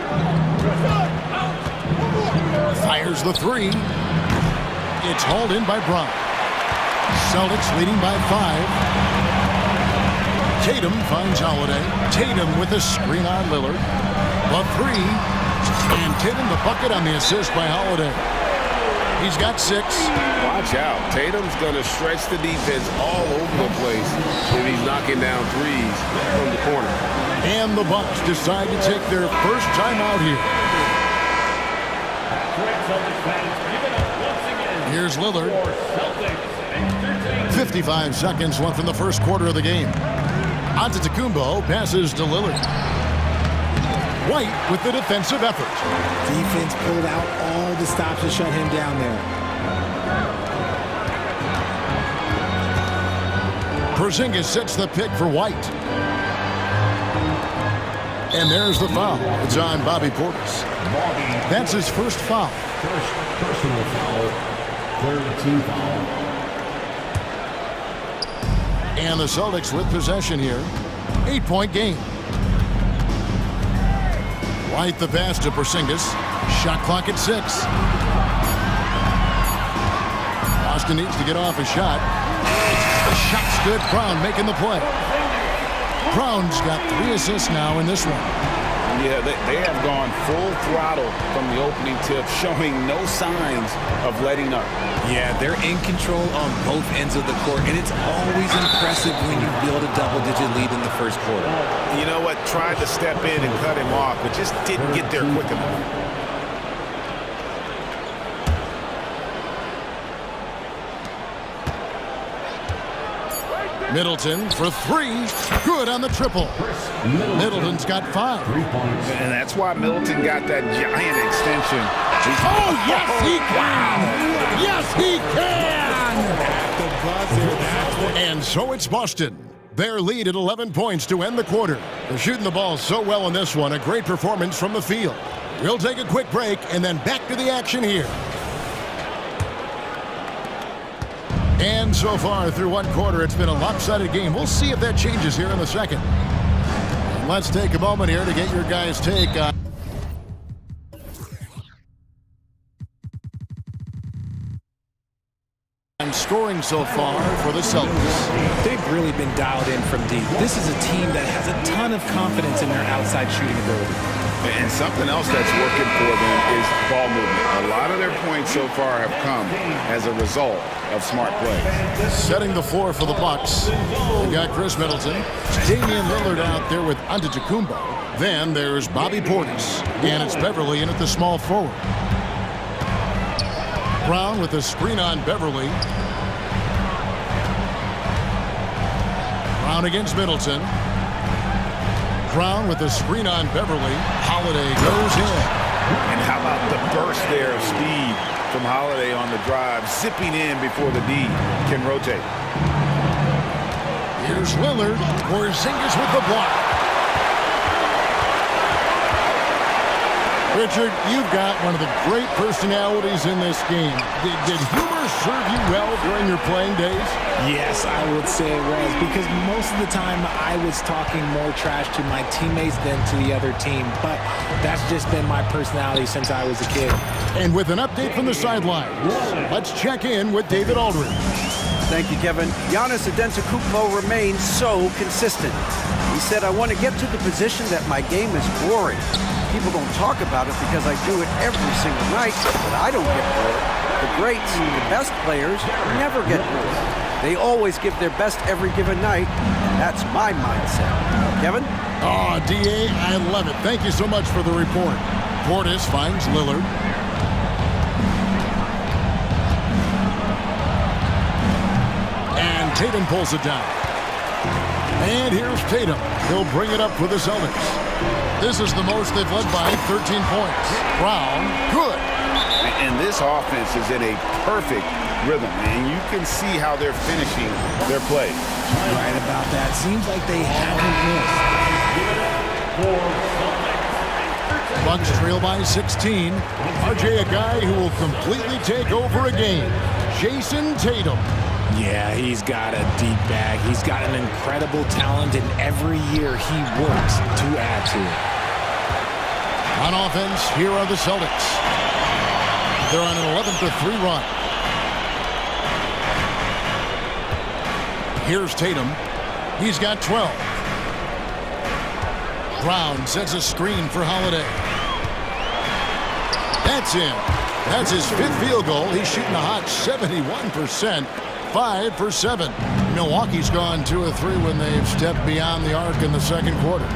Fires the three. It's hauled in by Brown. Celtics leading by 5. Tatum finds Holiday. Tatum with a screen on Lillard. The three. And Tatum the bucket on the assist by Holiday. He's got 6. Watch out. Tatum's going to stretch the defense all over the place if he's knocking down threes from the corner. And the Bucks decide to take their first time out here. Here's Lillard. 55 seconds left in the first quarter of the game. Antetokounmpo passes to Lillard. White with the defensive effort. Defense pulled out all the stops to shut him down there. Porzingis sets the pick for White. And there's the foul. It's on Bobby Portis. That's his first foul. First personal foul. Third team foul. And the Celtics with possession here. 8-point game. White the pass to Porzingis. Shot clock at 6. Boston needs to get off a shot. The shot's good. Brown making the play. Brown's got 3 assists now in this one. Yeah, they have gone full throttle from the opening tip, showing no signs of letting up. Yeah, they're in control on both ends of the court, and it's always impressive when you build a double-digit lead in the first quarter. You know what? Tried to step in and cut him off, but just didn't get there quick enough. Middleton for 3. Good on the triple. Middleton's got 5. And that's why Middleton got that giant extension. Oh, yes, he can! Yes, he can! And so it's Boston. Their lead at 11 points to end the quarter. They're shooting the ball so well in this one. A great performance from the field. We'll take a quick break and then back to the action here. And so far through one quarter, it's been a lopsided game. We'll see if that changes here in the second. And let's take a moment here to get your guys' take on scoring so far for the Celtics. They've really been dialed in from deep. This is a team that has a ton of confidence in their outside shooting ability. And something else that's working for them is ball movement. A lot of their points so far have come as a result of smart play. Setting the floor for the Bucks. We got Chris Middleton. Damian Lillard out there with Antetokounmpo. Then there's Bobby Portis. And it's Beverly in at the small forward. Brown with a screen on Beverly. Brown against Middleton. Brown with the screen on Beverly. Holiday goes in. And how about the burst there of speed from Holiday on the drive, zipping in before the D can rotate. Here's Lillard. Porzingis with the block. Richard, you've got one of the great personalities in this game. Did humor serve you well during your playing days? Yes, I would say it was, because most of the time I was talking more trash to my teammates than to the other team. But that's just been my personality since I was a kid. And with an update from the sideline, let's check in with David Aldridge. Thank you, Kevin. Giannis Antetokounmpo remains so consistent. He said, I want to get to the position that my game is boring. People don't talk about it because I do it every single night, but I don't get bored. The greats, the best players, never get bored. They always give their best every given night. That's my mindset. Kevin? Oh, DA, I love it. Thank you so much for the report. Portis finds Lillard. And Tatum pulls it down. And here's Tatum. He'll bring it up for the Celtics. This is the most they've led by 13 points. Brown, good. And this offense is in a perfect rhythm, and you can see how they're finishing their play. Right about that. Seems like they haven't missed. Bucks trail by 16. RJ, a guy who will completely take over a game. Jason Tatum. Yeah, he's got a deep bag. He's got an incredible talent, and every year he works to add to it. On offense, here are the Celtics. They're on an 11-3 run. Here's Tatum. He's got 12. Brown sets a screen for Holiday. That's in. That's his 5th field goal. He's shooting a hot 71%. 5 for 7. Milwaukee's gone 2 of 3 when they've stepped beyond the arc in the second quarter.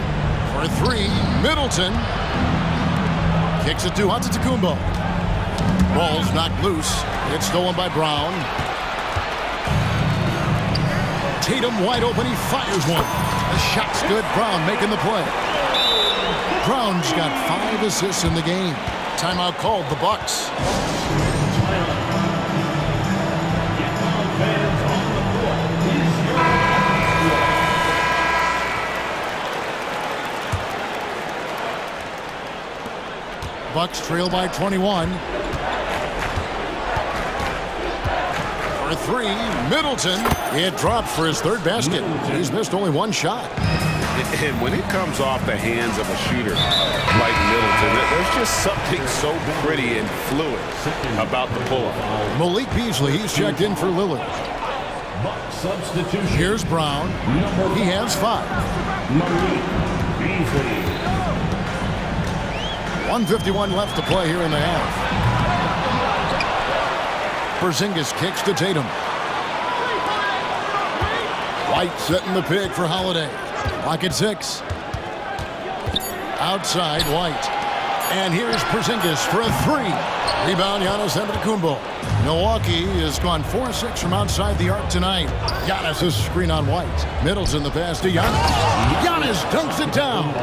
For 3, Middleton. Kicks it to Antetokounmpo. Ball's knocked loose. It's stolen by Brown. Tatum wide open. He fires one. The shot's good. Brown making the play. Brown's got 5 assists in the game. Timeout called the Bucks. Bucks trail by 21. For 3, Middleton. It drops for his 3rd basket. He's missed only 1 shot. And when it comes off the hands of a shooter like Middleton, there's just something so pretty and fluid about the pull-up. Malik Beasley, he's checked in for Lillard. Substitution. Here's Brown. He has 5. Malik Beasley. 1:51 left to play here in the half. Porzingis kicks to Tatum. White setting the pick for Holiday. Lock at 6. Outside, White. And here's Porzingis for a 3. Rebound, Giannis Antetokounmpo. Milwaukee has gone 4-6 from outside the arc tonight. Giannis is screen on White. Middleton the pass to Giannis. Giannis dunks it down.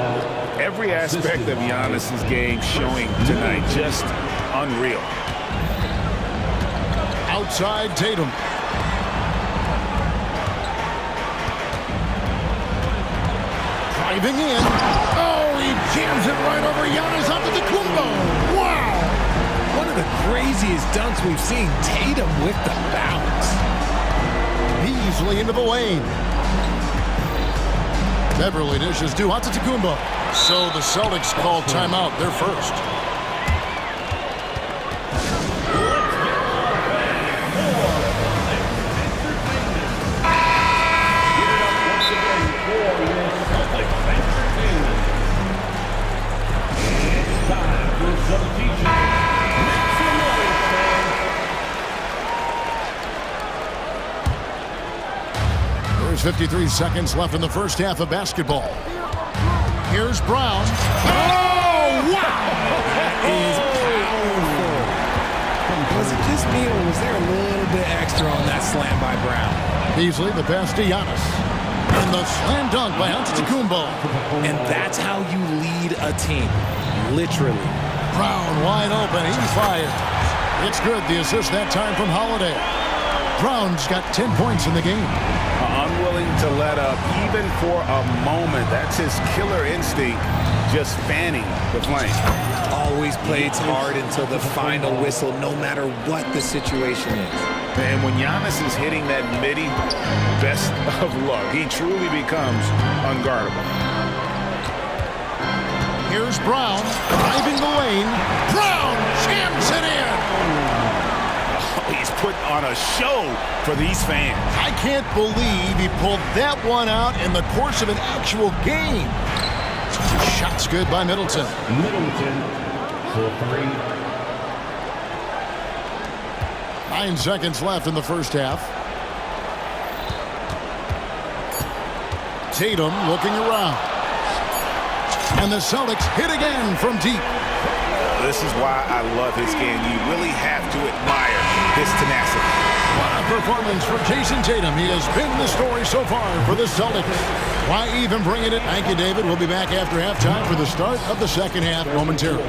Every aspect of Giannis's game showing tonight, just unreal. Outside Tatum. Driving in. Oh, he jams it right over Giannis Antetokounmpo. Wow! One of the craziest dunks we've seen. Tatum with the bounce. Beasley into the lane. Beverly dishes to Antetokounmpo. So the Celtics call timeout. They're first. There's 53 seconds left in the first half of basketball. Here's Brown. Oh, wow! That is powerful. Was it just me, or was there a little bit extra on that slam by Brown? Beasley, the pass to Giannis. And the slam dunk by Antetokounmpo. And that's how you lead a team, literally. Brown wide open. He fires. It's good. The assist that time from Holiday. Brown's got 10 points in the game. Unwilling to let up even for a moment. That's his killer instinct, just fanning the flame. Always plays hard until the final whistle, no matter what the situation is. And when Giannis is hitting that midi, best of luck. He truly becomes unguardable. Here's Brown driving the lane. Brown jams it in. He's put on a show for these fans. I can't believe he pulled that one out in the course of an actual game. Shot's good by Middleton. Middleton for 3. 9 seconds left in the first half. Tatum looking around. And the Celtics hit again from deep. This is why I love his game. You really have to admire his tenacity. What a performance for Jason Tatum. He has been the story so far for the Celtics. Why even bring it? Thank you, David. We'll be back after halftime for the start of the second half momentarily.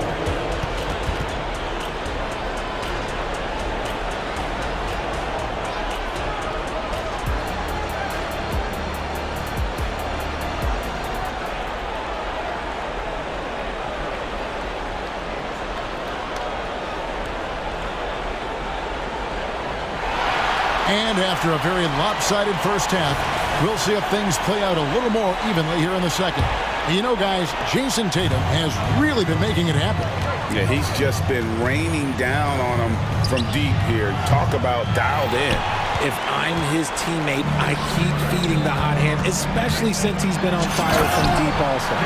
And after a very lopsided first half, we'll see if things play out a little more evenly here in the second. And you know, guys, Jason Tatum has really been making it happen. Yeah, he's just been raining down on him from deep here. Talk about dialed in. If I'm his teammate, I keep feeding the hot hand, especially since he's been on fire from deep also.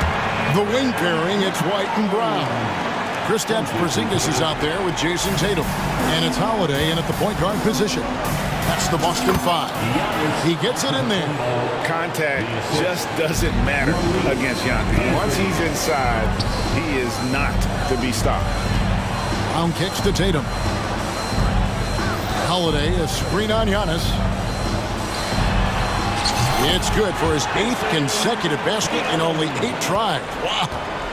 The wing pairing, it's White and Brown. Kristaps Porzingis is out there with Jason Tatum. And it's Holiday in at the point guard position. That's the Boston 5. He gets it in there. Contact just doesn't matter against Giannis. Once he's inside, he is not to be stopped. Brown kicks to Tatum. Holiday, a screen on Giannis. It's good for his 8th consecutive basket in only 8 tries. Wow.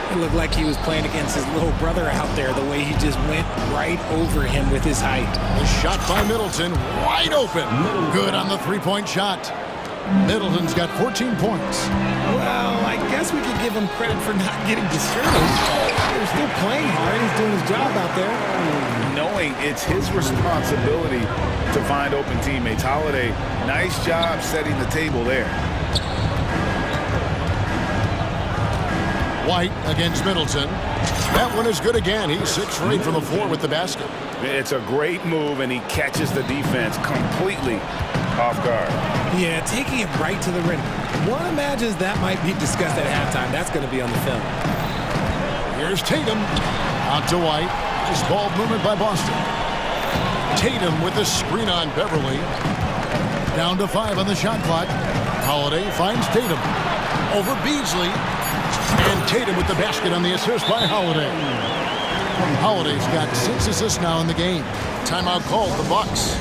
It looked like he was playing against his little brother out there, the way he just went right over him with his height. A shot by Middleton, wide open. Good on the three-point shot. Middleton's got 14 points. Well, I guess we could give him credit for not getting discouraged. They're still playing hard. He's doing his job out there. Knowing it's his responsibility to find open teammates. Holiday, nice job setting the table there. White against Middleton. That one is good again. He's 6 for 8 from the floor with the basket. It's a great move, and he catches the defense completely off guard. Yeah, taking it right to the rim. One imagines that might be discussed at halftime. That's going to be on the film. Here's Tatum. Out to White. Nice ball movement by Boston. Tatum with the screen on Beverly. Down to 5 on the shot clock. Holiday finds Tatum. Over Beasley. And Tatum with the basket on the assist by Holiday. Holiday's got 6 assists now in the game. Timeout called the Bucks.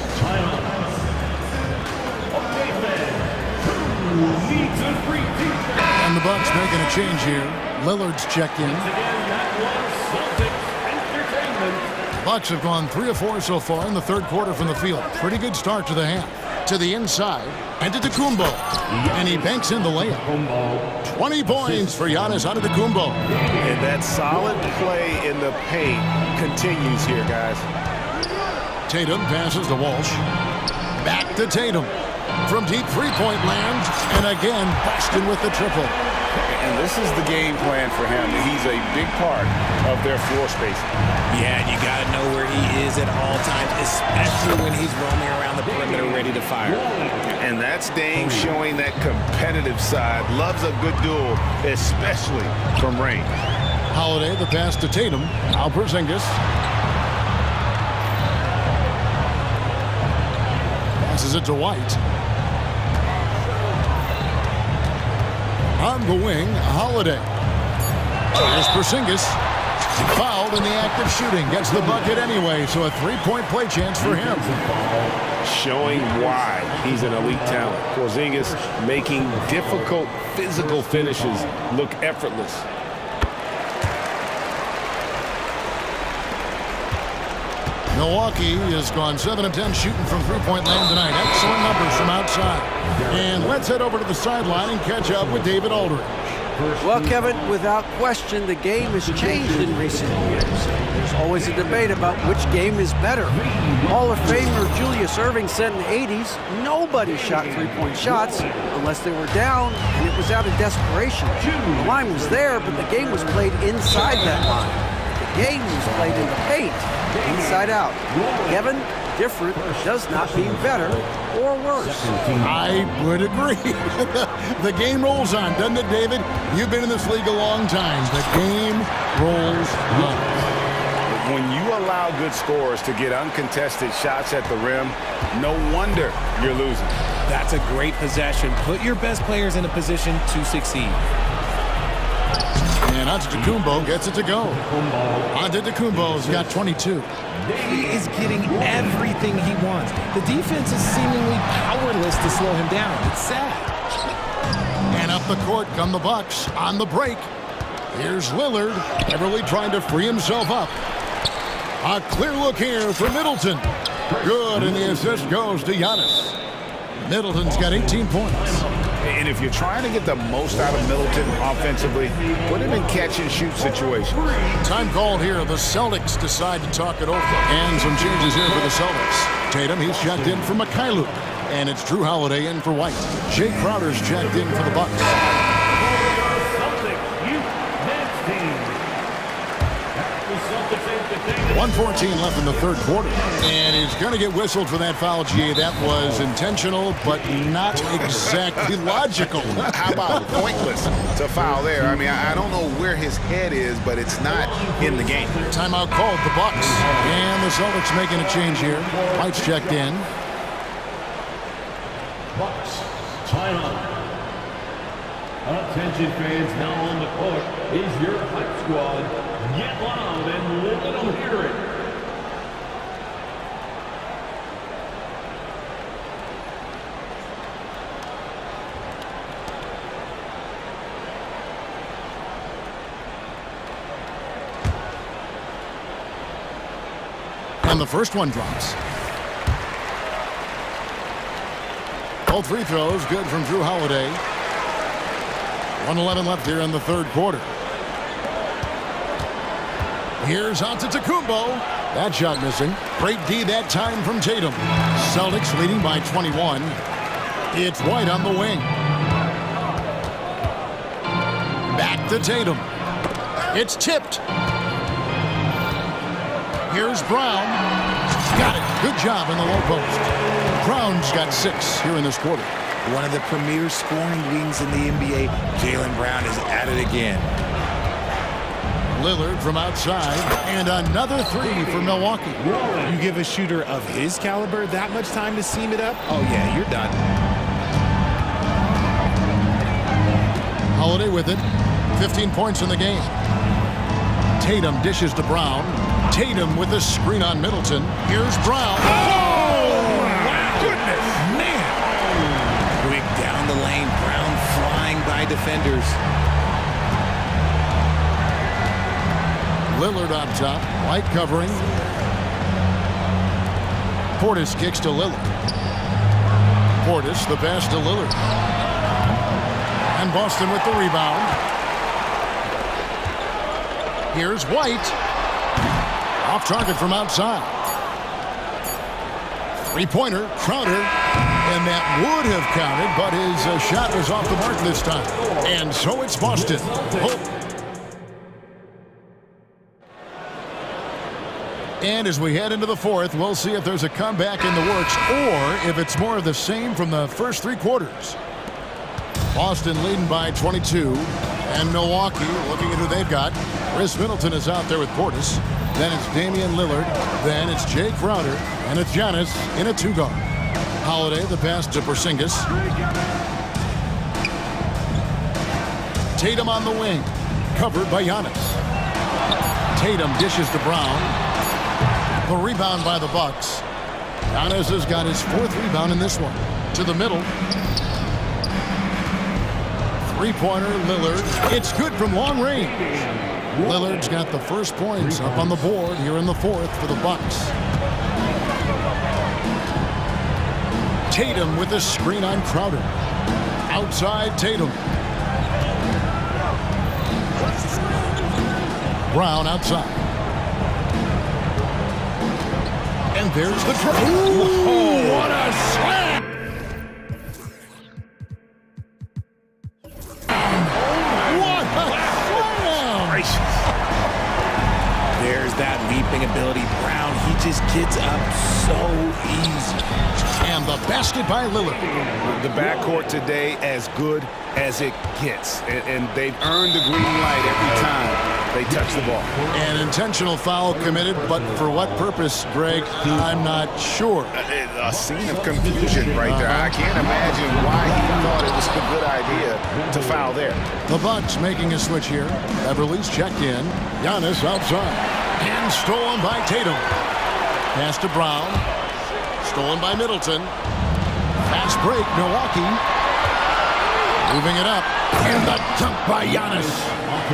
And the Bucks making a change here. Lillard's checked in. Bucks have gone 3 of 4 so far in the third quarter from the field. Pretty good start to the half. To the inside. And to Antetokounmpo. And he banks in the layup. 20 points for Giannis Antetokounmpo. And that solid play in the paint continues here, guys. Tatum passes to Walsh. Back to Tatum. From deep three-point land. And again, Boston with the triple. And this is the game plan for him. He's a big part of their floor spacing. Yeah, and you got to know where he is at all times, especially when he's roaming around the perimeter ready to fire. And that's Dame showing that competitive side. Loves a good duel, especially from range. Holiday, the pass to Tatum. Now Porzingis. Passes it to White. On the wing, Holiday. Here's Porzingis. Fouled in the act of shooting. Gets the bucket anyway, so a 3-point play chance for him. showing why he's an elite talent. Porzingis making difficult physical finishes look effortless. Milwaukee has gone 7 of 10 shooting from three-point land tonight. Excellent numbers from outside. And let's head over to the sideline and catch up with David Aldridge. Well, Kevin, without question, the game has changed in recent years. There's always a debate about which game is better. Hall of Famer Julius Erving said in the 80s, nobody shot three-point shots unless they were down, and it was out of desperation. The line was there, but the game was played inside that line. The game was played in the paint, inside out. Kevin, different does not mean better or worse. I would agree. The game rolls on, doesn't it, David? You've been in this league a long time. The game rolls on. When you allow good scorers to get uncontested shots at the rim, no wonder you're losing. That's a great possession. Put your best players in a position to succeed. And Antetokounmpo gets it to go. Antetokounmpo's got 22. He is getting everything he wants. The defense is seemingly powerless to slow him down. It's sad. And up the court come the Bucks on the break. Here's Lillard, Everly trying to free himself up. A clear look here for Middleton. Good, and the assist goes to Giannis. Middleton's got 18 points. And if you're trying to get the most out of Middleton offensively, put him in catch-and-shoot situations. Time called here. The Celtics decide to talk it over. And some changes here for the Celtics. Tatum, he's checked in for Mikhailuk. And it's Drew Holiday in for White. Jay Crowder's checked in for the Bucks. 1:14 left in the third quarter. And he's going to get whistled for that foul, G. That was intentional, but not exactly logical. How about pointless to foul there? I mean, I don't know where his head is, but it's not in the game. Timeout called, the Bucks. And the Celtics making a change here. White's checked in. Bucks, timeout. Attention fans, now on the court is your hype squad. Get loud and let them hear it. And the first one drops. All free throws good from Drew Holiday. 1:11 left here in the third quarter. Here's Antetokounmpo. That shot missing. Great D that time from Tatum. Celtics leading by 21. It's White on the wing. Back to Tatum. It's tipped. Here's Brown. Got it. Good job in the low post. Brown's got 6 here in this quarter. One of the premier scoring wings in the NBA, Jaylen Brown is at it again. Lillard from outside, and another 3 for Milwaukee. You give a shooter of his caliber that much time to seam it up? Oh, yeah, you're done. Holiday with it. 15 points in the game. Tatum dishes to Brown. Tatum with the screen on Middleton. Here's Brown. Oh, my goodness, man. Quick down the lane. Brown flying by defenders. Lillard on top. White covering. Portis kicks to Lillard. Portis, the pass to Lillard. And Boston with the rebound. Here's White. Off target from outside. Three-pointer, Crowder. And that would have counted, but his shot was off the mark this time. And so it's Boston. And as we head into the fourth, we'll see if there's a comeback in the works or if it's more of the same from the first 3 quarters. Boston leading by 22. And Milwaukee looking at who they've got. Chris Middleton is out there with Portis. Then it's Damian Lillard. Then it's Jay Crowder. And it's Giannis in a 2-guard. Holiday, the pass to Porzingis. Tatum on the wing. Covered by Giannis. Tatum dishes to Brown. The rebound by the Bucks. Giannis has got his 4th rebound in this one. To the middle. Three-pointer, Lillard. It's good from long range. Lillard's got the first points up on the board here in the 4th for the Bucks. Tatum with a screen on Crowder. Outside Tatum. Brown outside. And there's the try. Oh, what a slam! What a slam! There's that leaping ability. Brown, he just gets up so easy. And the basket by Lillard. The backcourt today as good as it gets. And they've earned the green light every time they touch the ball. An intentional foul committed, but for what purpose, Greg? I'm not sure. A scene of confusion right there. I can't imagine why he thought it was a good idea to foul there. The Bucks making a switch here. Beverly's checked in. Giannis outside. And stolen by Tatum. Pass to Brown. Stolen by Middleton. Fast break, Milwaukee. Moving it up. And the dunk by Giannis.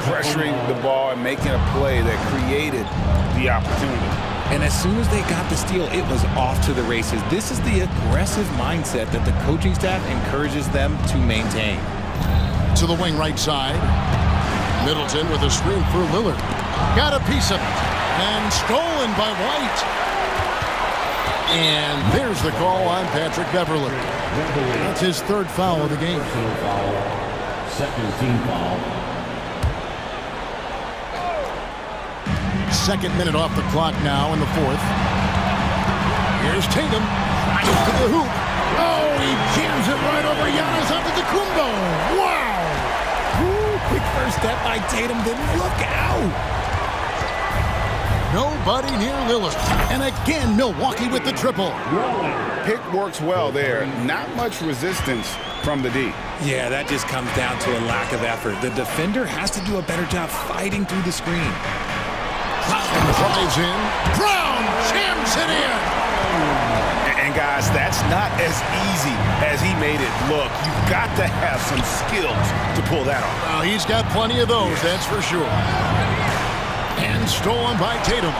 Pressuring the ball and making a play that created the opportunity. And as soon as they got the steal, it was off to the races. This is the aggressive mindset that the coaching staff encourages them to maintain. To the wing right side. Middleton with a screen for Lillard. Got a piece of it. And stolen by White. And there's the call on Patrick Beverly. That's his 3rd foul of the game. Second team foul. 2nd minute off the clock now in the 4th. Here's Tatum. Right to the hoop. Oh, he jams it right over Giannis Antetokounmpo. Wow! Ooh, quick first step by Tatum. Then look out! Nobody near Lillard. And again, Milwaukee with the triple. Pick works well there. Not much resistance from the D. Yeah, that just comes down to a lack of effort. The defender has to do a better job fighting through the screen. Brown drives in. Brown jams it in. And guys, that's not as easy as he made it look. You've got to have some skills to pull that off. Well, he's got plenty of those, that's for sure. And stolen by Tatum.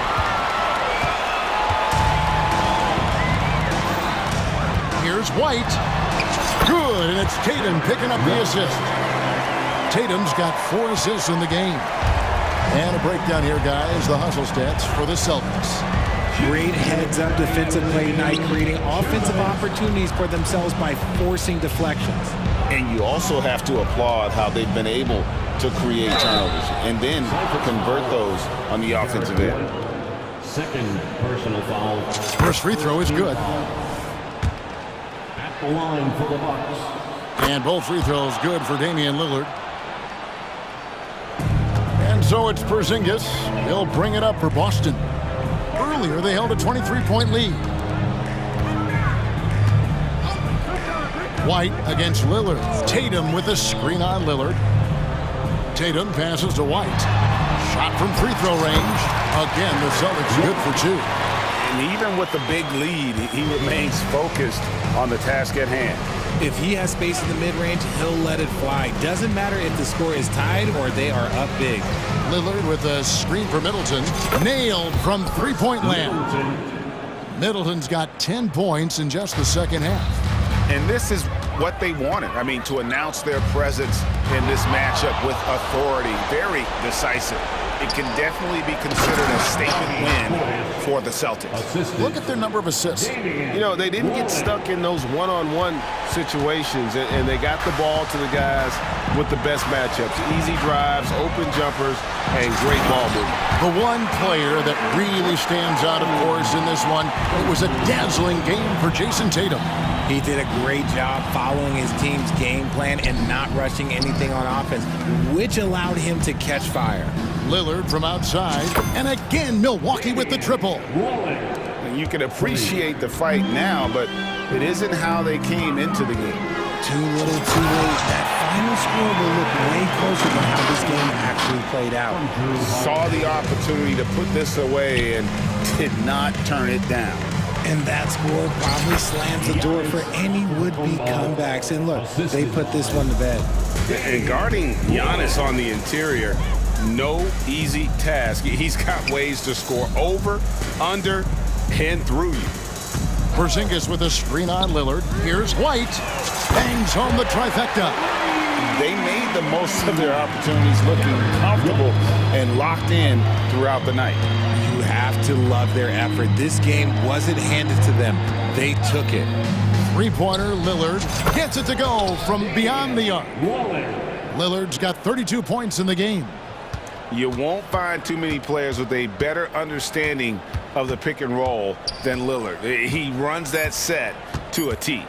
Here's White. Good, and it's Tatum picking up the assist. Tatum's got 4 assists in the game. And a breakdown here, guys. The hustle stats for the Celtics. Great heads-up defensive play night, creating offensive opportunities for themselves by forcing deflections. And you also have to applaud how they've been able to create turnovers and then convert those on the offensive end. Second personal foul. First free throw is good. At the line for the Bucks. And both free throws good for Damian Lillard. And so it's Porzingis. He'll bring it up for Boston. Earlier, they held a 23-point lead. White against Lillard. Tatum with a screen on Lillard. Tatum passes to White. Shot from free throw range. Again, the Celtics good for 2. And even with the big lead, he remains focused on the task at hand. If he has space in the mid-range, he'll let it fly. Doesn't matter if the score is tied or they are up big. Lillard with a screen for Middleton. Nailed from three-point land. Middleton's got 10 points in just the second half. And this is what they wanted. I mean, to announce their presence in this matchup with authority. Very decisive. It can definitely be considered a statement win for the Celtics. Look at their number of assists. You know, they didn't get stuck in those one-on-one situations, and they got the ball to the guys with the best matchups. Easy drives, open jumpers, and great ball movement. The one player that really stands out, of course, in this one, it was a dazzling game for Jason Tatum. He did a great job following his team's game plan and not rushing anything on offense, which allowed him to catch fire. Lillard from outside, and again Milwaukee with the triple. And you can appreciate the fight now, but it isn't how they came into the game. Too little, too late. That final score will look way closer to how this game actually played out. Saw the opportunity to put this away and did not turn it down. And that score probably slams the door for any would-be comebacks. And look, they put this one to bed. And guarding Giannis on the interior, no easy task. He's got ways to score over, under, and through you. Porzingis with a screen on Lillard. Here's White. Bangs home the trifecta. They made the most of their opportunities, looking comfortable and locked in throughout the night. You have to love their effort. This game wasn't handed to them. They took it. Three-pointer, Lillard gets it to go from beyond the arc. Lillard's got 32 points in the game. You won't find too many players with a better understanding of the pick and roll than Lillard. He runs that set to a T.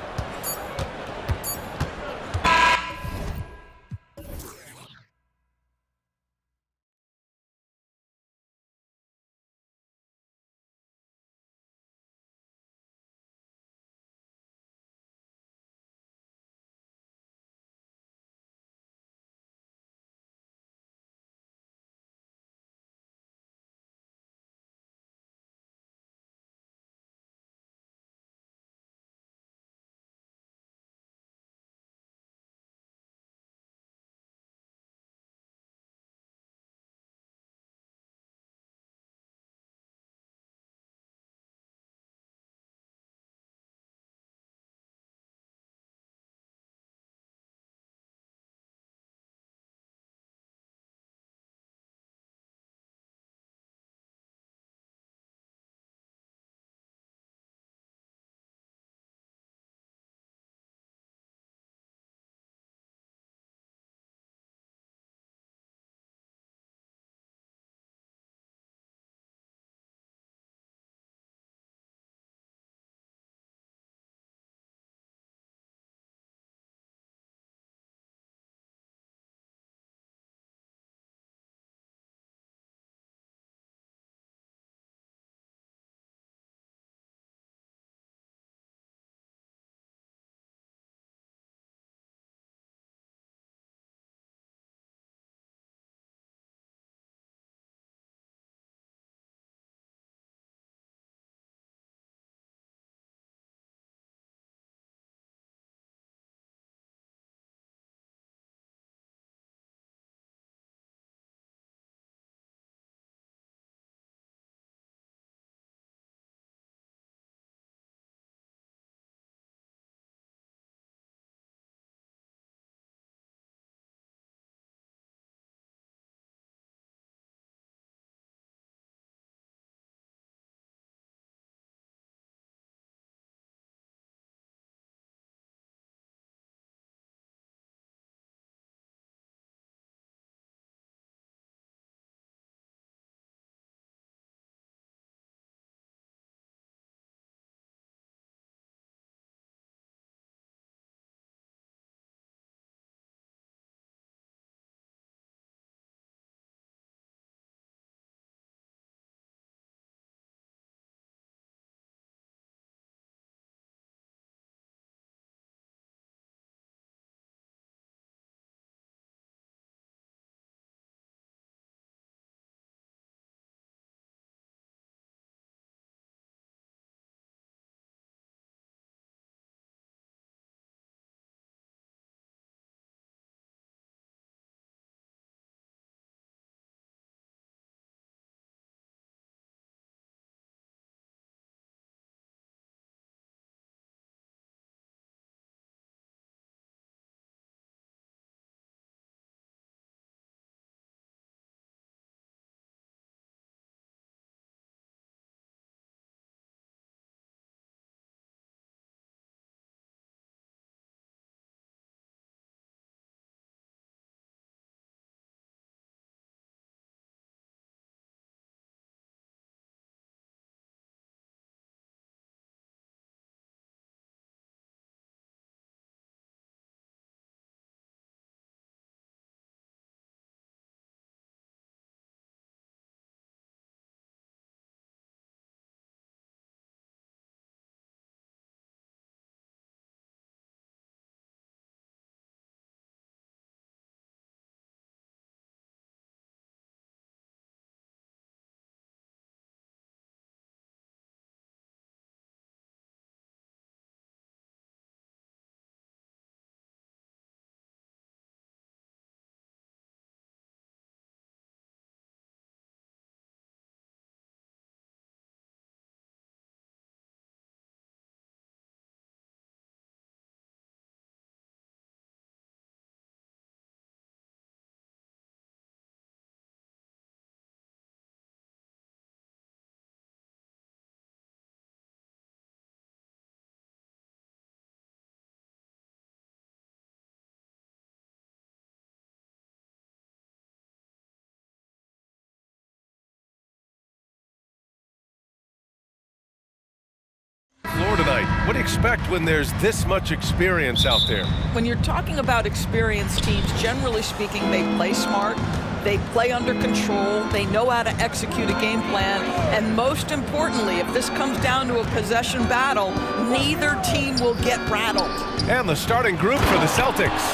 night. What do you expect when there's this much experience out there? When you're talking about experienced teams, generally speaking, they play smart, they play under control, they know how to execute a game plan, and most importantly, if this comes down to a possession battle, neither team will get rattled. And the starting group for the Celtics.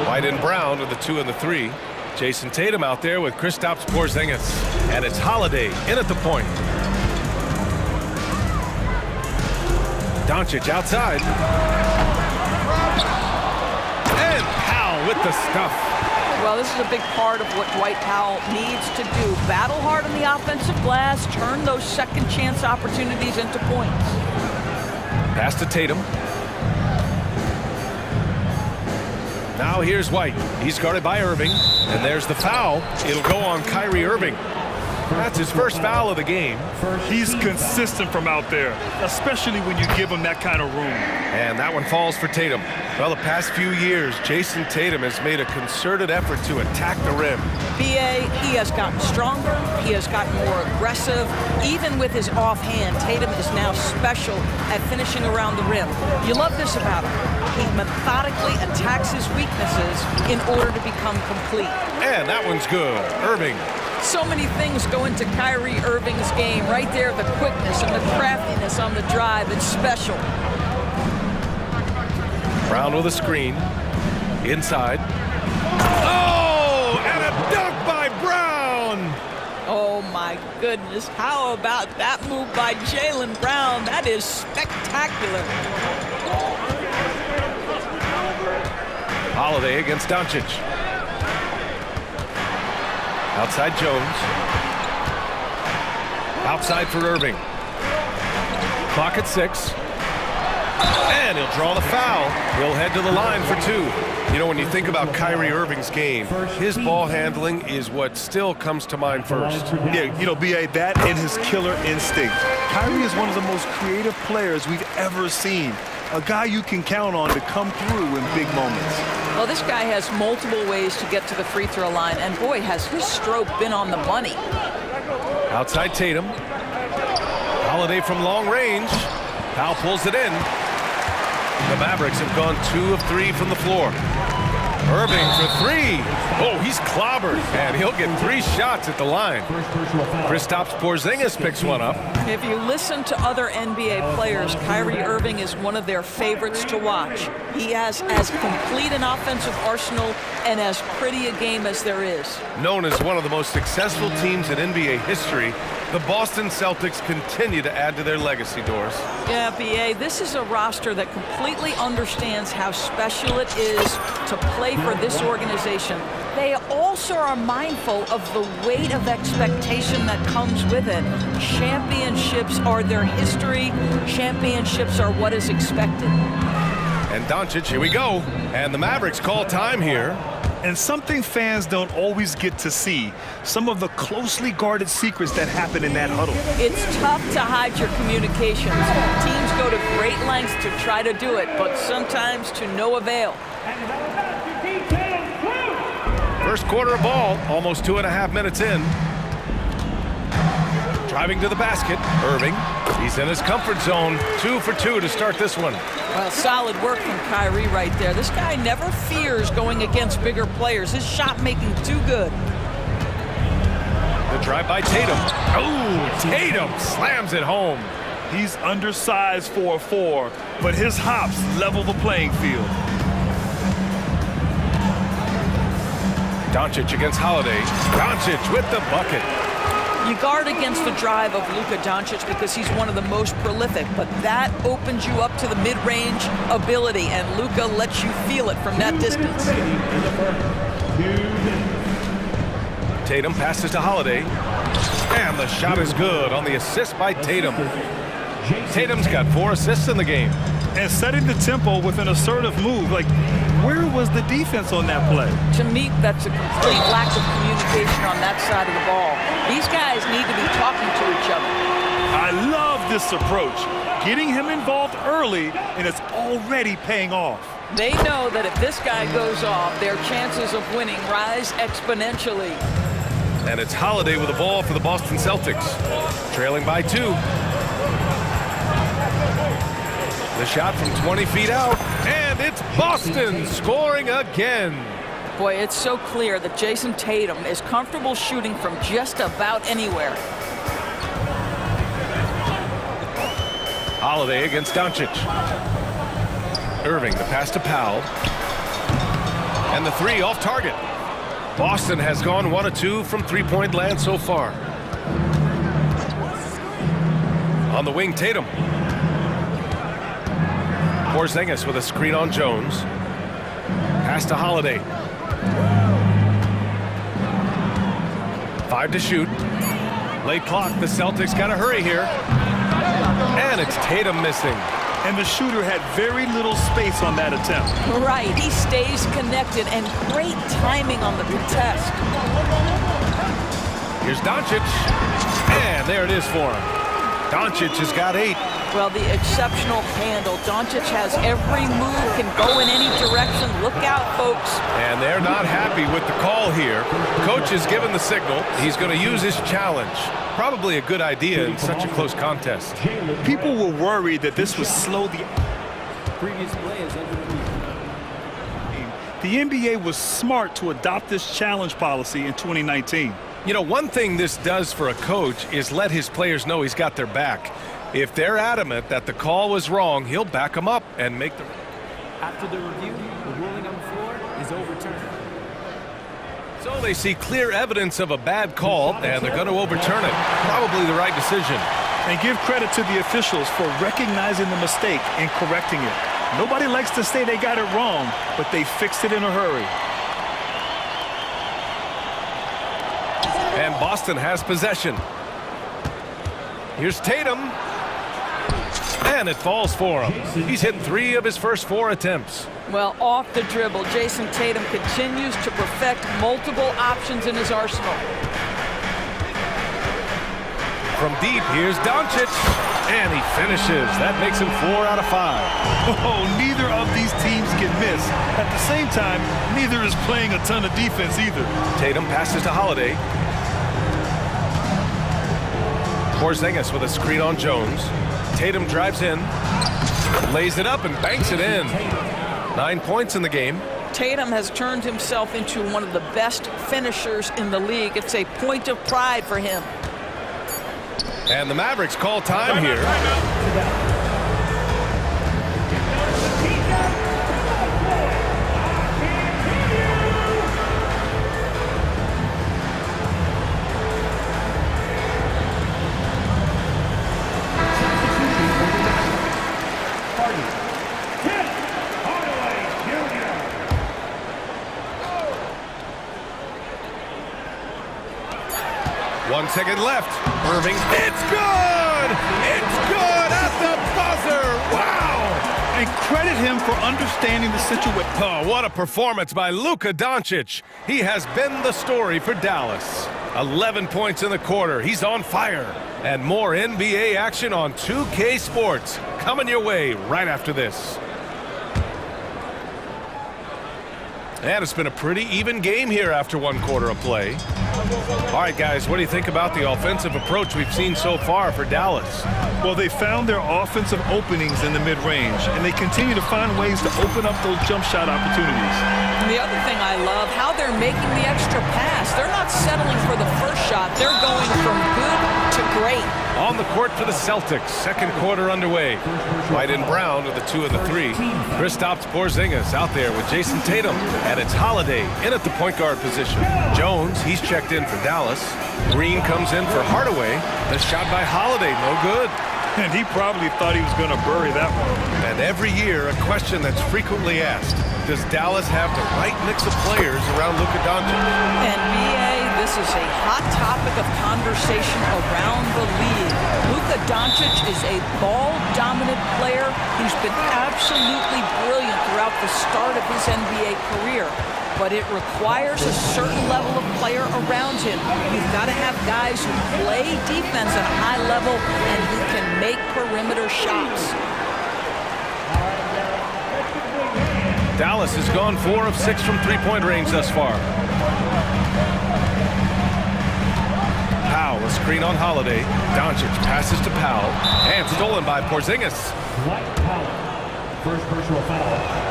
White and Brown are the 2 and the 3. Jason Tatum out there with Kristaps Porzingis. And it's Holiday in at the point. Doncic outside. And Powell with the stuff. Well, this is a big part of what Dwight Powell needs to do. Battle hard on the offensive glass, turn those second chance opportunities into points. Pass to Tatum. Now here's White. He's guarded by Irving. And there's the foul. It'll go on Kyrie Irving. That's his first foul of the game. He's consistent from out there, especially when you give him that kind of room. And that one falls for Tatum. Well, the past few years, Jason Tatum has made a concerted effort to attack the rim. BA, he has gotten stronger, he has gotten more aggressive. Even with his offhand, Tatum is now special at finishing around the rim. You love this about him. He methodically attacks his weaknesses in order to become complete. And that one's good. Irving. So many things go into Kyrie Irving's game. Right there, the quickness and the craftiness on the drive. It's special. Brown with a screen. Inside. Oh, and a dunk by Brown. Oh, my goodness. How about that move by Jaylen Brown? That is spectacular. Holiday against Doncic. Outside Jones. Outside for Irving. Clock at 6. And he'll draw the foul. He'll head to the line for 2. You know, when you think about Kyrie Irving's game, his ball handling is what still comes to mind first. Yeah, you know, B.A., that and his killer instinct. Kyrie is one of the most creative players we've ever seen. A guy you can count on to come through in big moments. Well, this guy has multiple ways to get to the free throw line, and boy, has his stroke been on the money. Outside Tatum. Holiday from long range. Powell pulls it in. The Mavericks have gone 2 of 3 from the floor. Irving for 3. Oh, he's clobbered, and he'll get 3 shots at the line. Kristaps Porzingis picks one up. If you listen to other NBA players, Kyrie Irving is one of their favorites to watch. He has as complete an offensive arsenal and as pretty a game as there is. Known as one of the most successful teams in NBA history, the Boston Celtics continue to add to their legacy, Doris. Yeah, B.A., this is a roster that completely understands how special it is to play for this organization. They also are mindful of the weight of expectation that comes with it. Championships are their history. Championships are what is expected. And Doncic, here we go. And the Mavericks call time here. And something fans don't always get to see, some of the closely guarded secrets that happen in that huddle. It's tough to hide your communications. Teams go to great lengths to try to do it, but sometimes to no avail. First quarter of ball, almost 2.5 minutes in. Driving to the basket, Irving. He's in his comfort zone. 2 for 2 to start this one. Well, solid work from Kyrie right there. This guy never fears going against bigger players. His shot making too good. The drive by Tatum. Oh, Tatum slams it home. He's undersized for a 4, but his hops level the playing field. Doncic against Holiday. Doncic with the bucket. You guard against the drive of Luka Doncic because he's one of the most prolific, but that opens you up to the mid-range ability, and Luka lets you feel it from that distance. Tatum passes to Holiday, and the shot is good on the assist by Tatum. Tatum's got 4 assists in the game. And setting the tempo with an assertive move. Like, where was the defense on that play? To me, that's a complete lack of communication on that side of the ball. These guys need to be talking to each other. I love this approach. Getting him involved early, and it's already paying off. They know that if this guy goes off, their chances of winning rise exponentially. And it's Holiday with the ball for the Boston Celtics. Trailing by 2. The shot from 20 feet out, and it's Boston scoring again. Boy, it's so clear that Jason Tatum is comfortable shooting from just about anywhere. Holiday against Doncic. Irving, the pass to Powell. And the three off target. Boston has gone 1 of 2 from three-point land so far. On the wing, Tatum. Porzingis with a screen on Jones. Pass to Holiday. 5 to shoot. Late clock, the Celtics got to hurry here. And it's Tatum missing. And the shooter had very little space on that attempt. Right, he stays connected, and great timing on the contest. Here's Doncic, and there it is for him. Doncic has got 8. Well, the exceptional handle. Doncic has every move, can go in any direction. Look out, folks. And they're not happy with the call here. Coach has given the signal. He's going to use his challenge. Probably a good idea in such a close contest. People were worried that this would slow the... Previous play is under review. The NBA was smart to adopt this challenge policy in 2019. You know, one thing this does for a coach is let his players know he's got their back. If they're adamant that the call was wrong, he'll back them up and make the... After the review, the ruling on the floor is overturned. So they see clear evidence of a bad call, and they're going to overturn it. Probably the right decision. And give credit to the officials for recognizing the mistake and correcting it. Nobody likes to say they got it wrong, but they fixed it in a hurry. And Boston has possession. Here's Tatum. And it falls for him. He's hit 3 of his first 4 attempts. Well, off the dribble, Jason Tatum continues to perfect multiple options in his arsenal. From deep, here's Doncic. And he finishes. That makes him 4 out of 5. Oh, neither of these teams can miss. At the same time, neither is playing a ton of defense either. Tatum passes to Holiday. Porzingis with a screen on Jones. Tatum drives in, lays it up, and banks it in. 9 points in the game. Tatum has turned himself into one of the best finishers in the league. It's a point of pride for him. And the Mavericks call time here. One second left. Irving, it's good! It's good at the buzzer! Wow! And credit him for understanding the situation. Oh, what a performance by Luka Doncic. He has been the story for Dallas. 11 points in the quarter. He's on fire. And more NBA action on 2K Sports. Coming your way right after this. And it's been a pretty even game here after 1 quarter of play. All right, guys, what do you think about the offensive approach we've seen so far for Dallas? Well, they found their offensive openings in the mid-range, and they continue to find ways to open up those jump shot opportunities. And the other thing I love, how they're making the extra pass. They're not settling for the first shot. They're going from good to great. On the court for the Celtics, 2nd quarter underway. White and Brown are the 2 and the 3. Kristaps Porzingis out there with Jason Tatum, and it's Holiday in at the point guard position. Jones, he's checked in for Dallas. Green comes in for Hardaway. The shot by Holiday, no good. And he probably thought he was going to bury that one. And every year, a question that's frequently asked, does Dallas have the right mix of players around Luka Doncic? And BA, this is a hot topic of conversation around the league. Luka Doncic is a ball-dominant player. He's been absolutely brilliant throughout the start of his NBA career. But it requires a certain level of player around him. You've got to have guys who play defense at a high level and who can make perimeter shots. Dallas has gone 4 of 6 from three-point range thus far. Powell A screen on Holiday. Doncic passes to Powell. And stolen by Porzingis. First personal foul.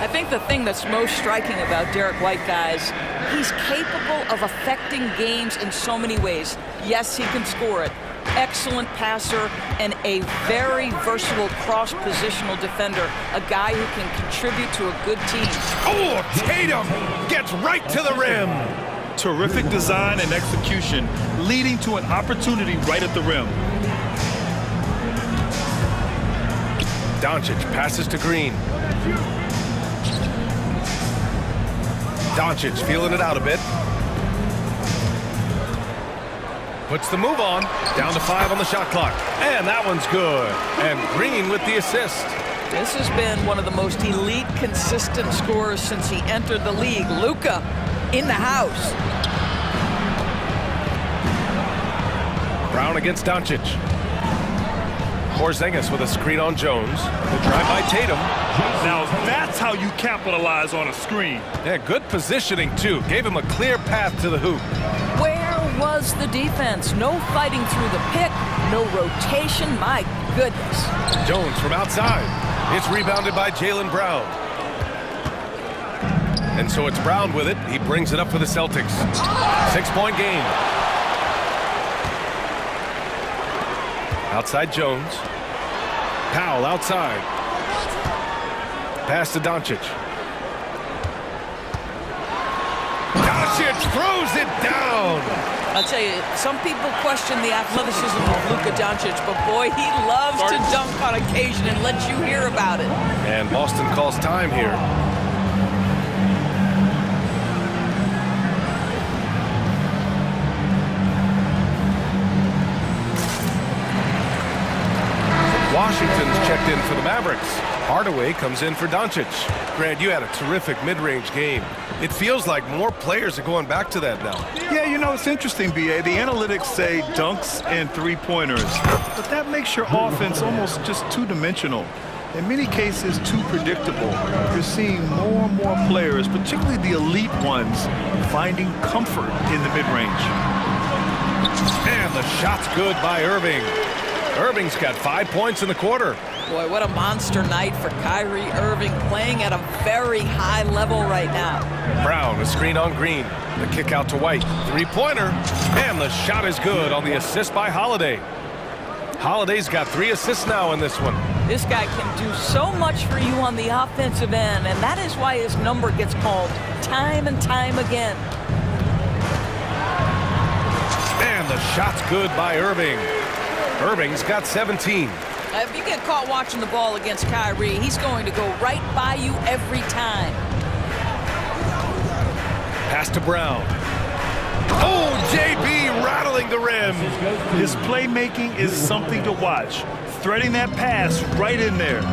I think the thing that's most striking about Derek White, guys, he's capable of affecting games in so many ways. Yes, he can score it. Excellent passer and a very versatile cross-positional defender. A guy who can contribute to a good team. Oh, Tatum gets right to the rim. Terrific design and execution, leading to an opportunity right at the rim. Doncic passes to Green. Doncic feeling it out a bit. Puts the move on. Down to 5 on the shot clock. And that one's good. And Green with the assist. This has been one of the most elite, consistent scorers since he entered the league. Luka in the house. Brown against Doncic. Porzingis with a screen on Jones. The drive by Tatum. Now that's how you capitalize on a screen. Yeah, good positioning too. Gave him a clear path to the hoop. Where was the defense? No fighting through the pick, no rotation. My goodness. Jones from outside. It's rebounded by Jaylen Brown. And so it's Brown with it. He brings it up for the Celtics. 6-point game. Outside Jones. Powell outside. Pass to Doncic. Doncic throws it down. I'll tell you, some people question the athleticism of Luka Doncic, but boy, he loves to dunk on occasion and let you hear about it. And Boston calls time here. Washington's checked in for the Mavericks. Hardaway comes in for Doncic. Grant, you had a terrific mid-range game. It feels like more players are going back to that now. Yeah, you know, it's interesting, B.A. The analytics say dunks and three-pointers, but that makes your offense almost just two-dimensional. In many cases, too predictable. You're seeing more and more players, particularly the elite ones, finding comfort in the mid-range. And the shot's good by Irving. Irving's got 5 points in the quarter. Boy, what a monster night for Kyrie Irving, playing at a very high level right now. Brown, a screen on Green. The kick out to White. Three-pointer. And the shot is good on the assist by Holiday. Holiday's got 3 assists now in this one. This guy can do so much for you on the offensive end, and that is why his number gets called time and time again. And the shot's good by Irving. Irving's got 17. If you get caught watching the ball against Kyrie, he's going to go right by you every time. Pass to Brown. Oh, JB rattling the rim. His playmaking is something to watch. Threading that pass right in there.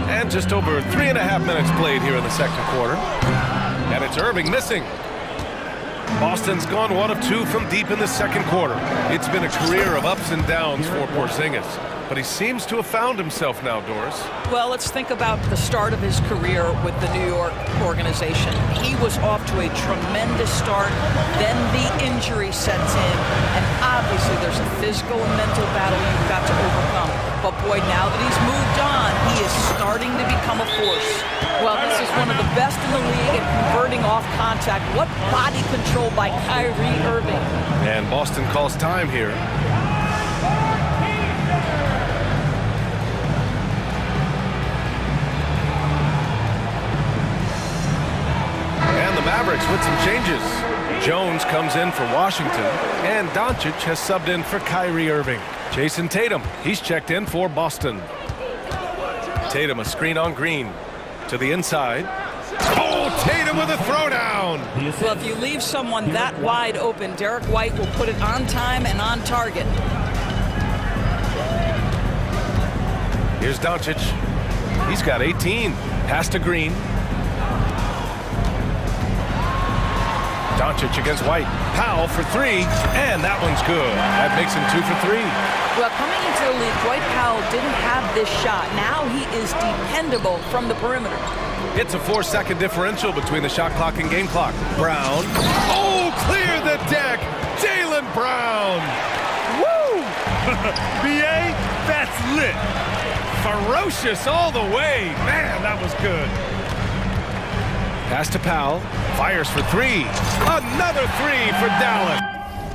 And just over 3.5 minutes played here in the second quarter. And it's Irving missing. Boston's gone 1 of 2 from deep in the second quarter. It's been a career of ups and downs for Porzingis, but he seems to have found himself now, Doris. Well, let's think about the start of his career with the New York organization. He was off to a tremendous start, then the injury sets in, and obviously there's a physical and mental battle you've got to overcome. But boy, now that he's moved on, he is starting to become a force. Well, this is one of the best in the league at converting off contact. What body control by Kyrie Irving. And Boston calls time here. And the Mavericks with some changes. Jones comes in for Washington, and Doncic has subbed in for Kyrie Irving. Jason Tatum, he's checked in for Boston. Tatum, a screen on Green. To the inside. Oh, Tatum with a throwdown. Well, if you leave someone that wide open, Derek White will put it on time and on target. Here's Doncic. He's got 18. Pass to Green. Doncic against White. Powell for three, and that one's good. That makes him 2 for 3. Well, coming into the league, Dwight Powell didn't have this shot. Now he is dependable from the perimeter. It's a 4-second differential between the shot clock and game clock. Brown. Oh, clear the deck. Jaylen Brown. Woo! BA, that's lit. Ferocious all the way. Man, that was good. Pass to Powell. Fires for three. Another three for Dallas.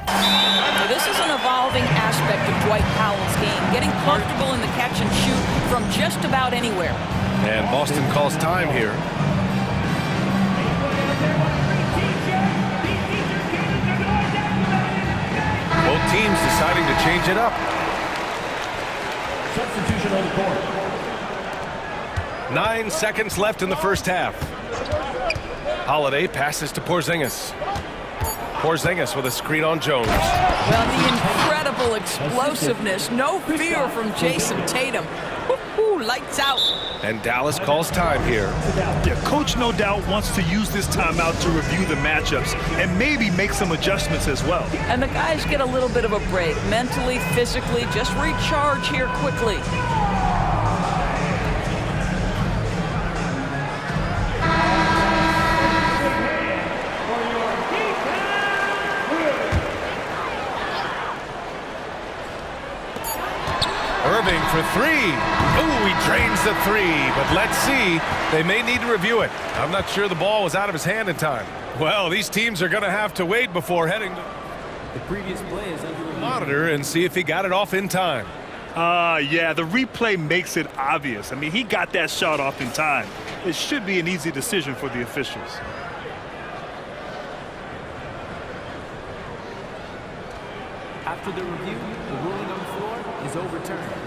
Now, this is an evolving aspect of Dwight Powell's game, getting comfortable in the catch and shoot from just about anywhere. And Boston calls time here. Both teams deciding to change it up. Substitution on the court. 9 seconds left in the first half. Holiday passes to Porzingis. Porzingis with a screen on Jones. Well, the incredible explosiveness, no fear from Jason Tatum. Woo-hoo, lights out. And Dallas calls time here. Yeah, coach no doubt wants to use this timeout to review the matchups and maybe make some adjustments as well. And the guys get a little bit of a break, mentally, physically, just recharge here quickly. Irving for three. Ooh, he drains the three, but let's see. They may need to review it. I'm not sure the ball was out of his hand in time. Well, these teams are going to have to wait before heading to The previous play is under review. monitor and see if he got it off in time. Yeah, the replay makes it obvious. I mean, he got that shot off in time. It should be an easy decision for the officials. After the review, the ruling on the floor is overturned.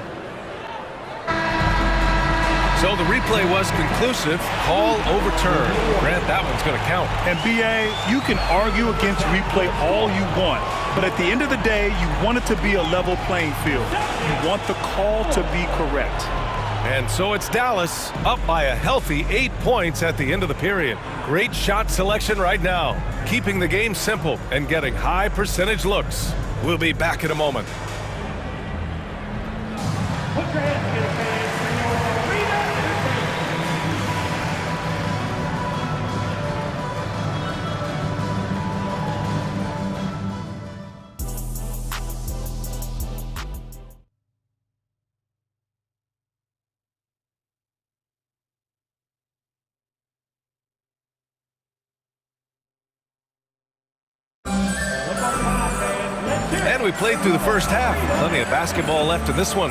So the replay was conclusive. Call overturned. Grant, that one's going to count. And BA, you can argue against replay all you want, but at the end of the day, you want it to be a level playing field. You want the call to be correct. And so it's Dallas up by a healthy 8 points at the end of the period. Great shot selection right now, keeping the game simple and getting high percentage looks. We'll be back in a moment. Put your hands together, fans, for your arena And we played through the first half. Plenty of basketball left in this one.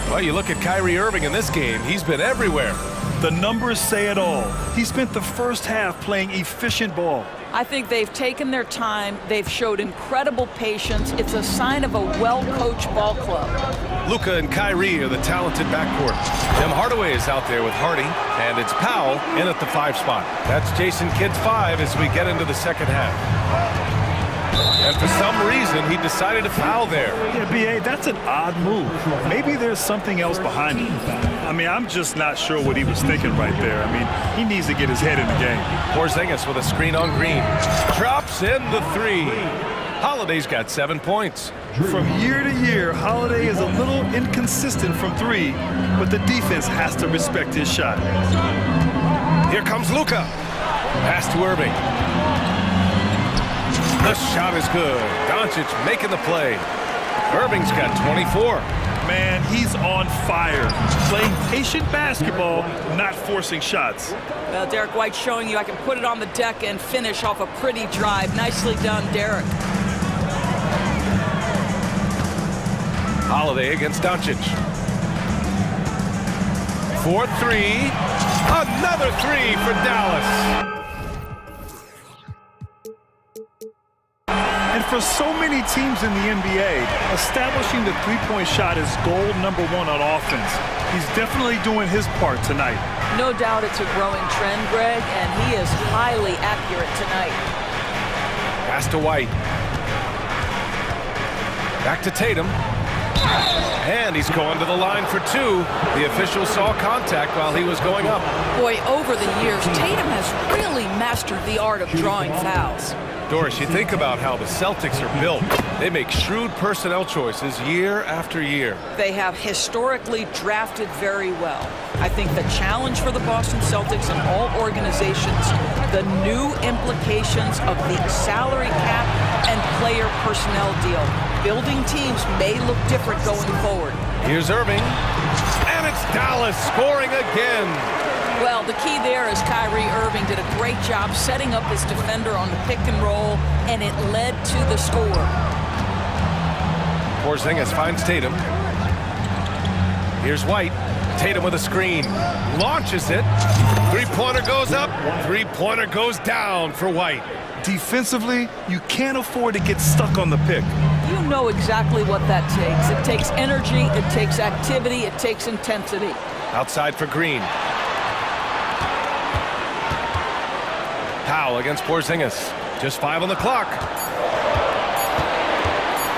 Well, you look at Kyrie Irving in this game. He's been everywhere. The numbers say it all. He spent the first half playing efficient ball. I think they've taken their time. They've showed incredible patience. It's a sign of a well-coached ball club. Luka and Kyrie are the talented backcourt. Tim Hardaway is out there with Hardy, and it's Powell in at the 5 spot. That's Jason Kidd's 5 as we get into the second half. And for some reason, he decided to foul there. Yeah, BA, that's an odd move. Maybe there's something else behind it. I mean, I'm just not sure what he was thinking right there. I mean, he needs to get his head in the game. Porzingis with a screen on Green. Drops in the 3. Holiday's got 7 points. From year to year, Holiday is a little inconsistent from 3, but the defense has to respect his shot. Here comes Luka. Pass to Irving. The shot is good. Doncic making the play. Irving's got 24. Man, he's on fire. Playing patient basketball, not forcing shots. Well, Derek White showing you I can put it on the deck and finish off a pretty drive. Nicely done, Derek. Holiday against Doncic. 4-3. Another 3 for Dallas. And for so many teams in the NBA, establishing the three-point shot is goal number 1 on offense. He's definitely doing his part tonight. No doubt it's a growing trend, Greg, and he is highly accurate tonight. Pass to White. Back to Tatum. And he's going to the line for 2. The official saw contact while he was going up. Boy, over the years, Tatum has really mastered the art of drawing fouls. Doris, you think about how the Celtics are built. They make shrewd personnel choices year after year. They have historically drafted very well. I think the challenge for the Boston Celtics and all organizations, the new implications of the salary cap and player personnel deal. Building teams may look different going forward. Here's Irving, and it's Dallas scoring again. Well, the key there is Kyrie Irving did a great job setting up his defender on the pick and roll, and it led to the score. Porzingis finds Tatum. Here's White. Tatum with a screen. Launches it. Three-pointer goes up. Three-pointer goes down for White. Defensively, you can't afford to get stuck on the pick. You know exactly what that takes. It takes energy, it takes activity, it takes intensity. Outside for Green. Powell against Porzingis. Just 5 on the clock.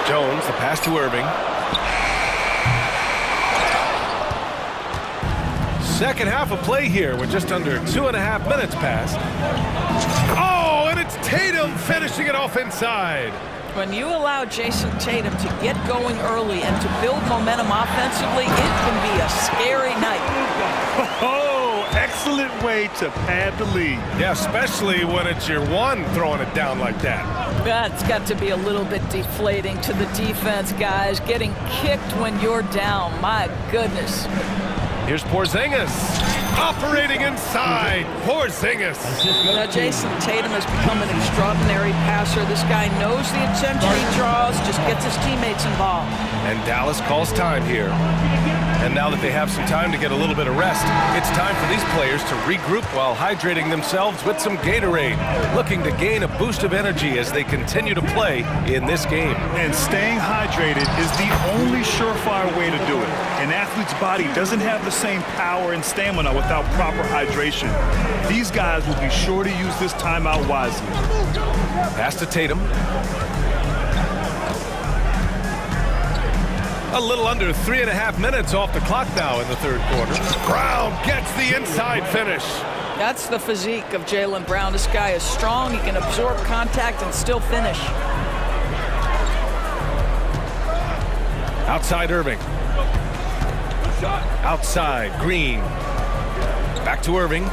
Jones, the pass to Irving. Second half of play here with just under 2.5 minutes passed. Oh, and it's Tatum finishing it off inside. When you allow Jason Tatum to get going early and to build momentum offensively, it can be a scary night. Oh, excellent way to pad the lead. Yeah, especially when it's your one throwing it down like that. That's got to be a little bit deflating to the defense, guys. Getting kicked when you're down. My goodness. Here's Porzingis, operating inside. Porzingis. Now, Jason Tatum has become an extraordinary passer. This guy knows the attention he draws, just gets his teammates involved. And Dallas calls time here. And now that they have some time to get a little bit of rest, it's time for these players to regroup while hydrating themselves with some Gatorade, looking to gain a boost of energy as they continue to play in this game. And staying hydrated is the only surefire way to do it. An athlete's body doesn't have the same power and stamina without proper hydration. These guys will be sure to use this timeout wisely. Pass to Tatum. A little under 3.5 minutes off the clock now in the third quarter. Brown gets the inside finish. That's the physique of Jaylen Brown. This guy is strong. He can absorb contact and still finish. Outside Irving. Outside Green. Back to Irving.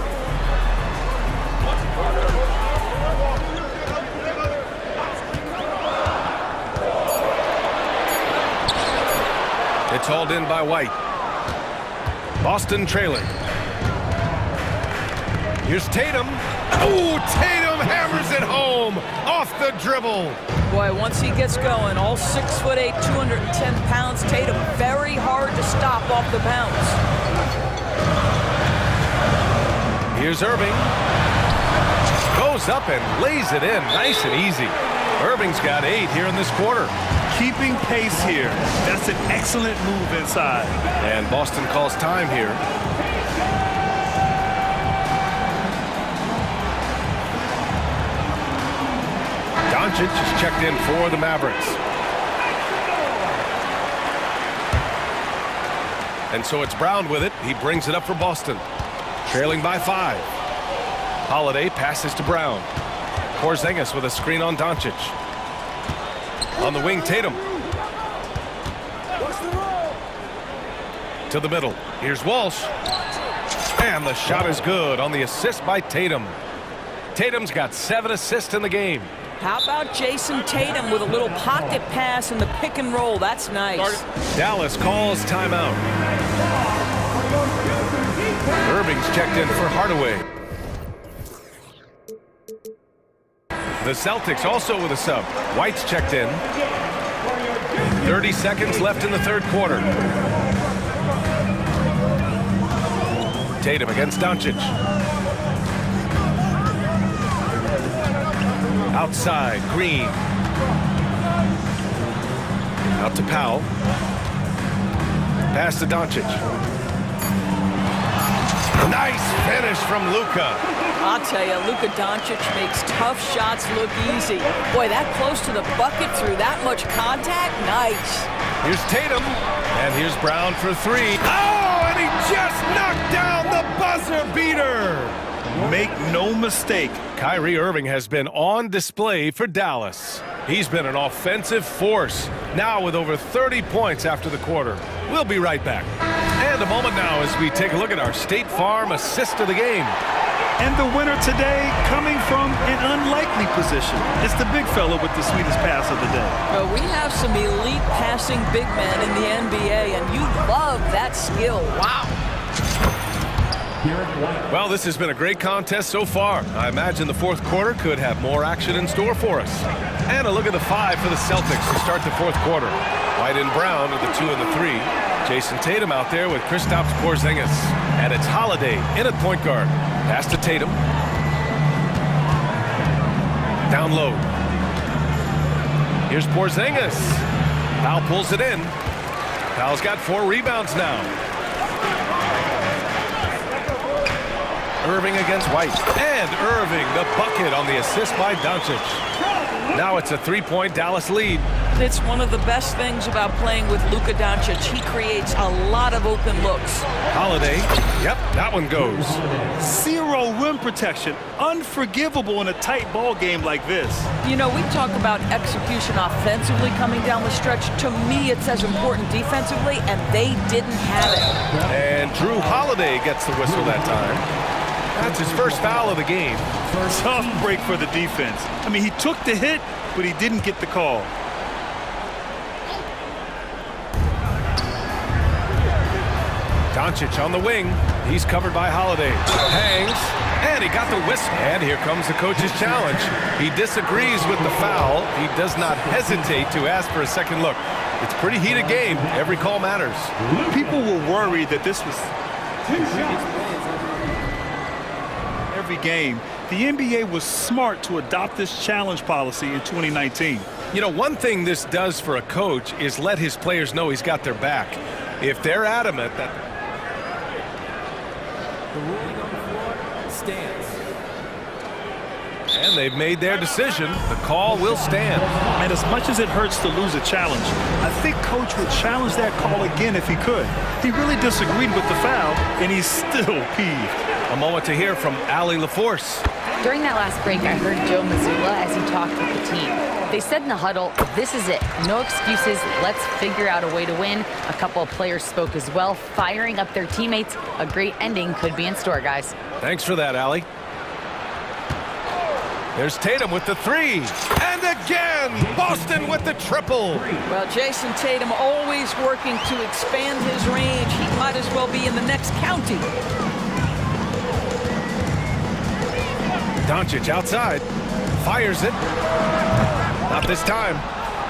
It's hauled in by White. Boston trailing. Here's Tatum. Oh, Tatum hammers it home off the dribble. Boy, once he gets going, all 6'8", 210 pounds, Tatum very hard to stop off the bounce. Here's Irving. Goes up and lays it in nice and easy. Irving's got 8 here in this quarter. Keeping pace here. That's an excellent move inside. And Boston calls time here. Doncic is checked in for the Mavericks. And so it's Brown with it. He brings it up for Boston. Trailing by 5. Holiday passes to Brown. Porzingis with a screen on Doncic. On the wing, Tatum. To the middle. Here's Walsh. And the shot is good on the assist by Tatum. Tatum's got 7 assists in the game. How about Jason Tatum with a little pocket pass in the pick and roll? That's nice. Dallas calls timeout. Irving's checked in for Hardaway. The Celtics also with a sub. White's checked in. 30 seconds left in the third quarter. Tatum against Doncic. Outside, Green. Out to Powell. Pass to Doncic. Nice finish from Luka. I'll tell you, Luka Doncic makes tough shots look easy. Boy, that close to the bucket through that much contact, nice. Here's Tatum, and here's Brown for 3. Oh, and he just knocked down the buzzer beater. Make no mistake. Kyrie Irving has been on display for Dallas. He's been an offensive force, now with over 30 points after the quarter. We'll be right back. And a moment now as we take a look at our State Farm assist of the game. And the winner today coming from an unlikely position. It's the big fella with the sweetest pass of the day. Well, we have some elite passing big men in the NBA, and you love that skill. Wow. Well, this has been a great contest so far. I imagine the fourth quarter could have more action in store for us. And a look at the 5 for the Celtics to start the fourth quarter. White and Brown with the 2 and the 3. Jason Tatum out there with Kristaps Porzingis. And it's Holiday in at point guard. Pass to Tatum. Down low. Here's Porzingis. Powell pulls it in. Powell's got 4 rebounds now. Irving against White. And Irving, the bucket on the assist by Doncic. Now it's a 3-point Dallas lead. It's one of the best things about playing with Luka Doncic. He creates a lot of open looks. Holiday. Yep, that one goes. 0 rim protection. Unforgivable in a tight ball game like this. You know, we talk about execution offensively coming down the stretch. To me, it's as important defensively, and they didn't have it. And Drew Holiday gets the whistle that time. That's his first foul of the game. Tough break for the defense. I mean, he took the hit, but he didn't get the call. Doncic on the wing. He's covered by Holiday. Hangs. And he got the whistle. And here comes the coach's challenge. He disagrees with the foul. He does not hesitate to ask for a second look. It's a pretty heated game. Every call matters. People were worried that this was every game. The NBA was smart to adopt this challenge policy in 2019. You know, one thing this does for a coach is let his players know he's got their back. If they're adamant that The ruling on the floor stands. and they've made their decision, the call will stand. And as much as it hurts to lose a challenge, I think Coach would challenge that call again if he could. He really disagreed with the foul, and he's still peeved. A moment to hear from Allie LaForce. During that last break, I heard Joe Mazzulla as he talked with the team. They said in the huddle, this is it. No excuses. Let's figure out a way to win. A couple of players spoke as well, firing up their teammates. A great ending could be in store, guys. Thanks for that, Allie. There's Tatum with the 3. And again, Boston with the triple. Well, Jason Tatum always working to expand his range. He might as well be in the next county. Doncic outside. Fires it. Not this time.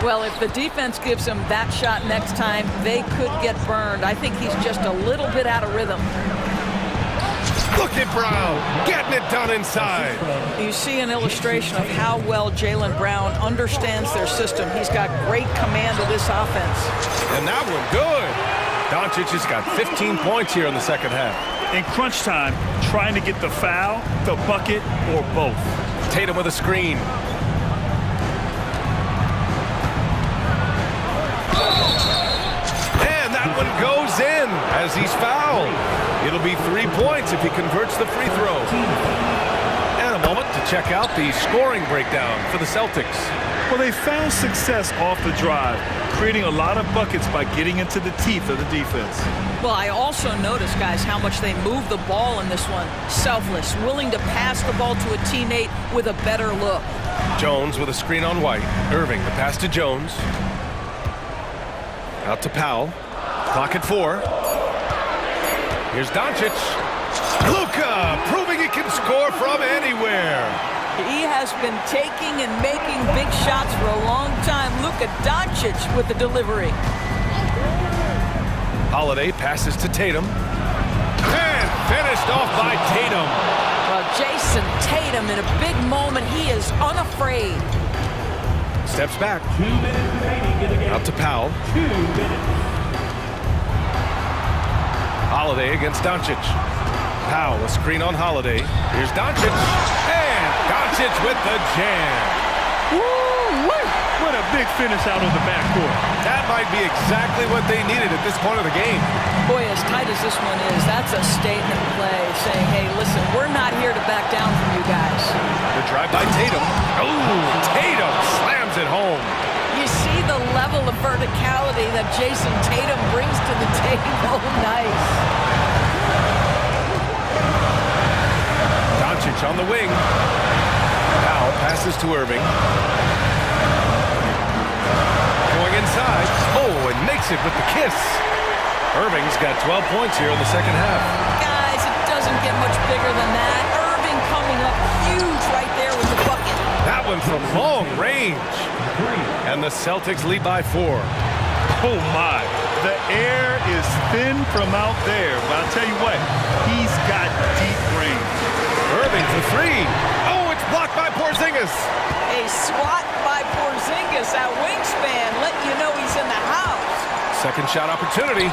Well, if the defense gives him that shot next time, they could get burned. I think he's just a little bit out of rhythm. Look at Brown getting it done inside. You see an illustration of how well Jaylen Brown understands their system. He's got great command of this offense. And that one good. Doncic has got 15 points here in the second half. In crunch time, trying to get the foul, the bucket, or both. Tatum with a screen. And that one goes in as he's fouled. It'll be 3 points if he converts the free throw. And a moment to check out the scoring breakdown for the Celtics. Well, they found success off the drive, creating a lot of buckets by getting into the teeth of the defense. Well, I also noticed, guys, how much they move the ball in this one. Selfless, willing to pass the ball to a teammate with a better look. Jones with a screen on White. Irving, the pass to Jones. Out to Powell. Clock at 4. Here's Doncic. Luka proving he can score from anywhere. He has been taking and making big shots for a long time. Luka Doncic with the delivery. Holiday passes to Tatum. And finished off by Tatum. Well, Jason Tatum in a big moment. He is unafraid. Steps back. Out to Powell. Holiday against Doncic. Powell, a screen on Holiday. Here's Doncic. And Doncic with the jam. Woo! What a big Perfect finish out of the backcourt. That might be exactly what they needed at this point of the game. Boy, as tight as this one is, that's a statement play saying, hey, listen, we're not here to back down from you guys. The drive by Tatum. Oh, Tatum slams it home. You see the level of verticality that Jason Tatum brings to the table. Nice. Doncic on the wing. Now passes to Irving. Going inside. Oh, and makes it with the kiss. Irving's got 12 points here in the second half. Guys, it doesn't get much bigger than that. Irving coming up huge right there with the bucket. That one from long range. And the Celtics lead by 4. Oh, my. The air is thin from out there. But I'll tell you what, he's got deep range. Irving for 3. Oh, it's blocked by Porzingis. A swat by Porzingis at wingspan, letting you know he's in the house. Second shot opportunity.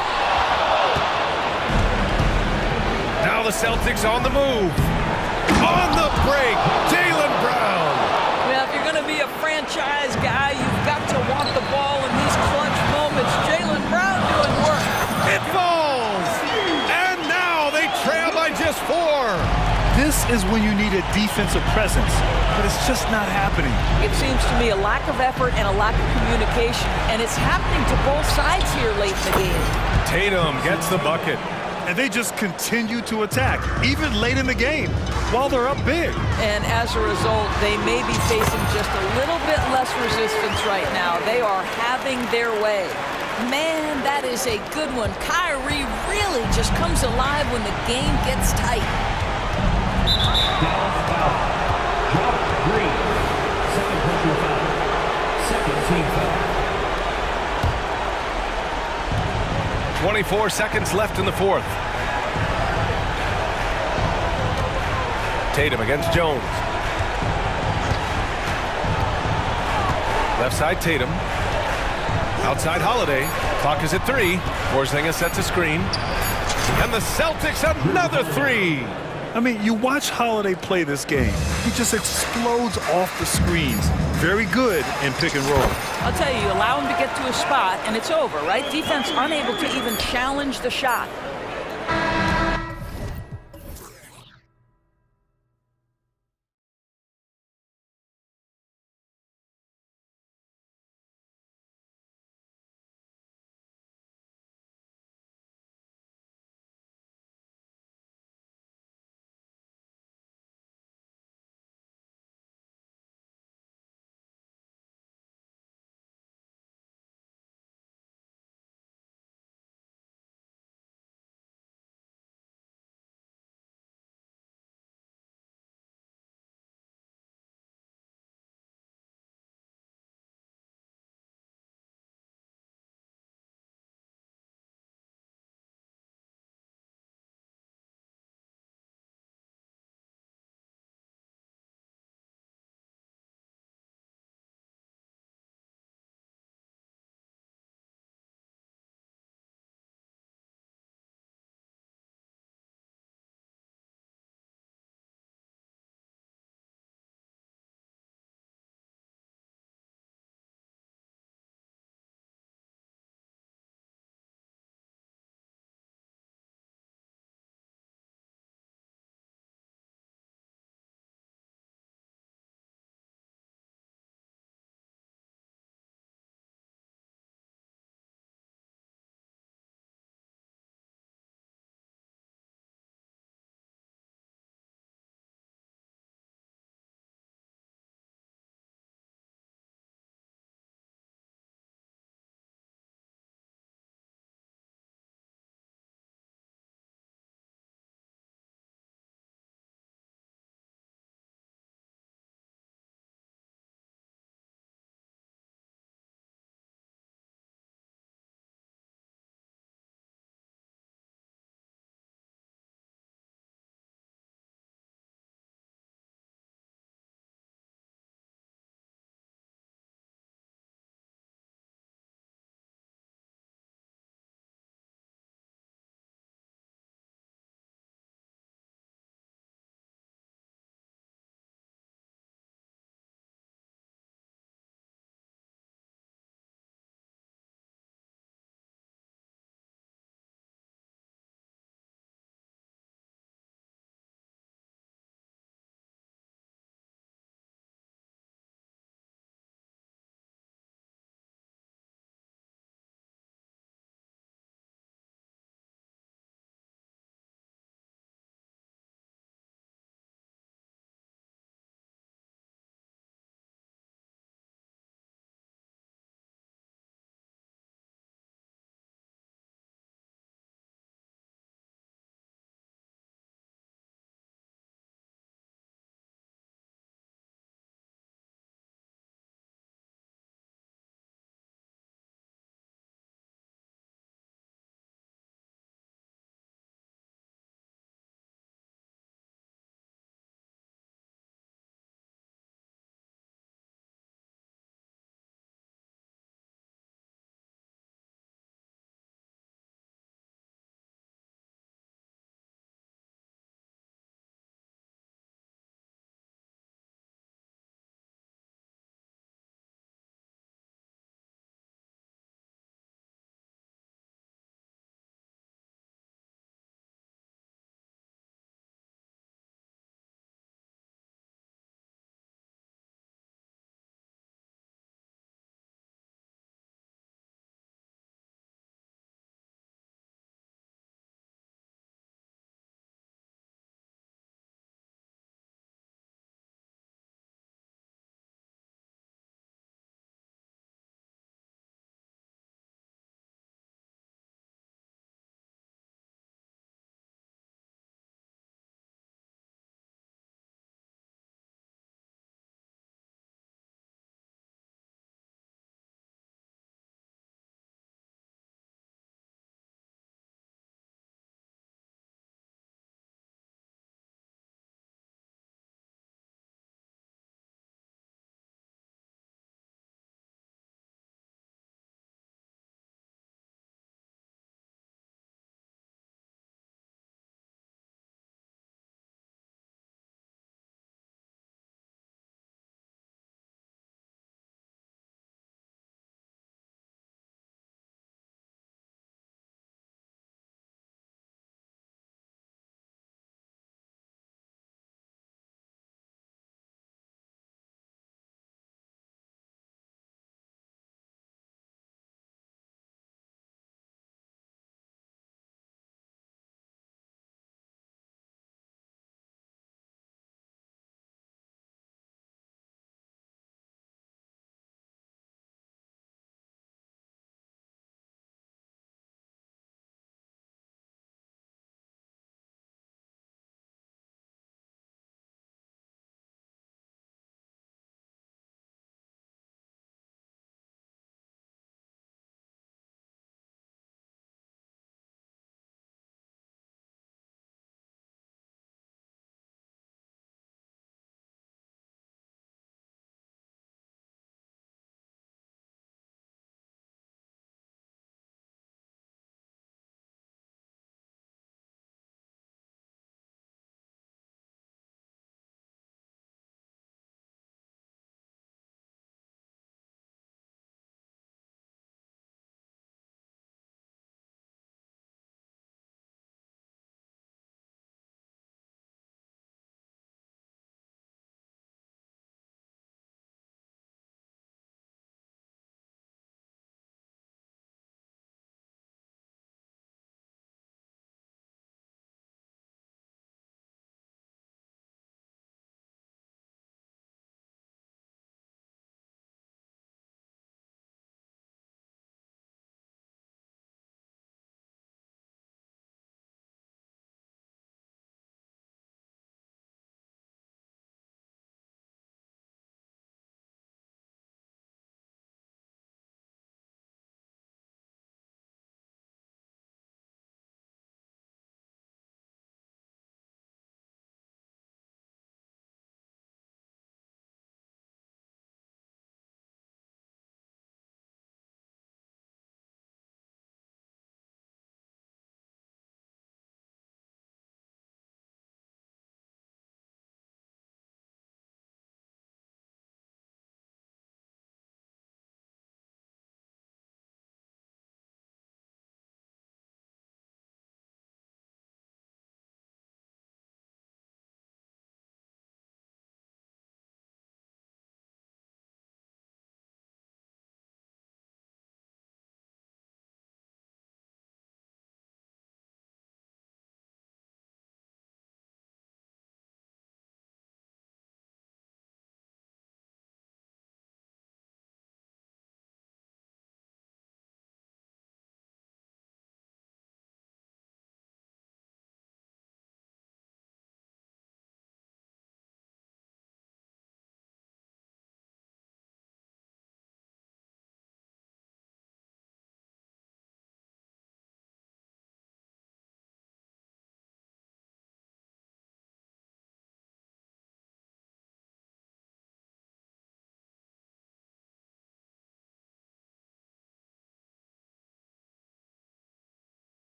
Now the Celtics on the move. On the break, Jaylen Brown. Well, if you're going to be a franchise guy, you've got to want the ball in these clutch moments. Jaylen Brown doing work. It falls. And now they trail by just 4. This is when you need a defensive presence, but it's just not happening. It seems to me a lack of effort and a lack of communication, and it's happening to both sides here late in the game. Tatum gets the bucket. And they just continue to attack, even late in the game, while they're up big. And as a result, they may be facing just a little bit less resistance right now. They are having their way. Man, that is a good one. Kyrie really just comes alive when the game gets tight. Foul. Drop Green. Second personal foul. Second team foul. 24 seconds left in the fourth. Tatum against Jones. Left side Tatum. Outside Holiday. Clock is at 3. Porzingis sets a screen. And the Celtics another 3. I mean, you watch Holiday play this game. He just explodes off the screens. Very good in pick and roll. I'll tell you, allow him to get to a spot, and it's over, right? Defense unable to even challenge the shot.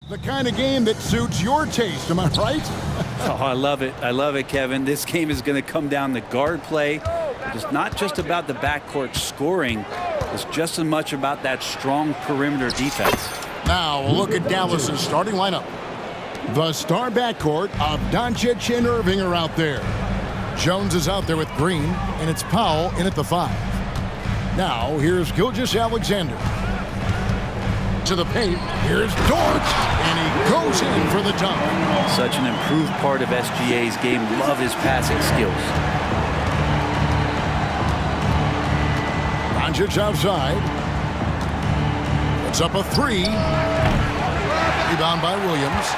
The kind of game that suits your taste, am I right? Oh, I love it. I love it, Kevin. This game is going to come down to guard play. It's not just about the backcourt scoring. It's just as much about that strong perimeter defense. Now, look at Dallas's starting lineup. The star backcourt of Doncic and Irving are out there. Jones is out there with Green, and it's Powell in at the 5. Now, here's Gilgeous-Alexander. To the paint, here's Dort, and he goes in for the dunk. Such an improved part of SGA's game. Love his passing skills. Doncic outside. Puts up a 3. Rebound by Williams.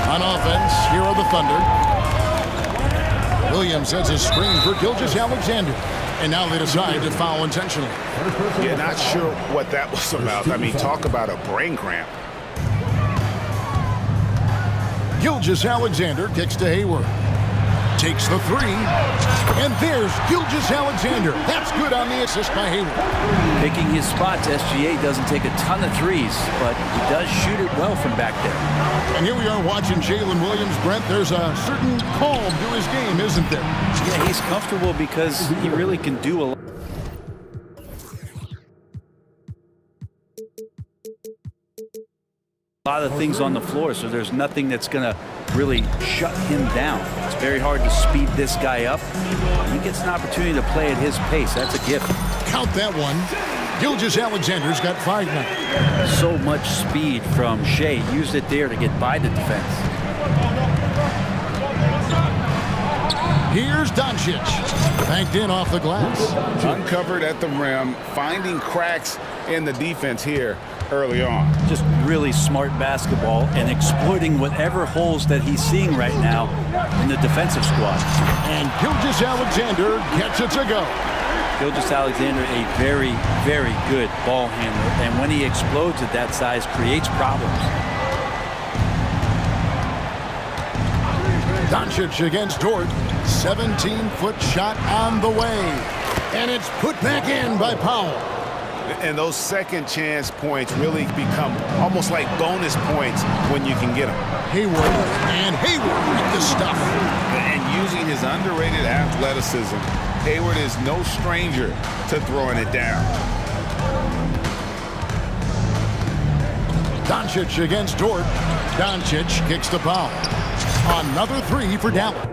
On offense, here are the Thunder. Williams sets a screen for Gilgeous-Alexander. And now they decide to foul intentionally. Yeah, not sure what that was about. I mean, talk about a brain cramp. Gilgeous-Alexander kicks to Hayward. Takes the 3. And there's Gilgeous-Alexander. That's good on the assist by Hayward. Picking his spots, SGA doesn't take a ton of threes, but he does shoot it well from back there. And here we are watching Jalen Williams. Brent, there's a certain calm to his game, isn't there? Yeah, he's comfortable because he really can do a lot. A lot of things on the floor, so there's nothing that's going to really shut him down. It's very hard to speed this guy up. He gets an opportunity to play at his pace. That's a gift. Count that one. Gilgeous-Alexander's got 5 now. So much speed from Shea. Used it there to get by the defense. Here's Doncic. Banked in off the glass. Uncovered at the rim, finding cracks in the defense here early on. Just really smart basketball and exploiting whatever holes that he's seeing right now in the defensive squad. And Gilgeous-Alexander gets it to go. Gilgeous-Alexander, a very, very good ball handler. And when he explodes at that size, creates problems. Doncic against Dort. 17-foot shot on the way. And it's put back in by Powell. And those second chance points really become almost like bonus points when you can get them. Hayward, and Hayward with the stuff. And using his underrated athleticism, Hayward is no stranger to throwing it down. Doncic against Dort. Doncic kicks the Powell. Another 3 for Dallas.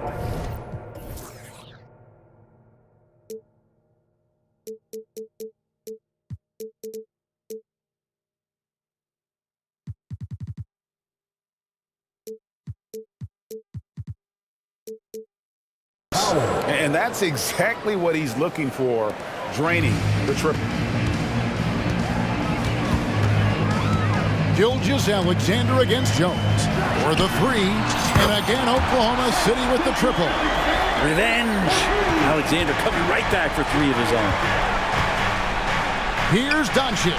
And that's exactly what he's looking for, draining the triple. Gilgeous-Alexander against Jones for the 3. And again, Oklahoma City with the triple. Revenge. Alexander coming right back for 3 of his own. Here's Doncic.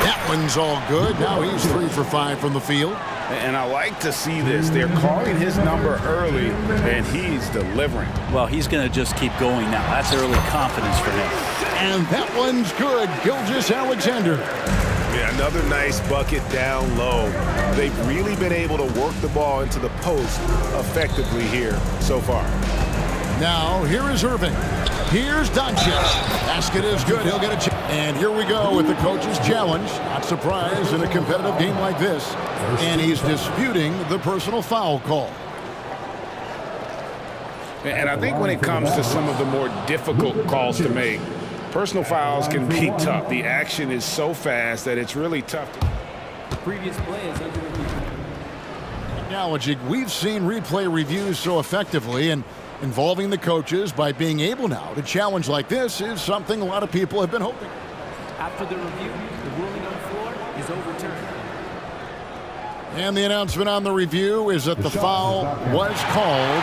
That one's all good. Now he's 3 for 5 from the field. And I like to see this. They're calling his number early, and he's delivering. Well, he's going to just keep going now. That's early confidence for him. And that one's good. Gilgeous-Alexander. Yeah, another nice bucket down low. They've really been able to work the ball into the post effectively here so far. Now, here is Irving. Here's Doncic. Basket is good. He'll get a chance. And here we go with the coach's challenge. Not surprised in a competitive game like this. And he's disputing the personal foul call. And I think when it comes to some of the more difficult calls to make, personal fouls can be tough. The action is so fast that it's really tough. The previous play is under review. Technology, we've seen replay reviews so effectively, and involving the coaches by being able now to challenge like this is something a lot of people have been hoping. After the review, the ruling on the floor is overturned. And the announcement on the review is that the foul was called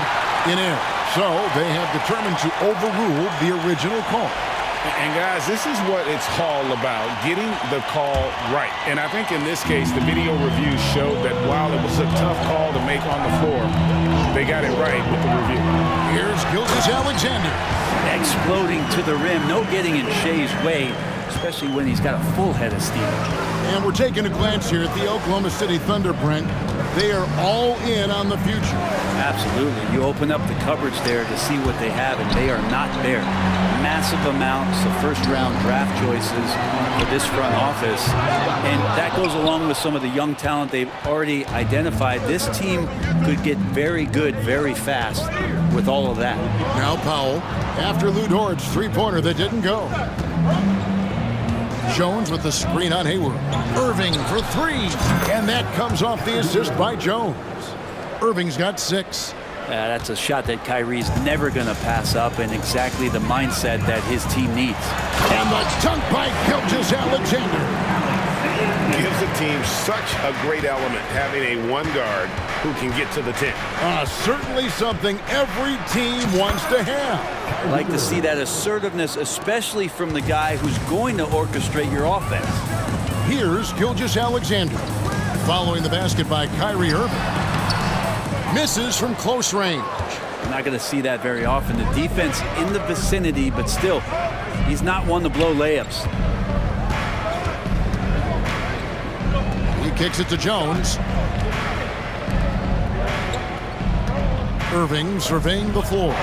in error. So they have determined to overrule the original call. And guys, this is what it's all about, getting the call right. And I think in this case, the video review showed that while it was a tough call to make on the floor, they got it right with the review. Here's Gilgeous-Alexander. Exploding to the rim, no getting in Shea's way. especially when he's got a full head of steam. And we're taking a glance here at the Oklahoma City Thunder, Brent. They are all in on the future. Absolutely. You open up the cupboards there to see what they have, and they are not there. Massive amounts of first-round draft choices for this front office, and that goes along with some of the young talent they've already identified. This team could get very good very fast with all of that. Now Powell, after Lou Dort's three-pointer that didn't go. Jones with the screen on Hayward. Irving for three, and that comes off the assist by Jones. Irving's got 6. That's a shot that Kyrie's never going to pass up, and exactly the mindset that his team needs. And the dunk by Gilgeous-Alexander. Gives the team such a great element, having a one guard who can get to the 10. Certainly something every team wants to have. I like to see that assertiveness, especially from the guy who's going to orchestrate your offense. Here's Gilgeous-Alexander. Following the basket by Kyrie Irving. Misses from close range. You're not going to see that very often. The defense in the vicinity, but still, he's not one to blow layups. He kicks it to Jones. Irving surveying the floor.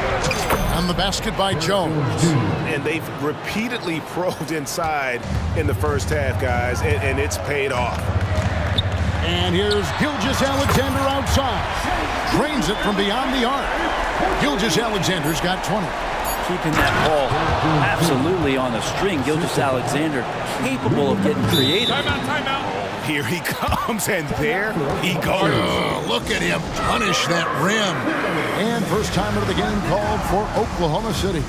On the basket by Jones. And they've repeatedly probed inside in the first half, guys, and it's paid off. And here's Gilgeous-Alexander outside. Drains it from beyond the arc. Gilgeous-Alexander's got 20. Keeping that ball absolutely on the string. Gilgeous-Alexander capable of getting creative. Timeout. Here he comes, and there he goes. Look at him punish that rim. And first time of the game called for Oklahoma City.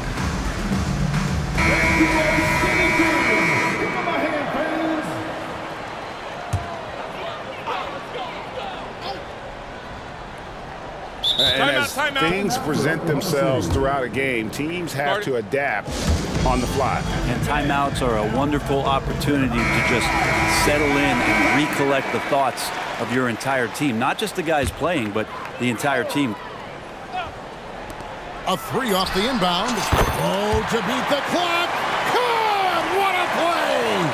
And as things present themselves throughout a game, teams have to adapt on the fly. And timeouts are a wonderful opportunity to just settle in and recollect the thoughts of your entire team. Not just the guys playing, but the entire team. A three off the inbound. Oh, to beat the clock. God, what a play!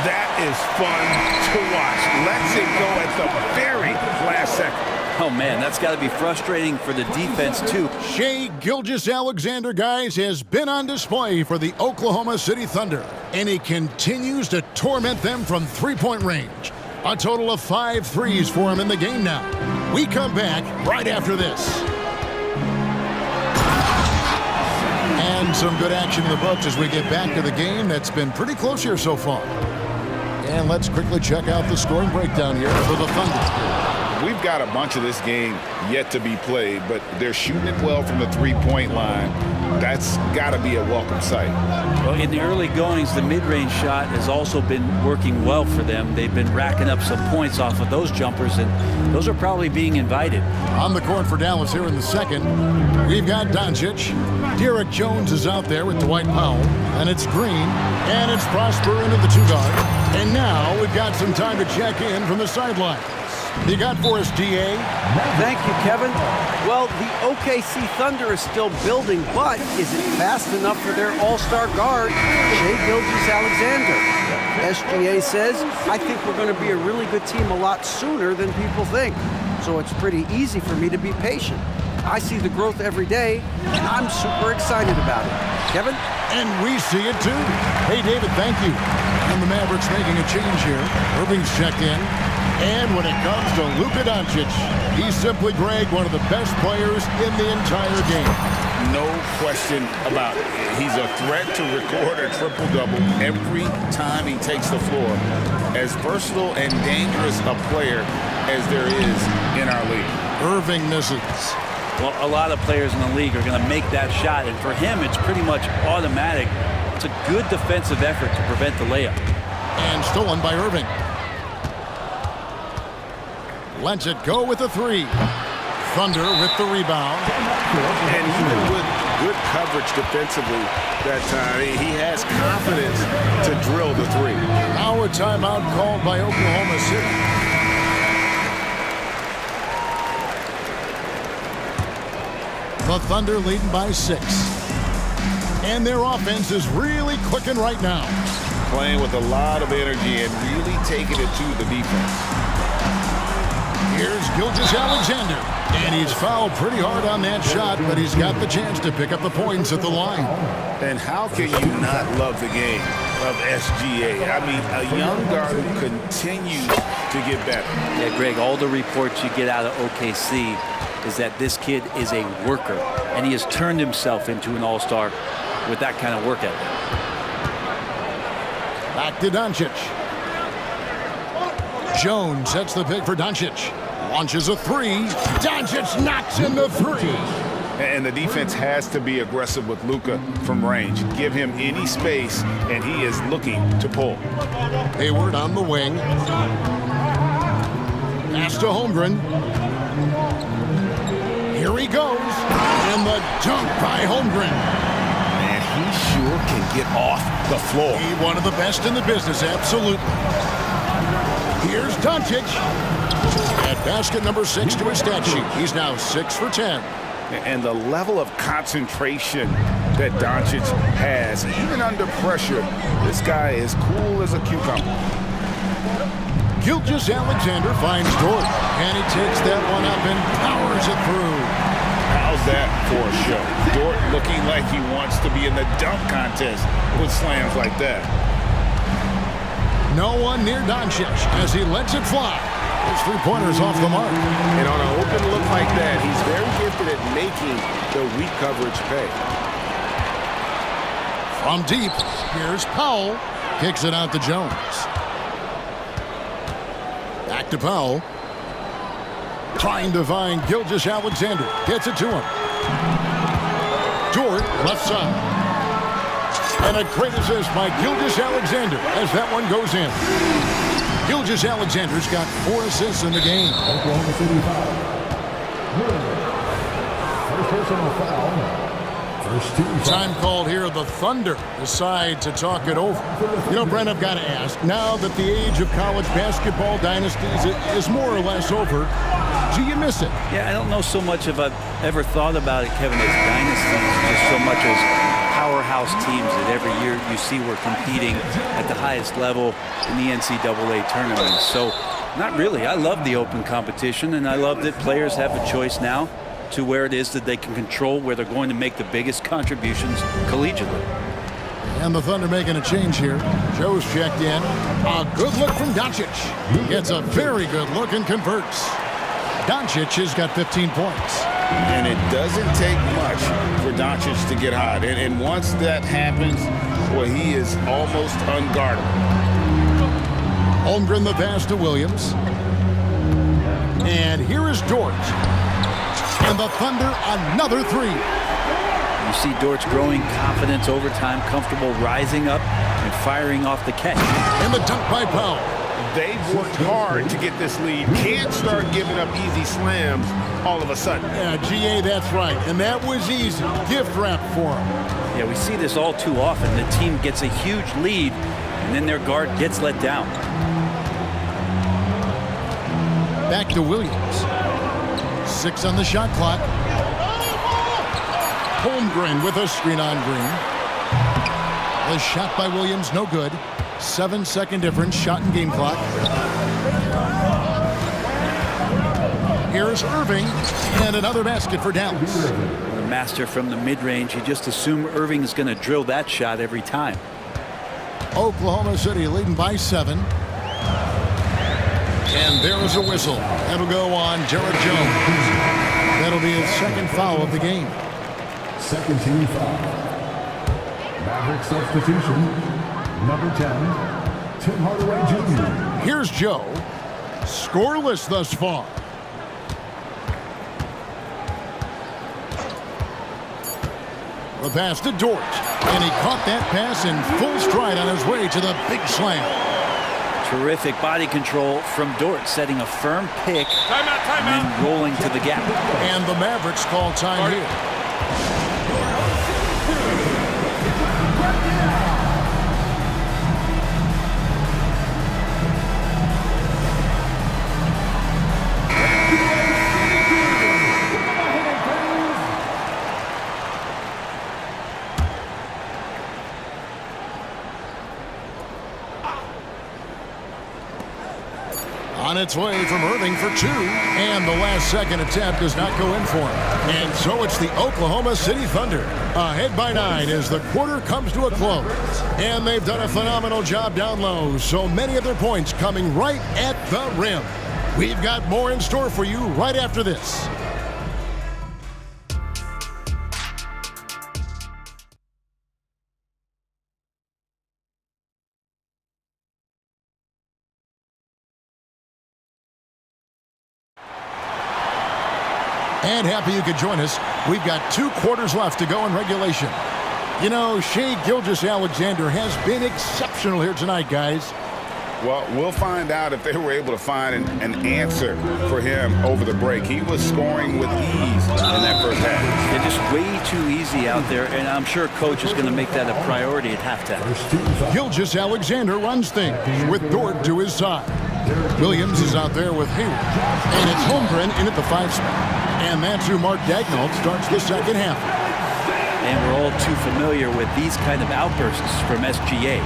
That is fun to watch. Lets it go at the very last second. Oh, man, that's got to be frustrating for the defense, too. Shai Gilgeous-Alexander, guys, has been on display for the Oklahoma City Thunder, and he continues to torment them from three-point range. A total of 5 threes for him in the game now. We come back right after this. And some good action in the books as we get back to the game that's been pretty close here so far. And let's quickly check out the scoring breakdown here for the Thunder. We've got a bunch of this game yet to be played, but they're shooting it well from the three-point line. That's got to be a welcome sight. Well, in the early goings, the mid-range shot has also been working well for them. They've been racking up some points off of those jumpers, and those are probably being invited. On the court for Dallas here in the second, we've got Doncic. Derek Jones is out there with Dwight Powell, and it's Green, and it's Prosper into the two-guard. And now we've got some time to check in from the sideline. You got for us, DA? Thank you, Kevin. Well, the OKC Thunder is still building, but is it fast enough for their all-star guard, Shai Gilgeous-Alexander? SGA says, I think we're going to be a really good team a lot sooner than people think. So it's pretty easy for me to be patient. I see the growth every day, and I'm super excited about it. Kevin? And we see it too. Hey, David, thank you. And the Mavericks making a change here. Irving's checked in. And when it comes to Luka Doncic, he's simply, Greg, one of the best players in the entire game. No question about it. He's a threat to record a triple-double every time he takes the floor. As versatile and dangerous a player as there is in our league. Irving misses. Well, a lot of players in the league are going to make that shot, and for him, it's pretty much automatic. It's a good defensive effort to prevent the layup. And stolen by Irving. Lets it go with a three. Thunder with the rebound. And even with good coverage defensively that time, he has confidence to drill the three. Now a timeout called by Oklahoma City. The Thunder leading by 6. And their offense is really clicking right now. playing with a lot of energy and really taking it to the defense. Here's Gilgeous-Alexander, and he's fouled pretty hard on that shot, but he's got the chance to pick up the points at the line. And how can you not love the game of SGA? I mean, a young guard who continues to get better. Yeah, Greg, all the reports you get out of OKC is that this kid is a worker, and he has turned himself into an all-star with that kind of work ethic. Back to Doncic. Jones sets the pick for Doncic. Launches a three. Doncic knocks in the three. And the defense has to be aggressive with Luka from range. Give him any space, and he is looking to pull. Hayward on the wing. Pass to Holmgren. Here he goes. And the dunk by Holmgren. And he sure can get off the floor. He one of the best in the business, absolutely. Here's Doncic. At basket number 6 to his stat sheet. He's now 6 for 10. And the level of concentration that Doncic has, even under pressure, this guy is cool as a cucumber. Gilgeous-Alexander finds Dort, and he takes that one up and powers it through. How's that for a show? Dort looking like he wants to be in the dunk contest with slams like that. No one near Doncic as he lets it fly. His three-pointers off the mark. And on an open look like that, he's very gifted at making the weak coverage pay. From deep, here's Powell. Kicks it out to Jones. Back to Powell. Trying to find Gilgeous-Alexander. Gets it to him. Dort, left side. And a great assist by Gilgeous-Alexander as that one goes in. Gilgeous-Alexander's got 4 assists in the game. Oklahoma City foul. First personal foul. First team foul. Time called here. The Thunder decide to talk it over. You know, Brent, I've got to ask, now that the age of college basketball dynasties is more or less over, do you miss it? Yeah, I don't know so much if I've ever thought about it, Kevin, as dynasties, just so much as powerhouse teams that every year you see we're competing at the highest level in the NCAA tournament. So not really. I love the open competition, and I love that players have a choice now to where it is that they can control where they're going to make the biggest contributions collegiately. And the Thunder making a change here. Joe's checked in. A good look from Doncic. Gets a very good look and converts. Doncic has got 15 points. And it doesn't take much for Doncic to get hot. And once that happens, well, he is almost unguardable. Holmgren the pass to Williams. And here is Dort. And the Thunder another three. You see Dort's growing confidence over time, comfortable rising up and firing off the catch. And the dunk by Powell. They've worked hard to get this lead. Can't start giving up easy slams all of a sudden. Yeah, GA, that's right. And that was easy. Gift wrap for him. Yeah, we see this all too often. The team gets a huge lead, and then their guard gets let down. Back to Williams. 6 on the shot clock. Holmgren with a screen on Green. The shot by Williams, no good. 7-second difference, shot and game clock. Here's Irving, and another basket for Dallas. The master from the mid-range. You just assume Irving is going to drill that shot every time. Oklahoma City leading by 7. And there is a whistle. That'll go on Jared Jones. That'll be his second foul of the game. Second team foul. Maverick substitution. Number 10, Tim Hardaway Jr. Here's Joe. Scoreless thus far. The pass to Dort. And he caught that pass in full stride on his way to the big slam. Terrific body control from Dort, setting a firm pick and then rolling to the gap. And the Mavericks call time here. its way from Irving for two, and the last second attempt does not go in for him. And so it's the Oklahoma City Thunder ahead by 9 as the quarter comes to a close. And they've done a phenomenal job down low, so many of their points coming right at the rim. We've got more in store for you right after this. And happy you could join us. We've got 2 quarters left to go in regulation. You know, Shai Gilgeous-Alexander has been exceptional here tonight, guys. Well, we'll find out if they were able to find an answer for him over the break. He was scoring with ease in that first half. They're just way too easy out there, and I'm sure coach is going to make that a priority at halftime. Gilgeous-Alexander runs things with Dort to his side. Williams is out there with Hayward. And it's Holmgren in at the 5 spot. And that's who Mark Daigneault starts the second half. And we're all too familiar with these kind of outbursts from SGA.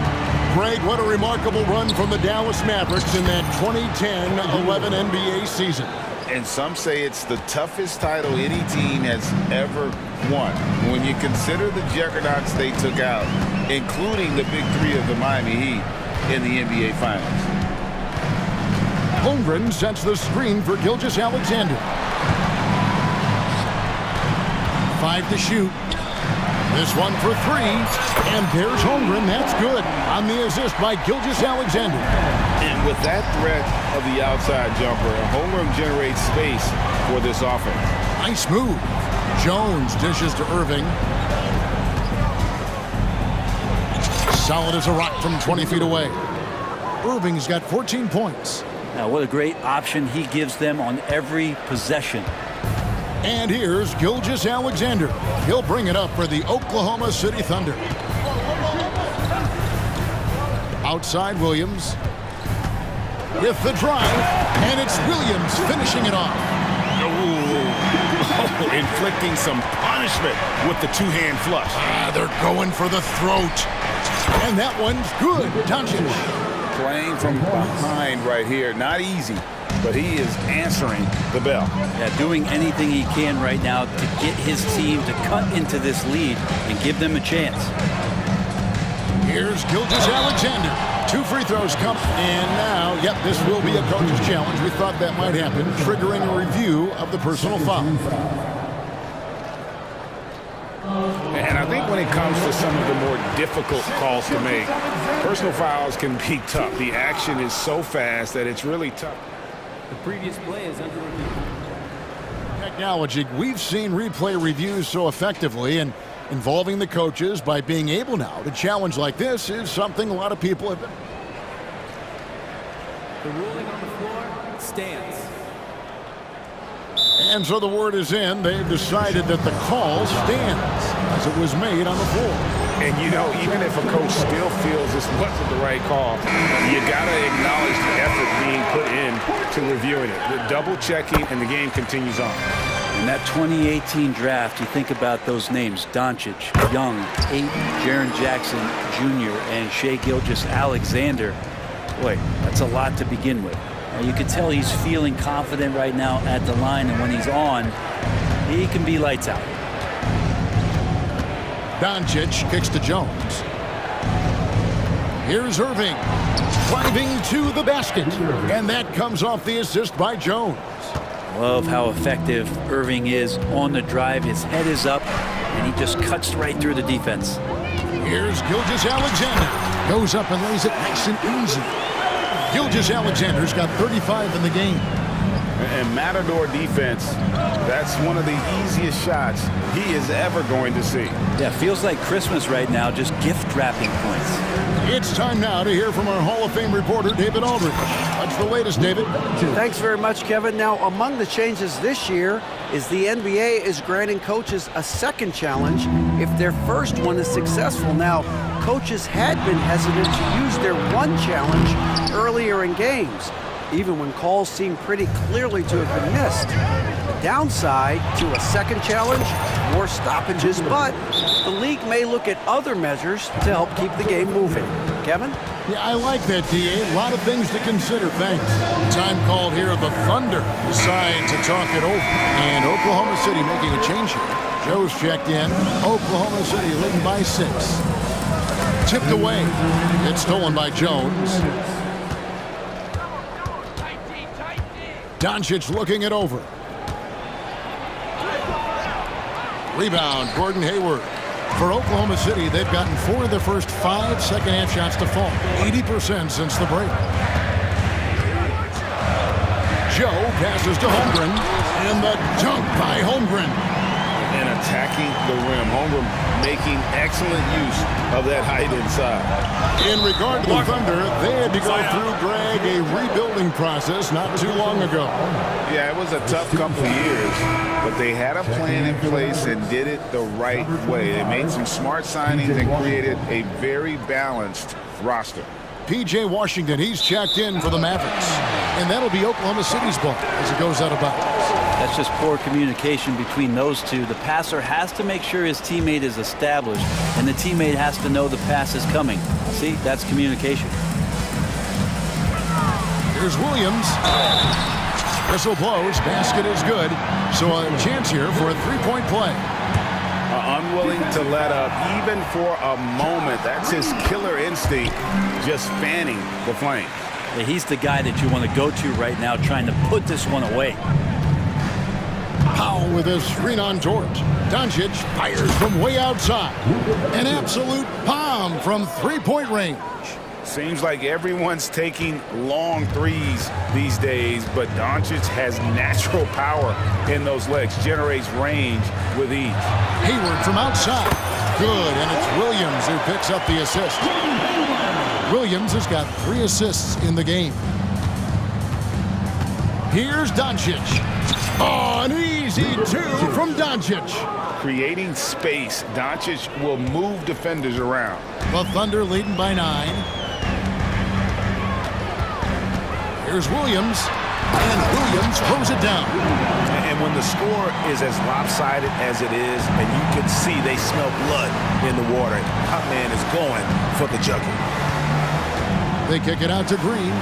Greg, what a remarkable run from the Dallas Mavericks in that 2010-11 NBA season. And some say it's the toughest title any team has ever won. When you consider the juggernauts they took out, including the big 3 of the Miami Heat in the NBA Finals. Holmgren sets the screen for Gilgeous-Alexander. 5 to shoot. This one for 3, and there's Holmgren. That's good on the assist by Gilgeous-Alexander. And with that threat of the outside jumper, Holmgren generates space for this offense. Nice move. Jones dishes to Irving. Solid as a rock from 20 feet away. Irving's got 14 points. Now, what a great option he gives them on every possession. And here's Gilgeous-Alexander. He'll bring it up for the Oklahoma City Thunder. Outside Williams. With the drive, and it's Williams finishing it off. Oh, inflicting some punishment with the 2-hand flush. They're going for the throat. And that one's good. Doncic. Playing from behind right here. Not easy, but he is answering the bell. Yeah, doing anything he can right now to get his team to cut into this lead and give them a chance. Here's Gilgeous-Alexander. 2 free throws come. And now, yep, this will be a coach's challenge. We thought that might happen, triggering a review of the personal foul. And I think when it comes to some of the more difficult calls to make, personal fouls can be tough. The action is so fast that it's really tough. The previous play is under review. Technology, we've seen replay reviews so effectively, and involving the coaches by being able now to challenge like this is something a lot of people have been. The ruling on the floor stands. And so the word is in. They've decided that the call stands as it was made on the floor. And, you know, even if a coach still feels this wasn't the right call, you got to acknowledge the effort being put in to reviewing it. The double checking, and the game continues on. In that 2018 draft, you think about those names: Doncic, Young, Ayton, Jaren Jackson Jr., and Shai Gilgeous-Alexander. Boy, that's a lot to begin with. You can tell he's feeling confident right now at the line, and when he's on, he can be lights out. Doncic kicks to Jones. Here's Irving driving to the basket, and that comes off the assist by Jones. Love how effective Irving is on the drive. His head is up, and he just cuts right through the defense. Here's Gilgeous-Alexander. Goes up and lays it nice and easy. Gilgeous-Alexander's got 35 in the game. And Matador defense, that's one of the easiest shots he is ever going to see. Yeah, feels like Christmas right now, just gift wrapping points. It's time now to hear from our Hall of Fame reporter, David Aldridge. What's the latest, David? Thanks very much, Kevin. Now, among the changes this year is the NBA is granting coaches a second challenge if their first one is successful. Now, coaches had been hesitant to use their one challenge earlier in games, even when calls seemed pretty clearly to have been missed. The downside to a second challenge, more stoppages, but the league may look at other measures to help keep the game moving. Kevin? Yeah, I like that, DA. A lot of things to consider. Thanks. Time called here. The Thunder decide to talk it over. And Oklahoma City making a change here. Joe's checked in. Oklahoma City leading by 6. Tipped away. It's stolen by Jones. Doncic looking it over. Rebound, Gordon Hayward. For Oklahoma City, they've gotten 4 of their first 5 second-half shots to fall. 80% since the break. Joe passes to Holmgren. And the dunk by Holmgren. And attacking the rim. Holmgren making excellent use of that height inside. In regard to the Thunder, they had to go through, Greg, a rebuilding process not too long ago. Yeah, it was a tough couple of years, but they had a plan in place and did it the right way. They made some smart signings and created a very balanced roster. P.J. Washington, he's checked in for the Mavericks. And that'll be Oklahoma City's ball as it goes out of bounds. That's just poor communication between those two. The passer has to make sure his teammate is established, and the teammate has to know the pass is coming. See, that's communication. Here's Williams. Whistle blows. Basket is good. So a chance here for a three-point play. Unwilling to let up even for a moment. That's his killer instinct, just fanning the flame. Yeah, he's the guy that you want to go to right now, trying to put this one away. Powell with a screen on George. Doncic fires from way outside. An absolute bomb from three-point range. Seems like everyone's taking long threes these days, but Doncic has natural power in those legs, generates range with ease. Hayward from outside. Good, and it's Williams who picks up the assist. Williams has got 3 assists in the game. Here's Doncic. Oh, an easy 2 from Doncic. Creating space, Doncic will move defenders around. The Thunder leading by 9. Here's Williams, and Williams throws it down. And when the score is as lopsided as it is, and you can see they smell blood in the water, Hot Man is going for the jugular. They kick it out to Green.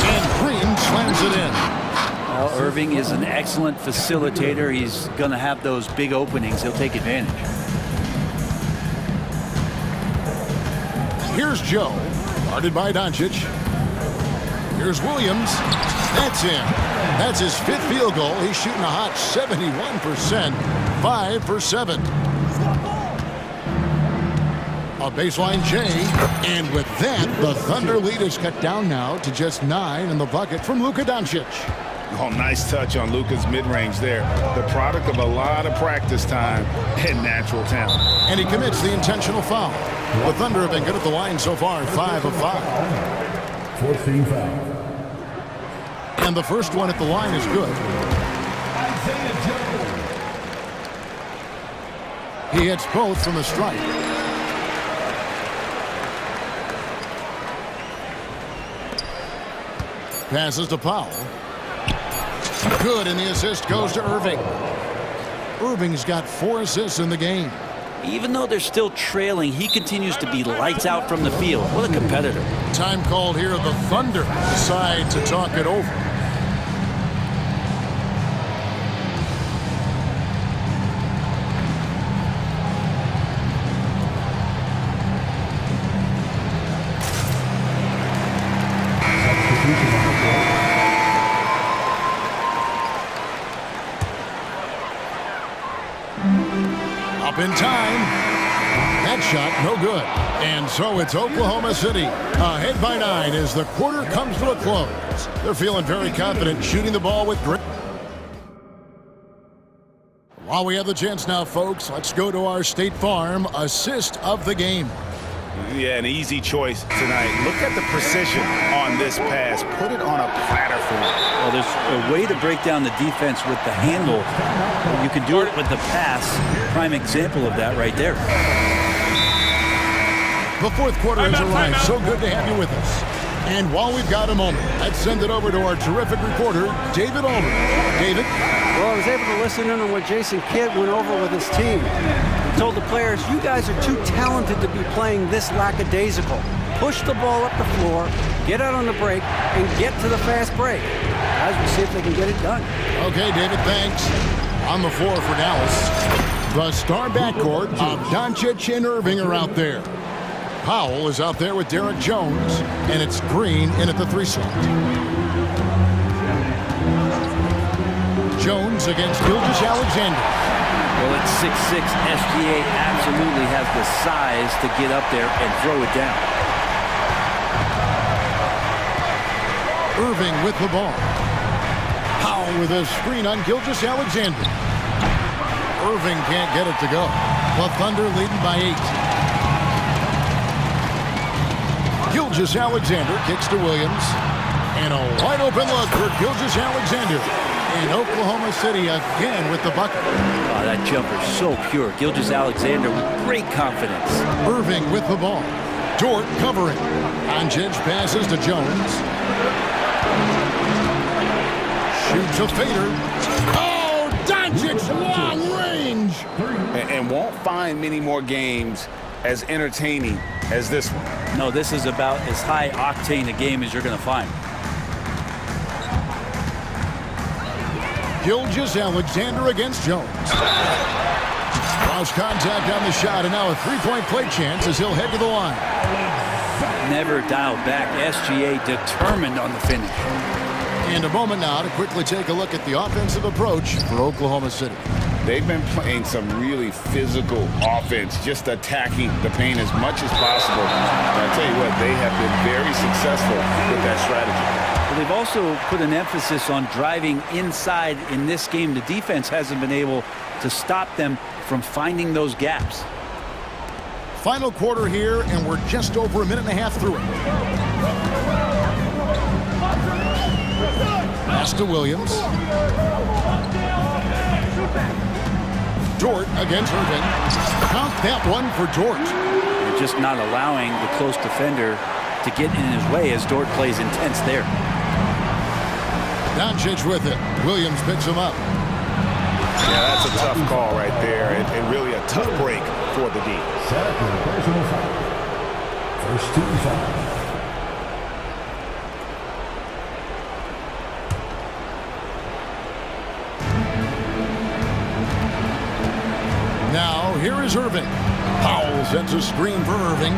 And Green slams it in. Well, Irving is an excellent facilitator. He's going to have those big openings. He'll take advantage. Here's Joe, guarded by Doncic. Here's Williams. That's in. That's his 5th field goal. He's shooting a hot 71%. 5 for 7. A baseline J. And with that, the Thunder lead is cut down now to just 9 in the bucket from Luka Doncic. Oh, nice touch on Luka's mid-range there. The product of a lot of practice time and natural talent. And he commits the intentional foul. The Thunder have been good at the line so far, 5 of 5. Forcing foul. And the first one at the line is good. He hits both from the strike. Passes to Powell. Good, and the assist goes to Irving. Irving's got 4 assists in the game. Even though they're still trailing, he continues to be lights out from the field. What a competitor. Time called here. The Thunder decide to talk it over. Up in time. That shot, no good. And so it's Oklahoma City ahead by 9 as the quarter comes to a close. They're feeling very confident shooting the ball with grip. While we have the chance now, folks, let's go to our State Farm assist of the game. Yeah, an easy choice tonight. Look at the precision on this pass. Put it on a platter for him. Well, there's a way to break down the defense with the handle. You can do it with the pass. Prime example of that right there. The fourth quarter has arrived. So good to have you with us. And while we've got a moment, let's send it over to our terrific reporter, David Allman. David? Well, as was able to listen in on what Jason Kidd went over with his team. He told the players, you guys are too talented to be playing this lackadaisical. Push the ball up the floor, get out on the break, and get to the fast break. Guys, we'll see if they can get it done. Okay, David, thanks. On the floor for Dallas. The star backcourt of Doncic and Irving are out there. Powell is out there with Derek Jones, and it's Green in at the 3 slot. Jones against Gilgeous-Alexander. Well, at 6'6", SGA absolutely has the size to get up there and throw it down. Irving with the ball. Powell with a screen on Gilgeous-Alexander. Irving can't get it to go. The Thunder leading by 8. Gilgeous-Alexander kicks to Williams. And a wide open look for Gilgeous-Alexander. In Oklahoma City again with the bucket. Oh, that jumper so pure. Gilgeous-Alexander with great confidence. Irving with the ball. Dort covering. Doncic passes to Jones. Shoots a fader. Oh, Doncic long range. And won't find many more games as entertaining as this one. No, this is about as high-octane a game as you're going to find. Gilgeous-Alexander against Jones. Cross contact on the shot, and now a three-point play chance as he'll head to the line. Never dialed back. SGA determined on the finish. And a moment now to quickly take a look at the offensive approach for Oklahoma City. They've been playing some really physical offense, just attacking the paint as much as possible. And I tell you what, they have been very successful with that strategy. Well, they've also put an emphasis on driving inside in this game. The defense hasn't been able to stop them from finding those gaps. Final quarter here, and we're just over a minute and a half through it. Pass to Williams. Dort against Irving. Count that one for Dort. They're just not allowing the close defender to get in his way as Dort plays intense there. Doncic with it. Williams picks him up. Yeah, that's a tough call right there, and really a tough break for the D. First team foul. Now, here is Irving. Powell sends a screen for Irving.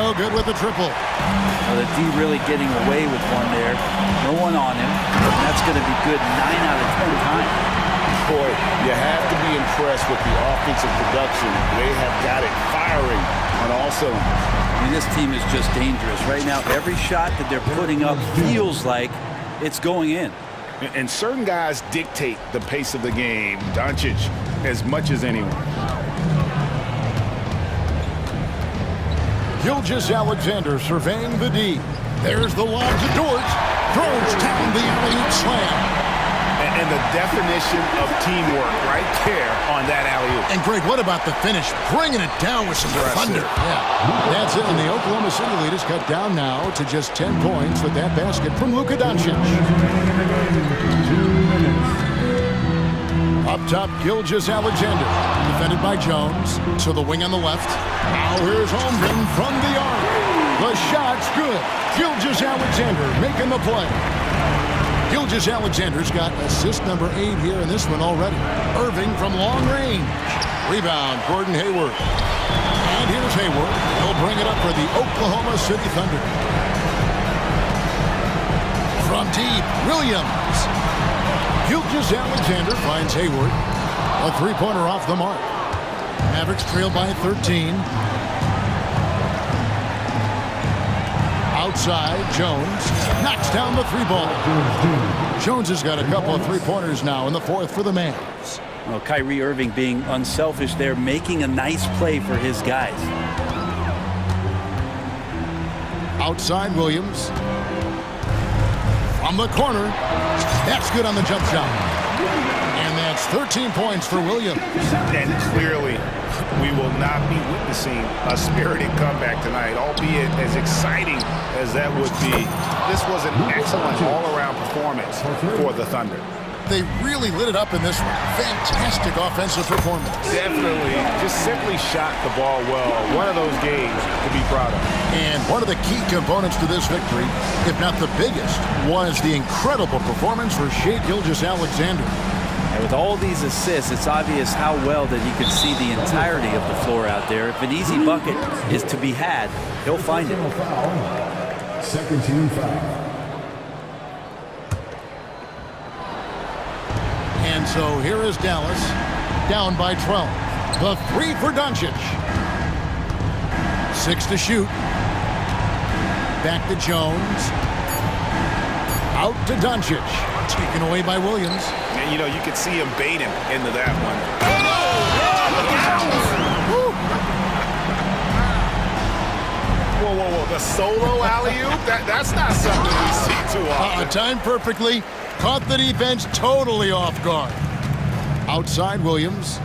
Oh, good with the triple. Well, the D really getting away with one there. No one on him. That's going to be good 9 out of 10 times. Boy, you have to be impressed with the offensive production. They have got it firing on all cylinders. I mean, this team is just dangerous. Right now, every shot that they're putting up feels like it's going in. And certain guys dictate the pace of the game. Doncic as much as anyone. Gilgeous-Alexander surveying the D. There's the lob to Dort. Throws down the alley-oop slam. And the definition of teamwork right there on that alley-oop. And Greg, what about the finish? Bringing it down with some thunder. Yeah, that's it. And the Oklahoma City lead is cut down now to just 10 points with that basket from Luka Doncic. Up top, Gilgeous-Alexander, defended by Jones. To the wing on the left. Now here's Holmgren from the arc. The shot's good. Gilgeous-Alexander making the play. Gilgeous-Alexander's got assist number 8 here in this one already. Irving from long range. Rebound, Gordon Hayward. And here's Hayward. He'll bring it up for the Oklahoma City Thunder. From deep, Williams. Gilgeous-Alexander finds Hayward. A three-pointer off the mark. Mavericks trail by 13. Outside, Jones knocks down the three ball. Jones has got a couple of three-pointers now in the fourth for the Mavs. Well, Kyrie Irving being unselfish there, making a nice play for his guys. Outside, Williams. From the corner. That's good on the jump shot. And that's 13 points for Williams. And clearly, we will not be witnessing a spirited comeback tonight, albeit as exciting as that would be. This was an excellent all-around performance for the Thunder. They really lit it up in this one. Fantastic offensive performance. Definitely. Just simply shot the ball well. One of those games to be proud of. And one of the key components to this victory, if not the biggest, was the incredible performance for Shai Gilgeous-Alexander. And with all these assists, it's obvious how well that he can see the entirety of the floor out there. If an easy bucket is to be had, he'll find it. Second team foul. And so here is Dallas, down by 12. The three for Doncic. 6 to shoot. Back to Jones. Out to Doncic. Taken away by Williams. And, you know, you could see him baiting into that one. Whoa. The solo alley-oop? That's not something we see too often. Timed perfectly. Caught the defense totally off guard. Outside Williams.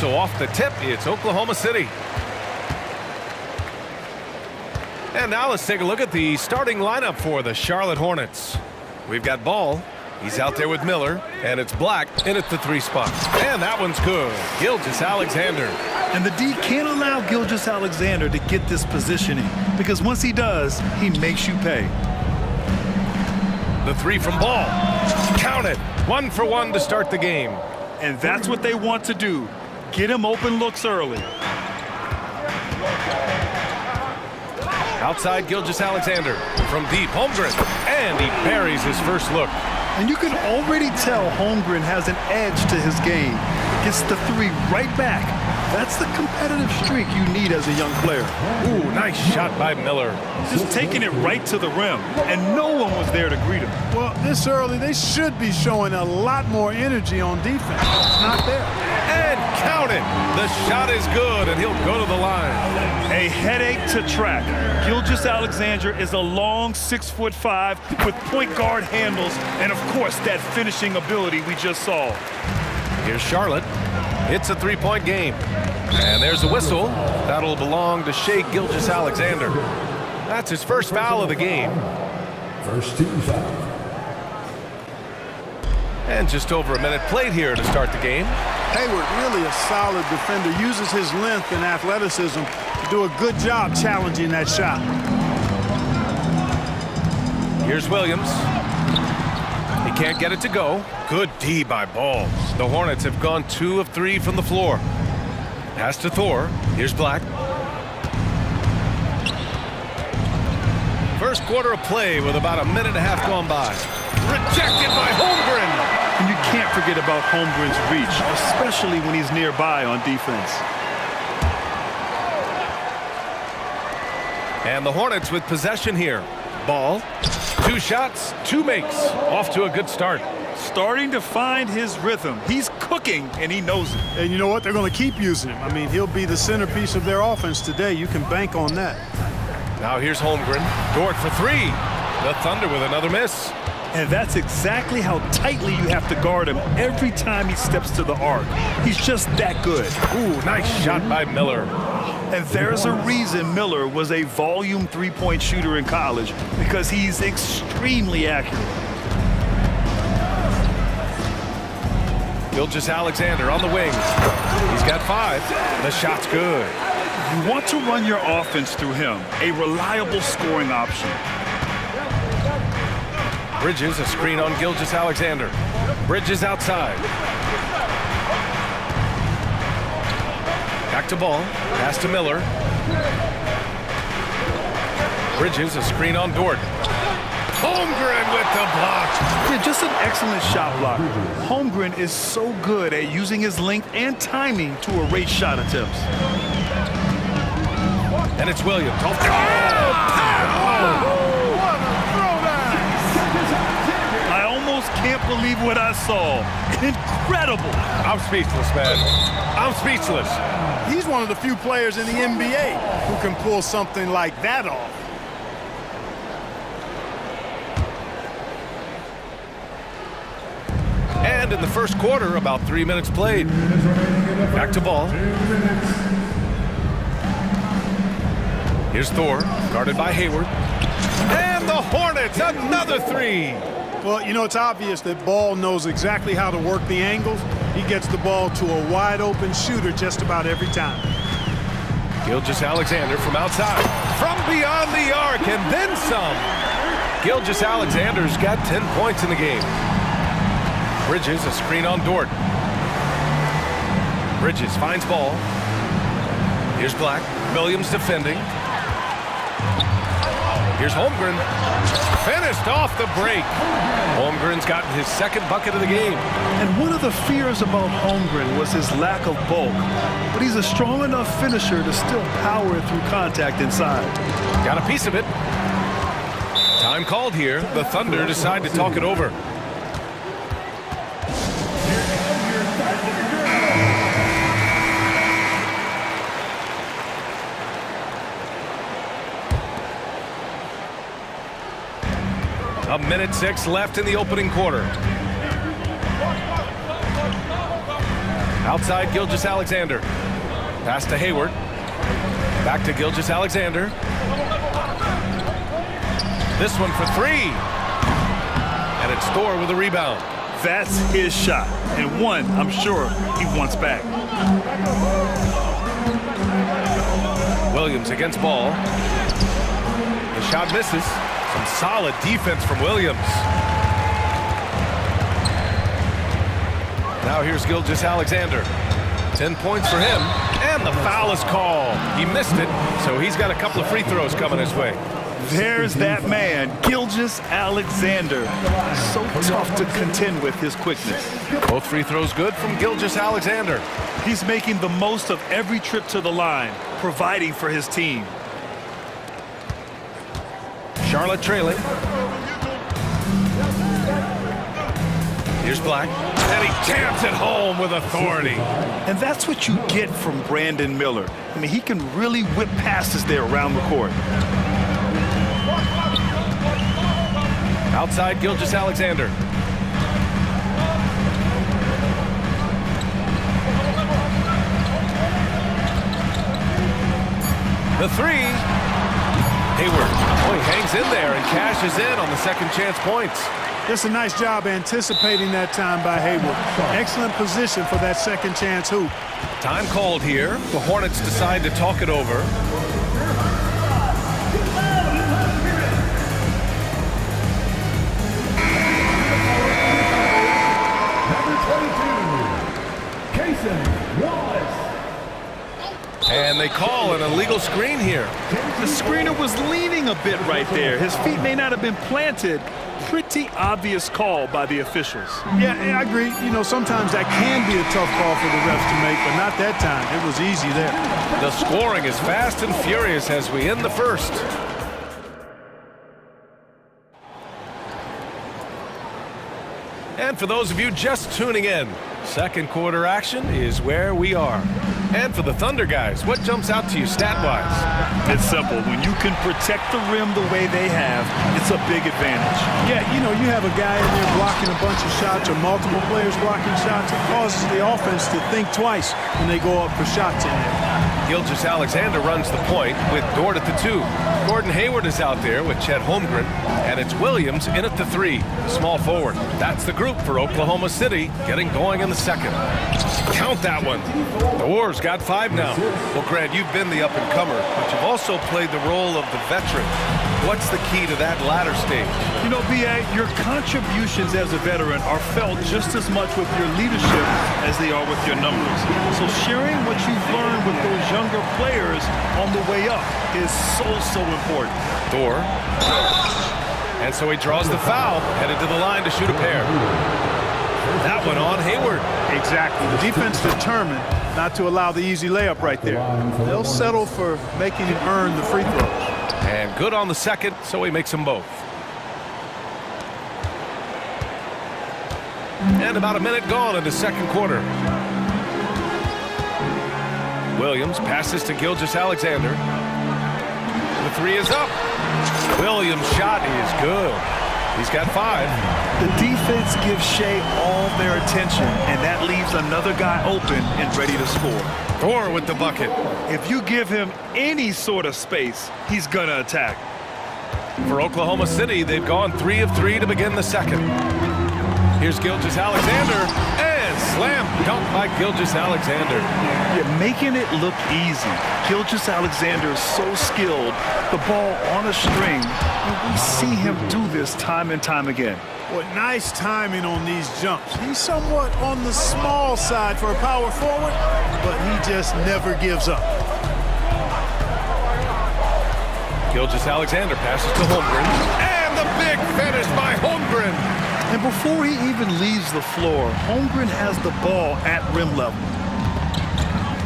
So off the tip, it's Oklahoma City. And now let's take a look at the starting lineup for the Charlotte Hornets. We've got Ball. He's out there with Miller, and it's Black in at the 3 spot. And that one's good. Gilgeous-Alexander. And the D can't allow Gilgeous-Alexander to get this positioning, because once he does, he makes you pay. The 3 from Ball. Count it. 1 for 1 to start the game. And that's what they want to do. Get him open looks early. Outside Gilgeous-Alexander from deep. Holmgren. And he buries his first look. And you can already tell Holmgren has an edge to his game. Gets the 3 right back. That's the competitive streak you need as a young player. Ooh, nice shot by Miller. Just taking it right to the rim, and no one was there to greet him. Well, this early, they should be showing a lot more energy on defense. It's not there. And count it. The shot is good, and he'll go to the line. A headache to track. Gilgeous-Alexander is a long 6'5" with point guard handles, and of course that finishing ability we just saw. Here's Charlotte. It's a 3-point game. And there's a whistle. That'll belong to Shai Gilgeous-Alexander. That's his first foul of the game. First team foul. And just over a minute played here to start the game. Hayward, really a solid defender, uses his length and athleticism to do a good job challenging that shot. Here's Williams. He can't get it to go. Good D by Ball. The Hornets have gone 2 of 3 from the floor. Pass to Thor. Here's Black. First quarter of play with about a minute and a half gone by. Rejected by Holmgren. And you can't forget about Holmgren's reach, especially when he's nearby on defense. And the Hornets with possession here. Ball. 2 shots, 2 makes. Off to a good start. Starting to find his rhythm. He's cooking, and he knows it. And you know what? They're going to keep using him. I mean, he'll be the centerpiece of their offense today. You can bank on that. Now here's Holmgren. Dort for 3. The Thunder with another miss. And that's exactly how tightly you have to guard him every time he steps to the arc. He's just that good. Ooh, nice shot by Miller. And there's a reason Miller was a volume 3-point shooter in college, because he's extremely accurate. Gilgeous-Alexander on the wing. He's got 5. The shot's good. You want to run your offense through him, a reliable scoring option. Bridges, a screen on Gilgeous-Alexander. Bridges outside. Back to Ball. Pass to Miller. Bridges, a screen on Dort. Holmgren with the block. Yeah, just an excellent shot block. Holmgren is so good at using his length and timing to erase shot attempts. And it's Williams. Oh, I almost can't believe what I saw. Incredible. I'm speechless, man. I'm speechless. He's one of the few players in the NBA who can pull something like that off. And in the first quarter, about 3 minutes played. Back to Ball. Here's Thor, guarded by Hayward. And the Hornets, another 3. Well, you know, it's obvious that Ball knows exactly how to work the angles. He gets the ball to a wide-open shooter just about every time. Gilgeous-Alexander from outside. From beyond the arc, and then some. Gilgeous-Alexander's got 10 points in the game. Bridges, a screen on Dort. Bridges finds Ball. Here's Black. Williams defending. Here's Holmgren. Finished off the break. Holmgren's gotten his second bucket of the game. And one of the fears about Holmgren was his lack of bulk. But he's a strong enough finisher to still power through contact inside. Got a piece of it. Time called here. The Thunder decide to talk it over. A minute 6 left in the opening quarter. Outside Gilgeous-Alexander. Pass to Hayward. Back to Gilgeous-Alexander. This one for three. And it's Thor with a rebound. That's his shot, and one I'm sure he wants back. Williams against ball. The shot misses. Some solid defense from Williams. Now here's Gilgeous-Alexander. 10 points for him, and the foul is called. He missed it, so he's got a couple of free throws coming his way. There's that man, Gilgeous-Alexander. So tough to contend with his quickness. Both free throws good from Gilgeous-Alexander. He's making the most of every trip to the line, providing for his team. Charlotte trailing. Here's Black, and he jams it home with authority. And that's what you get from Brandon Miller. I mean, he can really whip passes there around the court. Outside Gilgeous-Alexander. The three. Hayward. Oh, he hangs in there and cashes in on the second chance points. Just a nice job anticipating that time by Hayward. Excellent position for that second chance hoop. Time called here. The Hornets decide to talk it over. And they call an illegal screen here. The screener was leaning a bit right there. His feet may not have been planted. Pretty obvious call by the officials. Yeah, I agree. You know, sometimes that can be a tough call for the refs to make, but not that time. It was easy there. The scoring is fast and furious as we end the first. And for those of you just tuning in, second quarter action is where we are. And for the Thunder guys, what jumps out to you stat-wise? It's simple. When you can protect the rim the way they have, it's a big advantage. Yeah, you know, you have a guy in there blocking a bunch of shots or multiple players blocking shots. It causes the offense to think twice when they go up for shots in there. Gilgeous-Alexander runs the point with Dort at the 2. Gordon Hayward is out there with Chet Holmgren, and it's Williams in at the 3, small forward. That's the group for Oklahoma City, getting going in the second. Count that one. The Warriors got 5 now. Well, Grant, you've been the up-and-comer, but you've also played the role of the veteran. What's the key to that latter stage? You know, B.A., your contributions as a veteran are felt just as much with your leadership as they are with your numbers. So sharing what you've learned with those younger players on the way up is so important. Thor. And so he draws the foul, headed to the line to shoot a pair. That one on Hayward. Exactly. The defense determined not to allow the easy layup right there. They'll settle for making him earn the free throws. And good on the second, so he makes them both. And about a minute gone in the second quarter. Williams passes to Gilgeous-Alexander. The 3 is up. Williams' shot is good. He's got 5. The defense gives Shea all their attention, and that leaves another guy open and ready to score. Thor with the bucket. If you give him any sort of space, he's gonna attack. For Oklahoma City, they've gone 3 of 3 to begin the second. Here's Gilgeous-Alexander, and slam dunk by Gilgeous-Alexander. You're making it look easy. Gilgeous-Alexander is so skilled, the ball on a string, and we see him do this time and time again. Well, nice timing on these jumps. He's somewhat on the small side for a power forward, but he just never gives up. Gilgeous-Alexander passes to Holmgren, and the big finish by Holmgren. And before he even leaves the floor, Holmgren has the ball at rim level.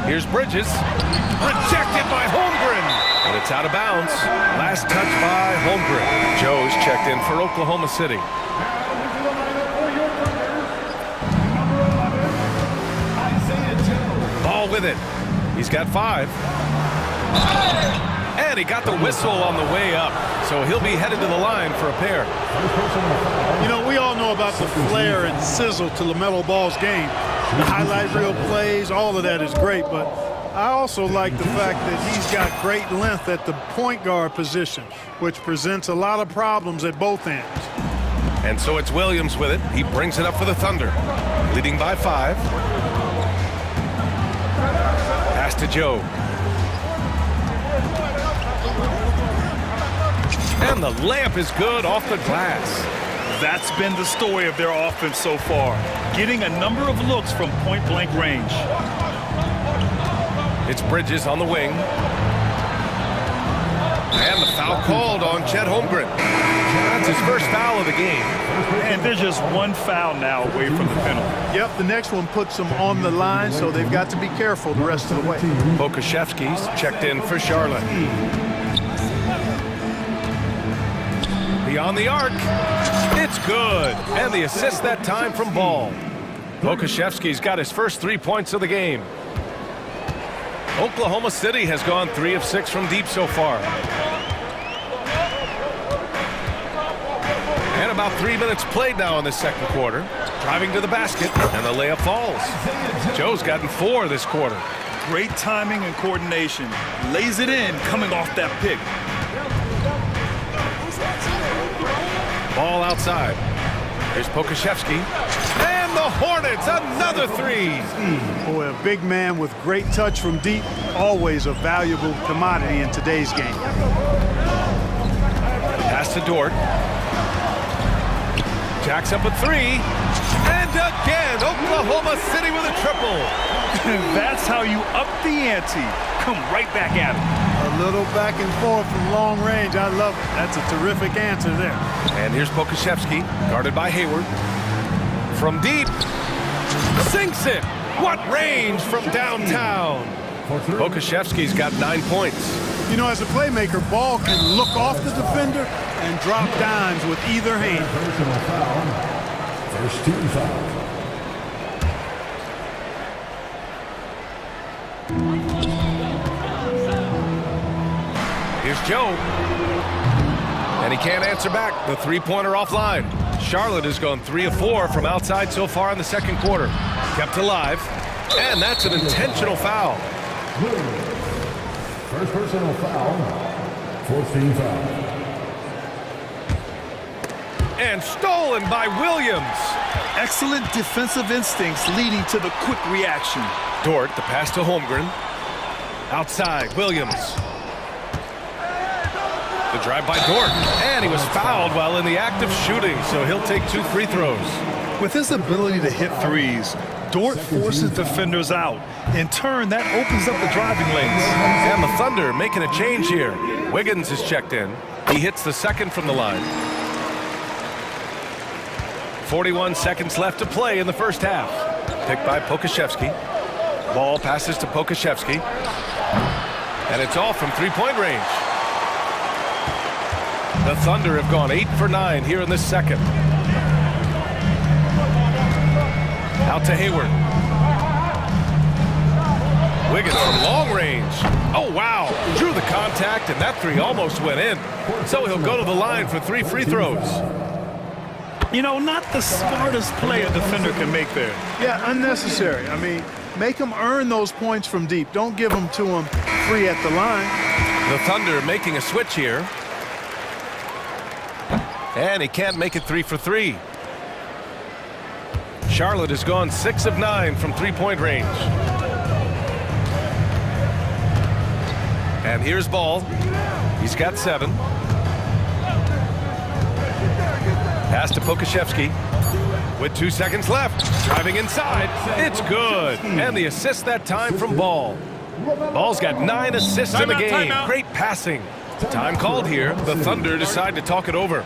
Here's Bridges. Rejected by Holmgren. And it's out of bounds. Last touch by Holmgren. Joe's checked in for Oklahoma City. Ball with it. He's got 5. And he got the whistle on the way up, so he'll be headed to the line for a pair. You know, we all know about the flair and sizzle to LaMelo Ball's game. The highlight reel plays, all of that is great, but I also like the fact that he's got great length at the point guard position, which presents a lot of problems at both ends. And so it's Williams with it. He brings it up for the Thunder, leading by 5. Pass to Joe. And the layup is good off the glass. That's been the story of their offense so far, getting a number of looks from point-blank range. It's Bridges on the wing. And the foul called on Chet Holmgren. That's his first foul of the game. And they're just one foul now away from the penalty. Yep, the next one puts them on the line, so they've got to be careful the rest of the way. Pokashevsky's checked in for Charlotte. Beyond the arc. It's good. And the assist that time from Ball. Pokashevsky's got his first 3 points of the game. Oklahoma City has gone 3 of 6 from deep so far. And about 3 minutes played now in the second quarter. Driving to the basket, and the layup falls. Joe's gotten 4 this quarter. Great timing and coordination. Lays it in coming off that pick. Ball outside. Here's Pokashevsky. And the Hornets, another 3. Boy, a big man with great touch from deep, always a valuable commodity in today's game. Pass to Dort. Jacks up a 3. And again, Oklahoma City with a triple. That's how you up the ante. Come right back at it. A little back and forth from long range. I love it. That's a terrific answer there. And here's Pokashevsky, guarded by Hayward. From deep. Sinks it. What range from downtown. Pokashevsky's got 9 points. You know, as a playmaker, Ball can look off the defender and drop dimes with either hand. Personal foul. First team foul. Here's Joe. And he can't answer back. The three-pointer offline. Charlotte has gone 3 of 4 from outside so far in the second quarter. Kept alive. And that's an intentional foul. First personal foul. Fourth team foul. And stolen by Williams. Excellent defensive instincts leading to the quick reaction. Dort, the pass to Holmgren. Outside, Williams. The drive by Dort. And he was fouled while in the act of shooting, so he'll take 2 free throws. With his ability to hit threes, Dort forces defenders out. In turn, that opens up the driving lanes. And the Thunder making a change here. Wiggins is checked in. He hits the second from the line. 41 seconds left to play in the first half. Picked by Pokashevsky. Ball passes to Pokashevsky. And it's all from three-point range. The Thunder have gone 8 for 9 here in this second. Out to Hayward. Wiggins from long range. Oh, wow. Drew the contact, and that 3 almost went in. So he'll go to the line for 3 free throws. You know, not the smartest play a defender can make there. Yeah, unnecessary. I mean, make them earn those points from deep. Don't give them to them free at the line. The Thunder making a switch here. And he can't make it 3 for 3. Charlotte has gone 6 of 9 from three-point range. And here's Ball. He's got 7. Pass to Pokashevsky. With 2 seconds left. Driving inside. It's good. And the assist that time from Ball. Ball's got 9 assists in the game. Great passing. Time called here. The Thunder decide to talk it over.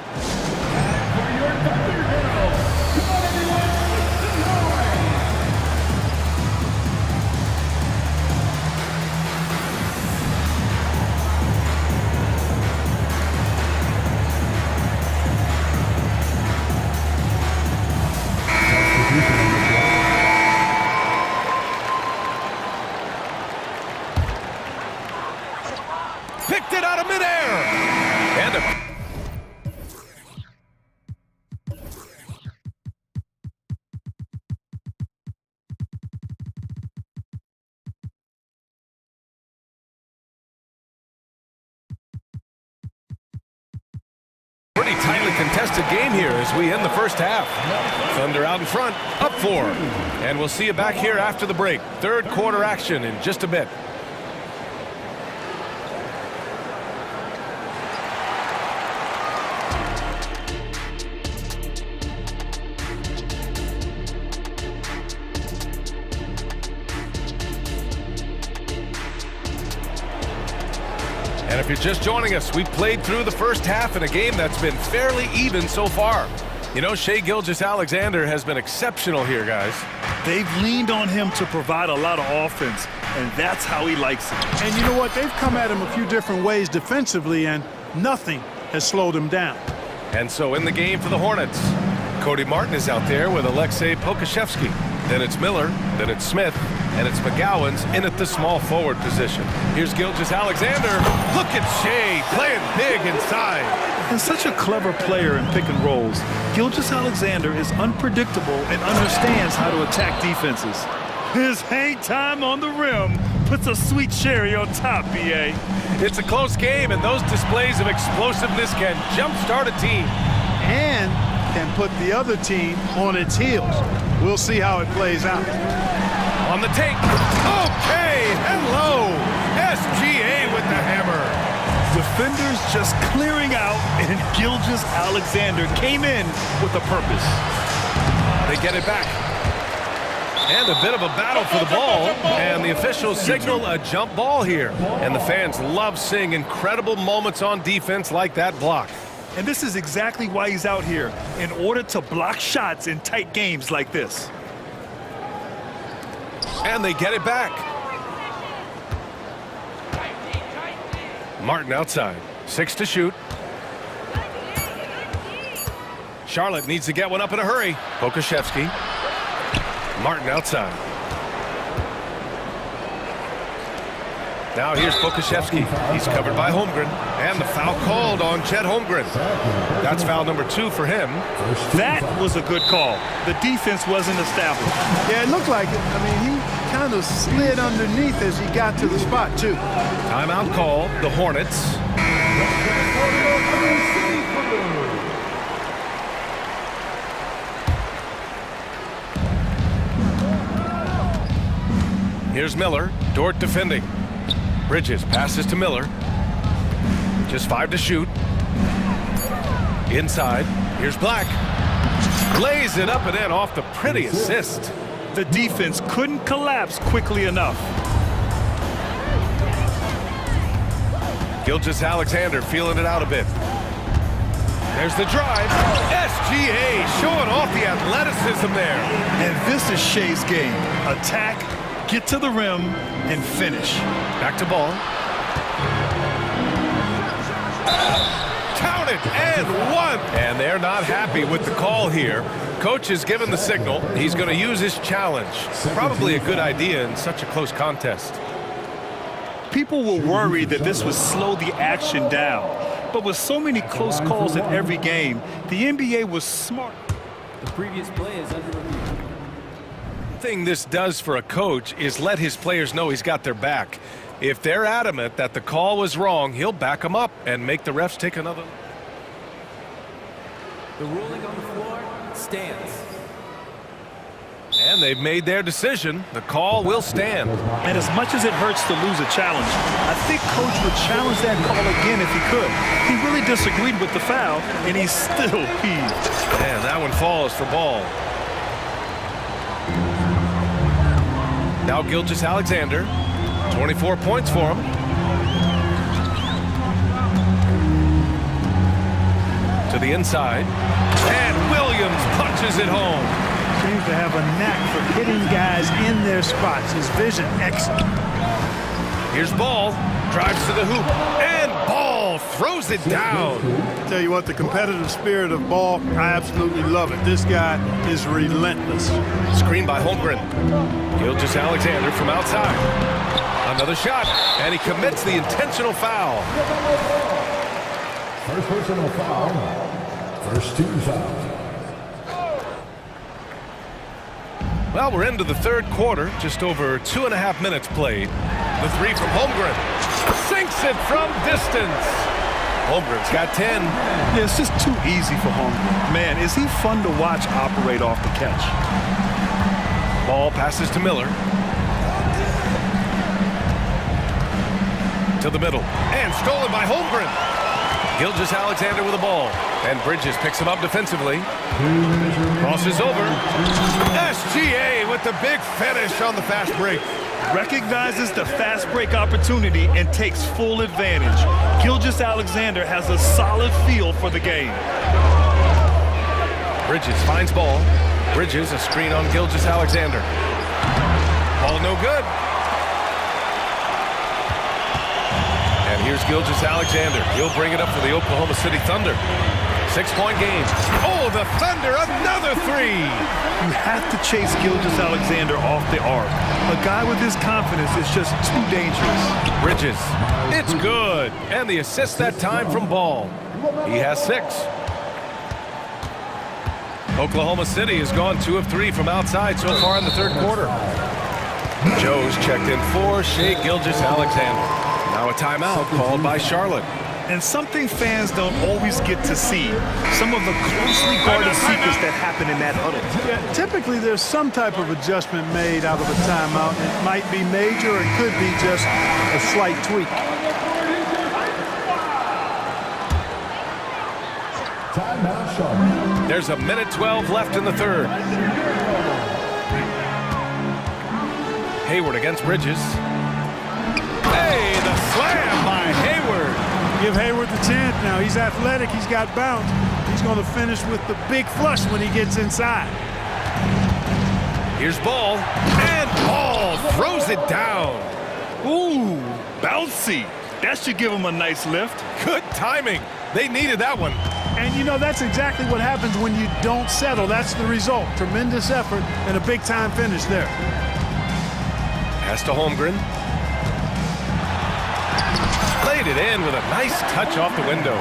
Kicked it out of midair. And a pretty tightly contested game here as we end the first half. Thunder out in front, up 4. And we'll see you back here after the break. Third quarter action in just a bit. And if you're just joining us, we've played through the first half in a game that's been fairly even so far. You know, Shai Gilgeous-Alexander has been exceptional here, guys. They've leaned on him to provide a lot of offense, and that's how he likes it. And you know what? They've come at him a few different ways defensively, and nothing has slowed him down. And so in the game for the Hornets, Cody Martin is out there with Alexei Pokusevski. Then it's Miller, then it's Smith, and it's McGowan's in at the small forward position. Here's Gilgeous-Alexander. Look at Shai playing big inside. And such a clever player in pick and rolls, Gilgeous-Alexander is unpredictable and understands how to attack defenses. His hang time on the rim puts a sweet cherry on top, B.A. It's a close game, and those displays of explosiveness can jumpstart a team. And can put the other team on its heels. We'll see how it plays out. On the take. Okay, hello. SGA with the hammer. Defenders just clearing out, and Gilgeous-Alexander came in with a purpose. They get it back. And a bit of a battle for the ball, and the officials signal a jump ball here. And the fans love seeing incredible moments on defense like that block. And this is exactly why he's out here, in order to block shots in tight games like this. And they get it back. Martin outside, 6 to shoot. Charlotte needs to get one up in a hurry. Pokusevski. Martin outside. Now here's Pokusevski. He's covered by Holmgren. And the foul called on Chet Holmgren. That's foul number 2 for him. That was a good call. The defense wasn't established. Yeah, it looked like it. I mean, he kind of slid underneath as he got to the spot, too. Timeout call, the Hornets. Here's Miller. Dort defending. Bridges passes to Miller. Just 5 to shoot. Inside. Here's Black. Lays it up and in off the pretty assist. The defense couldn't collapse quickly enough. Gilgeous-Alexander feeling it out a bit. There's the drive. SGA showing off the athleticism there. And this is Shai's game. Attack, get to the rim, and finish. Back to ball. Counted and one. And they're not happy with the call here. Coach has given the signal. He's going to use his challenge. Probably a good idea in such a close contest. People were worried that this would slow the action down. But with so many close calls in every game, the NBA was smart. The previous play is under review. The thing this does for a coach is let his players know he's got their back. If they're adamant that the call was wrong, he'll back them up and make the refs take another. The ruling on the floor stands. And they've made their decision. The call will stand. And as much as it hurts to lose a challenge, I think Coach would challenge that call again if he could. He really disagreed with the foul, and he's still peeved. And that one falls for ball. Now Gilgeous-Alexander, 24 points for him. To the inside, and Williams punches it home. Seems to have a knack for hitting guys in their spots. His vision excellent. Here's Ball, drives to the hoop, and Ball throws it down. Tell you what, the competitive spirit of Ball, I absolutely love it. This guy is relentless. Screen by Holmgren. Gilgeous-Alexander from outside. Another shot, and he commits the intentional foul. First personal foul. First team foul. Well, we're into the third quarter, just over 2.5 minutes played. The three from Holmgren. Sinks it from distance. Holmgren's got 10. Yeah, it's just too easy for Holmgren. Man, is he fun to watch operate off the catch. Ball passes to Miller. To the middle. And stolen by Holmgren. Gilgeous-Alexander with the ball. And Bridges picks him up defensively. Crosses over. SGA with the big finish on the fast break. Recognizes the fast break opportunity and takes full advantage. Gilgeous-Alexander has a solid feel for the game. Bridges finds ball. Bridges, a screen on Gilgeous-Alexander. Ball no good. And here's Gilgeous-Alexander. He'll bring it up for the Oklahoma City Thunder. 6-point game. Oh, the Thunder, another three. You have to chase Gilgeous-Alexander off the arc. A guy with his confidence is just too dangerous. Bridges, it's good. And the assist that time from Ball. He has 6. Oklahoma City has gone 2 of 3 from outside so far in the third quarter. Joe's checked in for Shai Gilgeous-Alexander. Now a timeout called by Charlotte. And something fans don't always get to see. Some of the closely guarded secrets that happen in that huddle. Yeah, typically there's some type of adjustment made out of a timeout. It might be major, or it could be just a slight tweak. Timeout, Charlotte. There's a minute 12 left in the third. Hayward against Bridges. Hey, the slam by Hayward. Give Hayward the chance now. He's athletic. He's got bounce. He's going to finish with the big flush when he gets inside. Here's Ball. And Ball throws it down. Ooh, bouncy. That should give him a nice lift. Good timing. They needed that one. And, you know, that's exactly what happens when you don't settle. That's the result. Tremendous effort and a big-time finish there. Pass to Holmgren. Laid it in with a nice touch off the window.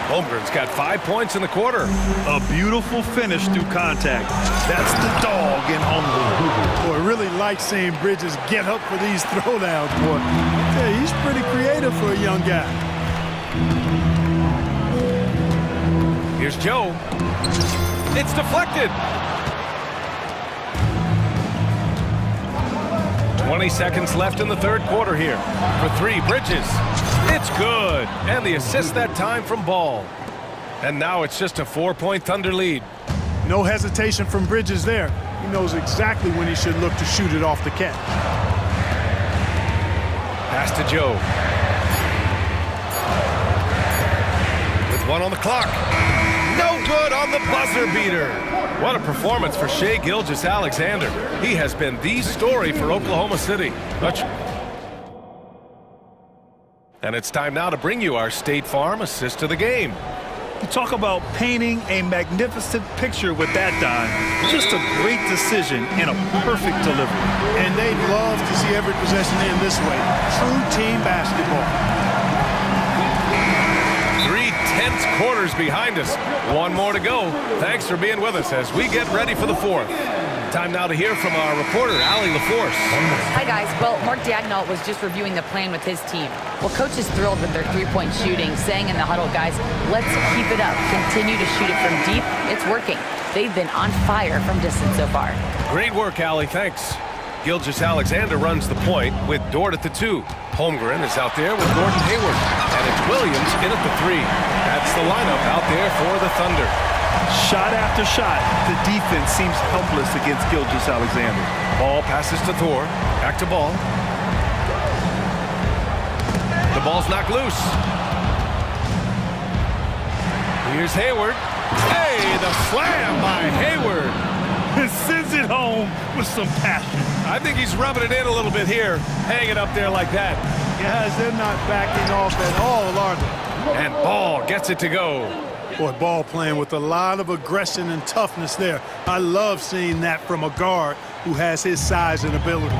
Holmgren's got 5 points in the quarter. A beautiful finish through contact. That's the dog in Holmgren. Boy, I really like seeing Bridges get up for these throwdowns, boy. Yeah, he's pretty creative for a young guy. Here's Joe. It's deflected. 20 seconds left in the third quarter here. For 3, Bridges. It's good. And the assist that time from Ball. And now it's just a 4-point Thunder lead. No hesitation from Bridges there. He knows exactly when he should look to shoot it off the catch. Pass to Joe. With 1 on the clock. No good on the buzzer beater. What a performance for Shai Gilgeous-Alexander. He has been the story for Oklahoma City. And it's time now to bring you our State Farm assist of the game. You talk about painting a magnificent picture with that dime. Just a great decision and a perfect delivery. And they'd love to see every possession end this way. True team basketball. 3 tense quarters behind us. 1 more to go. Thanks for being with us as we get ready for the 4th. Time now to hear from our reporter, Allie LaForce. Hi, guys. Well, Mark Dagnall was just reviewing the plan with his team. Well, coach is thrilled with their 3-point shooting, saying in the huddle, guys, let's keep it up. Continue to shoot it from deep. It's working. They've been on fire from distance so far. Great work, Allie. Thanks. Gilgeous-Alexander runs the point with Dort at the 2. Holmgren is out there with Gordon Hayward. And it's Williams in at the 3. That's the lineup out there for the Thunder. Shot after shot, the defense seems helpless against Gilgeous-Alexander. Ball passes to Thor. Back to Ball. The ball's knocked loose. Here's Hayward. Hey, the slam by Hayward. And sends it home with some passion. I think he's rubbing it in a little bit here. Hang it up there like that. Guys, they're not backing off at all, are they? And Ball gets it to go. Boy, Ball playing with a lot of aggression and toughness there. I love seeing that from a guard who has his size and ability.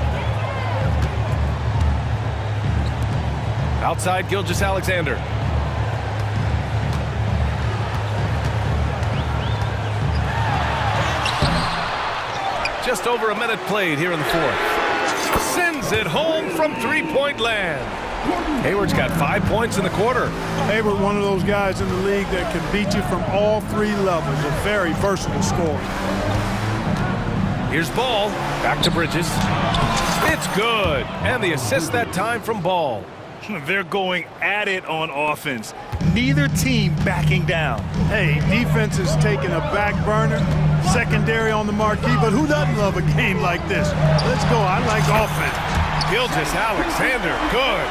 Outside Gilgeous-Alexander. Just over a minute played here in the fourth. Sends it home from three-point land. Hayward's got 5 points in the quarter. Hayward, one of those guys in the league that can beat you from all three levels. A very versatile scorer. Here's Ball. Back to Bridges. It's good. And the assist that time from Ball. They're going at it on offense. Neither team backing down. Hey, defense is taking a back burner. Secondary on the marquee, but who doesn't love a game like this? Let's go. I like offense. Gilgeous-Alexander, good.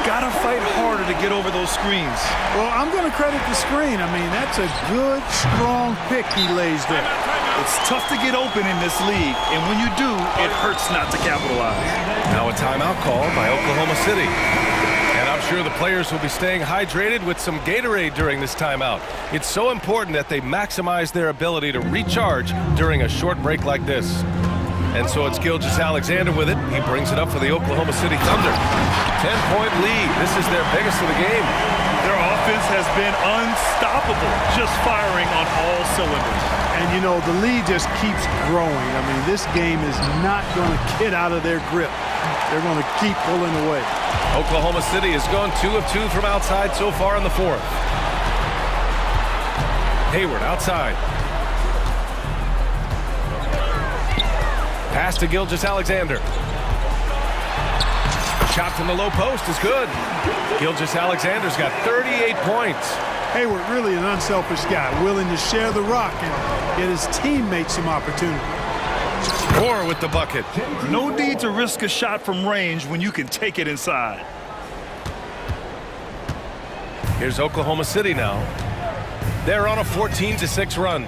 Gotta fight harder to get over those screens. Well, I'm going to credit the screen. I mean, that's a good, strong pick he lays there. It's tough to get open in this league, and when you do, it hurts not to capitalize. Now a timeout call by Oklahoma City. And I'm sure the players will be staying hydrated with some Gatorade during this timeout. It's so important that they maximize their ability to recharge during a short break like this. And so it's Gilgeous-Alexander with it. He brings it up for the Oklahoma City Thunder. 10-point lead. This is their biggest of the game. Their offense has been unstoppable, just firing on all cylinders. And, you know, the lead just keeps growing. I mean, this game is not going to get out of their grip. They're going to keep pulling away. Oklahoma City has gone 2 of 2 from outside so far in the fourth. Hayward outside. Pass to Gilgeous-Alexander. Shot from the low post is good. Gilgeous-Alexander's got 38 points. Hayward, really an unselfish guy, willing to share the rock and get his teammates some opportunity. Moore with the bucket. No need to risk a shot from range when you can take it inside. Here's Oklahoma City now. They're on a 14-6 run.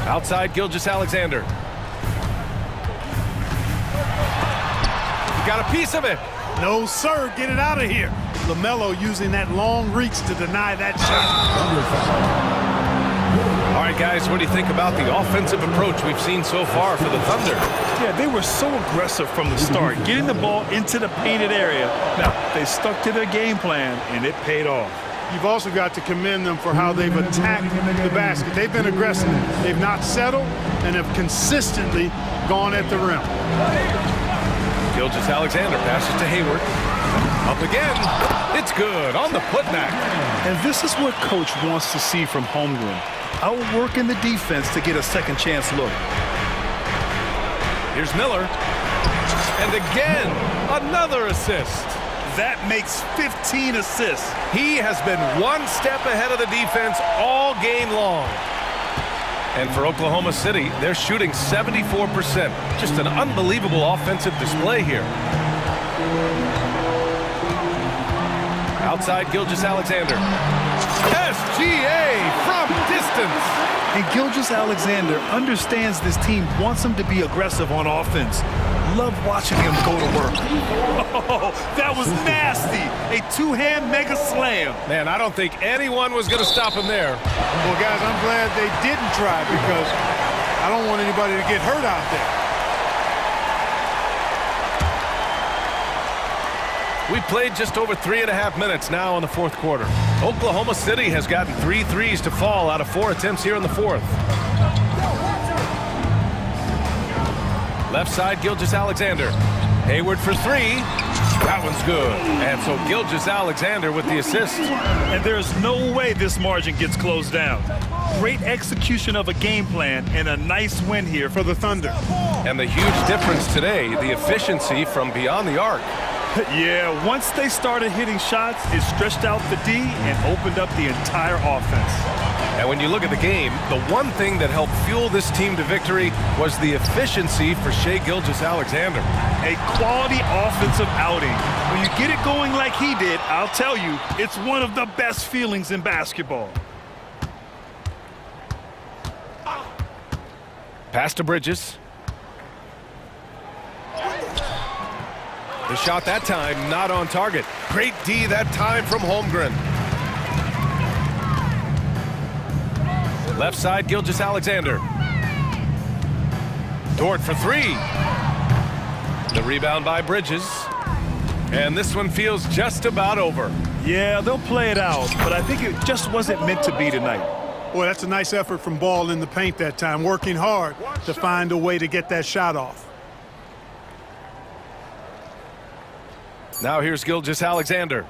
Outside Gilgeous-Alexander. He got a piece of it. No, sir. Get it out of here. LaMelo using that long reach to deny that shot. All right, guys, what do you think about the offensive approach we've seen so far for the Thunder? Yeah, they were so aggressive from the start, getting the ball into the painted area. Now, they stuck to their game plan, and it paid off. You've also got to commend them for how they've attacked the basket. They've been aggressive. They've not settled and have consistently gone at the rim. Gilgeous-Alexander passes to Hayward. Up again. It's good on the putback. And this is what Coach wants to see from Holmgren. Outworking the defense to get a second chance look. Here's Miller. And again, another assist. That makes 15 assists. He has been one step ahead of the defense all game long. And for Oklahoma City, they're shooting 74%. Just an unbelievable offensive display here. Outside Gilgeous-Alexander. SGA from distance. And Gilgeous-Alexander understands this team wants him to be aggressive on offense. Love watching him go to work. Oh, that was nasty. A two-hand mega slam. Man, I don't think anyone was going to stop him there. Well, guys, I'm glad they didn't try because I don't want anybody to get hurt out there. We played just over 3.5 minutes now in the fourth quarter. Oklahoma City has gotten 3 threes to fall out of 4 attempts here in the fourth. Left side, Gilgeous-Alexander. Hayward for 3. That one's good. And so Gilgeous-Alexander with the assist. And there's no way this margin gets closed down. Great execution of a game plan and a nice win here for the Thunder. And the huge difference today, the efficiency from beyond the arc. Yeah, once they started hitting shots, it stretched out the D and opened up the entire offense. And when you look at the game, the one thing that helped fuel this team to victory was the efficiency for Shai Gilgeous-Alexander. A quality offensive outing. When you get it going like he did, I'll tell you, it's one of the best feelings in basketball. Pass to Bridges. The shot that time not on target. Great D that time from Holmgren. Left side, Gilgeous-Alexander. Dort for 3. The rebound by Bridges. And this one feels just about over. Yeah, they'll play it out, but I think it just wasn't meant to be tonight. Boy, that's a nice effort from Ball in the paint that time, working hard to find a way to get that shot off. Now here's Gilgeous-Alexander.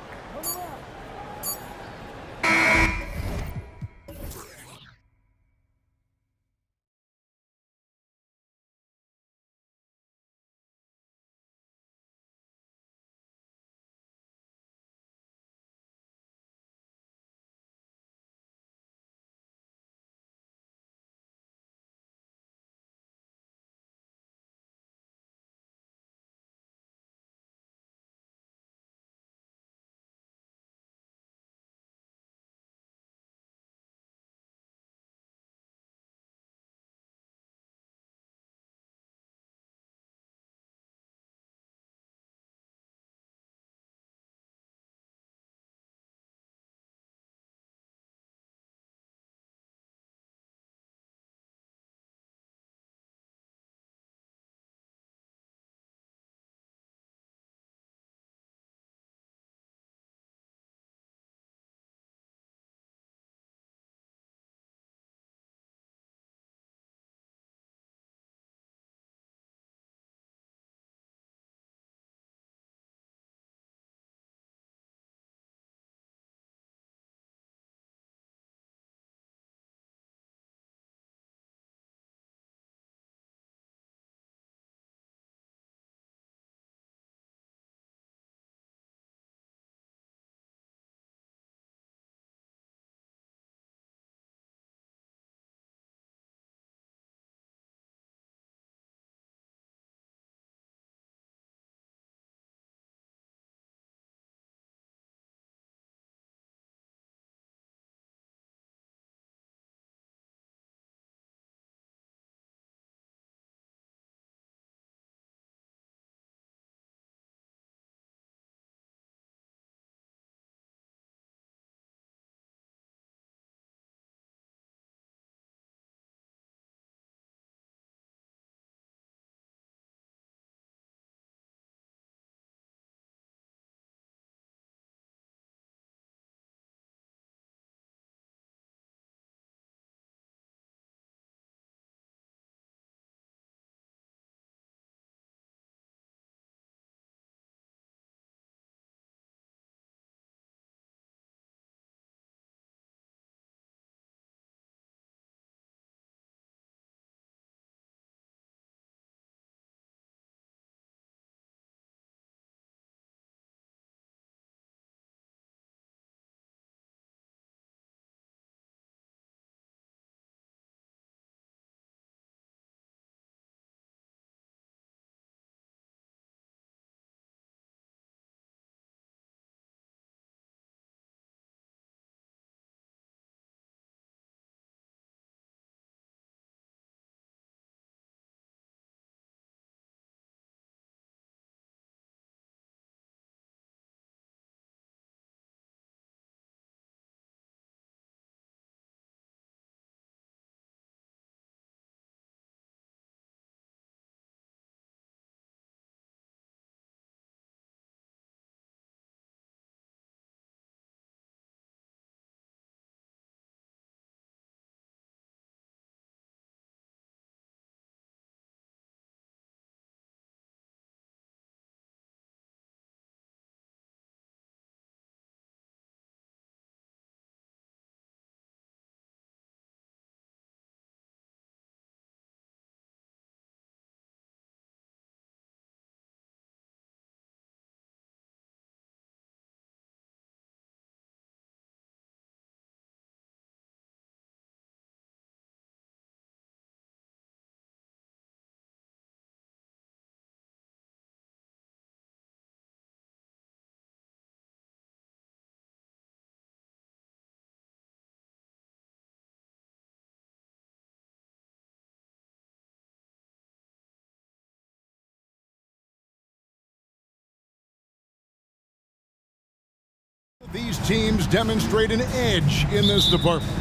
These teams demonstrate an edge in this department.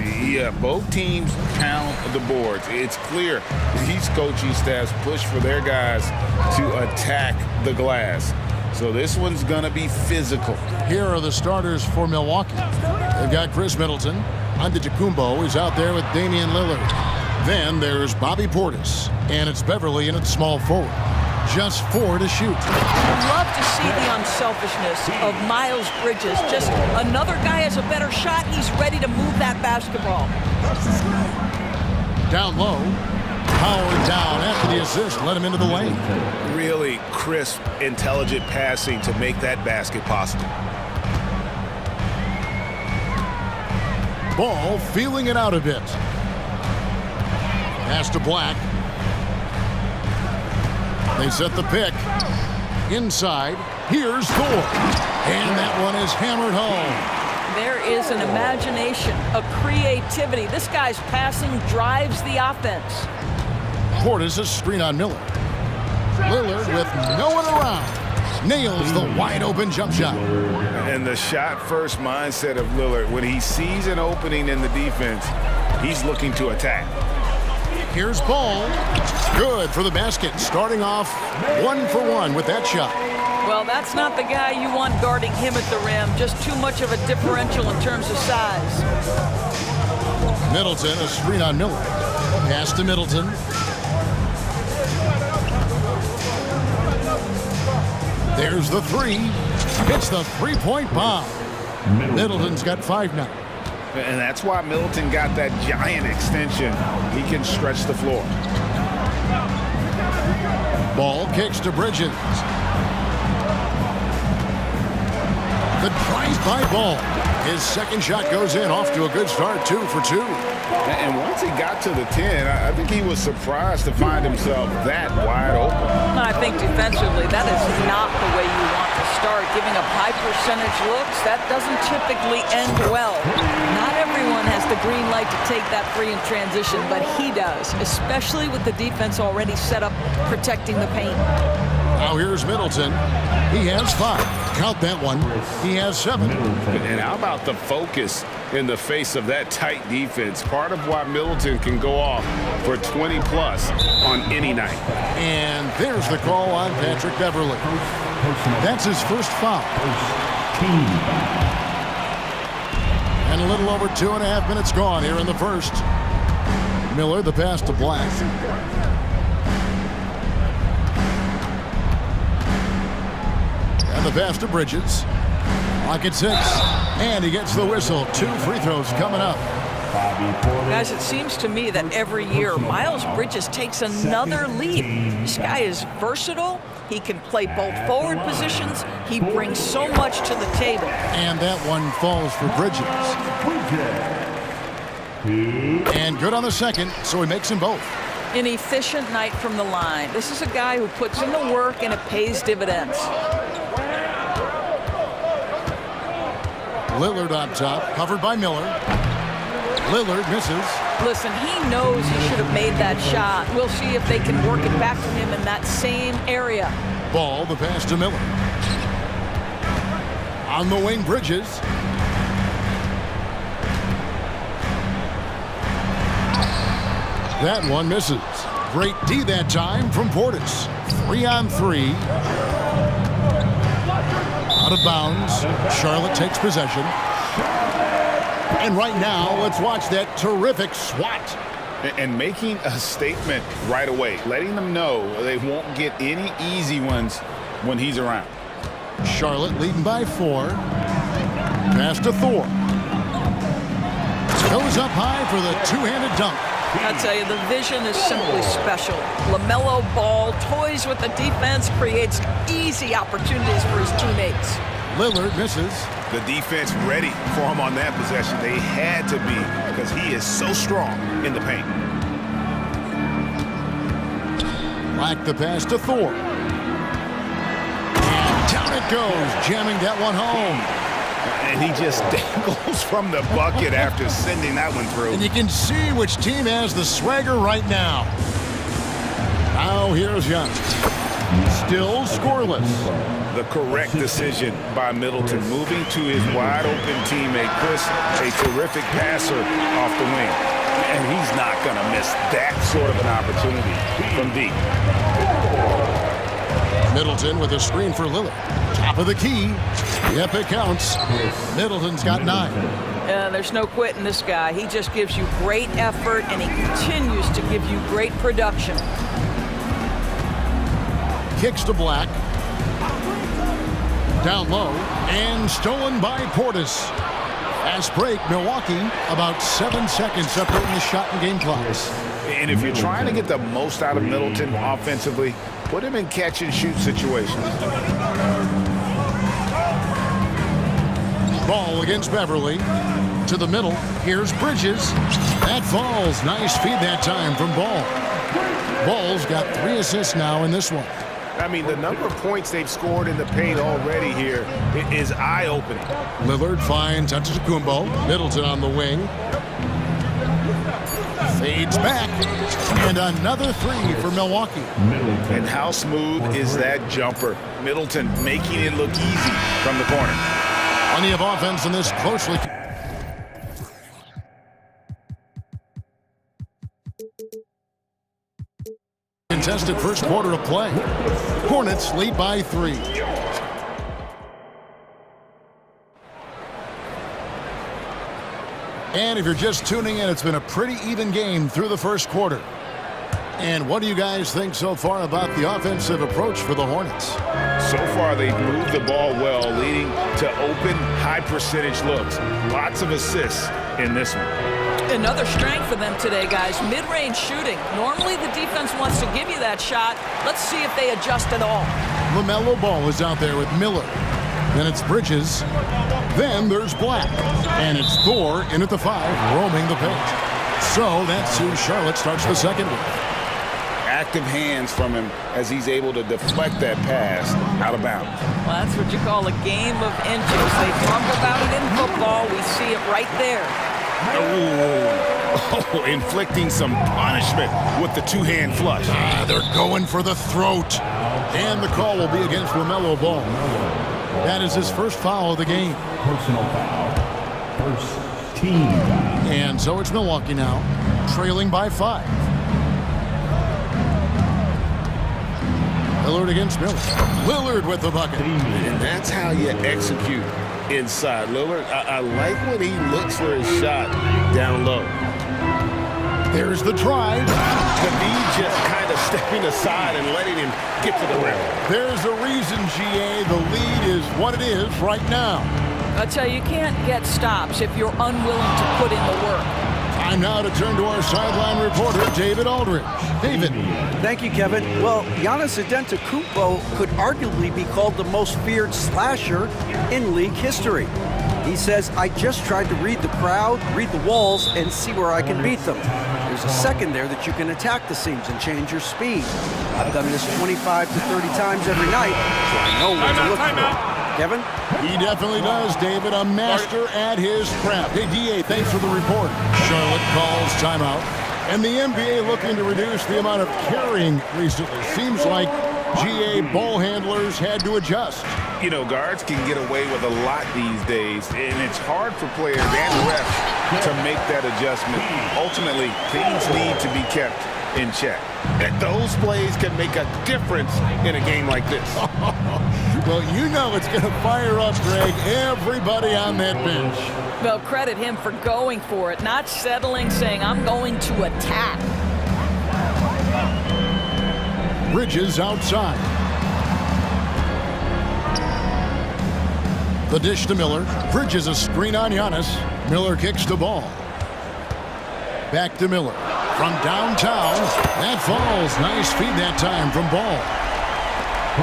Yeah, both teams pound the boards. It's clear these coaching staffs push for their guys to attack the glass. So this one's going to be physical. Here are the starters for Milwaukee. They've got Chris Middleton. Antetokounmpo is out there with Damian Lillard. Then there's Bobby Portis. And it's Beverly in at small forward. Just 4 to shoot. I'd love to see the unselfishness of Miles Bridges. Just another guy has a better shot. He's ready to move that basketball. Down low. Powered down after the assist. Let him into the lane. Really crisp, intelligent passing to make that basket possible. Ball feeling it out a bit. Pass to Black. They set the pick. Inside. Here's Thor. And that one is hammered home. There is an imagination, a creativity. This guy's passing drives the offense. Portis a screen on Miller. Lillard with no one around. Nails the wide open jump shot. And the shot first mindset of Lillard, when he sees an opening in the defense, he's looking to attack. Here's Ball. Good for the basket. Starting off 1 for 1 with that shot. Well, that's not the guy you want guarding him at the rim. Just too much of a differential in terms of size. Middleton a screen on Miller. Pass to Middleton. There's the three. It's the three-point bomb. Middleton's got 5 now. And that's why Middleton got that giant extension. He can stretch the floor. Ball kicks to Bridges. The drive-by Ball. His second shot goes in, off to a good start, 2 for 2. And once he got to the 10, I think he was surprised to find himself that wide open. I think defensively, that is not the way you want to start. Giving up high percentage looks, that doesn't typically end well. Not everyone has the green light to take that three in transition, but he does, especially with the defense already set up protecting the paint. Now here's Middleton. He has 5. Count that one. He has 7. And how about the focus in the face of that tight defense? Part of why Middleton can go off for 20-plus on any night. And there's the call on Patrick Beverly. That's his first foul. And a little over 2.5 minutes gone here in the first. Miller, the pass to Black. And the pass to Bridges. Lock at 6. And he gets the whistle. 2 free throws coming up. Guys, it seems to me that every year Miles Bridges takes another leap. This guy is versatile. He can play both forward positions. He brings so much to the table. And that one falls for Bridges. And good on the second, so he makes them both. An efficient night from the line. This is a guy who puts in the work and it pays dividends. Lillard on top, covered by Miller. Lillard misses. Listen, he knows he should have made that shot. We'll see if they can work it back to him in that same area. Ball, the pass to Miller. On the wing, Bridges. That one misses. Great D that time from Portis. 3 on 3. Out of bounds. Charlotte takes possession. And right now, let's watch that terrific swat. And making a statement right away, letting them know they won't get any easy ones when he's around. Charlotte leading by 4. Pass to Thor. Goes up high for the two-handed dunk. I tell you, the vision is simply special. LaMelo Ball toys with the defense, creates easy opportunities for his teammates. Lillard misses. The defense ready for him on that possession. They had to be, because he is so strong in the paint. Like the pass to Thor. And down it goes, jamming that one home. And he just dangles from the bucket after sending that one through. And you can see which team has the swagger right now. Now here's Young. Still scoreless. The correct decision by Middleton, moving to his wide-open teammate, Chris, a terrific passer off the wing. And he's not going to miss that sort of an opportunity from deep. Middleton with a screen for Lillard. Top of the key. Yep, it counts. Middleton's got 9. There's no quitting this guy. He just gives you great effort, and he continues to give you great production. Kicks to Black. Down low. And stolen by Portis. Fast break, Milwaukee. About 7 seconds separating the shot and game clocks. And if you're trying to get the most out of Middleton offensively, put him in catch-and-shoot situations. Ball against Beverly. To the middle. Here's Bridges. That falls. Nice feed that time from Ball. Ball's got 3 assists now in this one. I mean, the number of points they've scored in the paint already here is eye-opening. Lillard finds Antetokounmpo. Middleton on the wing. Fades back. And another 3 for Milwaukee. And how smooth is that jumper? Middleton making it look easy from the corner. Plenty of offense in this closely. Contested first quarter of play. Hornets lead by 3. And if you're just tuning in, it's been a pretty even game through the first quarter. And what do you guys think so far about the offensive approach for the Hornets? So far, they've moved the ball well, leading to open, high-percentage looks. Lots of assists in this one. Another strength for them today, guys. Mid-range shooting. Normally, the defense wants to give you that shot. Let's see if they adjust at all. LaMelo Ball is out there with Miller. Then it's Bridges. Then there's Black. And it's Thor in at the 5, roaming the paint. So that's who Charlotte starts the second with. Active hands from him as he's able to deflect that pass out of bounds. Well, that's what you call a game of inches. They talk about it in football. We see it right there. Oh, inflicting some punishment with the two-hand flush. They're going for the throat. And the call will be against LaMelo Ball. That is his first foul of the game. Personal foul. First team. And so it's Milwaukee now, trailing by 5. Lillard against Miller. Lillard with the bucket. And that's how you execute inside. Lillard, I like when he looks for his shot down low. There's the drive. The knee just kind of stepping aside and letting him get to the rim. There's a reason, GA. The lead is what it is right now. I tell you, you can't get stops if you're unwilling to put in the work. Time now to turn to our sideline reporter, David Aldridge. David. Thank you, Kevin. Well, Giannis Antetokounmpo could arguably be called the most feared slasher in league history. He says, I just tried to read the crowd, read the walls, and see where I can beat them. There's a second there that you can attack the seams and change your speed. I've done this 25 to 30 times every night, so I know what to look for. Kevin? He definitely does, David. A master at his craft. Hey, DA, thanks for the report. Charlotte calls timeout. And the NBA looking to reduce the amount of carrying recently. Seems like GA ball handlers had to adjust. You know, guards can get away with a lot these days, and it's hard for players and refs to make that adjustment. Ultimately, things need to be kept in check. And those plays can make a difference in a game like this. Well, you know it's going to fire up, Greg, everybody on that bench. Well, credit him for going for it, not settling, saying, I'm going to attack. Bridges outside. The dish to Miller. Bridges a screen on Giannis. Miller kicks the ball. Back to Miller. From downtown, that falls. Nice feed that time from Ball.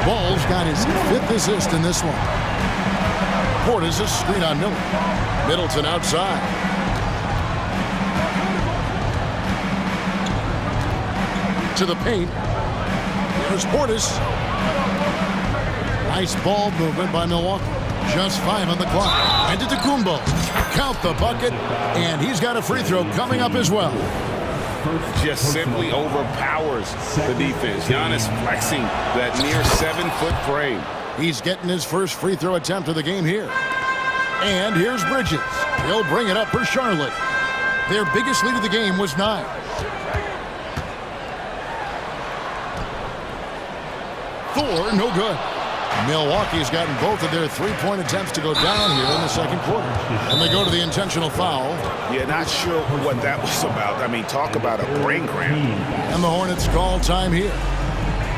Ball's got his 5th assist in this one. Portis a screen on Miller. Middleton outside. To the paint. There's Portis. Nice ball movement by Milwaukee. Just 5 on the clock. Antetokounmpo. Count the bucket, and he's got a free throw coming up as well. just simply overpowers the defense. Giannis flexing that near 7-foot frame. He's getting his first free throw attempt of the game here. And here's Bridges. He'll bring it up for Charlotte. Their biggest lead of the game was 9. Thor, no good. Milwaukee's gotten both of their three-point attempts to go down here in the second quarter. And they go to the intentional foul. Yeah, not sure what that was about. I mean, talk about a brain cramp. And the Hornets call time here.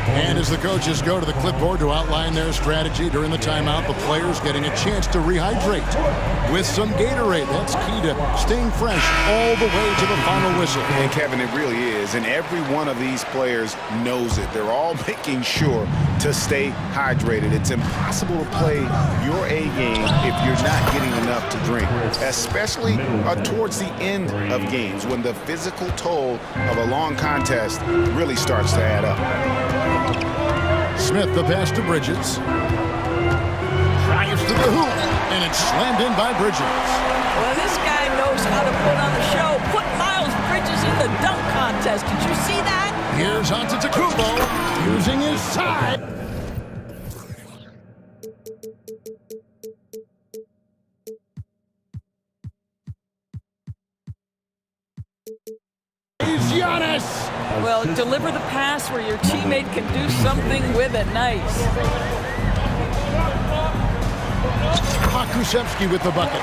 And as the coaches go to the clipboard to outline their strategy during the timeout, the players getting a chance to rehydrate with some Gatorade. That's key to staying fresh all the way to the final whistle. And Kevin, it really is. And every one of these players knows it. They're all making sure to stay hydrated. It's impossible to play your A game if you're not getting enough to drink, especially towards the end of games when the physical toll of a long contest really starts to add up. Smith, the pass to Bridges. Drives to the hoop, and it's slammed in by Bridges. Well, this guy knows how to put on a show. Put Miles Bridges in the dunk contest. Did you see that? Here's Antetokounmpo using his side. Giannis! Well, deliver the pass where your teammate can do something with it. Nice. Pokusevski with the bucket.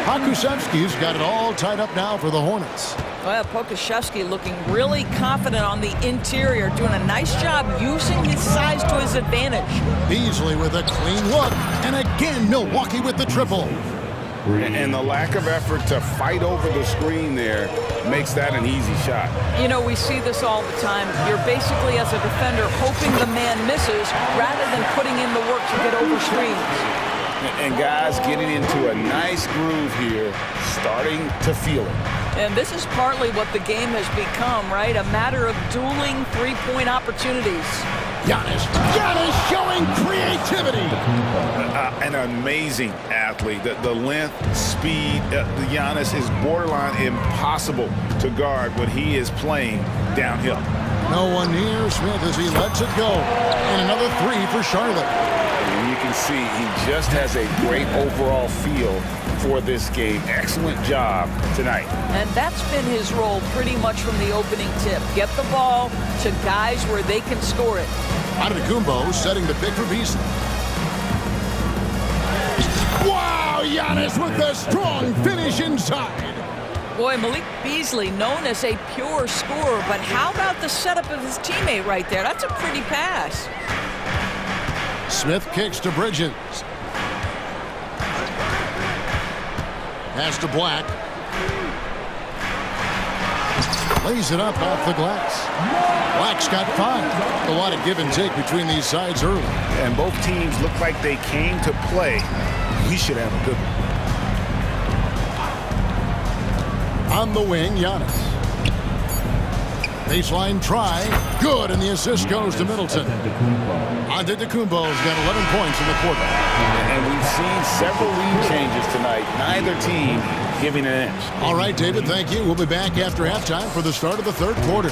Pokusevski's got it all tied up now for the Hornets. Well, Pokusevski looking really confident on the interior, doing a nice job using his size to his advantage. Beasley with a clean look, and again Milwaukee with the triple. And the lack of effort to fight over the screen there makes that an easy shot. You know, we see this all the time. You're basically, as a defender, hoping the man misses rather than putting in the work to get over screens. And guys getting into a nice groove here, starting to feel it. And this is partly what the game has become, right? A matter of dueling three-point opportunities. Giannis showing creativity. An amazing athlete. The length, speed, Giannis is borderline impossible to guard when he is playing downhill. No one near Smith as he lets it go. And another three for Charlotte. And you can see he just has a great overall feel for this game. Excellent job tonight. And that's been his role pretty much from the opening tip. Get the ball to guys where they can score it. Antetokounmpo setting the pick for Beasley. Wow, Giannis with the strong finish inside. Boy, Malik Beasley known as a pure scorer, but how about the setup of his teammate right there? That's a pretty pass. Smith kicks to Bridges. Pass to Black. Lays it up off the glass. Black's got 5. A lot of give and take between these sides early. And both teams look like they came to play. We should have a good one. On the wing, Giannis. Baseline try. Good, and the assist goes to Middleton. Antetokounmpo's got 11 points in the quarter. And we've seen several lead changes tonight. Neither team giving an inch. All right, David, thank you. We'll be back after halftime for the start of the third quarter.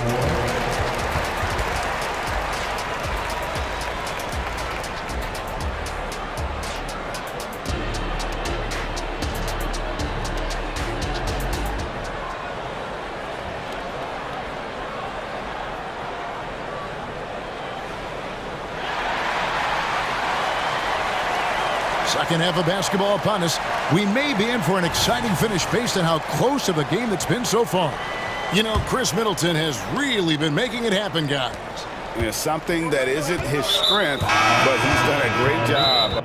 Second half of basketball upon us. We may be in for an exciting finish based on how close of a game it's been so far. You know, Chris Middleton has really been making it happen, guys. And it's something that isn't his strength, but he's done a great job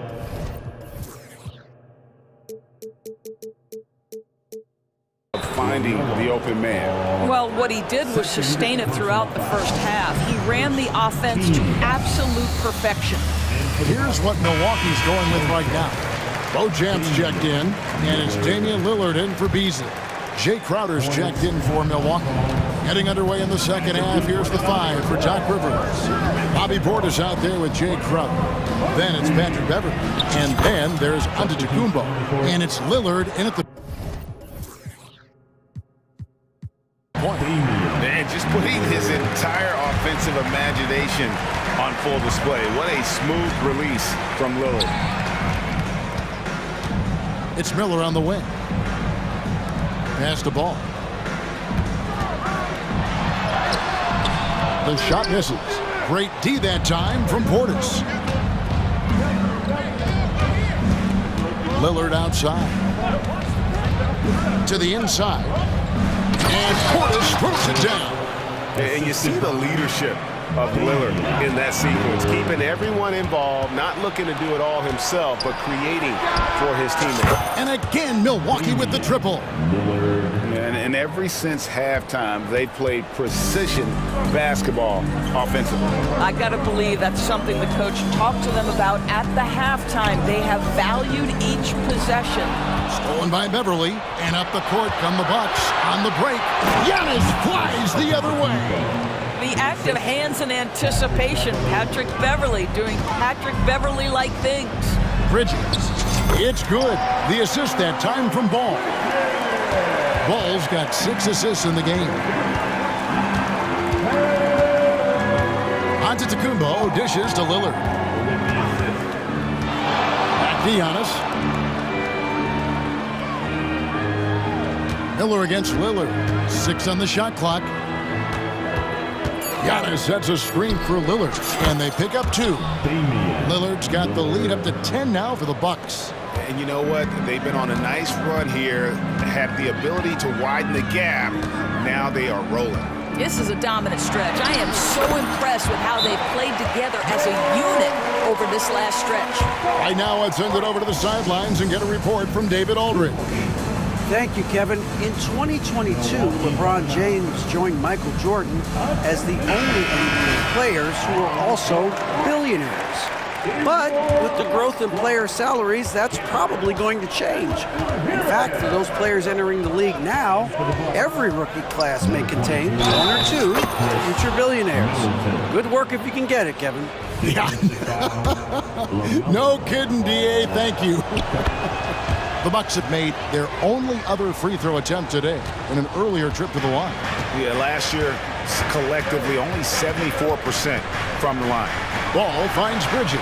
of finding the open man. Well, what he did was sustain it throughout the first half. He ran the offense to absolute perfection. Here's what Milwaukee's going with right now. Bojamp's checked in, and it's Damian Lillard in for Beasley. Jay Crowder's checked in for Milwaukee. Getting underway in the second half, here's the 5 for Doc Rivers. Bobby Portis out there with Jay Crowder. Then it's Patrick Beverley. And then there's Antetokounmpo. And it's Lillard in at the point. And just putting his entire offensive imagination on full display. What a smooth release from Lillard. It's Miller on the wing. Pass the ball. The shot misses. Great D that time from Portis. Lillard outside. To the inside. And Portis throws it down. And you see the leadership of Lillard in that sequence, keeping everyone involved, not looking to do it all himself, but creating for his teammates. And again, Milwaukee with the triple. And ever since halftime, they played precision basketball offensively. I got to believe that's something the coach talked to them about at the halftime. They have valued each possession. Stolen by Beverly, and up the court come the Bucks. On the break, Giannis flies the other way. The act of hands in anticipation. Patrick Beverly doing Patrick Beverly-like things. Bridges. It's good. The assist that time from Ball. Ball's got 6 assists in the game. Antetokounmpo dishes to Lillard. Back to Giannis. Miller against Lillard. 6 on the shot clock. Giannis sets a screen for Lillard, and they pick up 2. Lillard's got the lead up to 10 now for the Bucks. And you know what? They've been on a nice run here, have the ability to widen the gap. Now they are rolling. This is a dominant stretch. I am so impressed with how they've played together as a unit over this last stretch. Right now, I'd send it over to the sidelines and get a report from David Aldridge. Thank you, Kevin. In 2022, LeBron James joined Michael Jordan as the only NBA players who are also billionaires. But with the growth in player salaries, that's probably going to change. In fact, for those players entering the league now, every rookie class may contain 1 or 2 future billionaires. Good work if you can get it, Kevin. Yeah. No kidding, D.A. Thank you. The Bucks have made their only other free throw attempt today in an earlier trip to the line. Yeah, last year, collectively, only 74% from the line. Ball finds Bridges.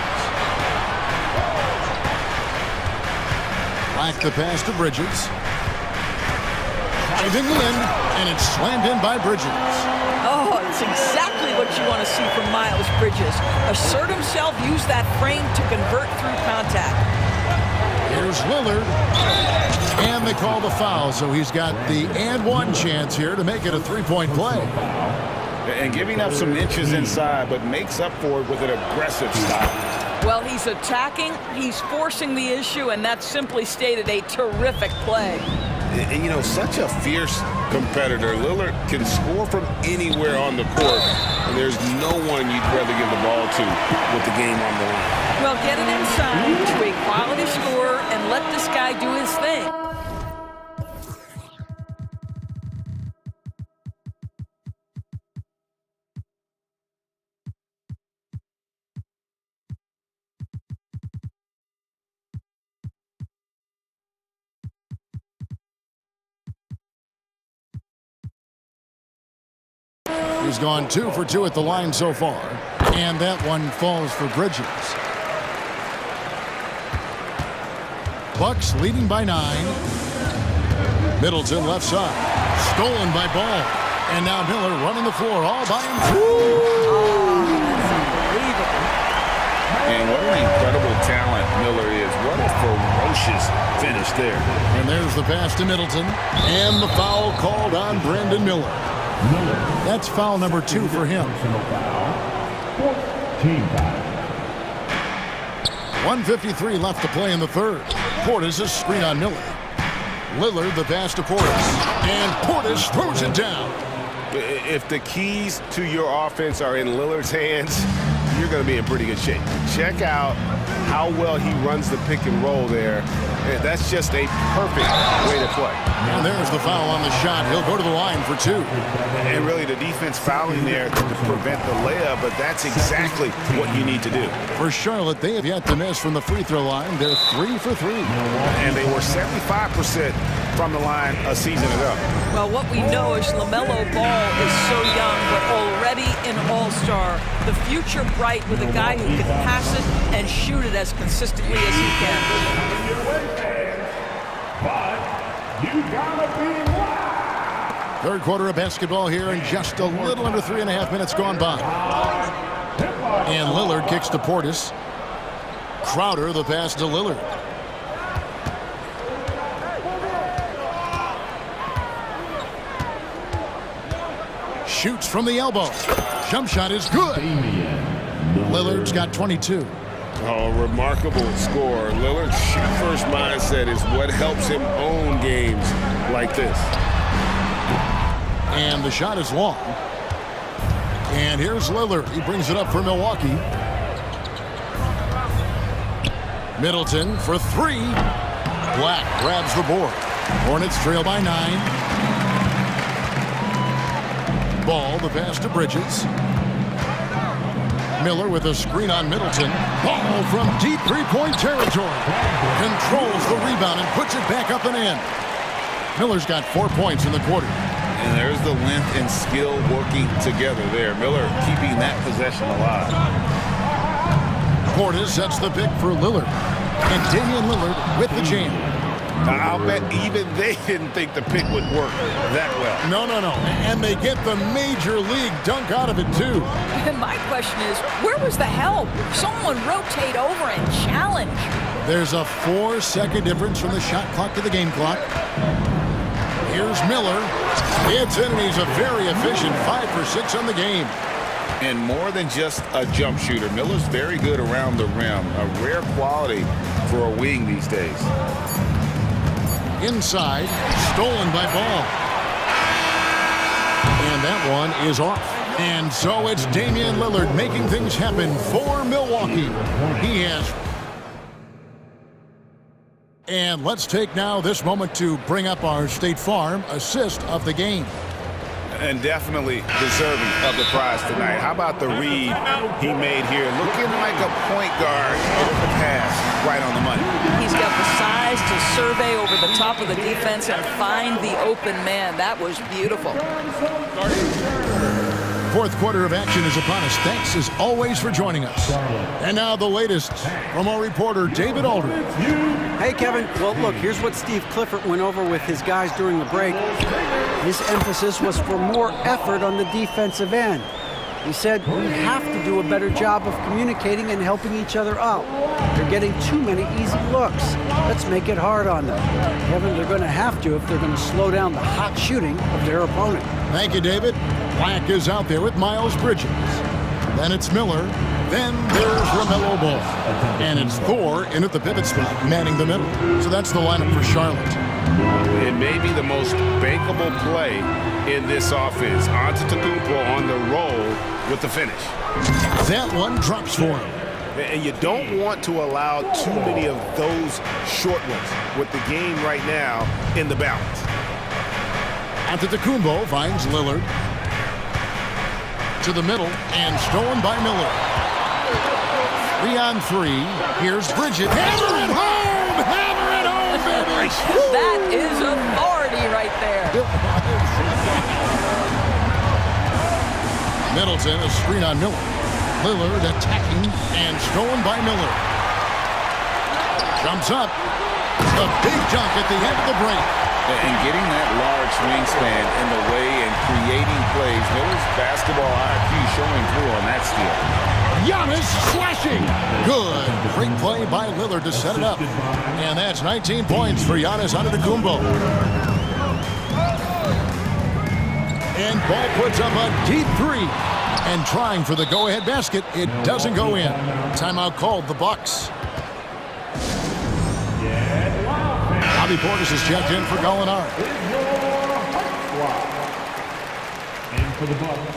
Back the pass to Bridges. Diving in, and it's slammed in by Bridges. Oh, it's exactly what you want to see from Miles Bridges. Assert himself, use that frame to convert through contact. Here's Lillard, and they call the foul, so he's got the and one chance here to make it a 3-point play. And giving up some inches inside, but makes up for it with an aggressive style. Well, he's attacking, he's forcing the issue, and that's simply stated a terrific play. And you know, such a fierce competitor. Lillard can score from anywhere on the court, and there's no one you'd rather give the ball to with the game on the line. Well, get it inside to a quality scorer and let this guy do his thing. He's gone 2 for 2 at the line so far, and that one falls for Bridges. Bucks leading by 9. Middleton left side, stolen by Ball, and now Miller running the floor all by himself. Oh, that's unbelievable. And what an incredible talent Miller is. What a ferocious finish there. And there's the pass to Middleton, and the foul called on Brandon Miller. That's foul number 2 for him. 1:53 left to play in the third. Portis is screen on Miller. Lillard the pass to Portis, and Portis throws it down. If the keys to your offense are in Lillard's hands, you're going to be in pretty good shape. Check out how well he runs the pick and roll there. That's just a perfect way to play. And there's the foul on the shot. He'll go to the line for 2. And really the defense fouling there to prevent the layup, but that's exactly what you need to do. For Charlotte, they have yet to miss from the free throw line. They're 3 for 3. And they were 75% from the line a season ago. Well, what we know is LaMelo Ball is so young, but already an all-star. The future bright with a guy who can pass it and shoot it as consistently as he can. Third quarter of basketball here, and just a little under 3.5 minutes gone by. And Lillard kicks to Portis. Crowder, the pass to Lillard. Shoots from the elbow. Jump shot is good. Lillard's got 22. Oh, remarkable score. Lillard's shoot-first mindset is what helps him own games like this. And the shot is long. And here's Lillard. He brings it up for Milwaukee. Middleton for 3. Black grabs the board. Hornets trail by 9. Ball, the pass to Bridges. Miller with a screen on Middleton. Ball from deep three-point territory. Controls the rebound and puts it back up and in. Miller's got 4 points in the quarter. And there's the length and skill working together there. Miller keeping that possession alive. Portis sets the pick for Lillard. And Damian Lillard with the jam. I'll bet even they didn't think the pick would work that well. No. And they get the major league dunk out of it, too. And my question is, where was the help? Someone rotate over and challenge. There's a 4-second difference from the shot clock to the game clock. Here's Miller. It's in, and he's a very efficient 5 for 6 on the game. And more than just a jump shooter, Miller's very good around the rim. A rare quality for a wing these days. Inside, stolen by Ball. And that one is off. And so it's Damian Lillard making things happen for Milwaukee. He has. And let's take now this moment to bring up our State Farm assist of the game. And definitely deserving of the prize tonight. How about the read he made here? Looking like a point guard. The pass right on the money. He's got the size to survey over the top of the defense and find the open man. That was beautiful. Fourth quarter of action is upon us. Thanks as always for joining us. And now the latest from our reporter, David Aldridge. Hey, Kevin. Well, look, here's what Steve Clifford went over with his guys during the break. His emphasis was for more effort on the defensive end. He said we have to do a better job of communicating and helping each other out. They're getting too many easy looks. Let's make it hard on them. Kevin, they're going to have to if they're going to slow down the hot shooting of their opponent. Thank you, David. Black is out there with Miles Bridges. Then it's Miller. Then there's LaMelo Ball. And it's Thor in at the pivot spot, manning the middle. So that's the lineup for Charlotte. It may be the most bankable play in this offense. Antetokounmpo on the roll with the finish. That one drops for him. And you don't want to allow too many of those short ones with the game right now in the balance. Antetokounmpo finds Lillard. To the middle and stolen by Miller. 3 on 3. Here's Bridget. Hammer it home! Hammer it home, baby! That is authority right there. Middleton, a screen on Miller. Lillard attacking and stolen by Miller. Jumps up. A big dunk at the end of the break. And getting that large wingspan in the way and creating plays. Miller's basketball IQ showing through on that steal. Giannis slashing. Good. Great play by Lillard to set it up. And that's 19 points for Giannis Antetokounmpo. And Ball puts up a deep 3. And trying for the go-ahead basket. It doesn't go in. Timeout called the Bucks. Bobby Portis is checked in for Gallinari.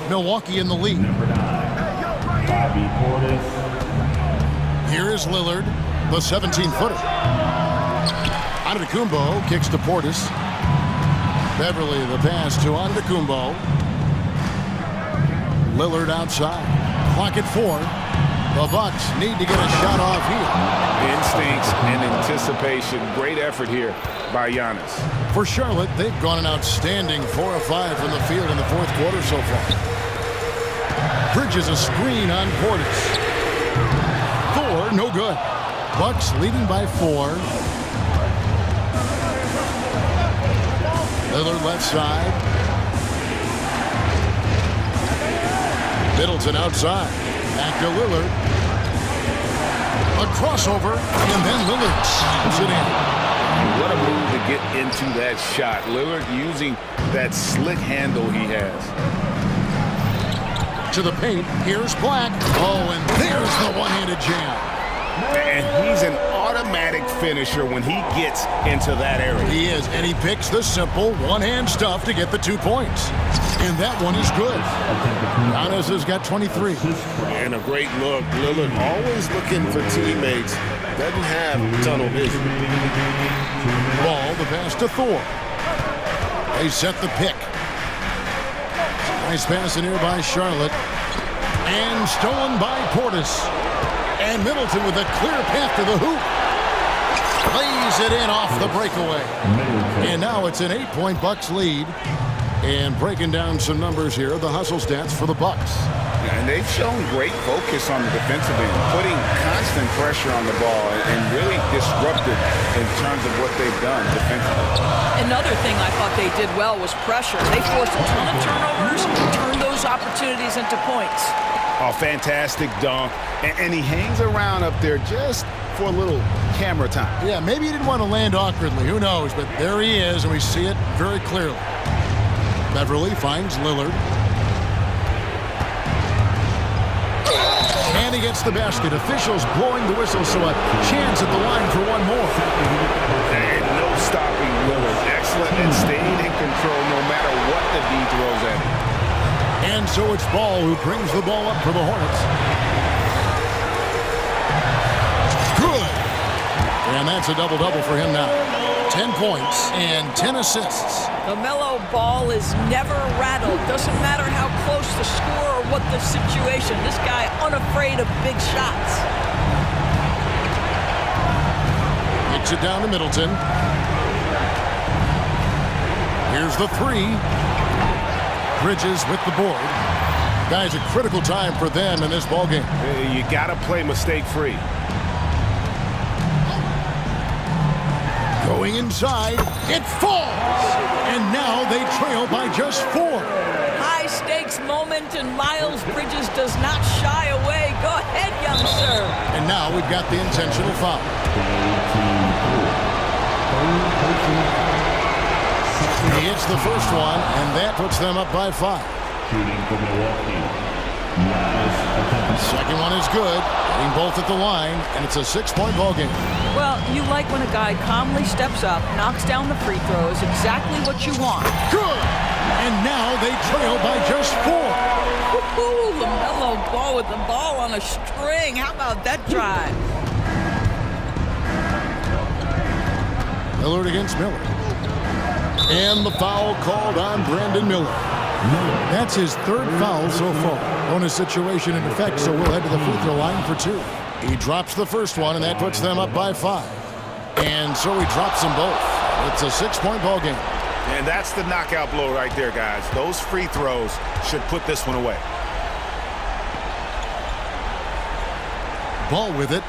Milwaukee in the lead. Bobby Portis. Here is Lillard, the 17-footer. Antetokounmpo kicks to Portis. Beverly the pass to Antetokounmpo. Lillard outside. Clock at 4. The Bucks need to get a shot off here. Instincts and anticipation. Great effort here by Giannis. For Charlotte, they've gone an outstanding 4 of 5 from the field in the fourth quarter so far. Bridges a screen on Portis. Thor, no good. Bucks leading by 4. Lillard left side. Middleton outside. Back to Lillard. A crossover, and then Lillard slams it in. What a move to get into that shot. Lillard using that slick handle he has. To the paint, here's Black. Oh, and there's the one-handed jam. And he's an automatic finisher when he gets into that area. He is, and he picks the simple one-hand stuff to get the 2 points. And that one is good. Giannis has got 23. And a great look. Lillard always looking for teammates. Doesn't have tunnel vision. Ball, the pass to Thor. They set the pick. Nice pass in here by Charlotte. And stolen by Portis. And Middleton with a clear path to the hoop. Lays it in off the breakaway. And now it's an 8-point Bucks lead. And breaking down some numbers here, the hustle stats for the Bucks. And they've shown great focus on the defensive end, putting constant pressure on the ball and really disrupted in terms of what they've done defensively. Another thing I thought they did well was pressure. They forced a ton of turnovers, turned those opportunities into points. Oh, fantastic dunk. And he hangs around up there just for a little camera time. Yeah, maybe he didn't want to land awkwardly. Who knows? But there he is, and we see it very clearly. Beverly finds Lillard. And he gets the basket. Officials blowing the whistle, so a chance at the line for one more. And no stopping Lillard. Excellent and staying in control no matter what the D throws at him. And so it's Ball who brings the ball up for the Hornets. Good. And that's a double-double for him now. 10 points and 10 assists. LaMelo Ball is never rattled. Doesn't matter how close the score or what the situation. This guy unafraid of big shots. Gets it down to Middleton. Here's the 3. Bridges with the board. Guys, a critical time for them in this ballgame. You got to play mistake-free. Going inside, it falls! And now they trail by just 4. High-stakes moment, and Miles Bridges does not shy away. Go ahead, young sir. And now we've got the intentional foul. He hits the first one, and that puts them up by 5. Second one is good, hitting both at the line, and it's a 6-point ballgame. Well, you like when a guy calmly steps up, knocks down the free throws, exactly what you want. Good! And now they trail by just 4. Woohoo! LaMelo Ball with the ball on a string. How about that drive? Lillard against Miller. And the foul called on Brandon Miller. That's his 3rd foul so far. Bonus situation in effect, so we'll head to the free throw line for 2. He drops the first one, and that puts them up by 5. And so he drops them both. It's a 6-point ball game. And that's the knockout blow right there, guys. Those free throws should put this one away. Ball with it.